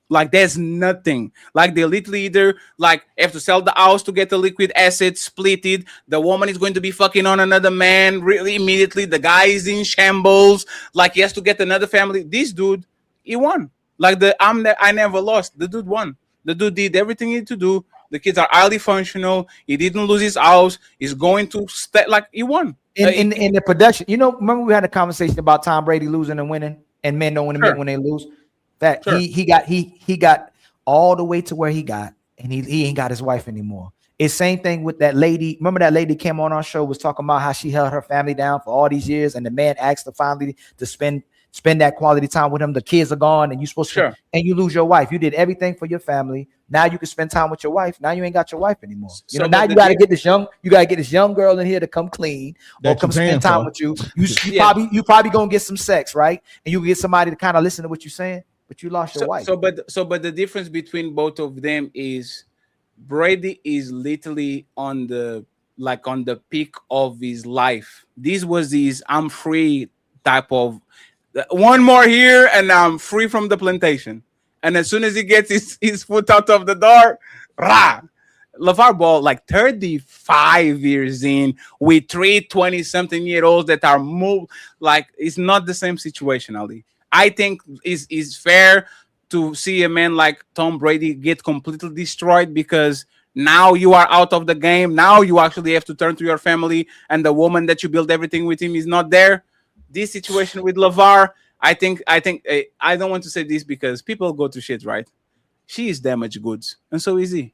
Speaker 12: Like there's nothing. Like they literally either like have to sell the house to get the liquid asset, split it. The woman is going to be fucking on another man really immediately. The guy is in shambles. Like he has to get another family. This dude, he won. Like I never lost. The dude won. The dude did everything he had to do. The kids are highly functional. He didn't lose his house. He's going to stay like he won.
Speaker 10: In the production, remember we had a conversation about Tom Brady losing and winning, and men don't want to admit when they lose. That he got all the way to where he got, and he ain't got his wife anymore. It's same thing with that lady. Remember that lady came on our show, was talking about how she held her family down for all these years, and the man asked her finally to spend that quality time with him. The kids are gone, and you supposed to, and you lose your wife. You did everything for your family. Now you can spend time with your wife. Now you ain't got your wife anymore. Now you got to get this young girl in here to come clean or come spend time with you. You probably gonna get some sex, right? And you get somebody to kind of listen to what you're saying, but you lost your wife.
Speaker 12: But the difference between both of them is Brady is literally on the peak of his life. This was his I'm free type of one more here and I'm free from the plantation. And as soon as he gets his foot out of the door, rah! LeVar Ball, like 35 years in, with 20-something-year-olds that are moved, like it's not the same situation, Ali. I think it's fair to see a man like Tom Brady get completely destroyed because now you are out of the game. Now you actually have to turn to your family, and the woman that you build everything with him is not there. This situation with LeVar, I think I don't want to say this because people go to shit, right? She is damaged goods, and so is he.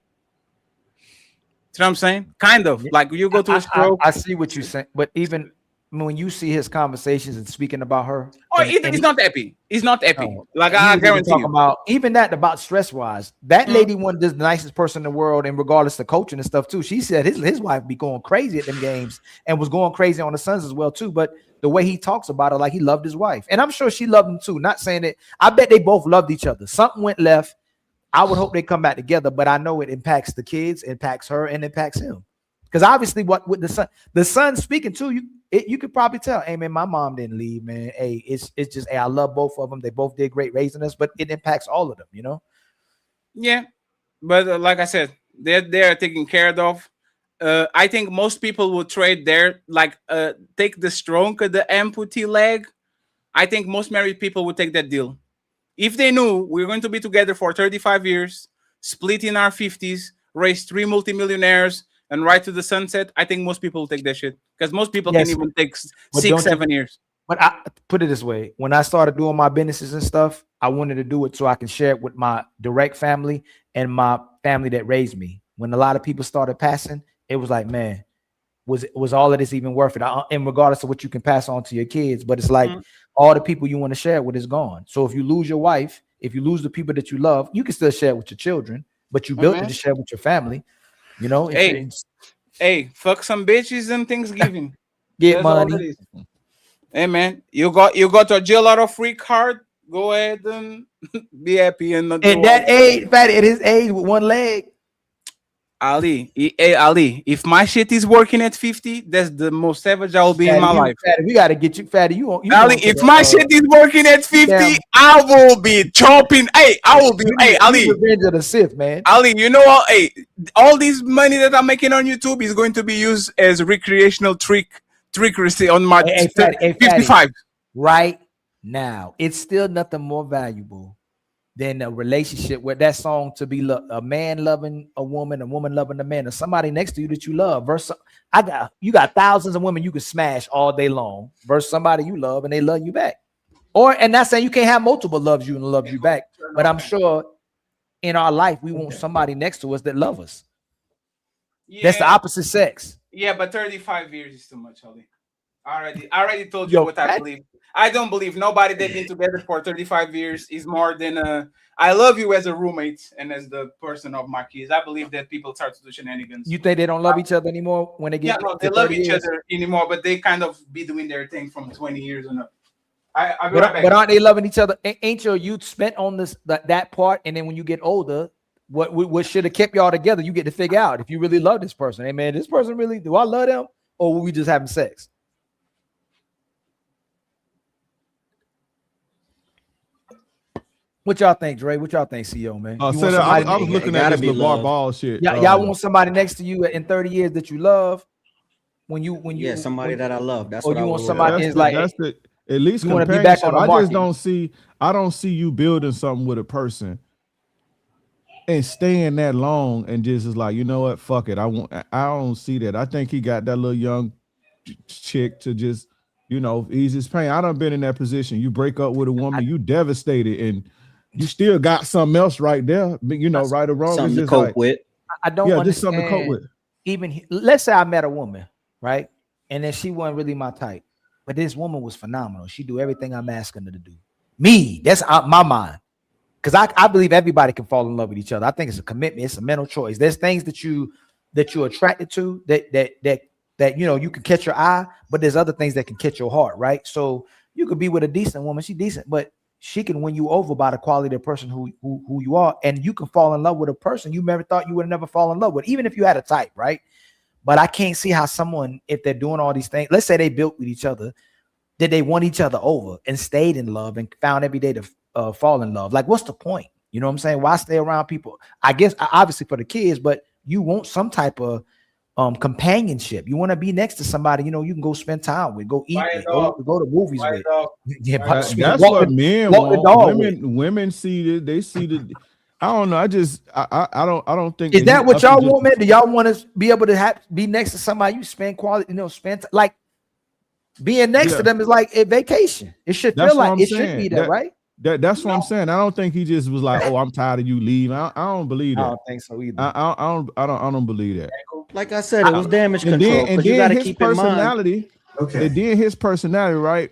Speaker 12: See what I'm saying? Kind of like you go to a stroke.
Speaker 10: I see what you're saying, but even when you see his conversations and speaking about her,
Speaker 12: he's not happy. He's not happy. No, like I guarantee you.
Speaker 10: About even that about stress wise, that lady wasn't just the nicest person in the world, and regardless of coaching and stuff too. She said his wife be going crazy at them games and was going crazy on the Suns as well too. But the way he talks about it, like he loved his wife, and I'm sure she loved him too. Not saying it. I bet they both loved each other. Something went left. I would hope they come back together, but I know it impacts the kids, impacts her, and impacts him. Because obviously, what with the son speaking to you, you could probably tell, hey man, my mom didn't leave, man. Hey, it's just, hey, I love both of them. They both did great raising us, but it impacts all of them,
Speaker 12: Yeah, but like I said, they're taken care of. I think most people will trade take the strong, the amputee leg. I think most married people would take that deal. If they knew we're going to be together for 35 years, split in our 50s, raise 3 multimillionaires, and ride to the sunset, I think most people will take that shit. Because most people can even take 6-7 years.
Speaker 10: But I put it this way. When I started doing my businesses and stuff, I wanted to do it so I can share it with my direct family and my family that raised me. When a lot of people started passing, it was like, man, was all of this even worth it? And regardless of what you can pass on to your kids, but it's like all the people you want to share it with is gone. So if you lose your wife, if you lose the people that you love, you can still share it with your children, but you built it to share with your family.
Speaker 12: Hey, fuck some bitches and Thanksgiving.
Speaker 10: Get money.
Speaker 12: Hey man, you got a jail out of free card. Go ahead and be happy and not.
Speaker 10: At that age, Fatty, at his age with one leg.
Speaker 12: Ali, if my shit is working at 50, that's the most savage I will be in my life.
Speaker 10: Fatty, we gotta get you, Fatty. You
Speaker 12: Ali, if my shit is working at 50, I will be chopping. Hey, I will be. Hey, Ali,
Speaker 10: revenge of the Sith, man.
Speaker 12: Ali, you know what? Hey, all this money that I'm making on YouTube is going to be used as recreational trickery on my 55.
Speaker 10: Right now, it's still nothing more valuable than a relationship where that song to be a man loving a woman loving a man, or somebody next to you that you love. Versus you got thousands of women you can smash all day long versus somebody you love and they love you back. And not saying you can't have multiple loves you and loves you back, but I'm sure in our life we want somebody next to us that love us.
Speaker 12: Yeah.
Speaker 10: That's the opposite sex.
Speaker 12: Yeah, but 35 years is too much, Ali. I already told you what I believe. I don't believe nobody that's been together for 35 years is more than I love you as a roommate and as the person of my kids. I believe that people start to do shenanigans.
Speaker 10: You think they don't love each other anymore when they get?
Speaker 12: Yeah, no, they love each other anymore, but they kind of be doing their thing from 20 years and up.
Speaker 10: But aren't they loving each other? Ain't your youth spent on that part? And then when you get older, what should have kept y'all together? You get to figure out if you really love this person. Hey man, this person really, do I love them, or were we just having sex? What y'all think, Dre? What y'all think, CEO, man?
Speaker 16: I was looking at this LeVar Ball shit.
Speaker 10: Y'all want somebody next to you in 30 years that you love? When you
Speaker 18: somebody that I love. That's
Speaker 10: or
Speaker 18: what
Speaker 10: you
Speaker 18: I
Speaker 10: want
Speaker 18: would
Speaker 10: somebody is like,
Speaker 16: at least
Speaker 10: you want to be back on the
Speaker 16: I
Speaker 10: market.
Speaker 16: just don't see you building something with a person and staying that long and just is like, you know what, fuck it. I don't see that. I think he got that little young chick to just, ease his pain. I done been in that position. You break up with a woman, you devastated, and you still got something else right there. Right or wrong.
Speaker 18: Something to cope with.
Speaker 10: I don't understand.
Speaker 16: Just something to cope with.
Speaker 10: Even let's say I met a woman, right, and then she wasn't really my type, but this woman was phenomenal. She do everything I'm asking her to do. Me, that's my mind. Because I believe everybody can fall in love with each other. I think it's a commitment. It's a mental choice. There's things that you're attracted to that you can catch your eye, but there's other things that can catch your heart, right? So you could be with a decent woman. She's decent, but she can win you over by the quality of the person who you are, and you can fall in love with a person you never thought you would never fall in love with, even if you had a type, right? But I can't see how someone, if they're doing all these things, let's say they built with each other, did they won each other over and stayed in love and found every day to fall in love? Like, what's the point? You know what I'm saying? Why stay around people? I guess obviously for the kids, but you want some type of companionship. You want to be next to somebody, you can go spend time with, go eat with, go to movies with. Yeah,
Speaker 16: that's what men want. Women see it. They see the. I don't know. I don't think.
Speaker 10: Is that what y'all want, man? Do y'all want to be able to be next to somebody you spend quality, like being next to them is like a vacation. It should feel like it should be that, right?
Speaker 16: That's what I'm saying. I don't think he just was like, "Oh, I'm tired of you leaving." I don't believe that.
Speaker 10: I don't think so either.
Speaker 16: I don't believe that.
Speaker 18: Like I said, it was damage control.
Speaker 16: And
Speaker 18: you got to
Speaker 16: his
Speaker 18: keep personality.
Speaker 16: In mind. Okay. And then his personality, right?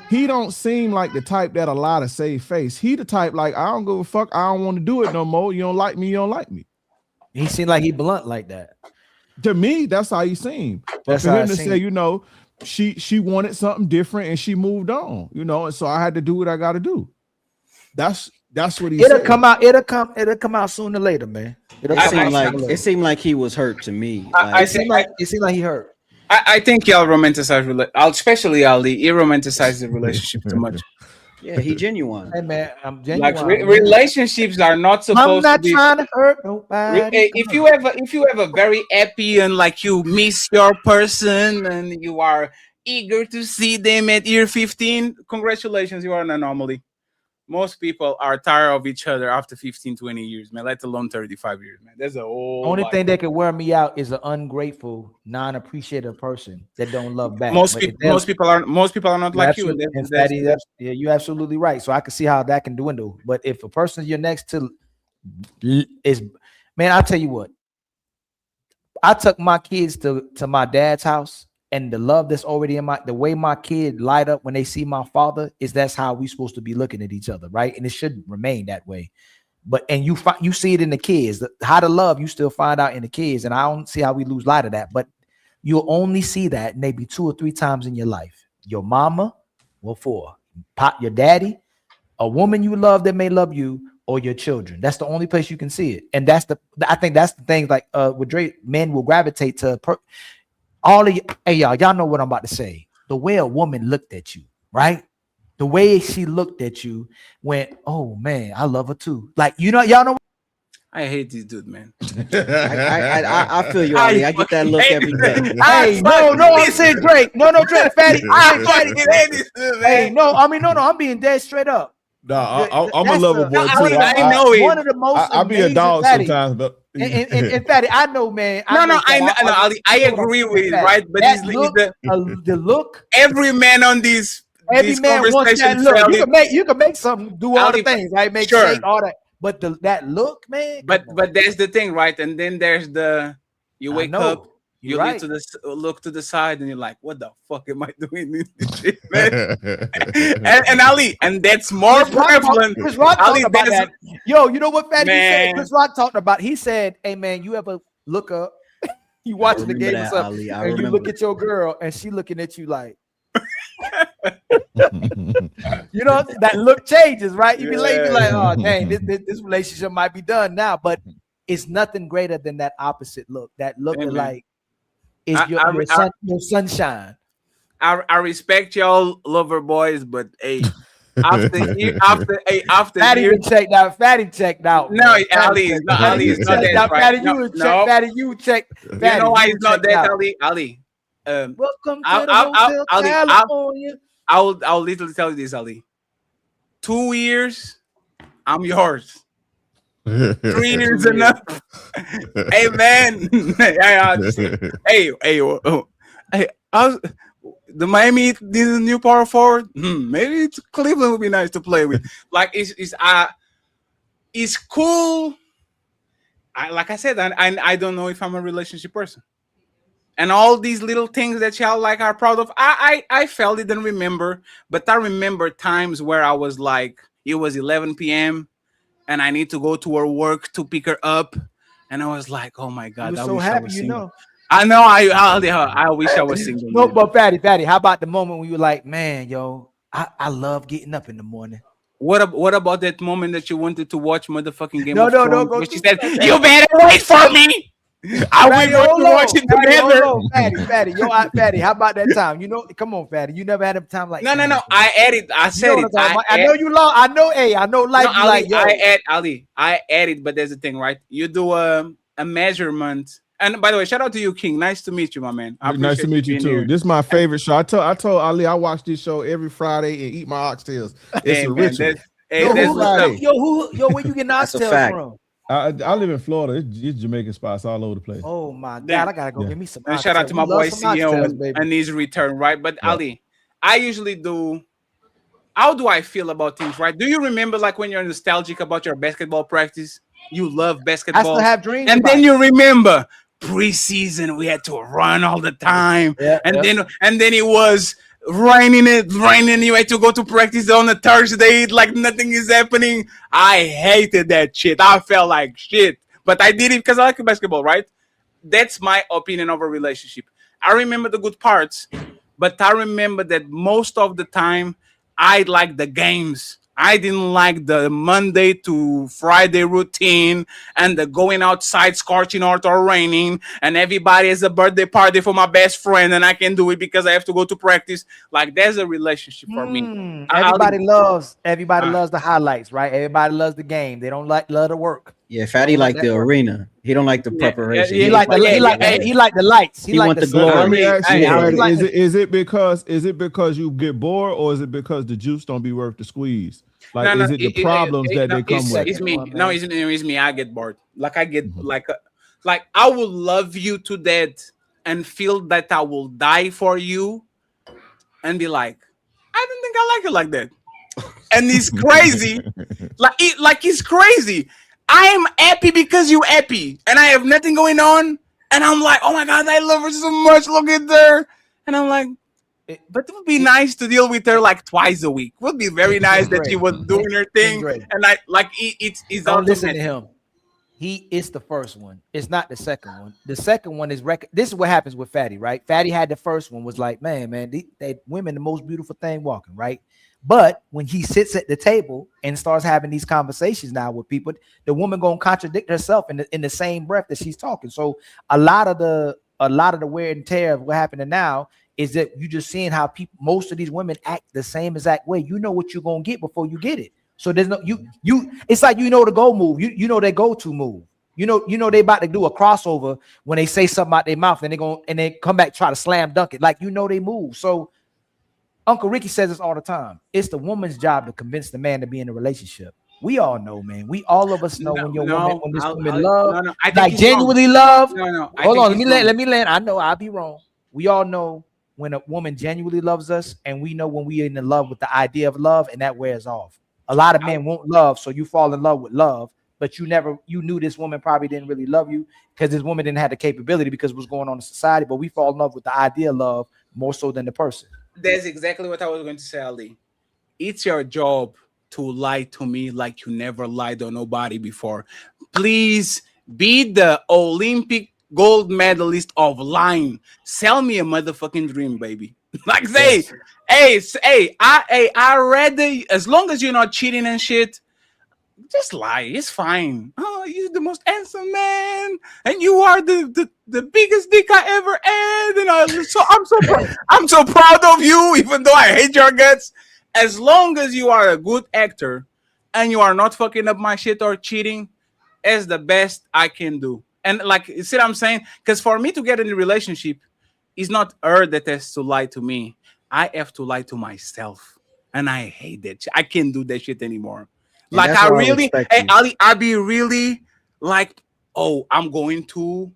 Speaker 16: He don't seem like the type that a lot of save face. He the type like, I don't give a fuck. I don't want to do it no more. You don't like me. You don't like me.
Speaker 10: He seemed like he blunt like that.
Speaker 16: To me, that's how he seemed. But for him to say, she wanted something different and she moved on, and so I had to do what I got to do. That's what he said.
Speaker 10: It'll come out sooner or later, man.
Speaker 18: It seemed like he was hurt to me.
Speaker 10: It seemed like he hurt.
Speaker 12: I think y'all romanticize, especially Ali. He romanticized the relationship too much.
Speaker 18: Yeah, he genuine.
Speaker 10: Hey man, I'm genuine.
Speaker 12: Like relationships are not supposed to be.
Speaker 10: I'm not trying to hurt nobody.
Speaker 12: If you have a very happy and like you miss your person and you are eager to see them at year 15, congratulations, you are an anomaly. Most people are tired of each other after 15, 20 years, man, let alone 35 years, man. There's a whole
Speaker 10: only thing that can wear me out is an ungrateful, non-appreciative person that don't love back.
Speaker 12: Most people are not like you.
Speaker 10: Yeah, you're absolutely right. So I can see how that can dwindle. But if a person you're next to is, man, I'll tell you what. I took my kids to my dad's house. And the love that's already in the way my kid light up when they see my father that's how we supposed to be looking at each other, right? And it should remain that way. And you see it in the kids, how to love you still find out in the kids, and I don't see how we lose light of that. But you'll only see that maybe 2 or 3 times in your life. Your mama, your daddy, a woman you love that may love you, or your children. That's the only place you can see it. And I think that's the thing. Like with Drake, men will gravitate to. All of you, hey y'all know what I'm about to say. The way a woman looked at you, right? The way she looked at you went, oh man, I love her too. Like, y'all know.
Speaker 12: I hate this dude, man.
Speaker 18: I feel you, Ali. I get that look every day.
Speaker 10: Hey, no, I'm saying Drake. No, Drake, Fatty. Hey, no, I'm being dead straight up.
Speaker 16: Nah, I'm a lover boy too.
Speaker 12: I know it.
Speaker 10: One of the most
Speaker 16: I be a
Speaker 10: amazing,
Speaker 16: dog
Speaker 10: Fatty.
Speaker 16: sometimes, but
Speaker 10: And Fatty, I know, man.
Speaker 12: No, I know, Ali. I
Speaker 10: know what I'm
Speaker 12: agree
Speaker 10: saying,
Speaker 12: with it,
Speaker 10: Fatty.
Speaker 12: right? But
Speaker 10: that
Speaker 12: it's
Speaker 10: look, the look.
Speaker 12: every man on this
Speaker 10: Man wants that
Speaker 12: conversation
Speaker 10: look.
Speaker 12: felt it.
Speaker 10: You can make something, do all the
Speaker 12: Ali,
Speaker 10: things, right? Make
Speaker 12: sure.
Speaker 10: shake, all that. But that look, man.
Speaker 12: But that's the thing, right? And then there's you wake up, you
Speaker 10: right.
Speaker 12: look to the side, and you're like, what the fuck am I doing in this shit, man? and Ali, and that's more prevalent.
Speaker 10: Chris Rock
Speaker 12: Ali,
Speaker 10: talked about that. Yo, you know what, Fatty? He said,
Speaker 12: Man.
Speaker 10: Chris Rock talked about. He said, "Hey, man, you ever look up? You watching the game or something, and you look at your girl, and she looking at you like." You know that look changes, right? You be like, oh dang, this relationship might be done now, but it's nothing greater than that opposite look. That look of like is your sunshine.
Speaker 12: I respect y'all lover boys, but hey, after
Speaker 10: Fatty
Speaker 12: years,
Speaker 10: checked out. Fatty checked out.
Speaker 12: No, Ali is not that, right?
Speaker 10: Fatty, you checked.
Speaker 12: You know why it's not that, Ali?
Speaker 10: Welcome to the Hotel California.
Speaker 12: I'll literally tell you this, Ali. 2 years, I'm yours. 3 years enough. Hey, man. Hey, the Miami, this new power forward. Maybe Cleveland would be nice to play with. Like it's cool. Like I said, I don't know if I'm a relationship person. And all these little things that y'all like are proud of, I felt it and remember, but I remember times where I was like, it was 11 p.m. and I need to go to her work to pick her up, and I was like, oh my god, I wish I was single. I know, I wish I was single.
Speaker 10: No, but Fatty, how about the moment when you were like, man, yo, I love getting up in the morning.
Speaker 12: What about that moment that you wanted to watch motherfucking Game
Speaker 10: of
Speaker 12: Thrones? Where she said, "You better wait for me. I will go to watch it together."
Speaker 10: Fatty, how about that time? You know, come on, Fatty. You never had a time like
Speaker 12: no. I added. I said it.
Speaker 10: I know you love. I know. Hey, I know. Like,
Speaker 12: no, Ali,
Speaker 10: like,
Speaker 12: Ali. I added, but there's the thing, right? You do a measurement. And by the way, shout out to you, King. Nice to meet you, my man.
Speaker 16: Nice to meet you too. Here. This is my favorite show. I told Ali I watch this show every Friday and eat my oxtails. It's a ritual.
Speaker 10: Where you getting oxtails from?
Speaker 16: I live in Florida. It's Jamaican spots all over the place.
Speaker 10: Oh my god, I gotta go give me some.
Speaker 12: And shout out to my boy CEO and his return, right? But Ali, I usually do. How do I feel about things, right? Do you remember like when you're nostalgic about your basketball practice? You love basketball.
Speaker 10: I still have dreams.
Speaker 12: And then you remember preseason, we had to run all the time. Then it was raining. You had to go to practice on a Thursday, like nothing is happening. I hated that shit. I felt like shit. But I did it because I like basketball, right? That's my opinion of a relationship. I remember the good parts, but I remember that most of the time I like the games. I didn't like the Monday to Friday routine and the going outside scorching earth or raining and everybody has a birthday party for my best friend and I can do it because I have to go to practice. Like there's a relationship for me.
Speaker 10: Everybody loves the highlights, right? Everybody loves the game. They don't love the work.
Speaker 18: Yeah, Fatty like the arena. He don't like the preparation.
Speaker 10: He like the lights. He want the
Speaker 18: glory.
Speaker 16: Let me ask you, is it because you get bored or is it because the juice don't be worth the squeeze? Like, is it the problems that they come with?
Speaker 12: It's me. No, it's me. I get bored. Like I get like I will love you to death and feel that I will die for you, and be like, I don't think I like it like that. And it's crazy. like it's crazy. I am happy because you happy, and I have nothing going on, and I'm like, oh my god, I love her so much. Look at her, and I'm like. But it would be nice to deal with her like twice a week. It would be very nice that she was doing her thing. And it's
Speaker 10: don't listen to him. He is the first one. It's not the second one. The second one is this is what happens with Fatty, right? Fatty had the first one, was like, man, they women the most beautiful thing walking, right? But when he sits at the table and starts having these conversations now with people, the woman gonna contradict herself in the same breath that she's talking. So a lot of the wear and tear of what happening now is that you just seeing how most of these women act the same exact way. You know what you're gonna get before you get it. So there's no it's like the go move. You know their go-to move. You know they about to do a crossover when they say something out their mouth and they come back try to slam dunk it. Like they move. So Uncle Ricky says this all the time. It's the woman's job to convince the man to be in a relationship. We all know, man. All of us know when your woman, when this woman love,
Speaker 12: no, I think
Speaker 10: like
Speaker 12: he's
Speaker 10: genuinely
Speaker 12: wrong.
Speaker 10: love.
Speaker 12: No,
Speaker 10: Hold on, let me land. I know I'll be wrong. We all know when a woman genuinely loves us, and we know when we are in love with the idea of love, and that wears off. A lot of men won't love, so you fall in love with love, but you knew this woman probably didn't really love you because this woman didn't have the capability because of what's going on in society. But we fall in love with the idea of love more so than the person.
Speaker 12: That's exactly what I was going to say, Ali. It's your job to lie to me like you never lied on nobody before. Please be the Olympic gold medalist of lying. Sell me a motherfucking dream, baby. Like say, I read as long as you're not cheating and shit, just lie. It's fine. Oh, you're the most handsome man, and you are the biggest dick I ever had, and I'm so proud of you, even though I hate your guts. As long as you are a good actor, and you are not fucking up my shit or cheating, is the best I can do. And like, you see what I'm saying? Because for me to get in a relationship, it's not her that has to lie to me. I have to lie to myself, and I hate that. I can't do that shit anymore.
Speaker 18: And
Speaker 12: Like
Speaker 18: that's
Speaker 12: I
Speaker 18: why I
Speaker 12: really,
Speaker 18: respect
Speaker 12: hey
Speaker 18: you.
Speaker 12: Ali, I be really like, oh, I'm going to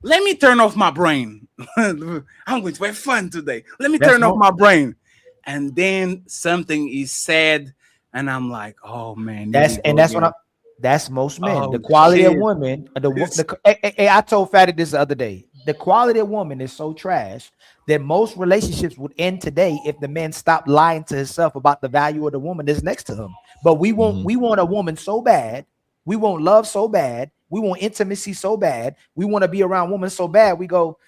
Speaker 12: let me turn off my brain. I'm going to have fun today. Let me turn off my brain, and then something is said, and I'm like, oh man,
Speaker 10: That's most men.
Speaker 12: Oh,
Speaker 10: the quality
Speaker 12: shit.
Speaker 10: of women. I told Fatty this the other day. The quality of woman is so trash that most relationships would end today if the man stopped lying to himself about the value of the woman that's next to him. But we want a woman so bad. We want love so bad. We want intimacy so bad. We want to be around women so bad. We go,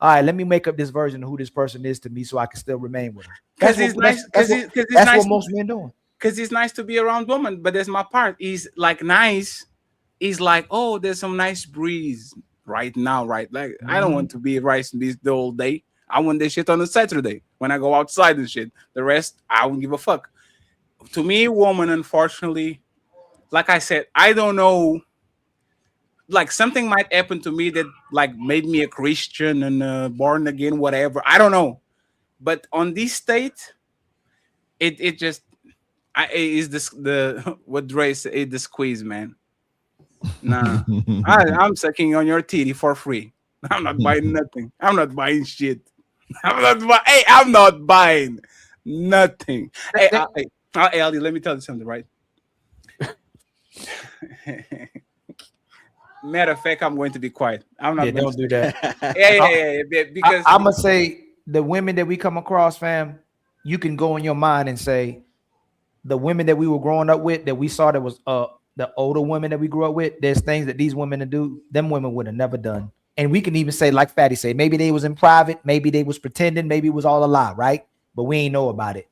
Speaker 10: all right, let me make up this version of who this person is to me so I can still remain with her.
Speaker 12: Because it's nice.
Speaker 10: That's what most men doing.
Speaker 12: Because it's nice to be around women, but that's my part. Is like nice. Is like, oh, there's some nice breeze right now, right? Like I don't want to be rising this the whole day. I want this shit on a Saturday when I go outside and shit. The rest, I won't give a fuck. To me, woman, unfortunately, like I said, I don't know. Like something might happen to me that like made me a Christian and born again, whatever. I don't know. But on this state, it just is this the what Dre said, the squeeze, man. Nah, I'm sucking on your titty for free. I'm not buying nothing. I'm not buying shit. I'm not buying nothing. Hey, Ali, let me tell you something, right? Matter of fact, I'm going to be quiet. I'm not.
Speaker 10: Don't do that.
Speaker 12: Yeah. Because
Speaker 10: I'm gonna say the women that we come across, fam, you can go in your mind and say the women that we were growing up with, that we saw that was the older women that we grew up with. There's things that these women do, them women would have never done. And we can even say, like Fatty said, maybe they was in private, maybe they was pretending, maybe it was all a lie, right? But we ain't know about it.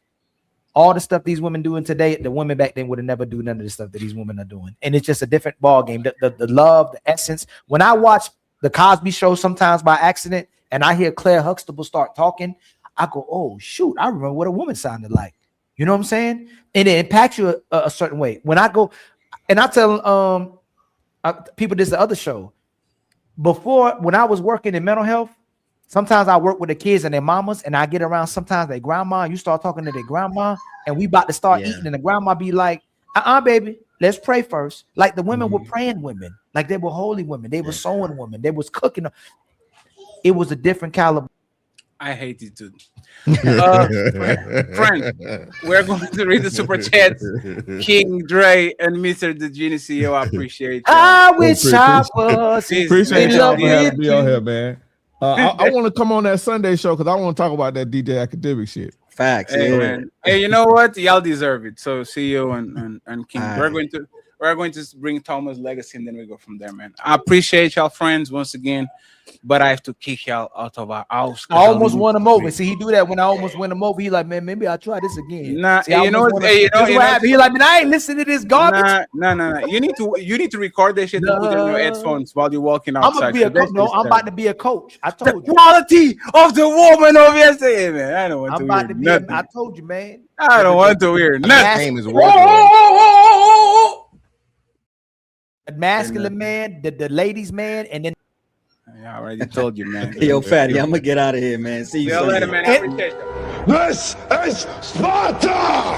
Speaker 10: All the stuff these women doing today, the women back then would have never do none of the stuff that these women are doing. And it's just a different ball game. The love, the essence. When I watch the Cosby Show sometimes by accident and I hear Claire Huxtable start talking, I go, oh shoot, I remember what a woman sounded like. You know what I'm saying? And it impacts you a certain way. When I go and I tell people this the other show. Before, when I was working in mental health, sometimes I work with the kids and their mamas, and I get around sometimes their grandma. You start talking to their grandma, and we about to start eating, and the grandma be like, baby, let's pray first. Like the women were praying women, like they were holy women, they were sewing women, they was cooking. It was a different caliber.
Speaker 12: I hate it, dude. Friend, we're going to read the super chats. King Dre and Mr. The Genie CEO, I appreciate you.
Speaker 10: I wish I was.
Speaker 16: Appreciate y'all for having me on here, man. I want to come on that Sunday show because I want to talk about that DJ Academic shit.
Speaker 18: Facts.
Speaker 12: Hey, man. Hey, you know what? Y'all deserve it. So CEO and King. We're going to bring Thomas' legacy and then we go from there, man. I appreciate y'all friends once again, but I have to kick y'all out of our house.
Speaker 10: I almost won him over. See, he do that when I almost win him over. He like, man, maybe I'll try this again.
Speaker 12: Nah,
Speaker 10: see,
Speaker 12: you know what happened?
Speaker 10: He like, man, I ain't listening to this garbage.
Speaker 12: Nah. You need to record that shit and put it in your headphones while you're walking outside.
Speaker 10: I'm about to be a coach. I told
Speaker 12: you. Quality of the woman of yesterday, man. I don't want to hear nothing.
Speaker 10: I told you, man.
Speaker 12: I don't want to hear nothing.
Speaker 10: A masculine man, the ladies man, and then
Speaker 12: I already told you, man.
Speaker 18: Yo, Fatty, I'm gonna get out of here, man. See you
Speaker 12: later, man. I appreciate you.
Speaker 1: This is Sparta!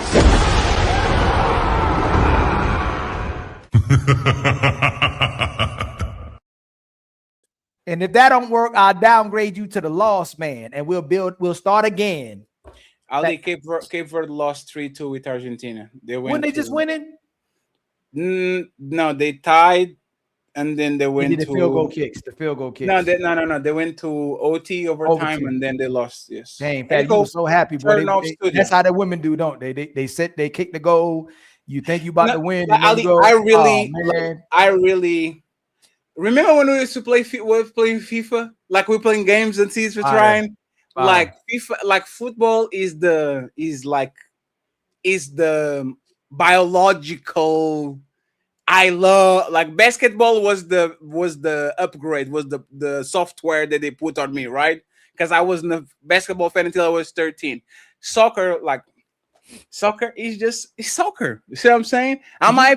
Speaker 10: And if that don't work, I'll downgrade you to the lost man, and we'll start again.
Speaker 12: Ali, Cape Verde lost 3-2 with Argentina.
Speaker 10: When they just winning?
Speaker 12: No, they tied, and then they went
Speaker 10: the
Speaker 12: to
Speaker 10: field goal kicks. The field goal kicks.
Speaker 12: No. They went to OT overtime, and then they lost. Yes.
Speaker 10: Dang, Fatty, you were so happy, boy. That's how the women do, don't they? They kick the goal. You think you about to win, and
Speaker 12: Ali,
Speaker 10: go,
Speaker 12: I really remember when we used to play playing FIFA, like we're playing games and seeds for trying. Like FIFA, like football is the biological. I love, like, basketball was the upgrade, was the software that they put on me, right? Because I wasn't a basketball fan until I was 13. Soccer is just soccer. You see what I'm saying? I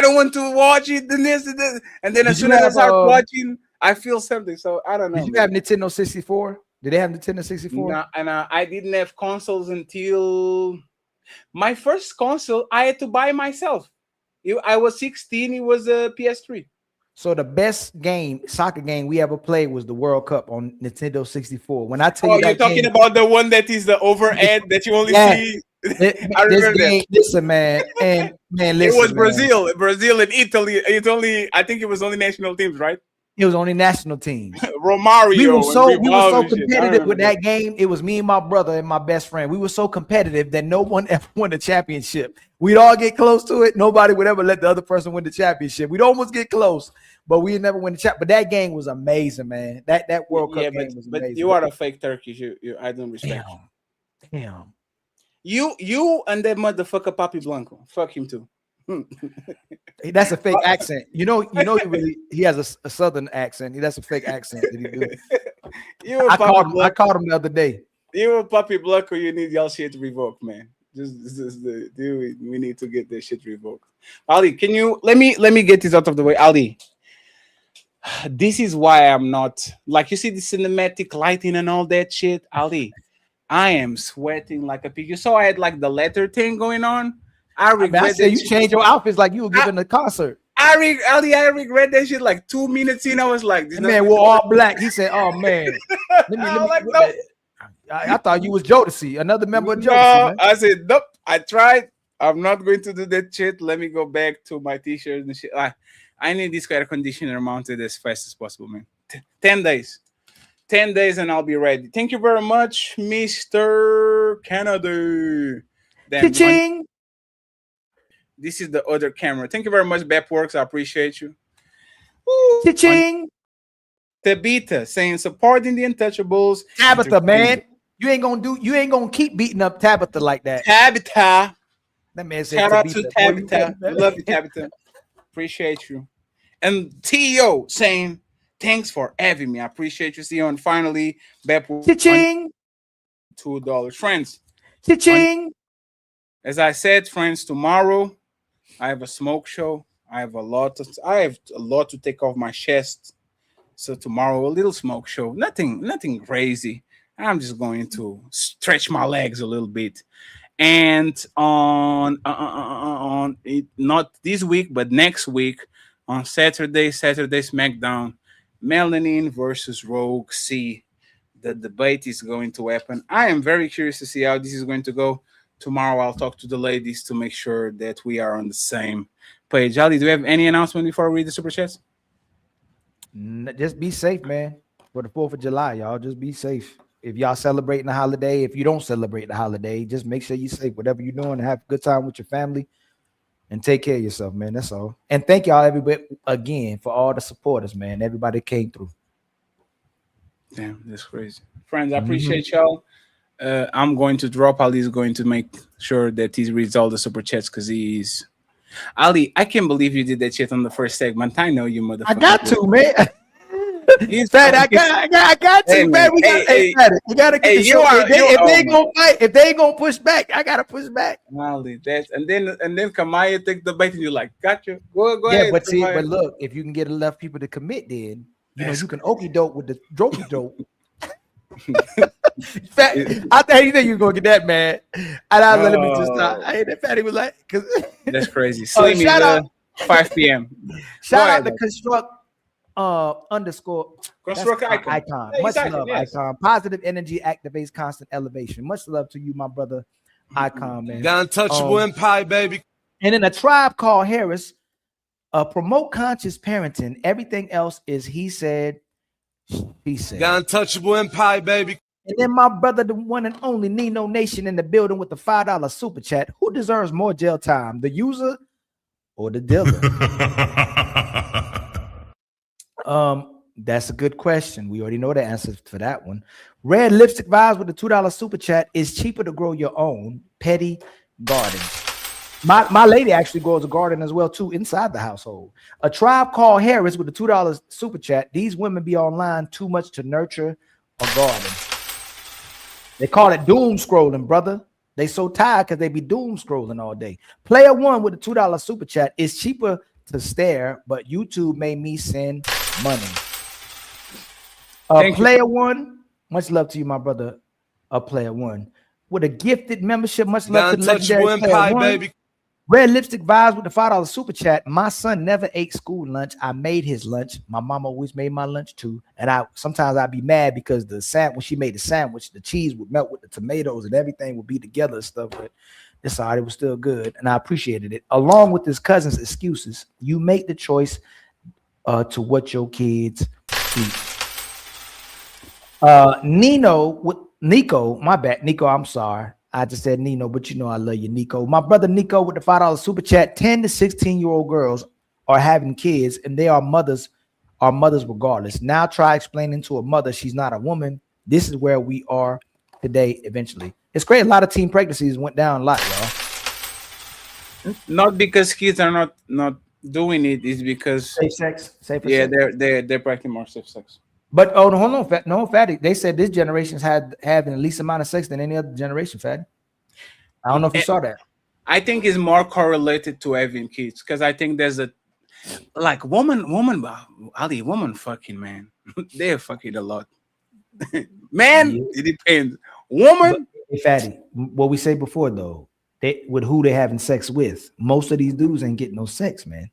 Speaker 12: don't want to watch it, and then as soon as I start watching, I feel something. So I don't know.
Speaker 10: Did you have Nintendo 64? Did they have Nintendo 64?
Speaker 12: No, and I didn't have consoles until my first console. I had to buy myself. I was 16. It was a PS3.
Speaker 10: So the best soccer game we ever played was the World Cup on Nintendo 64. When I tell you,
Speaker 12: you're talking about the one that is the overhead that you only see. I remember that.
Speaker 10: Listen, man, and man, listen.
Speaker 12: It was Brazil and Italy. I think it was only national teams, right?
Speaker 10: It was only national teams.
Speaker 12: Romario.
Speaker 10: We were so competitive with that game. It was me and my brother and my best friend. We were so competitive that no one ever won a championship. We'd all get close to it. Nobody would ever let the other person win the championship. We'd almost get close, but we'd never win the champ. But that game was amazing, man. That World Cup game was amazing.
Speaker 12: But you are a fake Turkish. I don't respect you.
Speaker 10: Damn.
Speaker 12: You and that motherfucker Papi Blanco. Fuck him too.
Speaker 10: That's a fake accent. He has a southern accent. That's a fake accent that he do. I called him the other day.
Speaker 12: You and Papi Blanco, you need y'all shit revoked, man. We need to get this shit revoked. Ali, can you let me get this out of the way? Ali, this is why I'm not, like, you see the cinematic lighting and all that shit. Ali, I am sweating like a pig. You saw I had like the letter thing going on. I regret that
Speaker 10: you changed your outfits like you were giving a concert.
Speaker 12: I regret that shit like 2 minutes in. I was like,
Speaker 10: this man wore all black. He said, "Oh man, I thought you was Jodeci, another member of Jodeci."
Speaker 12: No, I said, nope. I tried. I'm not going to do that shit. Let me go back to my t-shirt and shit. I need this air conditioner mounted as fast as possible, man. 10 days. 10 days and I'll be ready. Thank you very much, Mr. Canada.
Speaker 10: Cha-ching.
Speaker 12: This is the other camera. Thank you very much, Bepworks. I appreciate you.
Speaker 10: Cha-ching.
Speaker 12: Tabitha saying supporting the Untouchables.
Speaker 10: Tabitha, man. You ain't gonna keep beating up Tabitha like that.
Speaker 12: Tabitha.
Speaker 10: That man said
Speaker 12: shout out to Tabitha. We love you, Tabitha. Appreciate you. And Tio saying, thanks for having me. I appreciate you. See you. And finally, Bepworks.
Speaker 10: Cha-ching.
Speaker 12: $2. Friends.
Speaker 10: Cha-ching.
Speaker 12: As I said, friends, tomorrow I have a smoke show. I have a lot to take off my chest. So tomorrow, a little smoke show. Nothing crazy. I'm just going to stretch my legs a little bit. And on not this week, but next week on Saturday SmackDown, Melanin versus Rogue C. The debate is going to happen. I am very curious to see how this is going to go. Tomorrow I'll talk to the ladies to make sure that we are on the same page. Ali, do you have any announcement before we read the super chats?
Speaker 10: Just be safe, man. For the 4th of July, y'all. Just be safe. If y'all celebrating the holiday, if you don't celebrate the holiday, just make sure you're safe. Whatever you're doing, have a good time with your family and take care of yourself, man. That's all. And thank y'all everybody again for all the supporters, man. Everybody came through.
Speaker 12: Damn, that's crazy. Friends, I appreciate y'all. I'm going to drop. Ali's going to make sure that he reads all the super chats because he's Ali. I can't believe you did that shit on the first segment. I know you, motherfucker.
Speaker 10: I got to, man.
Speaker 12: He's
Speaker 10: fat. I got to, hey, man. We gotta get the show. If they ain't gonna push back, I gotta push back.
Speaker 12: Ali, and then Kamaya take the bait and you're like, gotcha. Go ahead.
Speaker 10: Yeah, but look, if you can get enough people to commit, then you can okey doke with the dropey dope. I think you think you're gonna get that mad, and I let him just stop. I hate that Fatty was like, because
Speaker 12: that's crazy. Slim
Speaker 10: shout
Speaker 12: is
Speaker 10: out
Speaker 12: 5 p.m.
Speaker 10: Shout out
Speaker 12: ahead,
Speaker 10: to
Speaker 12: bro.
Speaker 10: construct underscore
Speaker 12: Construct icon. Hey,
Speaker 10: Much
Speaker 12: icon,
Speaker 10: love,
Speaker 12: yes.
Speaker 10: icon. Positive energy activates constant elevation. Much love to you, my brother, icon, man.
Speaker 1: The untouchable empire, baby.
Speaker 10: And in a tribe called Harris, promote conscious parenting. Everything else is he said, he said.
Speaker 1: The untouchable empire, baby.
Speaker 10: And then my brother, the one and only Nino Nation in the building with the $5 super chat. Who deserves more jail time, the user or the dealer? That's a good question. We already know the answer for that one. Red Lipstick Vibes with the $2 super chat. Is cheaper to grow your own petty garden. My lady actually grows a garden as well too inside the household. A Tribe Called Harris with the $2 super chat. These women be online too much to nurture a garden. They call it doom scrolling, brother. They so tired because they be doom scrolling all day. Player One with the $2 super chat. It's cheaper to stare, but YouTube made me send money. Player One, much love to you, my brother. Player One with a gifted membership. Much love to the legendary Player One. Baby. Red Lipstick Vibes with the $5 super chat. My son never ate school lunch. I made his lunch. My mom always made my lunch too. And sometimes I'd be mad because when she made the sandwich, the cheese would melt with the tomatoes and everything would be together and stuff. But it's all right. It was still good. And I appreciated it. Along with his cousin's excuses, you make the choice to what your kids eat. Nico, my bad. Nico, I'm sorry. I just said Nino, but you know I love you, Nico. My brother Nico with the $5 super chat. 10 to 16-year-old girls are having kids, and they are mothers regardless. Now try explaining to a mother she's not a woman. This is where we are today. Eventually, it's great. A lot of teen pregnancies went down a lot, y'all.
Speaker 12: Not because kids are not doing it. It's because
Speaker 10: safe sex.
Speaker 12: They're practicing more safe sex.
Speaker 10: But hold on, no, Fatty. They said this generation's having the least amount of sex than any other generation, Fatty. I don't know if you saw that.
Speaker 12: I think it's more correlated to having kids because I think there's a woman fucking, man. They're fucking a lot. Man, it depends. Woman,
Speaker 10: but, Fatty. What we say before though, with who they having sex with. Most of these dudes ain't getting no sex, man.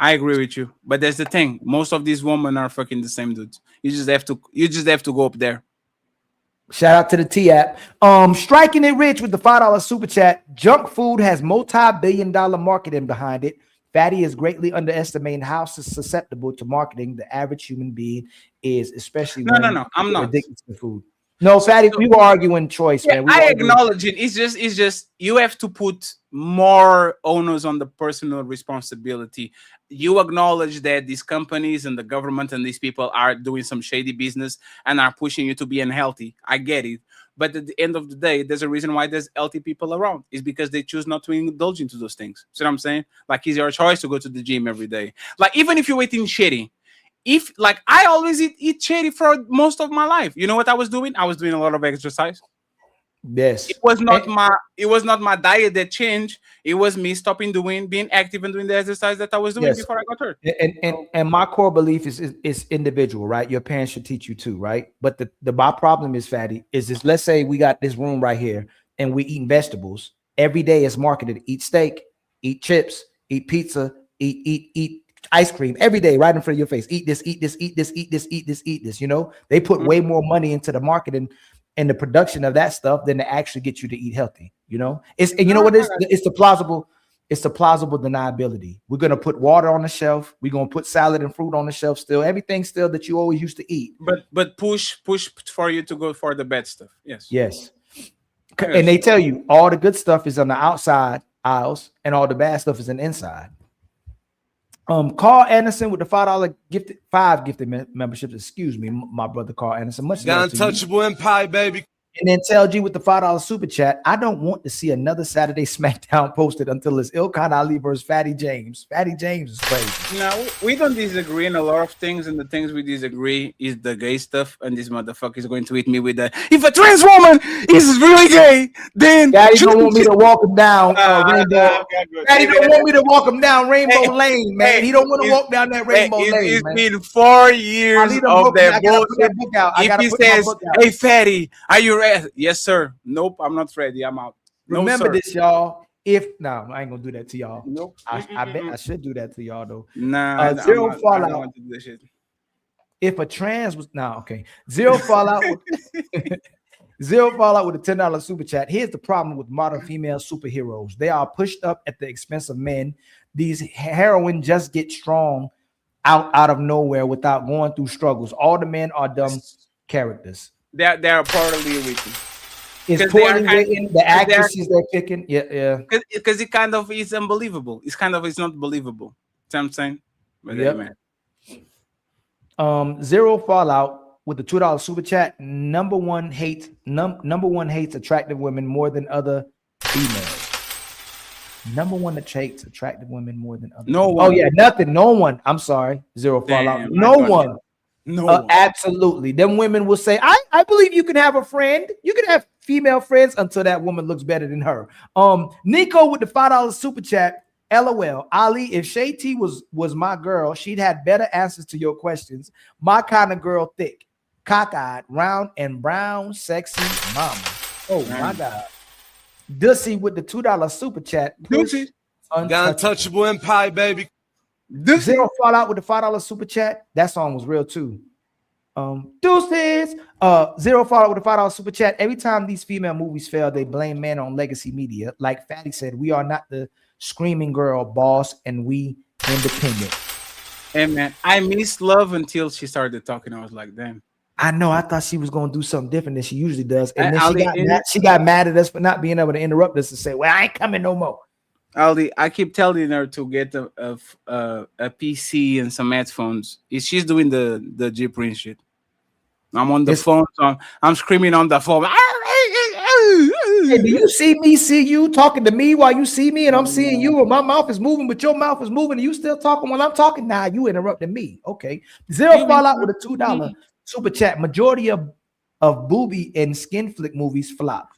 Speaker 12: I agree with you, but there's the thing. Most of these women are fucking the same dudes. You just have to go up there.
Speaker 10: Shout out to the T app. Striking it rich with the $5 super chat. Junk food has multi-billion-dollar marketing behind it. Fatty is greatly underestimating how susceptible to marketing the average human being is, especially
Speaker 12: No, I'm not
Speaker 10: addicted to food. No, Fatty, we were arguing choice, man.
Speaker 12: I acknowledge it. It's just you have to put more onus on the personal responsibility. You acknowledge that these companies and the government and these people are doing some shady business and are pushing you to be unhealthy. I get it. But at the end of the day, there's a reason why there's healthy people around. It's because they choose not to indulge into those things. See what I'm saying? Like, it's your choice to go to the gym every day. Like, even if you're eating shitty, I always eat shitty for most of my life. You know what I was doing? I was doing a lot of exercise.
Speaker 10: Yes.
Speaker 12: It was not my diet that changed. It was me stopping being active and doing the exercise that I was doing before I got hurt.
Speaker 10: And my core belief is individual, right? Your parents should teach you too, right? But my problem is, Fatty, is this. Let's say we got this room right here and we eating vegetables. Every day it's marketed: eat steak, eat chips, eat pizza, eat ice cream every day right in front of your face. Eat this, eat this, eat this, eat this, eat this, eat this. You know, they put way more money into the marketing and the production of that stuff than to actually get you to eat healthy. You know, it's the plausible deniability. We're gonna put water on the shelf. We're gonna put salad and fruit on the shelf still. Everything still that you always used to eat.
Speaker 12: But push for you to go for the bad stuff.
Speaker 10: Yes. And they tell you all the good stuff is on the outside aisles and all the bad stuff is in the inside. Carl Anderson with the $5 gifted memberships. Excuse me, my brother Carl Anderson. Much
Speaker 1: the untouchable empire, baby.
Speaker 10: And then tell G with the $5 super chat, I don't want to see another Saturday SmackDown posted until it's Ilkan Ali versus Fatty James. Fatty James is crazy.
Speaker 12: No, we don't disagree in a lot of things, and the things we disagree is the gay stuff. And this motherfucker is going to hit me with that. If a trans woman is really gay, then
Speaker 10: Daddy don't want me to walk him down Rainbow. Daddy don't want me to walk him down Rainbow Lane, man. He don't want to walk down that Rainbow Lane.
Speaker 12: It's
Speaker 10: man.
Speaker 12: been 4 years of that bullshit. If he says, "Hey, Fatty, are you ready?" Yes, sir. Nope, I'm not ready. I'm out. No,
Speaker 10: Remember
Speaker 12: sir.
Speaker 10: this, y'all. I ain't gonna do that to y'all.
Speaker 12: Nope.
Speaker 10: I bet I should do that to y'all though.
Speaker 12: Nah,
Speaker 10: Zero
Speaker 12: I don't
Speaker 10: fallout.
Speaker 12: want to do this shit.
Speaker 10: If a trans was okay. Zero fallout. Zero fallout with a $10 super chat. Here's the problem with modern female superheroes. They are pushed up at the expense of men. These heroines just get strong out of nowhere without going through struggles. All the men are dumb characters.
Speaker 12: They're partly written.
Speaker 10: It's poorly written. The actresses they're picking. Yeah.
Speaker 12: Because it kind of is unbelievable. It's not believable. See what I'm saying? But
Speaker 10: Yep. Zero fallout with the $2 super chat. Number one hates attractive women more than other females. Number one that hates attractive women more than other.
Speaker 12: No
Speaker 10: females.
Speaker 12: one.
Speaker 10: Oh yeah, nothing. No one. I'm sorry. Zero fallout.
Speaker 12: Damn,
Speaker 10: No one.
Speaker 12: No one.
Speaker 10: Absolutely. Them women will say, I believe you can have a friend. You can have female friends until that woman looks better than her. Nico with the $5 super chat. LOL. Ali, if Shay T was my girl, she'd had better answers to your questions. My kind of girl, thick, cockeyed, round and brown, sexy mama. Oh my God. Dussy with the $2 super chat.
Speaker 20: Dussy. Got untouchable empire, baby.
Speaker 10: Zero fallout with the $5 super chat. That song was real too. Deuces. Zero fallout with the $5 super chat. Every time these female movies fail, they blame men on legacy media. Like Fatty said, we are not the screaming girl boss, and we independent.
Speaker 12: Hey man, I missed Love until she started talking. I was like, damn.
Speaker 10: I know. I thought she was gonna do something different than she usually does, and then she got mad at us for not being able to interrupt us and say, "Well, I ain't coming no more."
Speaker 12: Ali, I keep telling her to get a PC and some headphones. She's doing the G Prince shit. I'm on the phone, so I'm screaming on the phone.
Speaker 10: Hey, do you see you talking to me while you see me, and I'm seeing you, and my mouth is moving, but your mouth is moving, and you still talking when I'm talking? Nah, you interrupting me. Okay. Zero fallout with a $2 super chat. Majority of booby and skin flick movies flop.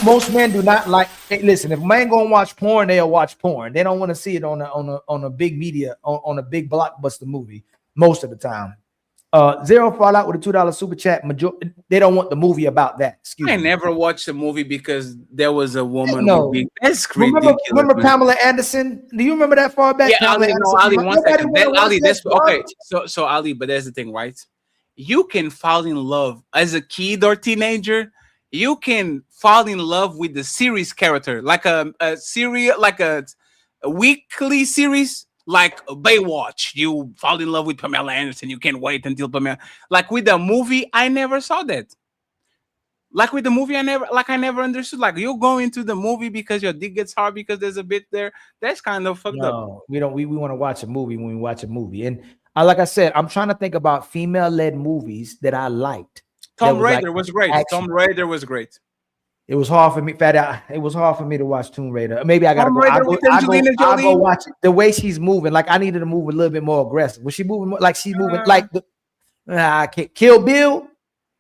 Speaker 10: Most men do not like. Hey, listen, if a man gonna watch porn, they'll watch porn. They don't want to see it on a big media on a big blockbuster movie most of the time. Zero fallout with a $2 super chat. They don't want the movie about that.
Speaker 12: I never watched a movie because there was a woman. That's ridiculous.
Speaker 10: Remember Pamela Anderson? Do you remember that far back?
Speaker 12: Yeah, Ali, one second. Ali, that's okay. So Ali, but there's the thing, right? You can fall in love as a kid or teenager. You can fall in love with the series character, like a series, like a weekly series. Like Baywatch, you fall in love with Pamela Anderson. You can't wait until Pamela. Like with the movie, I never saw that. Like with the movie, I never understood. Like you go into the movie because your dick gets hard because there's a bit there. That's kind of fucked up.
Speaker 10: We don't. We want to watch a movie when we watch a movie. And like I said, I'm trying to think about female-led movies that I liked.
Speaker 12: Tomb Raider was great. Tomb Raider was great.
Speaker 10: It was hard for me, Fatty. It was hard for me to watch Tomb Raider. Maybe I gotta go. I'll go watch it. The way she's moving, like I needed to move a little bit more aggressive. Was she moving like she's moving like the Kill Bill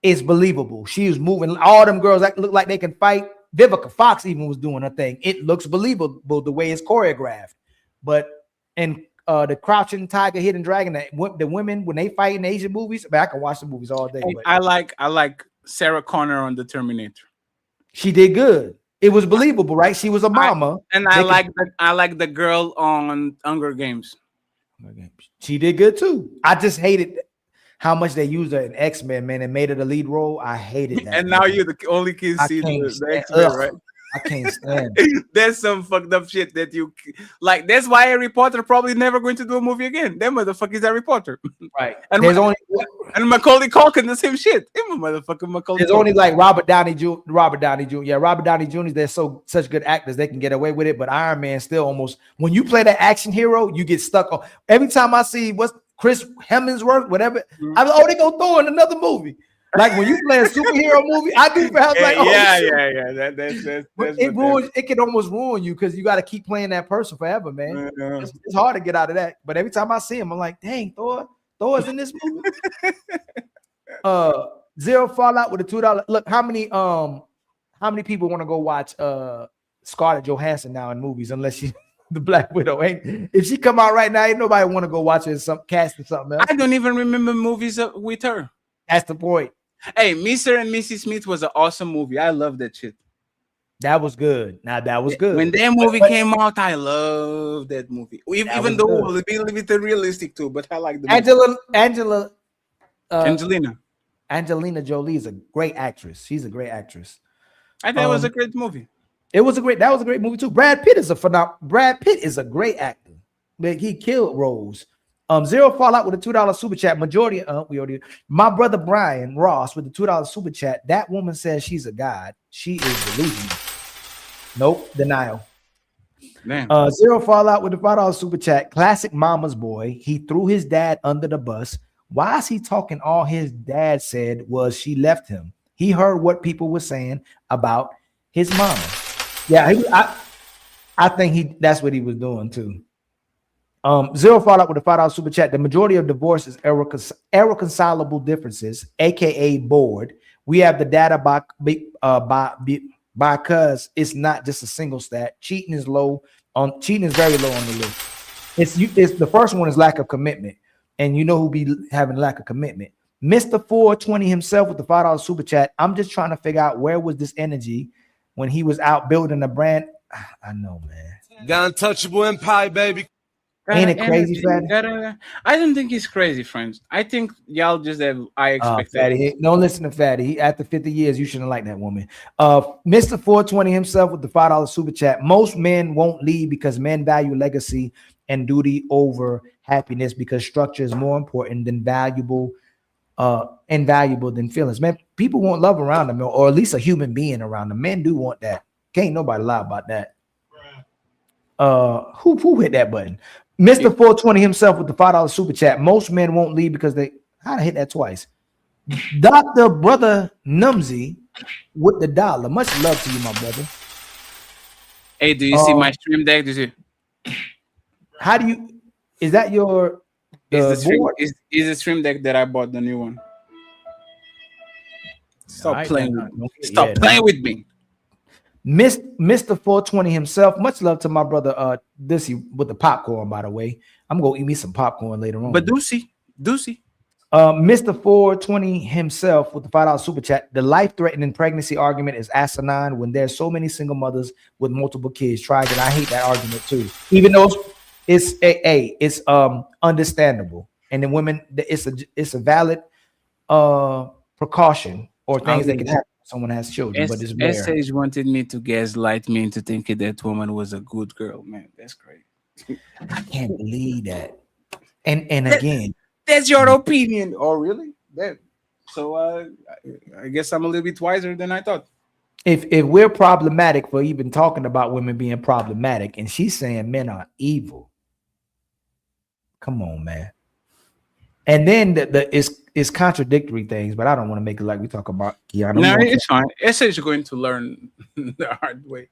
Speaker 10: is believable. She was moving. All them girls that look like they can fight. Vivica Fox even was doing her thing. It looks believable the way it's choreographed. But in the Crouching Tiger, Hidden Dragon, the women when they fight in Asian movies, I can watch the movies all day.
Speaker 12: I like Sarah Connor on the Terminator.
Speaker 10: She did good. It was believable, right? She was a mama.
Speaker 12: I like the girl on Hunger Games.
Speaker 10: She did good too. I just hated how much they used her in X-Men, man, and made her the lead role. I hated that.
Speaker 12: And now you're the only kid seeing the X-Men, right?
Speaker 10: I can't stand
Speaker 12: There's some fucked up shit that you like. That's why Harry Potter probably never going to do a movie again. That motherfucker is Harry Potter.
Speaker 10: Right.
Speaker 12: And Macaulay Culkin, the same shit.
Speaker 10: There's only like Robert Downey Jr. Yeah, Robert Downey Jr. They're such good actors, they can get away with it. But Iron Man still almost, when you play that action hero, you get stuck on. Every time I see what's Chris Hemsworth, whatever, I'm like, oh, they gonna throw in another movie. Like when you play a superhero movie, I do. I was like, oh
Speaker 12: yeah. That's
Speaker 10: it ruins. It can almost ruin you because you got to keep playing that person forever, man. It's hard to get out of that. But every time I see him, I'm like, dang, Thor's in this movie. Zero Fallout with a $2. Look, how many people want to go watch Scarlett Johansson now in movies unless she the Black Widow? Ain't if she come out right now, ain't nobody want to go watch her in some cast or something else.
Speaker 12: I don't even remember movies with her.
Speaker 10: That's the point.
Speaker 12: Hey, Mr. and Mrs. Smith was an awesome movie. I love that shit.
Speaker 10: That was good. Now that was good.
Speaker 12: When that movie came out, I love that movie. Even though it be a little bit realistic too, but I like the movie.
Speaker 10: Angelina Jolie is a great actress. She's a great actress.
Speaker 12: I think it was a great movie.
Speaker 10: That was a great movie too. Brad Pitt is a great actor. But he killed roles. Zero Fallout with a $2 super chat. Majority my brother Brian Ross with the $2 super chat. That woman says she's a god. She is delusional. Nope, denial. Zero Fallout with the $5 super chat. Classic mama's boy. He threw his dad under the bus. Why is he talking? All his dad said was she left him. He heard what people were saying about his mama. Yeah, I think that's what he was doing too. Zero Fallout with a $5 super chat. The majority of divorce is irreconcilable differences, aka bored. We have the data because it's not just a single stat. Cheating is very low on the list. It's the first one is lack of commitment, and you know who be having lack of commitment. Mr. 420 himself with the $5 super chat. I'm just trying to figure out where was this energy when he was out building a brand. I know, man.
Speaker 20: The untouchable empire, baby.
Speaker 10: Ain't it crazy, Fatty?
Speaker 12: I don't think he's crazy, friends. I think y'all just have I expected.
Speaker 10: Fatty, don't listen to Fatty. After 50 years, you shouldn't like that woman. Mr. 420 himself with the $5 super chat. Most men won't leave because men value legacy and duty over happiness because structure is more important than valuable than feelings. Man, people want love around them, or at least a human being around them. Men do want that. Can't nobody lie about that. Who hit that button? Mr. 420 himself with the $5 super chat. Most men won't leave because I hit that twice. Dr. Brother Numsy with the $1. Much love to you, my brother.
Speaker 12: Hey, do you see my stream deck? Do you see?
Speaker 10: How do you? Is that your?
Speaker 12: Is the stream deck that I bought, the new one? Stop playing with me.
Speaker 10: Mr. 420 himself. Much love to my brother Dissy with the popcorn, by the way. I'm gonna eat me some popcorn later on.
Speaker 12: But Doocy.
Speaker 10: Mr. 420 himself with the $5 super chat. The life-threatening pregnancy argument is asinine when there's so many single mothers with multiple kids. Try it. I hate that argument too. Even though it's understandable, and then women, it's a valid precaution or things that can happen. Someone has children, but it's rare.
Speaker 12: SH wanted me to gaslight me into thinking that woman was a good girl. Man, that's crazy.
Speaker 10: I can't believe that. And again,
Speaker 12: that's your opinion. Oh, really? So I guess I'm a little bit wiser than I thought.
Speaker 10: If we're problematic for even talking about women being problematic, and she's saying men are evil, come on, man. And then it's contradictory things, but I don't want to make it like we talk about Keanu.
Speaker 12: No, it's fine. SH is going to learn the hard way.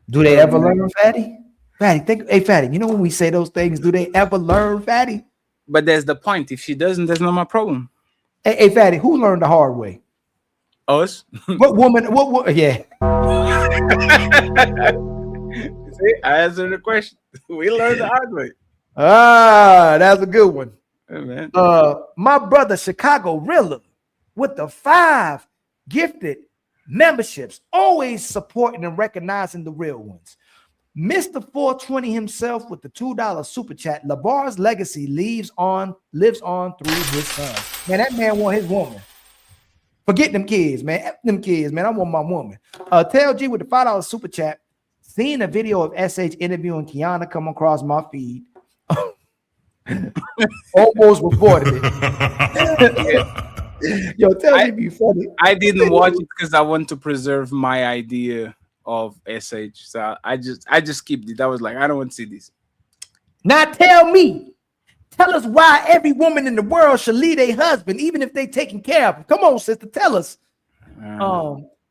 Speaker 10: Do they ever learn, Fatty? Fatty, you know when we say those things, do they ever learn, Fatty?
Speaker 12: But that's the point. If she doesn't, that's not my problem.
Speaker 10: Hey, Fatty, who learned the hard way?
Speaker 12: Us.
Speaker 10: What woman? What? Yeah.
Speaker 12: See, I answered the question. We learned the hard way.
Speaker 10: That's a good one.
Speaker 12: Hey, man.
Speaker 10: My brother Chicago Rilla with the 5 gifted memberships, always supporting and recognizing the real ones. Mr. 420 himself with the $2 super chat. LeBar's legacy lives on through his sons. Man, that man want his woman. Forget them kids, man. F them kids, man. I want my woman. Tell G with the $5 super chat. Seeing a video of SH interviewing Kiana come across my feed. Almost reported it. Yo, tell me be funny.
Speaker 12: I didn't watch it because I want to preserve my idea of SH. So I just skipped it. I was like, I don't want to see this.
Speaker 10: Now tell me Tell us why every woman in the world should leave a husband, even if they taking care of him. Come on, sister, tell us.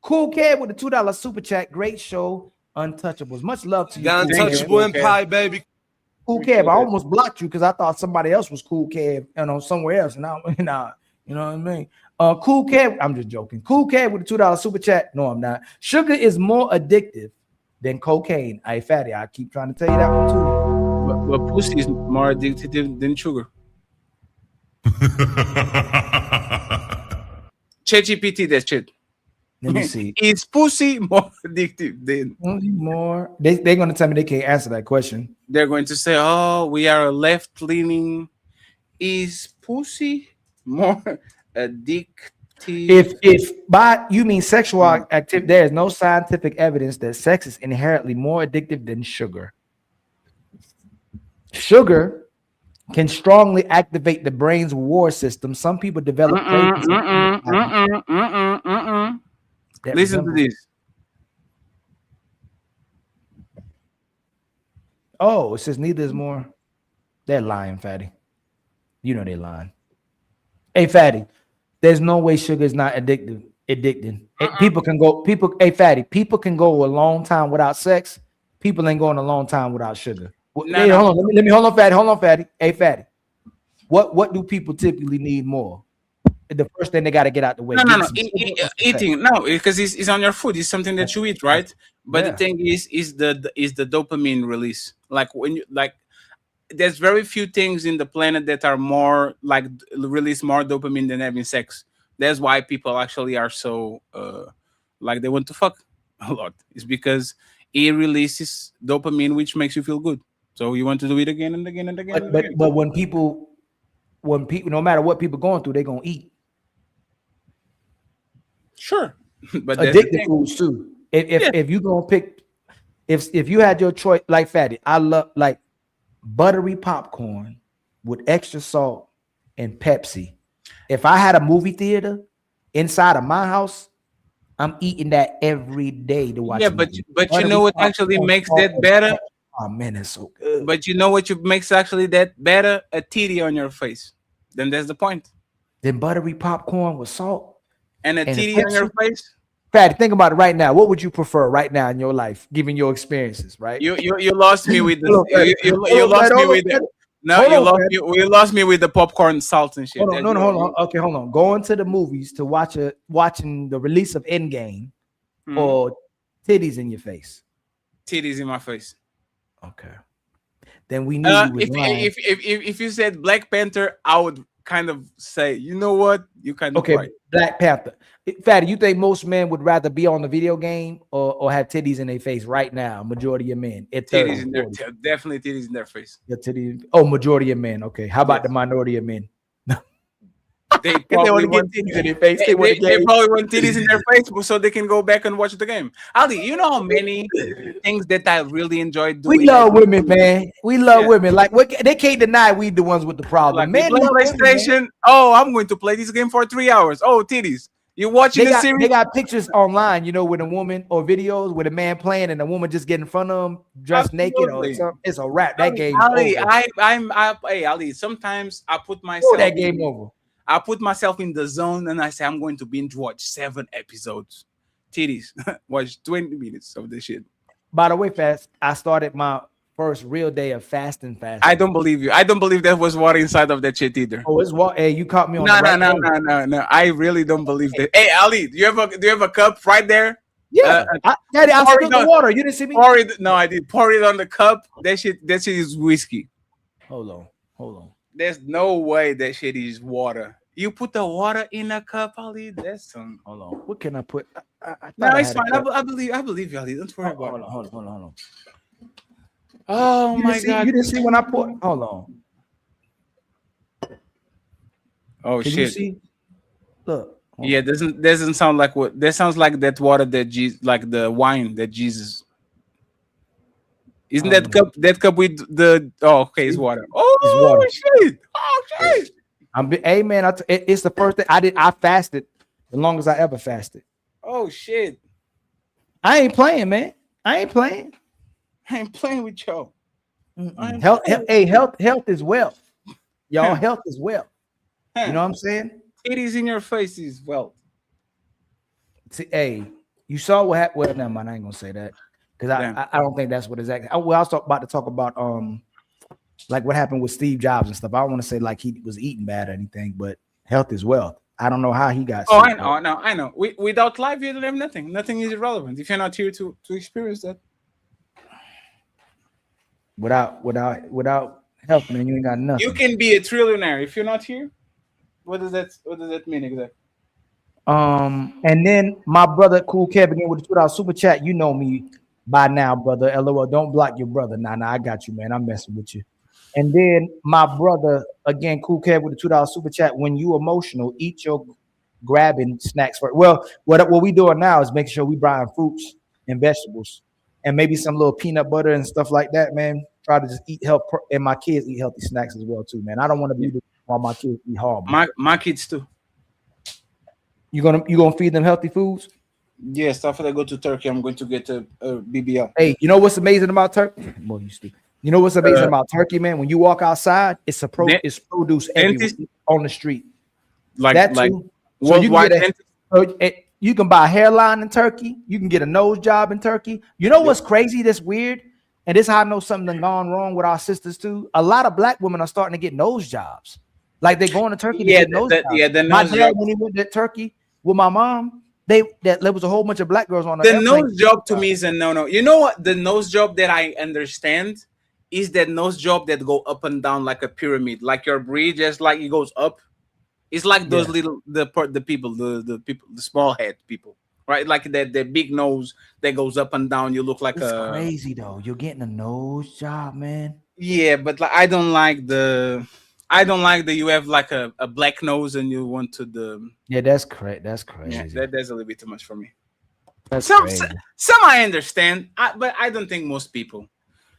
Speaker 10: Cool Cat with the $2 super chat. Great show, Untouchables. Much love to you.
Speaker 20: The Untouchable Empire, baby.
Speaker 10: Cool Kev, I almost blocked you because I thought somebody else was Cool Kev, somewhere else. And you know what I mean? Cool Kev, I'm just joking. Cool Kev with the $2 super chat. No, I'm not. Sugar is more addictive than cocaine. Hey, fatty, I keep trying to tell you that one too.
Speaker 12: But pussy is more addictive than sugar. ChatGPT, that shit.
Speaker 10: Let me see.
Speaker 12: Is pussy more addictive than
Speaker 10: more? They're going to tell me they can't answer that question.
Speaker 12: They're going to say, "Oh, we are left leaning." Is pussy more addictive?
Speaker 10: If by you mean sexual activity, there is no scientific evidence that sex is inherently more addictive than sugar. Sugar can strongly activate the brain's reward system. Some people develop
Speaker 12: Listen to this.
Speaker 10: Oh, it says neither is more. They're lying, fatty. You know they're lying. Hey, fatty, there's no way sugar is not addicting. People can go. Hey, fatty, people can go a long time without sex. People ain't going a long time without sugar. Hold on. Let me hold on, fatty. Hold on, fatty. Hey, fatty. What do people typically need more? The first thing they got to get out the way.
Speaker 12: No. Eating. No, because it's on your food. It's something that you eat, right? But the thing is the dopamine release. Like when you there's very few things in the planet that are more like release more dopamine than having sex. That's why people actually are so like they want to fuck a lot. It's because it releases dopamine, which makes you feel good. So you want to do it again and again and again.
Speaker 10: But when people, no matter what people going through, they're gonna eat.
Speaker 12: Sure, but
Speaker 10: addictive foods too. If you gonna pick, if you had your choice, like fatty, I love like buttery popcorn with extra salt and Pepsi. If I had a movie theater inside of my house, I'm eating that every day to watch.
Speaker 12: Yeah, but you know what actually makes that better?
Speaker 10: Oh man, it's so good.
Speaker 12: But you know what makes actually that better? A titty on your face. Then that's the point.
Speaker 10: Then buttery popcorn with salt
Speaker 12: and a titty on your face.
Speaker 10: Fatty, think about it right now. What would you prefer right now in your life, given your experiences? Right?
Speaker 12: You lost me with the you lost me with the you lost me with the popcorn salt and shit.
Speaker 10: Hold on. Okay, hold on. Going to the movies to watching the release of Endgame or titties in your face.
Speaker 12: Titties in my face.
Speaker 10: Okay. Then we knew
Speaker 12: if you said Black Panther, I would kind of say, you know what? You kind of right.
Speaker 10: Black Panther. Fatty, you think most men would rather be on the video game or have titties in their face right now? Majority of men.
Speaker 12: Titties in their definitely titties in their face.
Speaker 10: Your titties. Oh, majority of men. Okay. How about the minority of men?
Speaker 12: They probably want titties in their face. They probably want titties in their face so they can go back and watch the game. Ali, you know how many things that I really enjoy doing?
Speaker 10: We love women, man. We love women. Like they can't deny we the ones with the problem.
Speaker 12: Like, man, PlayStation. Oh, I'm going to play this game for 3 hours. Oh, titties. You watching the series?
Speaker 10: They got pictures online, with a woman or videos with a man playing and a woman just getting in front of him dressed naked or something. It's a wrap. That game.
Speaker 12: Ali, hey Ali. Sometimes I put myself
Speaker 10: that game over.
Speaker 12: I put myself in the zone and I say I'm going to binge watch 7 episodes. Titties. Watch 20 minutes of this shit.
Speaker 10: By the way, I started my first real day of fasting.
Speaker 12: I don't believe you. I don't believe there was water inside of that shit either.
Speaker 10: Oh, it's water. Hey, you caught me on
Speaker 12: No. I really don't believe that. Hey, Ali, do you have a cup right there?
Speaker 10: Yeah. Daddy, I spilled the water. You didn't see me?
Speaker 12: No, I did. Pour it on the cup. That shit is whiskey.
Speaker 10: Hold on.
Speaker 12: There's no way that shit is water. You put the water in a cup, Ali. That's some.
Speaker 10: Hold on. What can I put?
Speaker 12: No, it's fine. I believe you, Ali. Don't worry about it.
Speaker 10: Hold on.
Speaker 12: Oh my God!
Speaker 10: You didn't see when I poured. Hold on.
Speaker 12: Oh
Speaker 10: Can
Speaker 12: shit!
Speaker 10: You see? Look.
Speaker 12: Yeah, doesn't sound like what. That sounds like that water that Jesus, like the wine that Jesus. Isn't that cup with the? Oh, okay, it's water. Oh,
Speaker 10: it's water.
Speaker 12: Shit! Oh shit!
Speaker 10: Hey man, it's the first thing I did. I fasted the longest I ever fasted.
Speaker 12: Oh shit!
Speaker 10: I ain't playing, man. I ain't playing
Speaker 12: with y'all.
Speaker 10: Health is wealth. Y'all health is wealth. You know what I'm saying?
Speaker 12: Titties in your face is wealth.
Speaker 10: See, hey, you saw what happened. Well, never mind. I ain't gonna say that because I don't think that's what exactly. I was about to talk about like what happened with Steve Jobs and stuff. I don't want to say like he was eating bad or anything, but health is wealth. I don't know how he got sick.
Speaker 12: I know. Without life, you don't have nothing. Nothing is irrelevant if you're not here to experience that.
Speaker 10: Without health, man, you ain't got nothing.
Speaker 12: You can be a trillionaire if you're not here. What does that mean exactly?
Speaker 10: And then my brother, Cool Kev, again with the $2 super chat. You know me by now, brother. LOL, don't block your brother. Nah, I got you, man. I'm messing with you. And then my brother, again, Cool Kev with the $2 super chat. When you emotional, eat your grabbing snacks first. Well, what we doing now is making sure we buying fruits and vegetables and maybe some little peanut butter and stuff like that, man. Try to just eat health, and my kids eat healthy snacks as well too, man. I don't want to be while my kids eat horrible.
Speaker 12: My kids too.
Speaker 10: You gonna feed them healthy foods?
Speaker 12: Yes, after I go to Turkey, I'm going to get a BBL.
Speaker 10: Hey, you know what's amazing about Turkey? Boy, you stupid. You know what's amazing about Turkey, man? When you walk outside, it's produce everywhere on the street.
Speaker 12: Like
Speaker 10: that too. So you can buy a hairline in Turkey. You can get a nose job in Turkey. You know what's crazy? That's weird. And this is how I know something done gone wrong with our sisters too. A lot of black women are starting to get nose jobs. Like they're going to Turkey to get nose jobs.
Speaker 12: Yeah, the
Speaker 10: my
Speaker 12: nose
Speaker 10: dad,
Speaker 12: job.
Speaker 10: when he went to Turkey with my mom, there was a whole bunch of black girls on
Speaker 12: the nose job to me is a no. You know what? The nose job that I understand is that nose job that go up and down like a pyramid, like your bridge, just like it goes up. It's like those little the people, the small head people, right? Like the big nose that goes up and down. You look like
Speaker 10: it's crazy though. You're getting a nose job, man.
Speaker 12: Yeah, but like I don't like that you have like a black nose and you want to the.
Speaker 10: Yeah, that's correct. That's crazy.
Speaker 12: Yeah, that's a little bit too much for me.
Speaker 10: That's
Speaker 12: some
Speaker 10: crazy.
Speaker 12: Some I understand, but I don't think most people.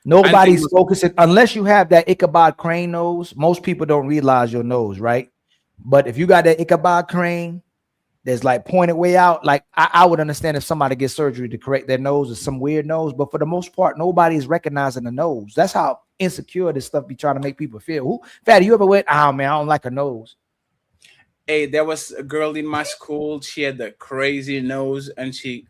Speaker 10: Nobody's focusing unless you have that Ichabod Crane nose. Most people don't realize your nose, right? But if you got that Ichabod Crane that's like pointed way out, like I would understand if somebody gets surgery to correct their nose or some weird nose, but for the most part, nobody is recognizing the nose. That's how insecure this stuff be trying to make people feel. Fatty, you ever went, oh man, I don't like a nose?
Speaker 12: Hey, there was a girl in my school. She had a crazy nose, and she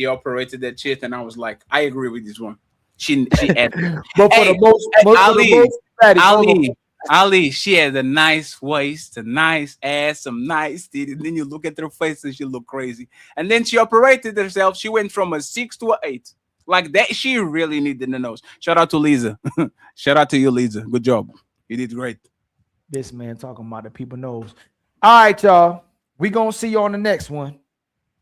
Speaker 12: operated that shit, and I was like, I agree with this one. She had,
Speaker 10: but for the most,
Speaker 12: Ali, she had a nice waist, a nice ass, some nice titties. And then you look at her face and she looked crazy. And then she operated herself. She went from a 6 to an 8. Like that, she really needed the nose. Shout out to Lisa. Shout out to you, Lisa. Good job. You did great.
Speaker 10: This man talking about the people knows. All right, y'all. We gonna see you on the next one.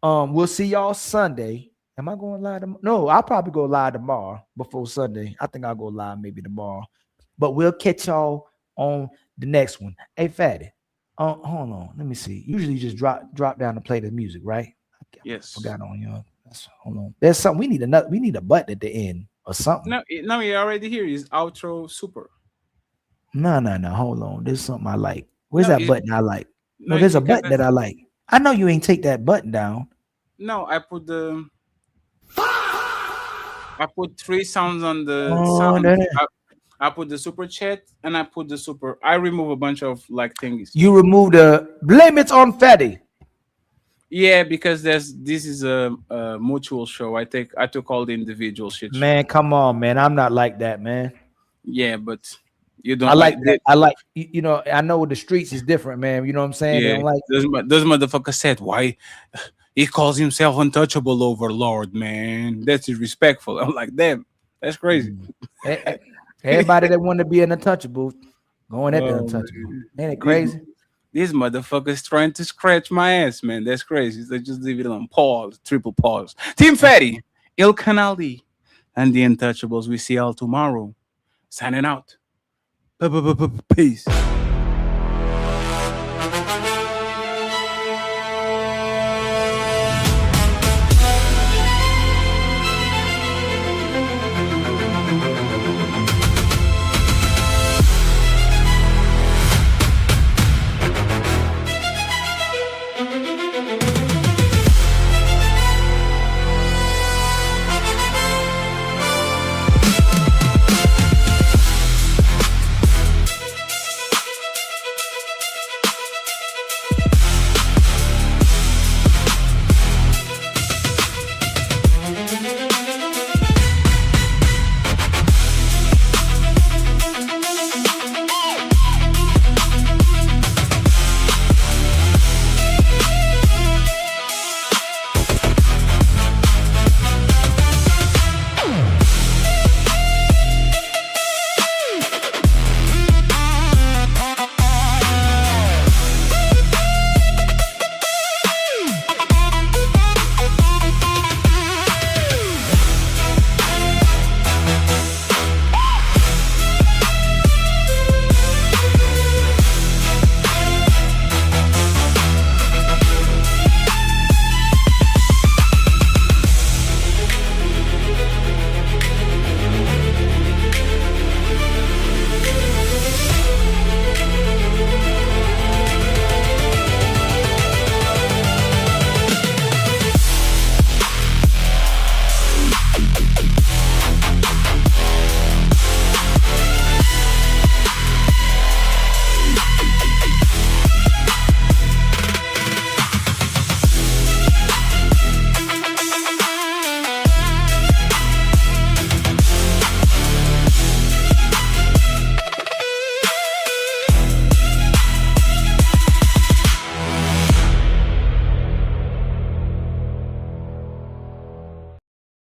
Speaker 10: We'll see y'all Sunday. Am I going live tomorrow? No, I'll probably go live tomorrow before Sunday. I think I'll go live maybe tomorrow. But we'll catch y'all on the next one. Hey, Fatty. Hold on. Let me see. Usually you just drop down to play the music, right?
Speaker 12: Yes.
Speaker 10: Forgot on you. Hold on. There's something we need a button at the end or something.
Speaker 12: No, you're already here. It's outro super.
Speaker 10: No. Hold on. There's something I like. Where's that button I like? No, there's a button that I like. I know you ain't take that button down.
Speaker 12: No, I put 3 sounds on the sound. I put the super chat and I put the super. I remove a bunch of like things.
Speaker 10: You remove the blame it on Fatty.
Speaker 12: Yeah, because this is a mutual show. I took all the individual shit.
Speaker 10: Man, come on, man. I'm not like that, man.
Speaker 12: Yeah, but you don't.
Speaker 10: I like that. I like you know. I know the streets is different, man. You know what I'm saying?
Speaker 12: Yeah,
Speaker 10: they don't like
Speaker 12: those motherfuckers said why he calls himself untouchable overlord, man. That's disrespectful. I'm like, damn, that's crazy.
Speaker 10: Everybody that want to be an untouchable, going at the untouchable. Ain't it crazy?
Speaker 12: These motherfuckers trying to scratch my ass, man. That's crazy. So just leave it on pause, triple pause. Team Fatty, Ilkan Ali, and the Untouchables. We see y'all tomorrow. Signing out. Peace.